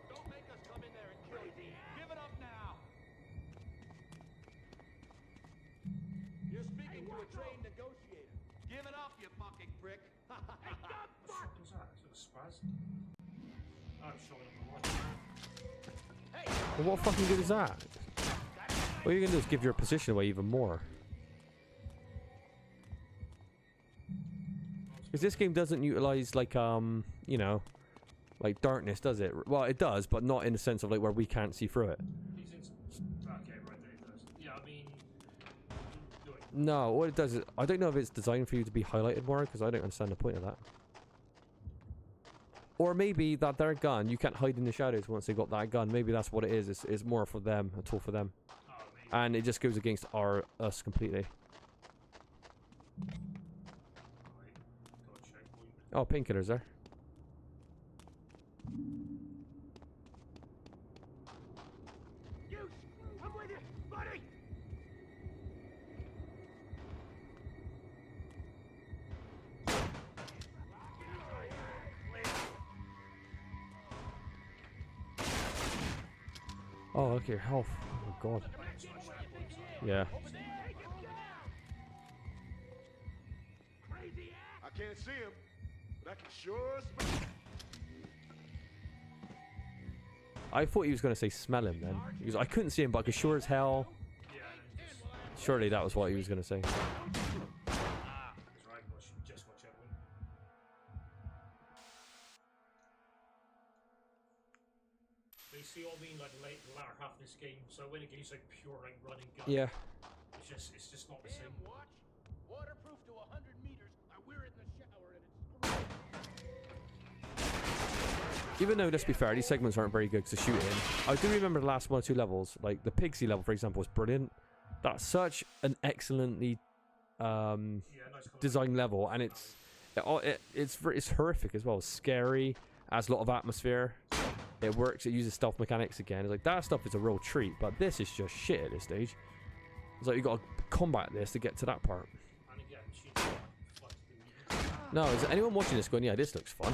Don't make us come in there and kill you. Give it up now. You're speaking to a trained negotiator. Give it up, you fucking prick. Hey, God, fuck! What's that? Is it a spaz? I'm showing up a lot. Well, what fucking good is that? All you're gonna do is give your position away even more. Because this game doesn't utilize like you know, like darkness, does it? Well, it does, but not in the sense of like where we can't see through it. Okay, right there it does. Yeah, I mean, do it. No, what it does is I don't know if it's designed for you to be highlighted more, because I don't understand the point of that. Or maybe that their gun, you can't hide in the shadows once they got that gun. Maybe that's what it is. It's more for them, a tool for them. Oh, maybe. And it just goes against us completely. Alright, go checkpoint. Oh, painkillers there. I'm with you, buddy. Oh, look at your health. Oh, God. Yeah. I can't see him, but I can sure smell. I thought he was going to say smell him then. Because I couldn't see him, but I could sure as hell. Surely that was what he was going to say. That's right, just watch out. But you see what I mean, like the latter half of this game, so when it gets like pure like running gun, Yeah. it's just not the same. Watch. Waterproof to 100 meters. We're in the shower and it's Even though, let's be fair, these segments aren't very good to shoot in. I do remember the last 1 or 2 levels. Like the Pigsy level, for example, was brilliant. That's such an excellently designed level, and it's horrific as well. It's scary, adds a lot of atmosphere. It works. It uses stealth mechanics again. It's like that stuff is a real treat, but this is just shit at this stage. It's like you got to combat this to get to that part. And again, No, is anyone watching this going, yeah, this looks fun?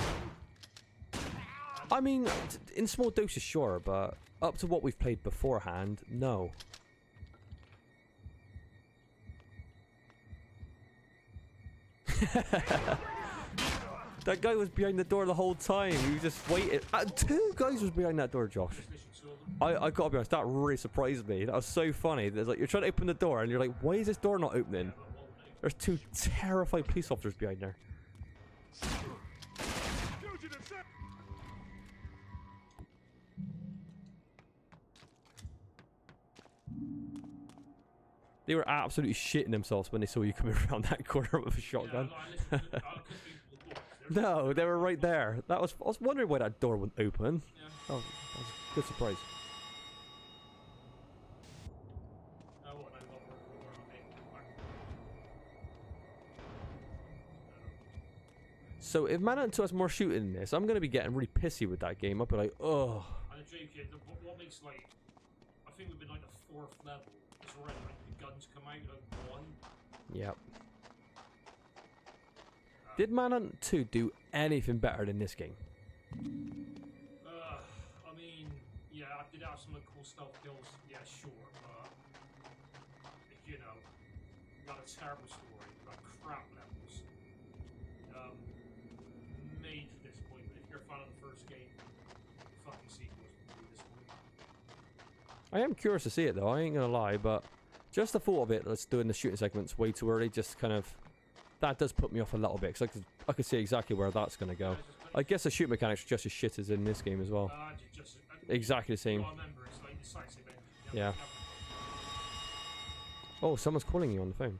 I mean, in small doses, sure, but up to what we've played beforehand, no. That guy was behind the door the whole time. He was just waiting. 2 guys was behind that door, Josh. I gotta be honest, that really surprised me. That was so funny. There's like, you're trying to open the door and you're like, why is this door not opening? There's 2 terrified police officers behind there. Fugitive, sir. They were absolutely shitting themselves when they saw you coming around that corner with a shotgun. Yeah, no, I couldn't be the doors. No, they were right there. I was wondering why that door wouldn't open. Yeah. Oh, that was a good surprise. So if Manhunt 2 has more shooting in this, I'm going to be getting really pissy with that game. I'll be like, oh. And the JK, what makes like, I think we've been like the 4th level. It's already like the guns come out of 1. Yep. Did Manhunt 2 do anything better than this game? I mean, yeah, I did have some cool stealth kills. Yeah, sure, but you know, you got a terrible story, you got crap levels. Made for this point, but if you're a fan of the first game, the fucking sequel is really disappointing. I am curious to see it though, I ain't gonna lie, but just the thought of it, let's doing the shooting segments way too early, just kind of, that does put me off a little bit, because I could see exactly where that's gonna go. I guess the shoot mechanics are just as shit as in this game as well. Exactly the same. Yeah. Oh, someone's calling you on the phone.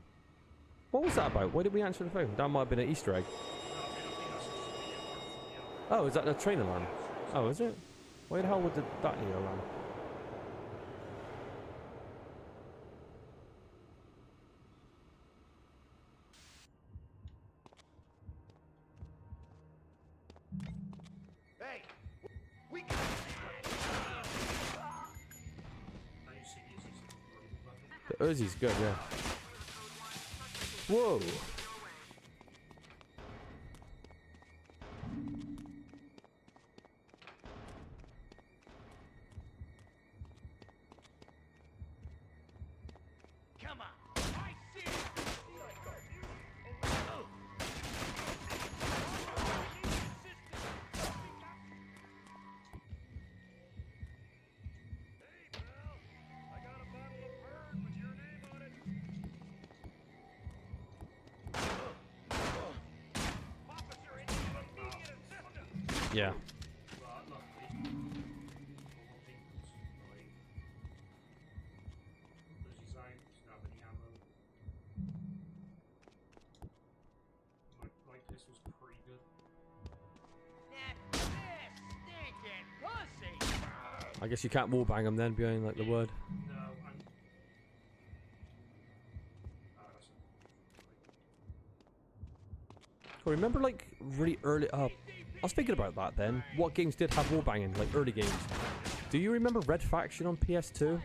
What was that about? Why did we answer the phone? That might have been an Easter egg. Oh, is that the train alarm? Oh, is it? Why the hell would that need alarm? Hey, we The Uzi's good, yeah. Whoa! Come on. I see it. Yeah. I guess you can't wallbang them then behind like the wood. Oh, remember like really early I was thinking about that then. What games did have wallbanging, like early games? Do you remember Red Faction on PS2?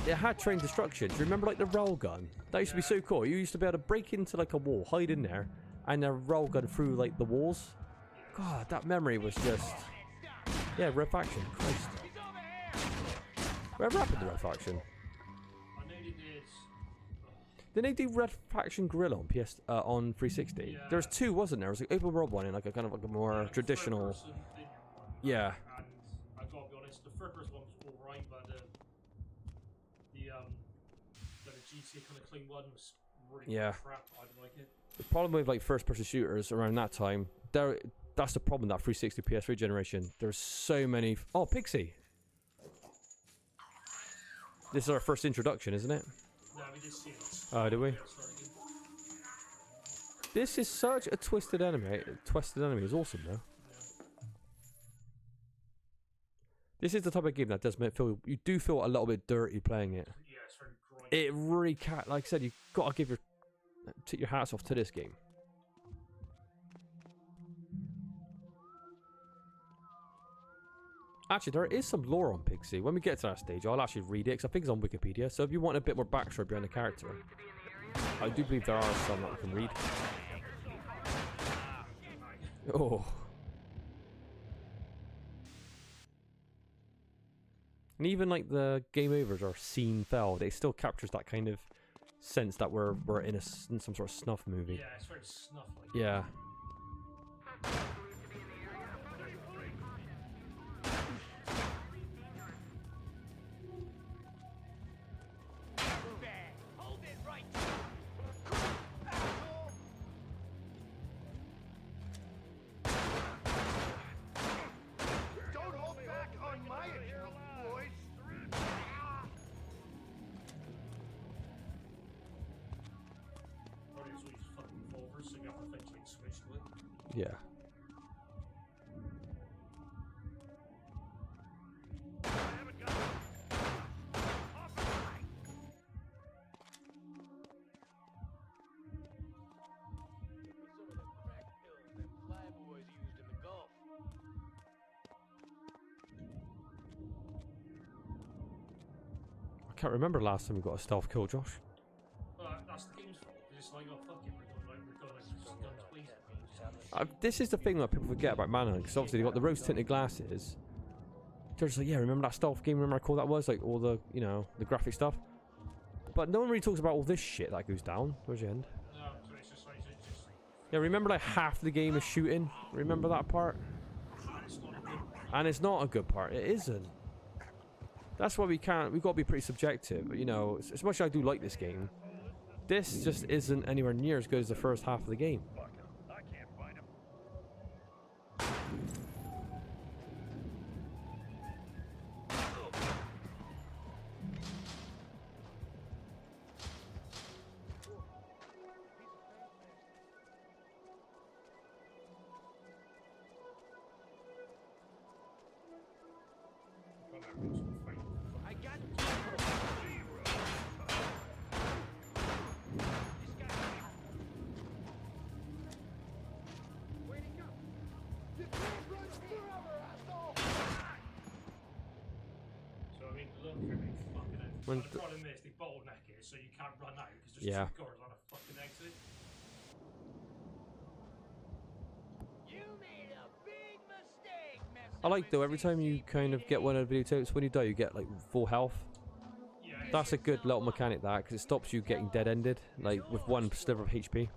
It had train destruction. Do you remember like the railgun? That used to be so cool. You used to be able to break into like a wall, hide in there, and a railgun through like the walls. God, that memory was just... Yeah, Red Faction. Christ. Whatever happened to Red Faction? Didn't they do Red Faction Gorilla on on 360? There was 2, wasn't there? It was like open world one and like a kind of like a more traditional. Yeah. And I gotta be honest, the first person one was alright, but the GTA kind of clean one was really crap. I didn't like it. The problem with like first-person shooters around that time, that's the problem. That 360 PS3 generation. There's so many. Oh, Pixie. This is our first introduction, isn't it? No, we did see it. Oh, did we? This is such a twisted enemy. Twisted enemy is awesome, though. Yeah. This is the type of game that does make feel. You do feel a little bit dirty playing it. Yeah, it's very grimy. It really can't. Like I said, you got to take your hats off to this game. Actually, there is some lore on Pixie. When we get to that stage, I'll actually read it, because I think it's on Wikipedia. So if you want a bit more backstory behind the character, I do believe there are some that we can read. Oh. And even like the game overs or scene fell, it still captures that kind of sense that we're in some sort of snuff movie. Yeah, it's very snuff-like. Yeah. switch to it. Yeah. I can't remember last time we got a stealth kill, Josh. Well, that's the game's fault. It's like, oh fuck it, we're gonna gun twice. This is the thing that people forget about Manhunt, because obviously they got the rose tinted glasses. They're just like, yeah, remember that stealth game? Remember how cool that was? Like all the, you know, the graphic stuff. But no one really talks about all this shit that goes down. Where's the end? No, so it's just like, Yeah, remember like half the game is shooting? Remember that part? And it's not a good part. It isn't. That's why we've got to be pretty subjective. But, you know, as much as I do like this game, this just isn't anywhere near as good as the first half of the game. I got Where'd he go? You can't run forever, asshole! So I mean, look, I mean, fucking hell. When The problem is they bottleneck it, so you can't run out because there's Yeah. 2 cars on a fucking exit. You made a big mistake, I like though, every time you kind of get one of the videotapes, when you die you get like full health. That's a good little mechanic, that, because it stops you getting dead-ended, like with one sliver of HP.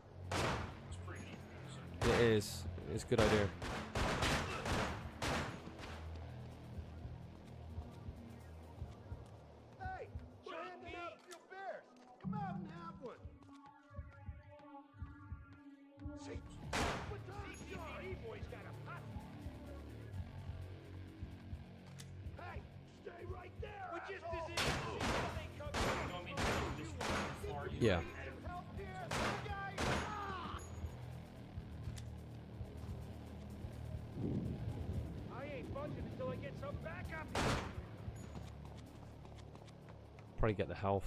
It is. It's a good idea. Hey, we're handing out a few beers. Come out and have one. See? What time? CCTV boy's got a pot. Hey, stay right there. We're just as in. Yeah. I ain't budging until I get some backup. Probably get the health.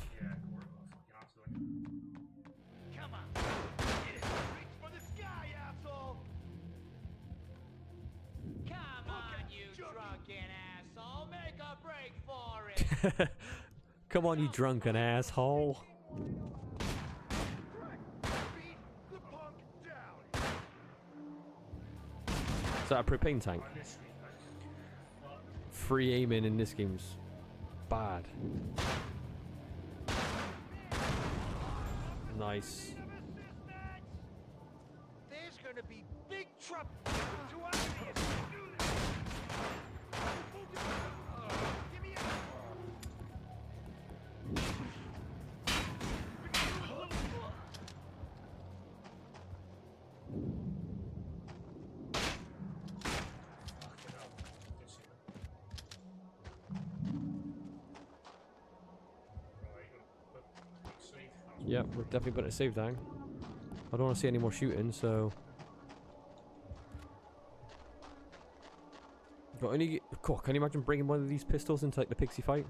Come on. Reach for the sky, asshole. Come on, you drunken asshole. Make a break for it. Come on, you drunken asshole. Is that a propane tank? Free aiming in this game's bad. Nice. There's gonna be big trouble. Too obvious. Give me Yeah, we're definitely putting a save down. I don't want to see any more shooting, so. Got any? Cool. Can you imagine bringing one of these pistols into like the pixie fight?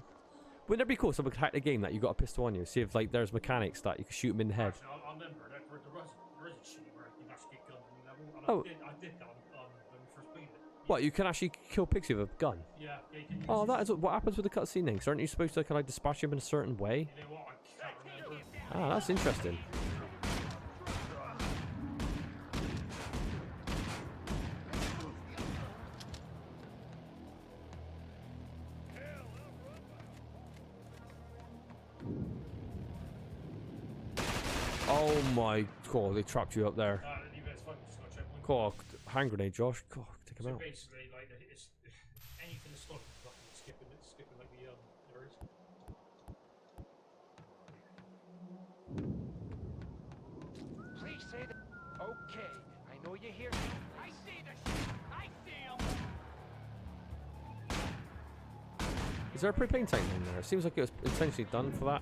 Wouldn't that be cool? Someone could hack the game that you got a pistol on you. See if like there's mechanics that you can shoot them in the head. Actually, I remember that there is a cheat where you can actually get guns in the level. And Oh. I did that when we first played it. What? You can actually kill Pixie with a gun? Yeah, you can use Oh, it. that is what happens with the cutscene things. Aren't you supposed to kind of like dispatch him in a certain way? You know what? I can't remember. Ah, that's interesting. Oh my god, they trapped you up there. It's fine, just got checkpoint. God, hand grenade, Josh. God, take him So out. basically, like, it's anything that's not fucking skipping like the errors. Please say that. Okay, I know you hear me. I see the shit. I see him. Is there a propane tank in there? It seems like it was intentionally done for that.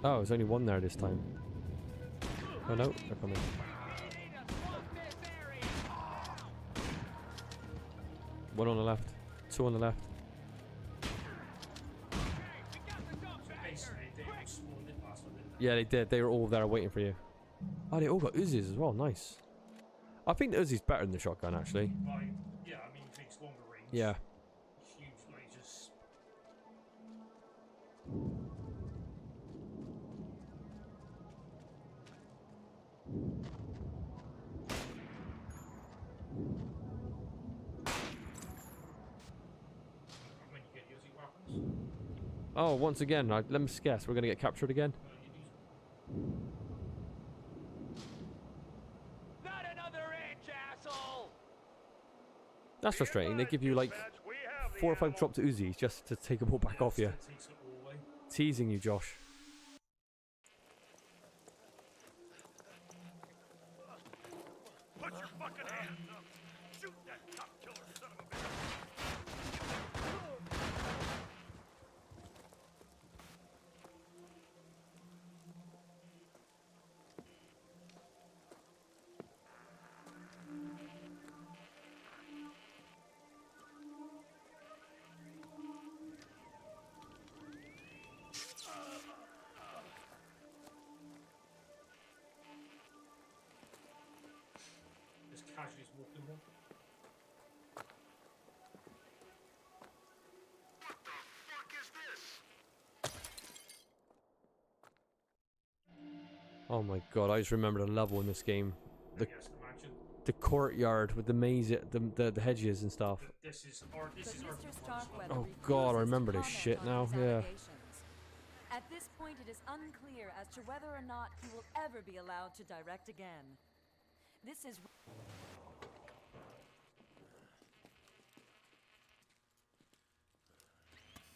Oh, there's only one there this time. Oh no, they're coming. One on the left. Two on the left. Yeah, they did. They were all there waiting for you. Oh, they all got Uzis as well. Nice. I think the Uzi's better than the shotgun, actually. Yeah, I mean, it's longer range. Yeah. Huge lasers. When you get Uzi weapons. Oh, once again, let me guess. We're going to get captured again? Not another inch, asshole! That's frustrating. They give you like 4 or 5 dropped Uzis just to take them all back off you. Teasing you, Josh. Put your fucking hands up! Shoot that cop killer son of a bitch! Just casually walking one. Oh my god, I just remember the level in this game. The courtyard with the maze, the hedges and stuff. This is our Oh god, I remember this shit now. Yeah. At this point, it is unclear as to whether or not he will ever be allowed to direct again. This is.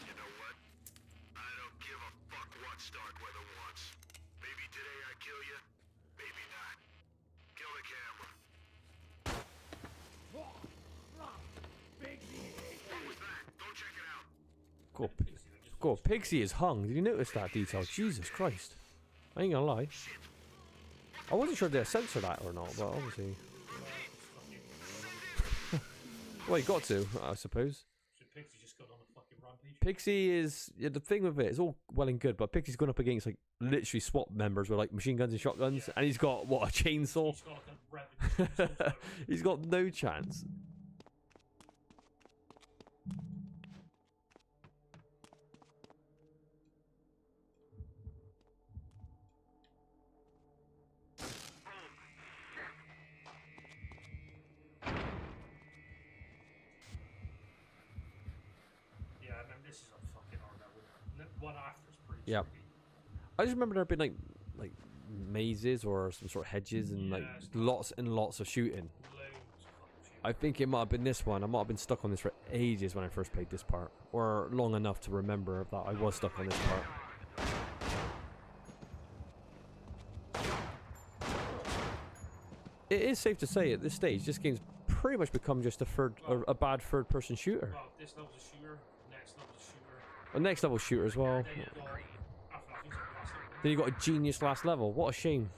You know what? I don't give a fuck what Starkweather wants. Maybe today I kill you, maybe not. Kill the camera. What was that? Go check it out. God, Pixie is hung. Did you notice that detail? Jesus Christ. I ain't gonna lie. I wasn't sure if they'd censor that or not, but obviously. Well, you got to, I suppose. Pixie just got on a fucking rampage. Pixie is, yeah, the thing with it is all well and good, but Pixie's gone up against like literally SWAT members with like machine guns and shotguns, and he's got what, a chainsaw? He's got like a revenue. He's got no chance. Yeah, I mean, this is a fucking hard level. One after is pretty. Yeah. I just remember there being like mazes or some sort of hedges and like lots and lots of shooting. I think it might have been this one. I might have been stuck on this for ages when I first played this part, or long enough to remember that I was stuck on this part. It is safe to say at this stage, this game's pretty much become just a bad third-person shooter. Well, this level's a shooter. Next level's a shooter. A next level shooter as well. Then you got a genius last level. What a shame.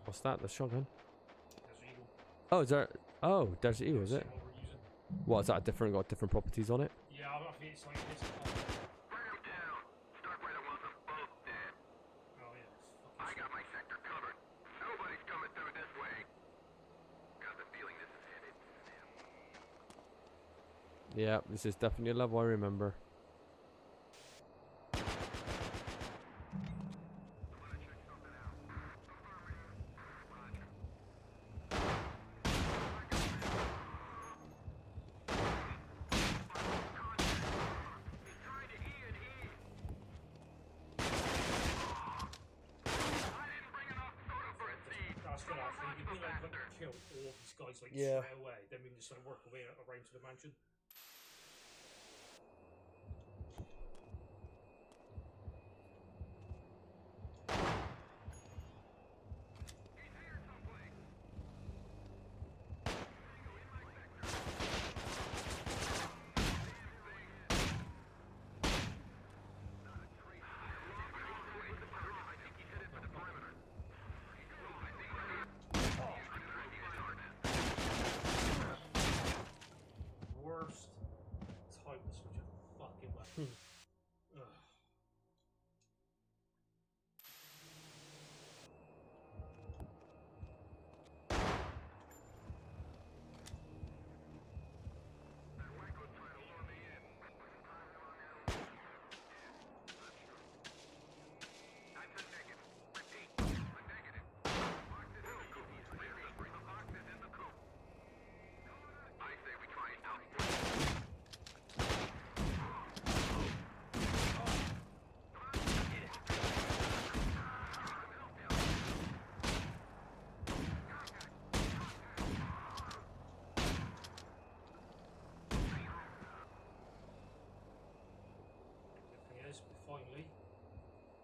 What's that? The shotgun? Oh, is there? Oh, Desert Eagle, is it? What is that? Different? Got different properties on it? Yeah, I don't think it's like this. I got my sector covered. Nobody's coming through this way. Got the feeling this is headed to them. Yeah, this is definitely a level I remember. guys like Yeah. straight away. Then we can just like work our way around to the mansion. Worst type of switch of fucking weapon. Ugh. Is finally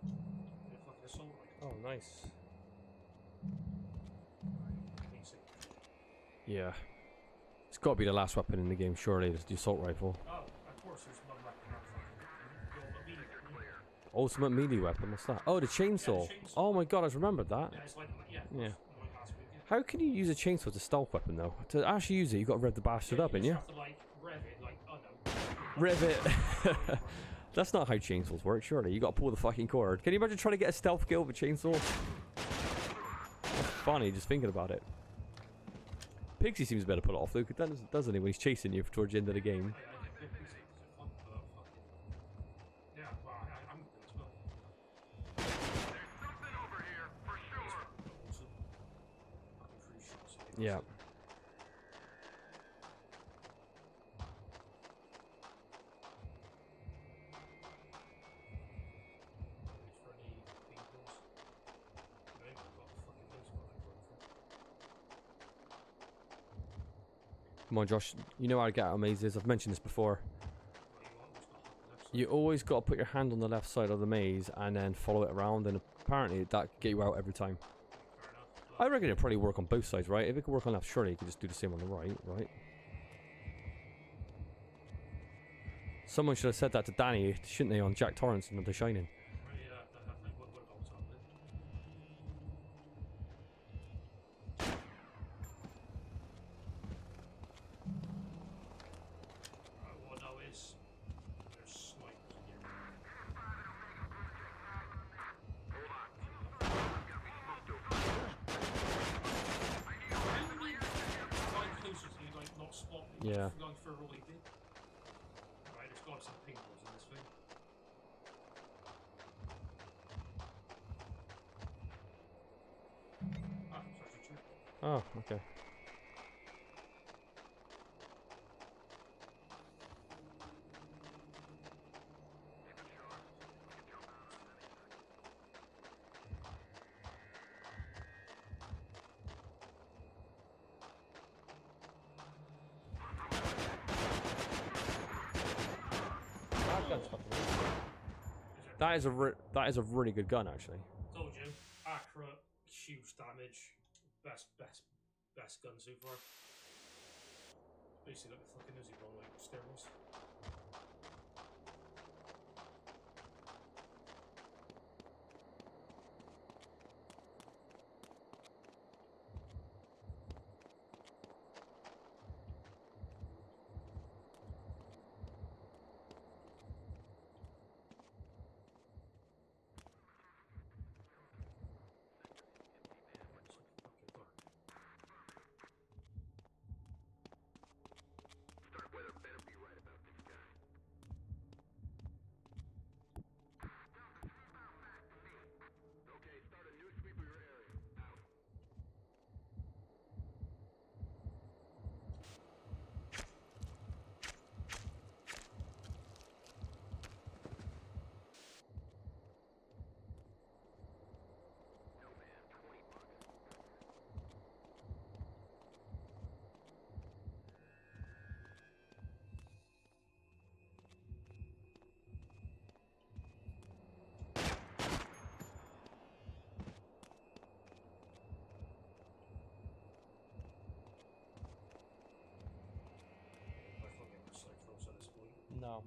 the fucking assault rifle. Oh, nice. Easy. Yeah. It's got to be the last weapon in the game, surely. It's the assault rifle. Oh, of course, there's one weapon on fucking the ultimate melee weapon. Ultimate melee weapon. What's that? Oh, the chainsaw. Yeah, the chainsaw. Oh my god, I just remembered that. Yeah, it's like yeah. Yeah. Like last week, yeah. How can you use a chainsaw as a stealth weapon though? To actually use it, you got to rev the bastard up, ain't You you? have to like rev it, like oh no. Rev it. That's not how chainsaws work, surely. You got to pull the fucking cord. Can you imagine trying to get a stealth kill with a chainsaw? That's funny, just thinking about it. Pixie seems better to pull it off though, doesn't he, when he's chasing you towards the end of the game? Yeah, well, I'm good as well. There's something over here, for sure. Fucking free shots. Yeah. Come on, Josh. You know how to get out of mazes. I've mentioned this before. You always got to put your hand on the left side of the maze and then follow it around, and apparently that can get you out every time. I reckon it'll probably work on both sides, right? If it could work on left, surely you could just do the same on the right? Someone should have said that to Danny, shouldn't they, on Jack Torrance and The Shining? What I know is there's snipers in here. Not spot me. Yeah. Going for a really big. Right, there's got some pink ones in this thing. Ah, it's actually true. Oh, okay. That is a really good gun, actually. Told you, accurate, huge damage, best gun so far. Basically like the fucking Uzi Bro, like steroids. Starkweather better be right about this guy. No.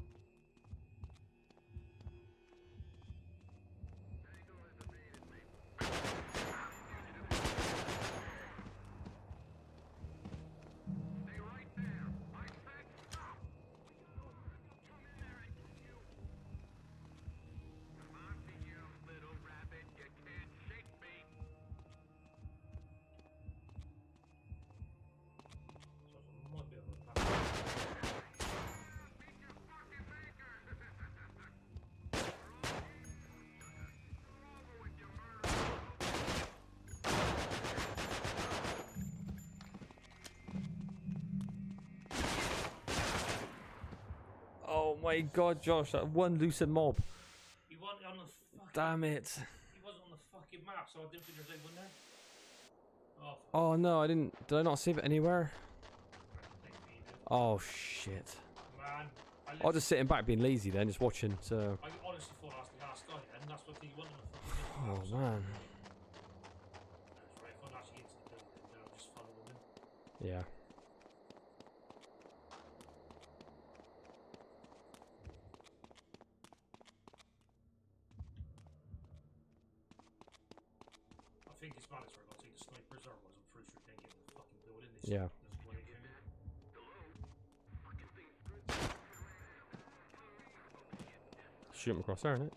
Oh my god, Josh, that one lucid mob. He wasn't on the fucking... Damn it. He wasn't on the fucking map, so I didn't think there was anyone there. Oh, Oh no, I didn't. Did I not save it anywhere? Oh shit. man. I was just sitting back being lazy then, just watching, so. I honestly thought I was the last guy, and that's what he wasn't on the fucking map. Oh man. That's right, if I'm actually into the building, then I'll just follow him in. Yeah. I think it's mandatory. I'll take the snipers, otherwise I'm pretty sure they can't get in the fucking building. Yeah. That's why they came in. Shoot him across there, innit?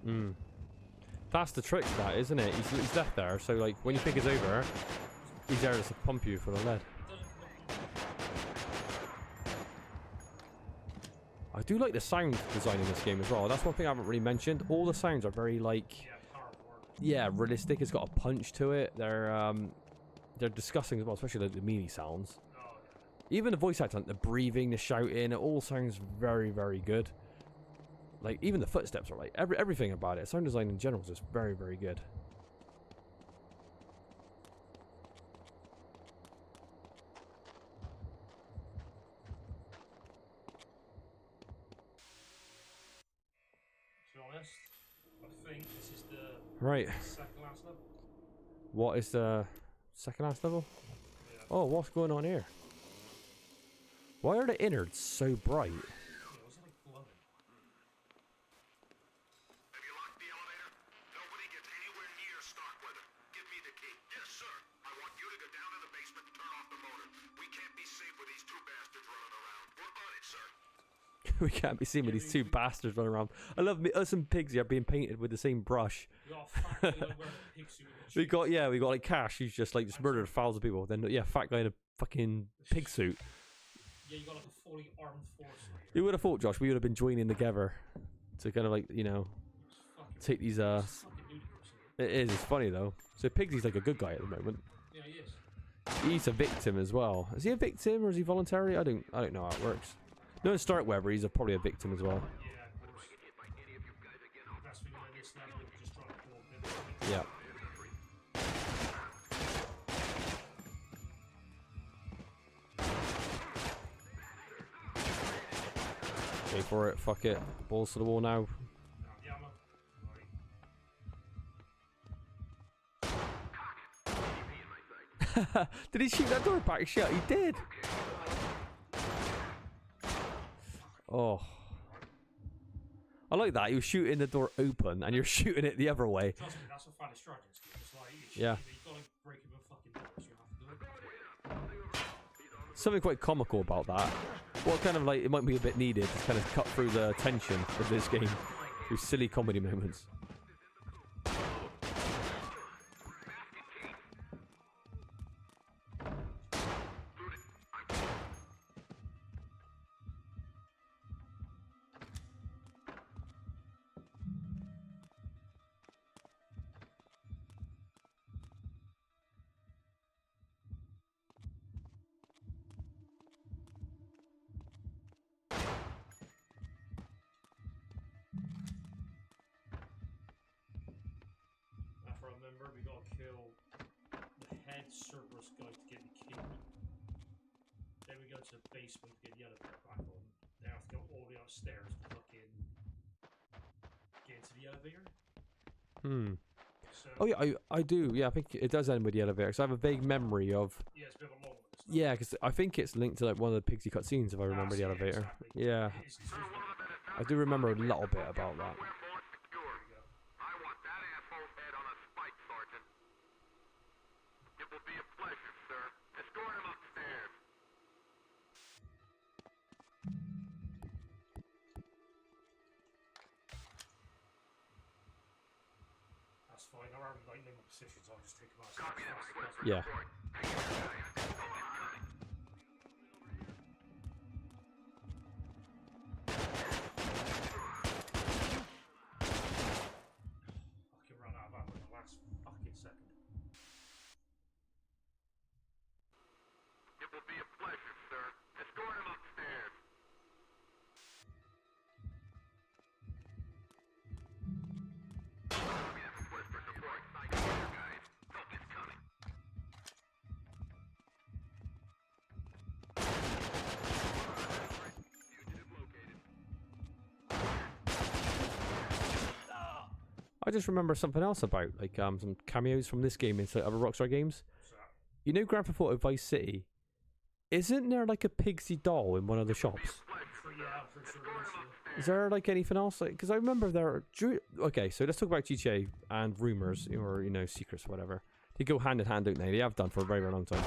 Mm. That's the trick, that, isn't it? He's left there, so like when you think it's over, he's there to pump you for the lead. I do like the sound design in this game as well. That's one thing I haven't really mentioned. All the sounds are very like, yeah, realistic. It's got a punch to it. They're disgusting as well, especially the melee sounds. Even the voice acting, the breathing, the shouting, it all sounds very, very good. Like, even the footsteps are like, everything about it. Sound design in general is just very, very good. To be honest, I think this is the Right. second last level. What is the second last level? Yeah. Oh, what's going on here? Why are the innards so bright? We can't be seen with these two bastards running around. I love me. Us and Pigsy are being painted with the same brush. we got like Cash, who's just murdered thousands of people. Then fat guy in a fucking pig suit. Yeah, you got like a fully armed force. Who would have thought, Josh? We would have been joining together to kind of take these. It is. It's funny though. So Pigsy's like a good guy at the moment. Yeah, he is. He's a victim as well. Is he a victim or is he voluntary? I don't know how it works. No, in Starkweather, he's probably a victim as well. Yeah. Go for it, fuck it. Balls to the wall now. Did he shoot that door back shut? He did. Oh. I like that. He was shooting the door open and you're shooting it the other way. Trust me, that's what Final Strike is. It's like, yeah. You gotta break him a fucking door, so you have to do it. Something quite comical about that. What kind of it might be a bit needed to kind of cut through the tension of this game through silly comedy moments. I remember, we gotta kill the head Cerberus guy to get the key. Then we go to the basement to get the elevator back on. Then I have to go all the way upstairs to fucking get into the elevator. So, Oh yeah, I do. Yeah, I think it does end with the elevator. Because I have a vague memory of. yeah, it's a bit of a long one. Yeah, because I think it's linked to like one of the Pixie cutscenes, if I remember the elevator. Exactly. Yeah, I do remember a little bit about that. I want that asshole's head on a spike, Sergeant. It will be a pleasure, sir. Escort him upstairs. That's fine. I haven't like my positions. I'll just take them out. Yeah. Fucking run out of ammo in the last fucking second. It will be a pleasure, sir. Escort him upstairs. We have a request for support. Psych here, guys. Help is coming. Fugitive located. I just remember something else about like some cameos from this game into other Rockstar games. You know, Grand Theft Auto Vice City. Isn't there like a Pigsy doll in one of the shops? Is there like anything else? Like, because I remember there. Okay, so let's talk about GTA and rumors or secrets, or whatever. They go hand in hand, don't they? They have done for a very, very long time.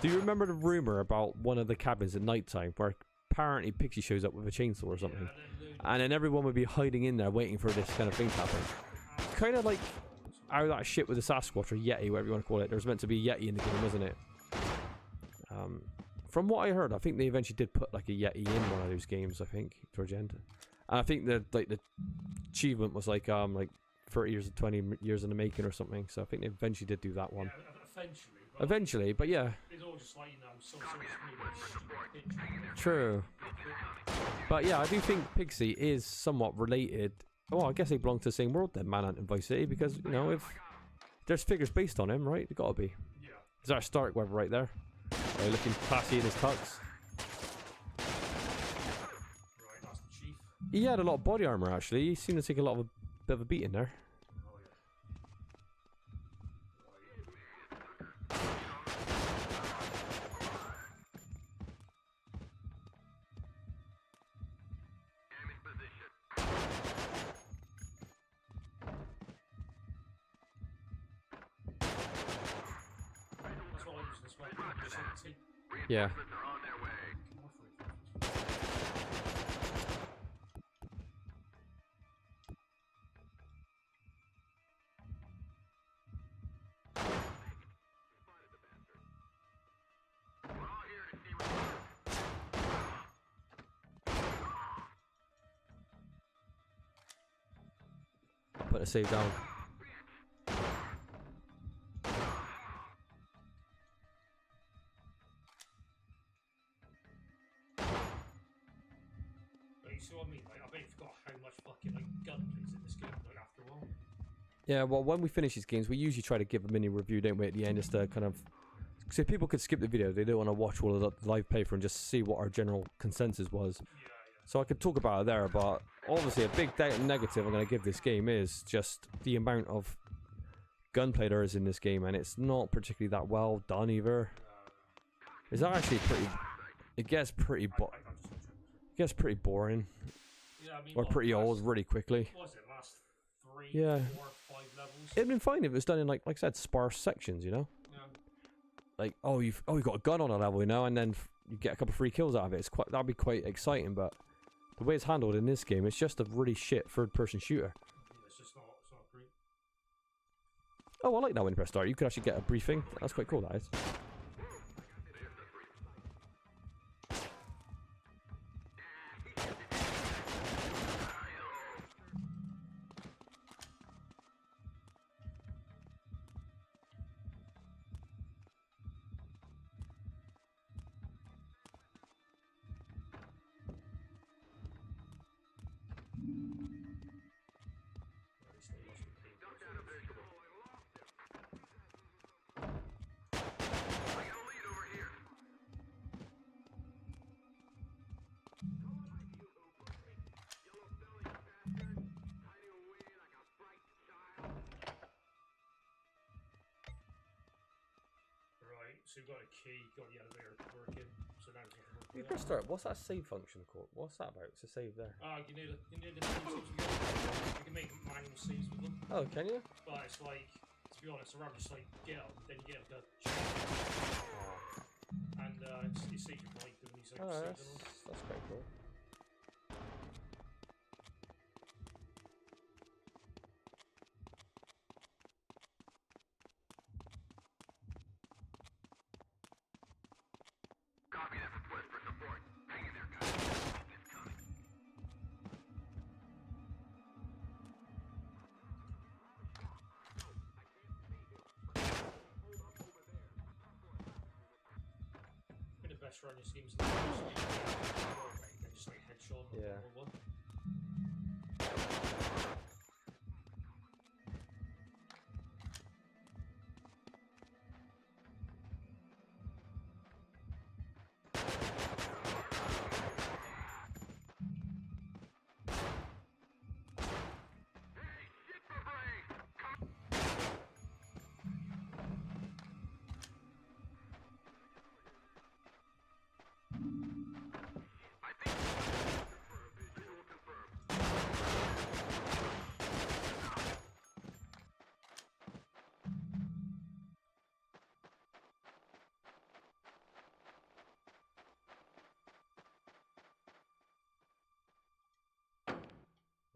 Do you remember the rumor about one of the cabins at night time where apparently Pixie shows up with a chainsaw or something, and then everyone would be hiding in there waiting for this kind of thing to happen? Kind of like how that shit with the Sasquatch or Yeti, whatever you want to call it. There was meant to be Yeti in the game, wasn't it? From what I heard, I think they eventually did put like a Yeti in one of those games. I think towards the end, and I think the achievement was like 30 years, 20 years in the making or something. So I think they eventually did do that one. Yeah, Eventually, but yeah. It's all just like some sort of True. But yeah, I do think Pixie is somewhat related. Well, I guess they belong to the same world then, Manhunt and Vice City, because if there's figures based on him, right? They gotta be. Yeah. There's our Starkweather right there. Looking classy in his tux. Right, that's the chief. He had a lot of body armor actually. He seemed to take a lot of a bit of a beating there. Yeah. Put a save down. You see what I mean? Like, I bet you forgot how much fucking gunplay is in this game. After a while. Yeah, well, when we finish these games, we usually try to give a mini review, don't we, at the end, just to kind of. So people could skip the video; they don't want to watch all of the live playthrough and just see what our general consensus was. Yeah. So I could talk about it there, but obviously a big negative I'm going to give this game is just the amount of gunplay there is in this game, and it's not particularly that well done either. It's actually pretty. It gets pretty. It gets pretty boring. Yeah, I mean, or pretty old really quickly. What was it, last 3, Yeah. 4, 5 levels? It'd been fine if it was done in like I said, sparse sections, Yeah. Like you've got a gun on a level, and then you get a couple of free kills out of it. That'd be quite exciting, but the way it's handled in this game, it's just a really shit third-person shooter. It's just not great. Oh, I like that when you press start. You could actually get a briefing. That's quite cool, that is. So you've got a key, got the elevator working. So now there's nothing You working. press start. What's that save function called? What's that about? It's a save there. You need the saves with them. You can make manual saves with them. Oh, can you? But it's like, to be honest, I'd rather just like get up, then you get like a and it saves your bike doing these like saves and all. That's quite cool. Copy that request for support. Hang in there, guys. It's coming. Been the best running schemes in the world. And just like headshot Yeah. one.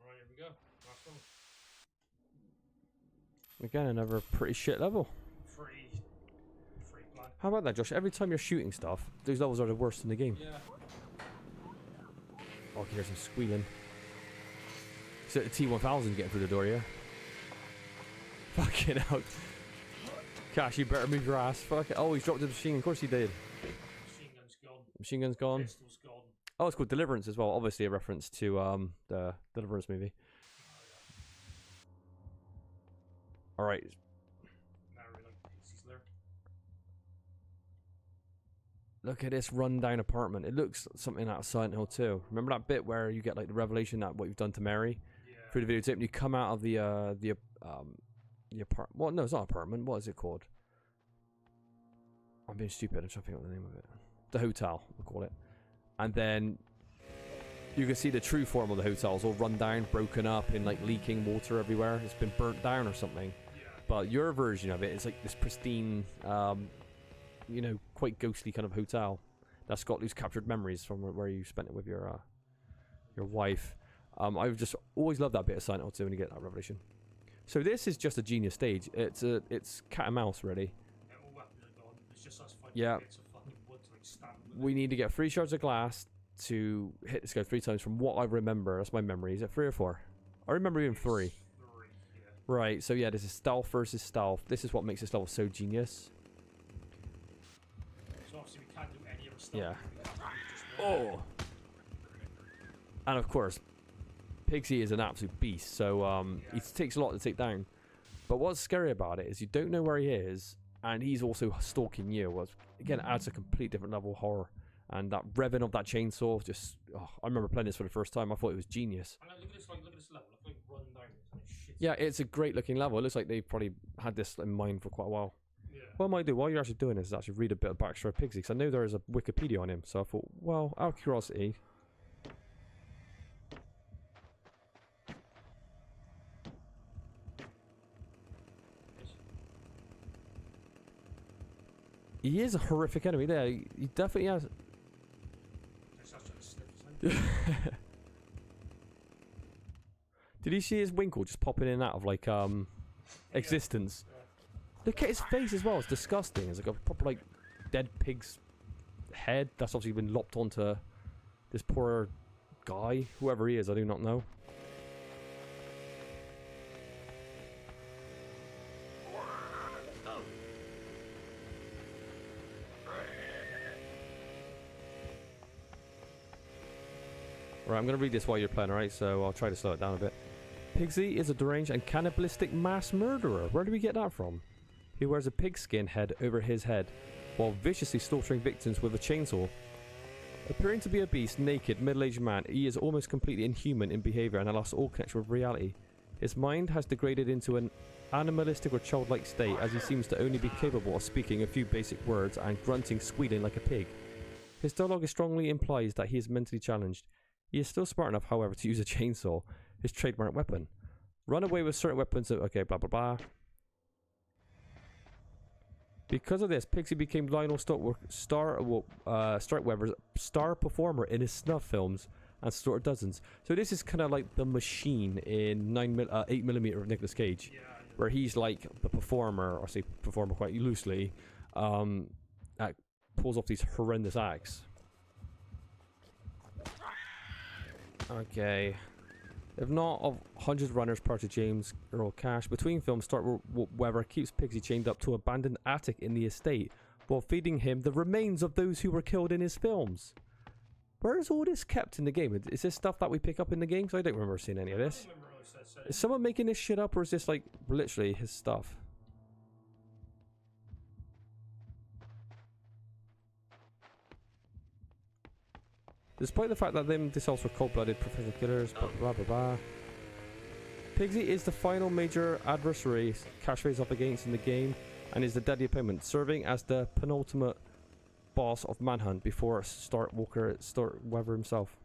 Right, here we go. Last one. Again, another pretty shit level. Free plan. How about that, Josh? Every time you're shooting stuff, those levels are the worst in the game. Yeah. Oh, I can hear some squealing. Is it the T-1000 getting through the door, yeah? Fucking hell. Cash, you better move your ass. Fuck it. Oh, he's dropped the machine. Of course he did. Machine gun's gone. Machine gun's gone. Pistol's gone. Oh, it's called Deliverance as well. Obviously a reference to the Deliverance movie. Alright. Now we like PCs there. Look at this rundown apartment. It looks something out of Silent Hill 2. Remember that bit where you get like the revelation that what you've done to Mary through the videotape, and you come out of the apartment. Well, no, it's not apartment. What is it called? I'm being stupid. I'm trying to think of the name of it. The hotel, we'll call it. And then you can see the true form of the hotel. It's all run down, broken up, and like leaking water everywhere. It's been burnt down or something. But your version of it is like this pristine, you know, quite ghostly kind of hotel that's got these captured memories from where you spent it with your wife. I've just always loved that bit of Silent Hill 2 when you get that revelation. So this is just a genius stage. It's cat and mouse, really. Yeah, all weapons are gone. It's just us finding Yeah. bits of fucking wood to like stab with. We need to get 3 shards of glass to hit this guy 3 times from what I remember. That's my memory. Is it 3 or 4? I remember even 3. 3, yeah. Right, so yeah, this is stealth versus stealth. This is what makes this level so genius. So obviously we can't do any of the stuff. Yeah. We can do just one. And of course, Pigsy is an absolute beast, so he takes a lot to take down. But what's scary about it is you don't know where he is, and he's also stalking you. Well, again, it adds a complete different level of horror. And that revving of that chainsaw, just I remember playing this for the first time. I thought it was genius. And look at this level. Like run down. Shit. Yeah, it's a great looking level. It looks like they probably had this in mind for quite a while. Yeah. What I might do while you're actually doing this is actually read a bit of backstory of Pigsy, because I know there is a Wikipedia on him. So I thought, well, out of curiosity. He is a horrific enemy there. He definitely has. Did you see his winkle just popping in and out of like existence? Look at his face as well. It's disgusting. It's like a proper like dead pig's head that's obviously been lopped onto this poor guy, whoever he is. I do not know. Right, I'm going to read this while you're playing, alright? So I'll try to slow it down a bit. Pigsy is a deranged and cannibalistic mass murderer. Where do we get that from? He wears a pigskin head over his head, while viciously slaughtering victims with a chainsaw. Appearing to be a beast, naked, middle-aged man, he is almost completely inhuman in behaviour and has lost all connection with reality. His mind has degraded into an animalistic or childlike state, as he seems to only be capable of speaking a few basic words and grunting, squealing like a pig. His dialogue strongly implies that he is mentally challenged. He is still smart enough, however, to use a chainsaw, his trademark weapon. Run away with certain weapons. Okay, blah blah blah. Because of this, Pixie became Lionel Starkweather's star performer in his snuff films and started dozens. So this is kind of like The Machine in 8mm of Nicolas Cage, where he's like the performer, or say performer quite loosely, that pulls off these horrendous acts. Okay. If not of hundreds of runners prior to James Earl Cash, between films, Starkweather keeps Pixie chained up to an abandoned attic in the estate while feeding him the remains of those who were killed in his films. Where is all this kept in the game? Is this stuff that we pick up in the game? Because I don't remember seeing any of this. Is someone making this shit up, or is this like literally his stuff? Despite the fact that this also cold-blooded professional killers, blah blah blah. Pixie is the final major adversary Cash faces up against in the game, and is the deadly opponent, serving as the penultimate boss of Manhunt before Starkweather himself.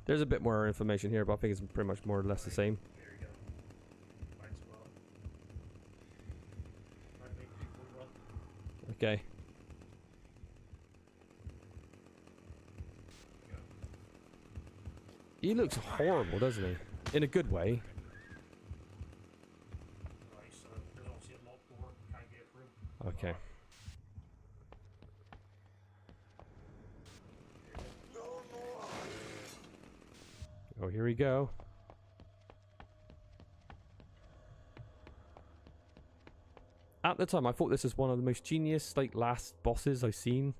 There's a bit more information here, but I think it's pretty much more or less the same. There you go. Might as well. Might make people run. Okay. He looks horrible, doesn't he? In a good way. Right, so there's obviously a locked door. Can't get through. Okay. Oh, here we go. At the time, I thought this was one of the most genius, like, last bosses I've seen.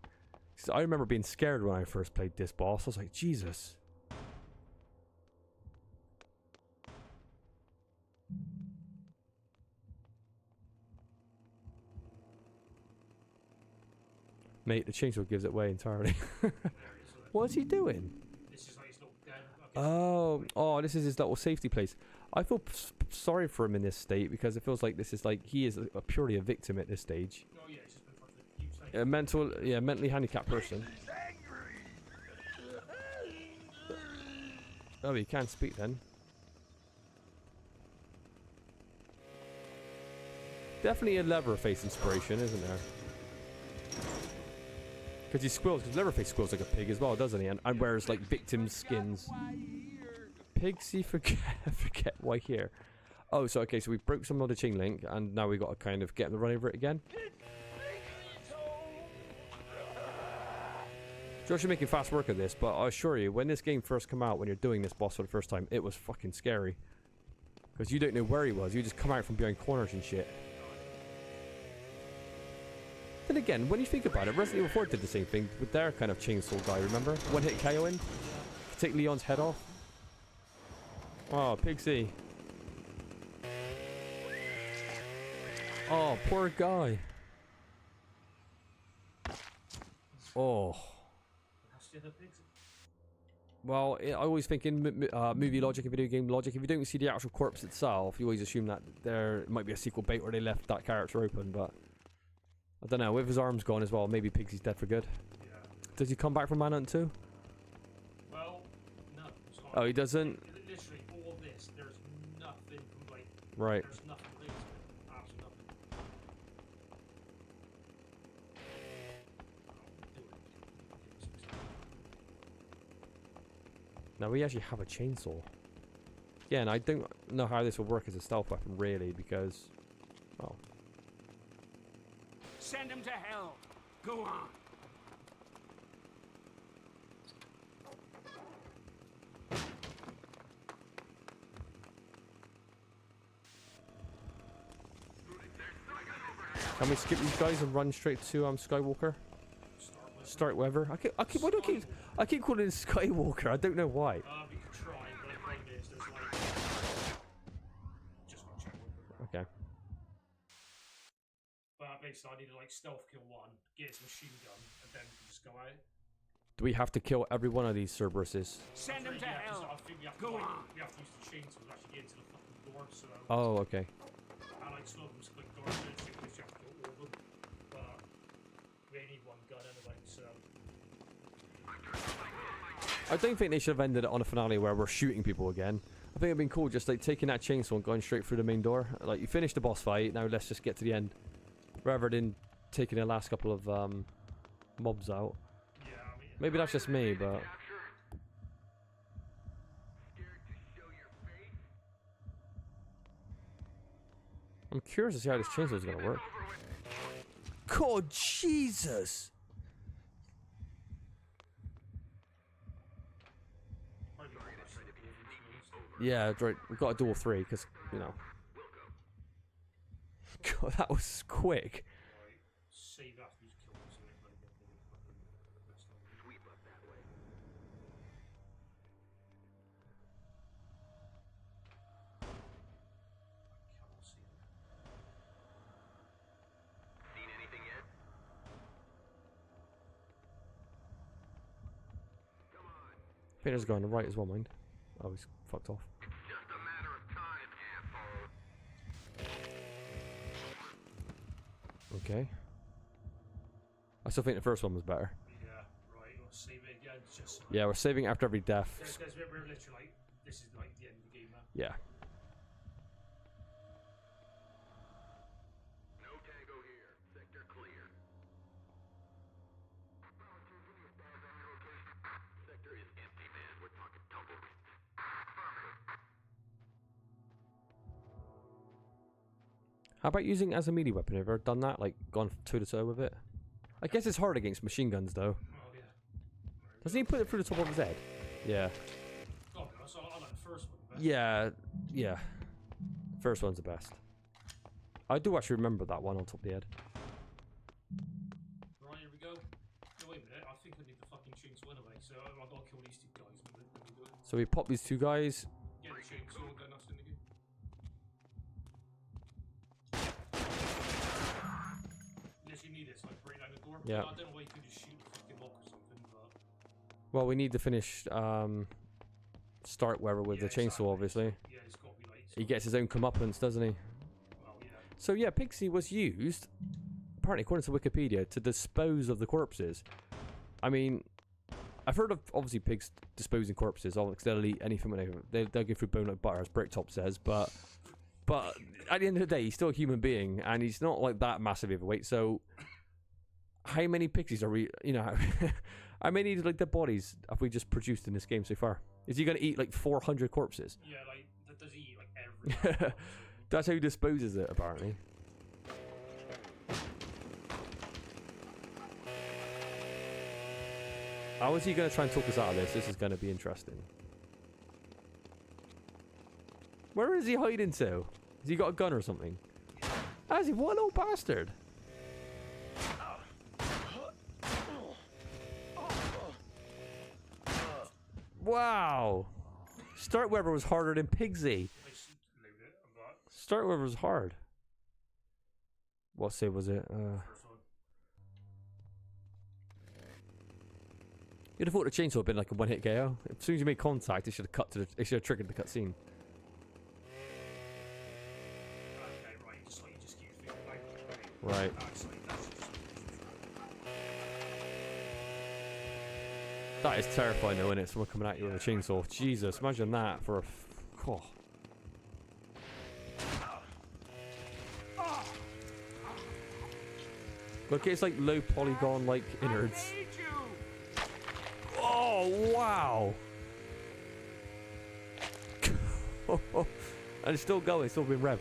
'Cause I remember being scared when I first played this boss. I was like, Jesus. Mate, the chainsaw gives it away entirely. What is he doing? This is like his little den. Oh, this is his little safety place. I feel sorry for him in this state, because it feels like this is like he is purely a victim at this stage. Oh yeah, he's just been fucking Mentally handicapped person. Oh, he can't speak then. Definitely a Leatherface inspiration, isn't there? Because he squeals, because Leatherface squeals like a pig as well, doesn't he? And wears like victim skins. Pixie, forget why here. Oh, so okay, so we broke some of the chain link, and now we got to kind of get him to run over it again. Josh, you're making fast work of this, but I assure you, when this game first came out, when you're doing this boss for the first time, it was fucking scary. Because you don't know where he was, you just come out from behind corners and shit. Then again, when you think about it, Resident Evil 4 did the same thing with their kind of chainsaw guy, remember? One hit KOing, take Leon's head off. Oh, Pixie. Oh, poor guy. Oh. Well, I always think in movie logic and video game logic, if you don't see the actual corpse itself, you always assume that there might be a sequel bait where they left that character open, but I don't know, with his arms gone as well, maybe Pixie's dead for good. Yeah. Does he come back from Manhunt too? Well, no. Oh, he doesn't? Literally, all of this, there's nothing from, like, right. There's nothing related to it. Absolutely nothing. Now we actually have a chainsaw. Yeah, and I don't know how this will work as a stealth weapon, really, because, well. Send him to hell. Go on. Can we skip these guys and run straight to Skywalker? Starkweather. Why do I keep calling it Skywalker? I don't know why. We could try, but the problem is there's like just one check. Okay. But basically, I need to like stealth kill one, get his machine gun, and then we can just go out. Do we have to kill every one of these Cerberuses? Send them to hell. I think we have to, we have to use the chainsaw to actually get into the fucking door. So. Oh, okay. I like some of them's quick doors, so you have to kill all of them. But we only need one gun anyway, so. I don't think they should have ended it on a finale where we're shooting people again. I think it'd been cool just like taking that chainsaw and going straight through the main door. Like you finished the boss fight, now let's just get to the end. Rather than taking the last couple of mobs out. Yeah, I mean, maybe that's just me, but I'm curious to see how this chainsaw is gonna work. God, Jesus! Yeah, right. We've got to do all three because, you know. God, that was quick. save after he's killed us, so everybody get the fucking rest of them. Sweep up that way. I cannot see him. Seen anything yet? Come on. Peter's going to the right as well, mind. Oh, he's fucked off. It's just a matter of time, asshole. Okay. I still think the first one was better. Yeah, right. We'll save it again. Just so Yeah, we're saving after every death. we're literally like, this is like the end of the game now. Yeah. No tango here. Sector clear. Sector is empty, man. We're talking tumbleweeds. How about using it as a melee weapon? Have you ever done that? Like, gone toe to toe with it? I guess it's hard against machine guns, though. Oh, yeah. Doesn't he put it through the top of his head? Yeah. God, I like the first one the best. Yeah. Yeah. First one's the best. I do actually remember that one on top of the head. Right, here we go. No, wait a minute. I think I need the fucking chainsaw anyway, so I've got to kill these two guys when we do it. So we pop these two guys. Get the chainsaw, then that's in the game. Yes, you need it, so like break down the door. Yeah. I don't know why you could just shoot the fucking lock or something, but. Well, we need to finish start wherever with the chainsaw, obviously. Yeah, it's got to be like. He gets his own comeuppance, doesn't he? Well, yeah. So yeah, Pixie was used, apparently according to Wikipedia, to dispose of the corpses. I mean, I've heard of obviously pigs disposing corpses. They'll eat anything when they'll go through bone like butter, as Bricktop says. But at the end of the day, he's still a human being, and he's not like that massive overweight. So how many pixies are we? You know, how many like dead bodies have we just produced in this game so far? Is he gonna eat like 400 corpses? Yeah, like that does he eat like every. That's how he disposes it, apparently. How is he going to try and talk us out of this? This is going to be interesting. Where is he hiding to? Has he got a gun or something? Has he? What old bastard? Wow. Starkweather was harder than Pigsy. Starkweather was hard. What save was it? You'd have thought the chainsaw had been like a one-hit KO. As soon as you made contact, it should have cut to the. It should have triggered the cutscene. Okay, right. Just like you just keep thinking like. Right. That is terrifying, though, isn't it? Someone coming at you with a chainsaw. Jesus, imagine that for a. Oh. Look, it's like low polygon, like innards. Oh, wow. And it's still going, still being revved.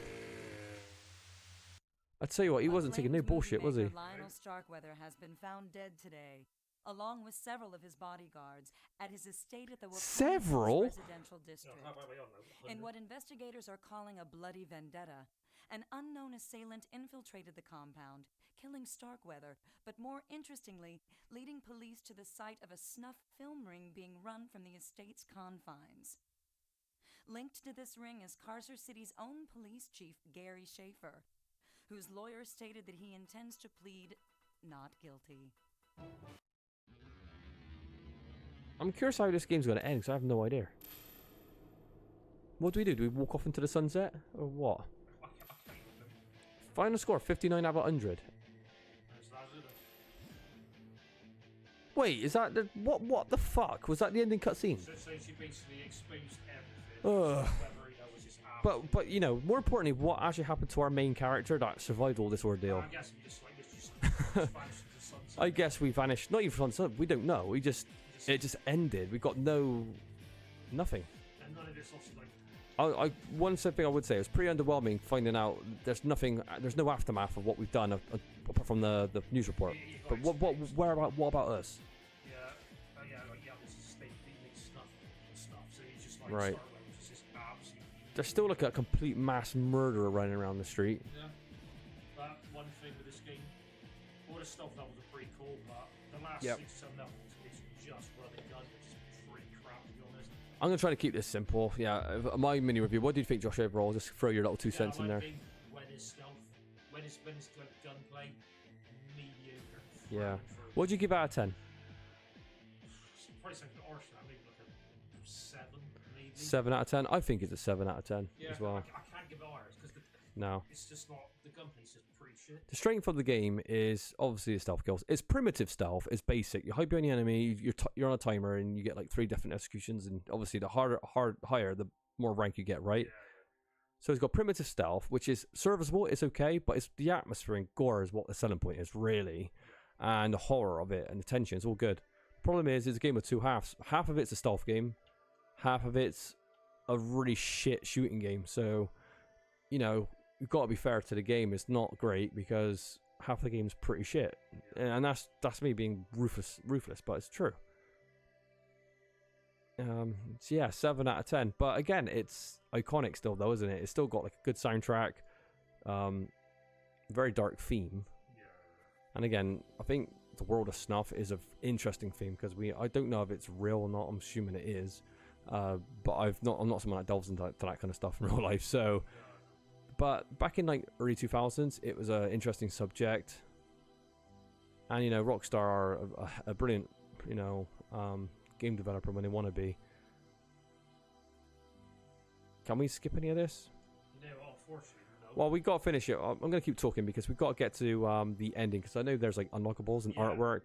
I tell you what, he wasn't taking no bullshit, was he? Lionel Starkweather has been found dead today, along with several of his bodyguards, at his estate at the Several? residential district. In what investigators are calling a bloody vendetta, an unknown assailant infiltrated the compound, killing Starkweather, but more interestingly, leading police to the site of a snuff film ring being run from the estate's confines. Linked to this ring is Carcer City's own police chief, Gary Schaefer, whose lawyer stated that he intends to plead not guilty. I'm curious how this game's going to end because I have no idea. What do we do? Do we walk off into the sunset or what? Final score 59 out of 100. Wait, is that the what the fuck? Was that the ending cutscene? So she basically exposed everything. Ugh. Whether that was just after. But you know, more importantly, what actually happened to our main character that survived all this ordeal? I guess we just vanished into the sunset. I guess we vanished. Not even from the sun. We don't know. It just ended. We got nothing. And none of this also like. One thing I would say, it was pretty underwhelming finding out there's no aftermath of what we've done apart from the news report. But what about us? This is state leading stuff. So he's just like Right. Which is just absolutely. There's still like a complete mass murderer running around the street. Yeah. That one thing with this game, all the stuff that was pretty cool, but the last 6 to 7 levels is just running gun, which is pretty crap to be honest. I'm gonna try to keep this simple. Yeah, my mini review. What do you think, Josh? Overall, just throw your little 2 cents in there. When is stealth? When is gunplay? Mediocre. Yeah. What'd you give out of 10? Probably something Arsenal, maybe like a 7, maybe. 7 out of 10. I think it's a 7 out of 10 as well. I can't give it ours because No. it's just not the gunplay's just pretty shit. The strength of the game is obviously the stealth kills. It's primitive stealth. It's basic. You hype behind the enemy. You're on a timer and you get like 3 different executions. And obviously, the higher, the more rank you get, right? So it's got primitive stealth, which is serviceable. It's okay, but it's the atmosphere and gore is what the selling point is really, and the horror of it and the tension is all good. Problem is, it's a game with 2 halves. Half of it's a stealth game, half of it's a really shit shooting game. So, you know, you've got to be fair to the game. It's not great because half the game's pretty shit, and that's me being ruthless, but it's true. So yeah, 7 out of 10. But again, it's iconic still, though, isn't it? It's still got like a good soundtrack, very dark theme, and again, I think the world of snuff is an interesting theme because I don't know if it's real or not. I'm assuming it is, but I'm not someone that delves into that kind of stuff in real life. So, but back in like early 2000s, it was an interesting subject, and you know, Rockstar are a brilliant, you know, game developer when they want to be. Can we skip any of this? No, unfortunately, no. Well, we got to finish it. I'm going to keep talking because we've got to get to the ending because I know there's like unlockables and artwork.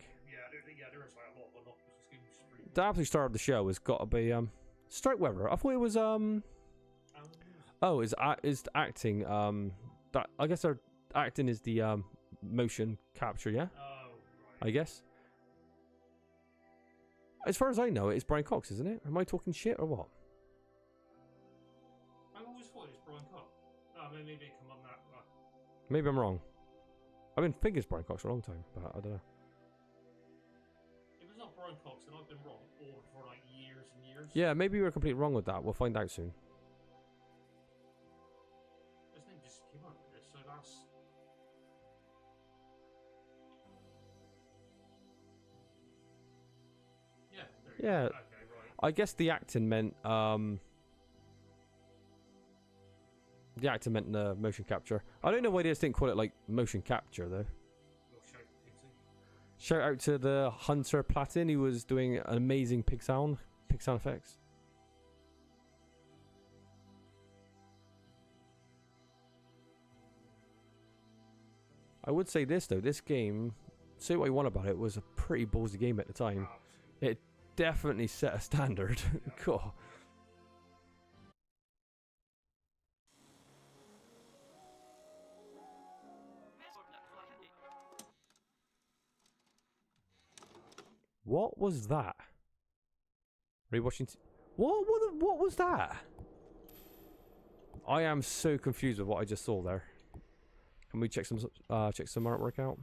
There is like a lot of unlockables. This game is pretty. The absolute star of the show has got to be Strike Weather. I thought it was is acting that I guess our acting is the motion capture, yeah? Oh, right. I guess. As far as I know, it's Brian Cox, isn't it? Am I talking shit or what? I always thought it was Brian Cox. Maybe it come on that. Maybe I'm wrong. I've been thinking it's Brian Cox for a long time, but I don't know. If it's not Brian Cox, then I've been wrong for like years and years. Yeah, maybe we're completely wrong with that. We'll find out soon. His name just came out with this, so that's. Yeah. Yeah. Okay, right. I guess the acting meant the motion capture. I don't know why they just didn't call it like motion capture though. Shout out to the Hunter Platin, who was doing an amazing pig sound effects. I would say this though, this game, say what you want about it, was a pretty ballsy game at the time. It definitely set a standard. Cool. What was that? Rewatching. What was that? I am so confused with what I just saw there. Can we check some artwork out?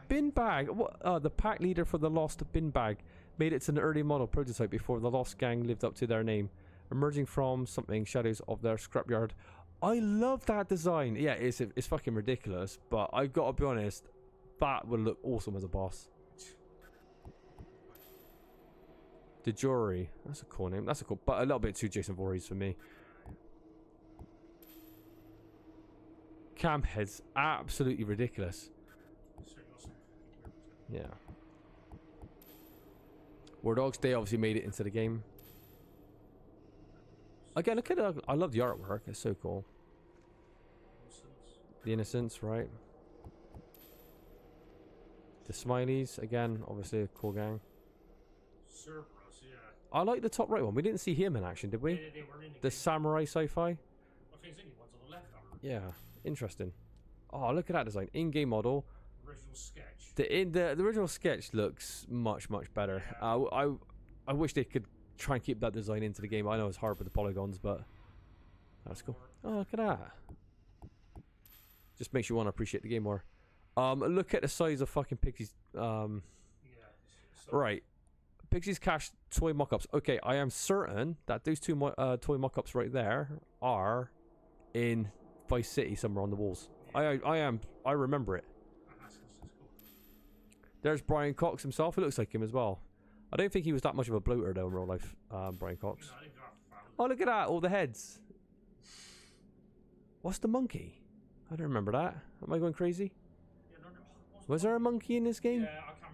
Bin bag. What? The pack leader for the lost bin bag made it to an early model prototype before the lost gang lived up to their name, emerging from something shadows of their scrapyard. I love that design. Yeah, it's fucking ridiculous, but I've got to be honest, that would look awesome as a boss. The Jury. That's a cool name. That's a cool, but a little bit too Jason Voorhees for me. Cam heads, absolutely ridiculous. Yeah. War Dogs, they obviously made it into the game. Again, look at it. I love the artwork. It's so cool. The Innocents, right? The Smileys, again, obviously a cool gang. Cerberus, yeah. I like the top right one. We didn't see him in action, did we? They were in The samurai sci-fi. I think it's only ones on the left, aren't they? Yeah, interesting. Oh, look at that design. In-game model. Original sketch. The original sketch looks much better. Yeah. I wish they could try and keep that design into the game. I know it's hard with the polygons, but that's cool. Oh, look at that. Just makes you want to appreciate the game more. Look at the size of fucking Pixie's. Right. Pixie's Cash toy mock-ups. Okay, I am certain that those two toy mock-ups right there are in Vice City somewhere on the walls. I remember it. There's Brian Cox himself. It looks like him as well. I don't think he was that much of a bloater though in real life, Brian Cox. Oh, look at that. All the heads. What's the monkey? I don't remember that. Am I going crazy? Was there a monkey in this game? Yeah, I can't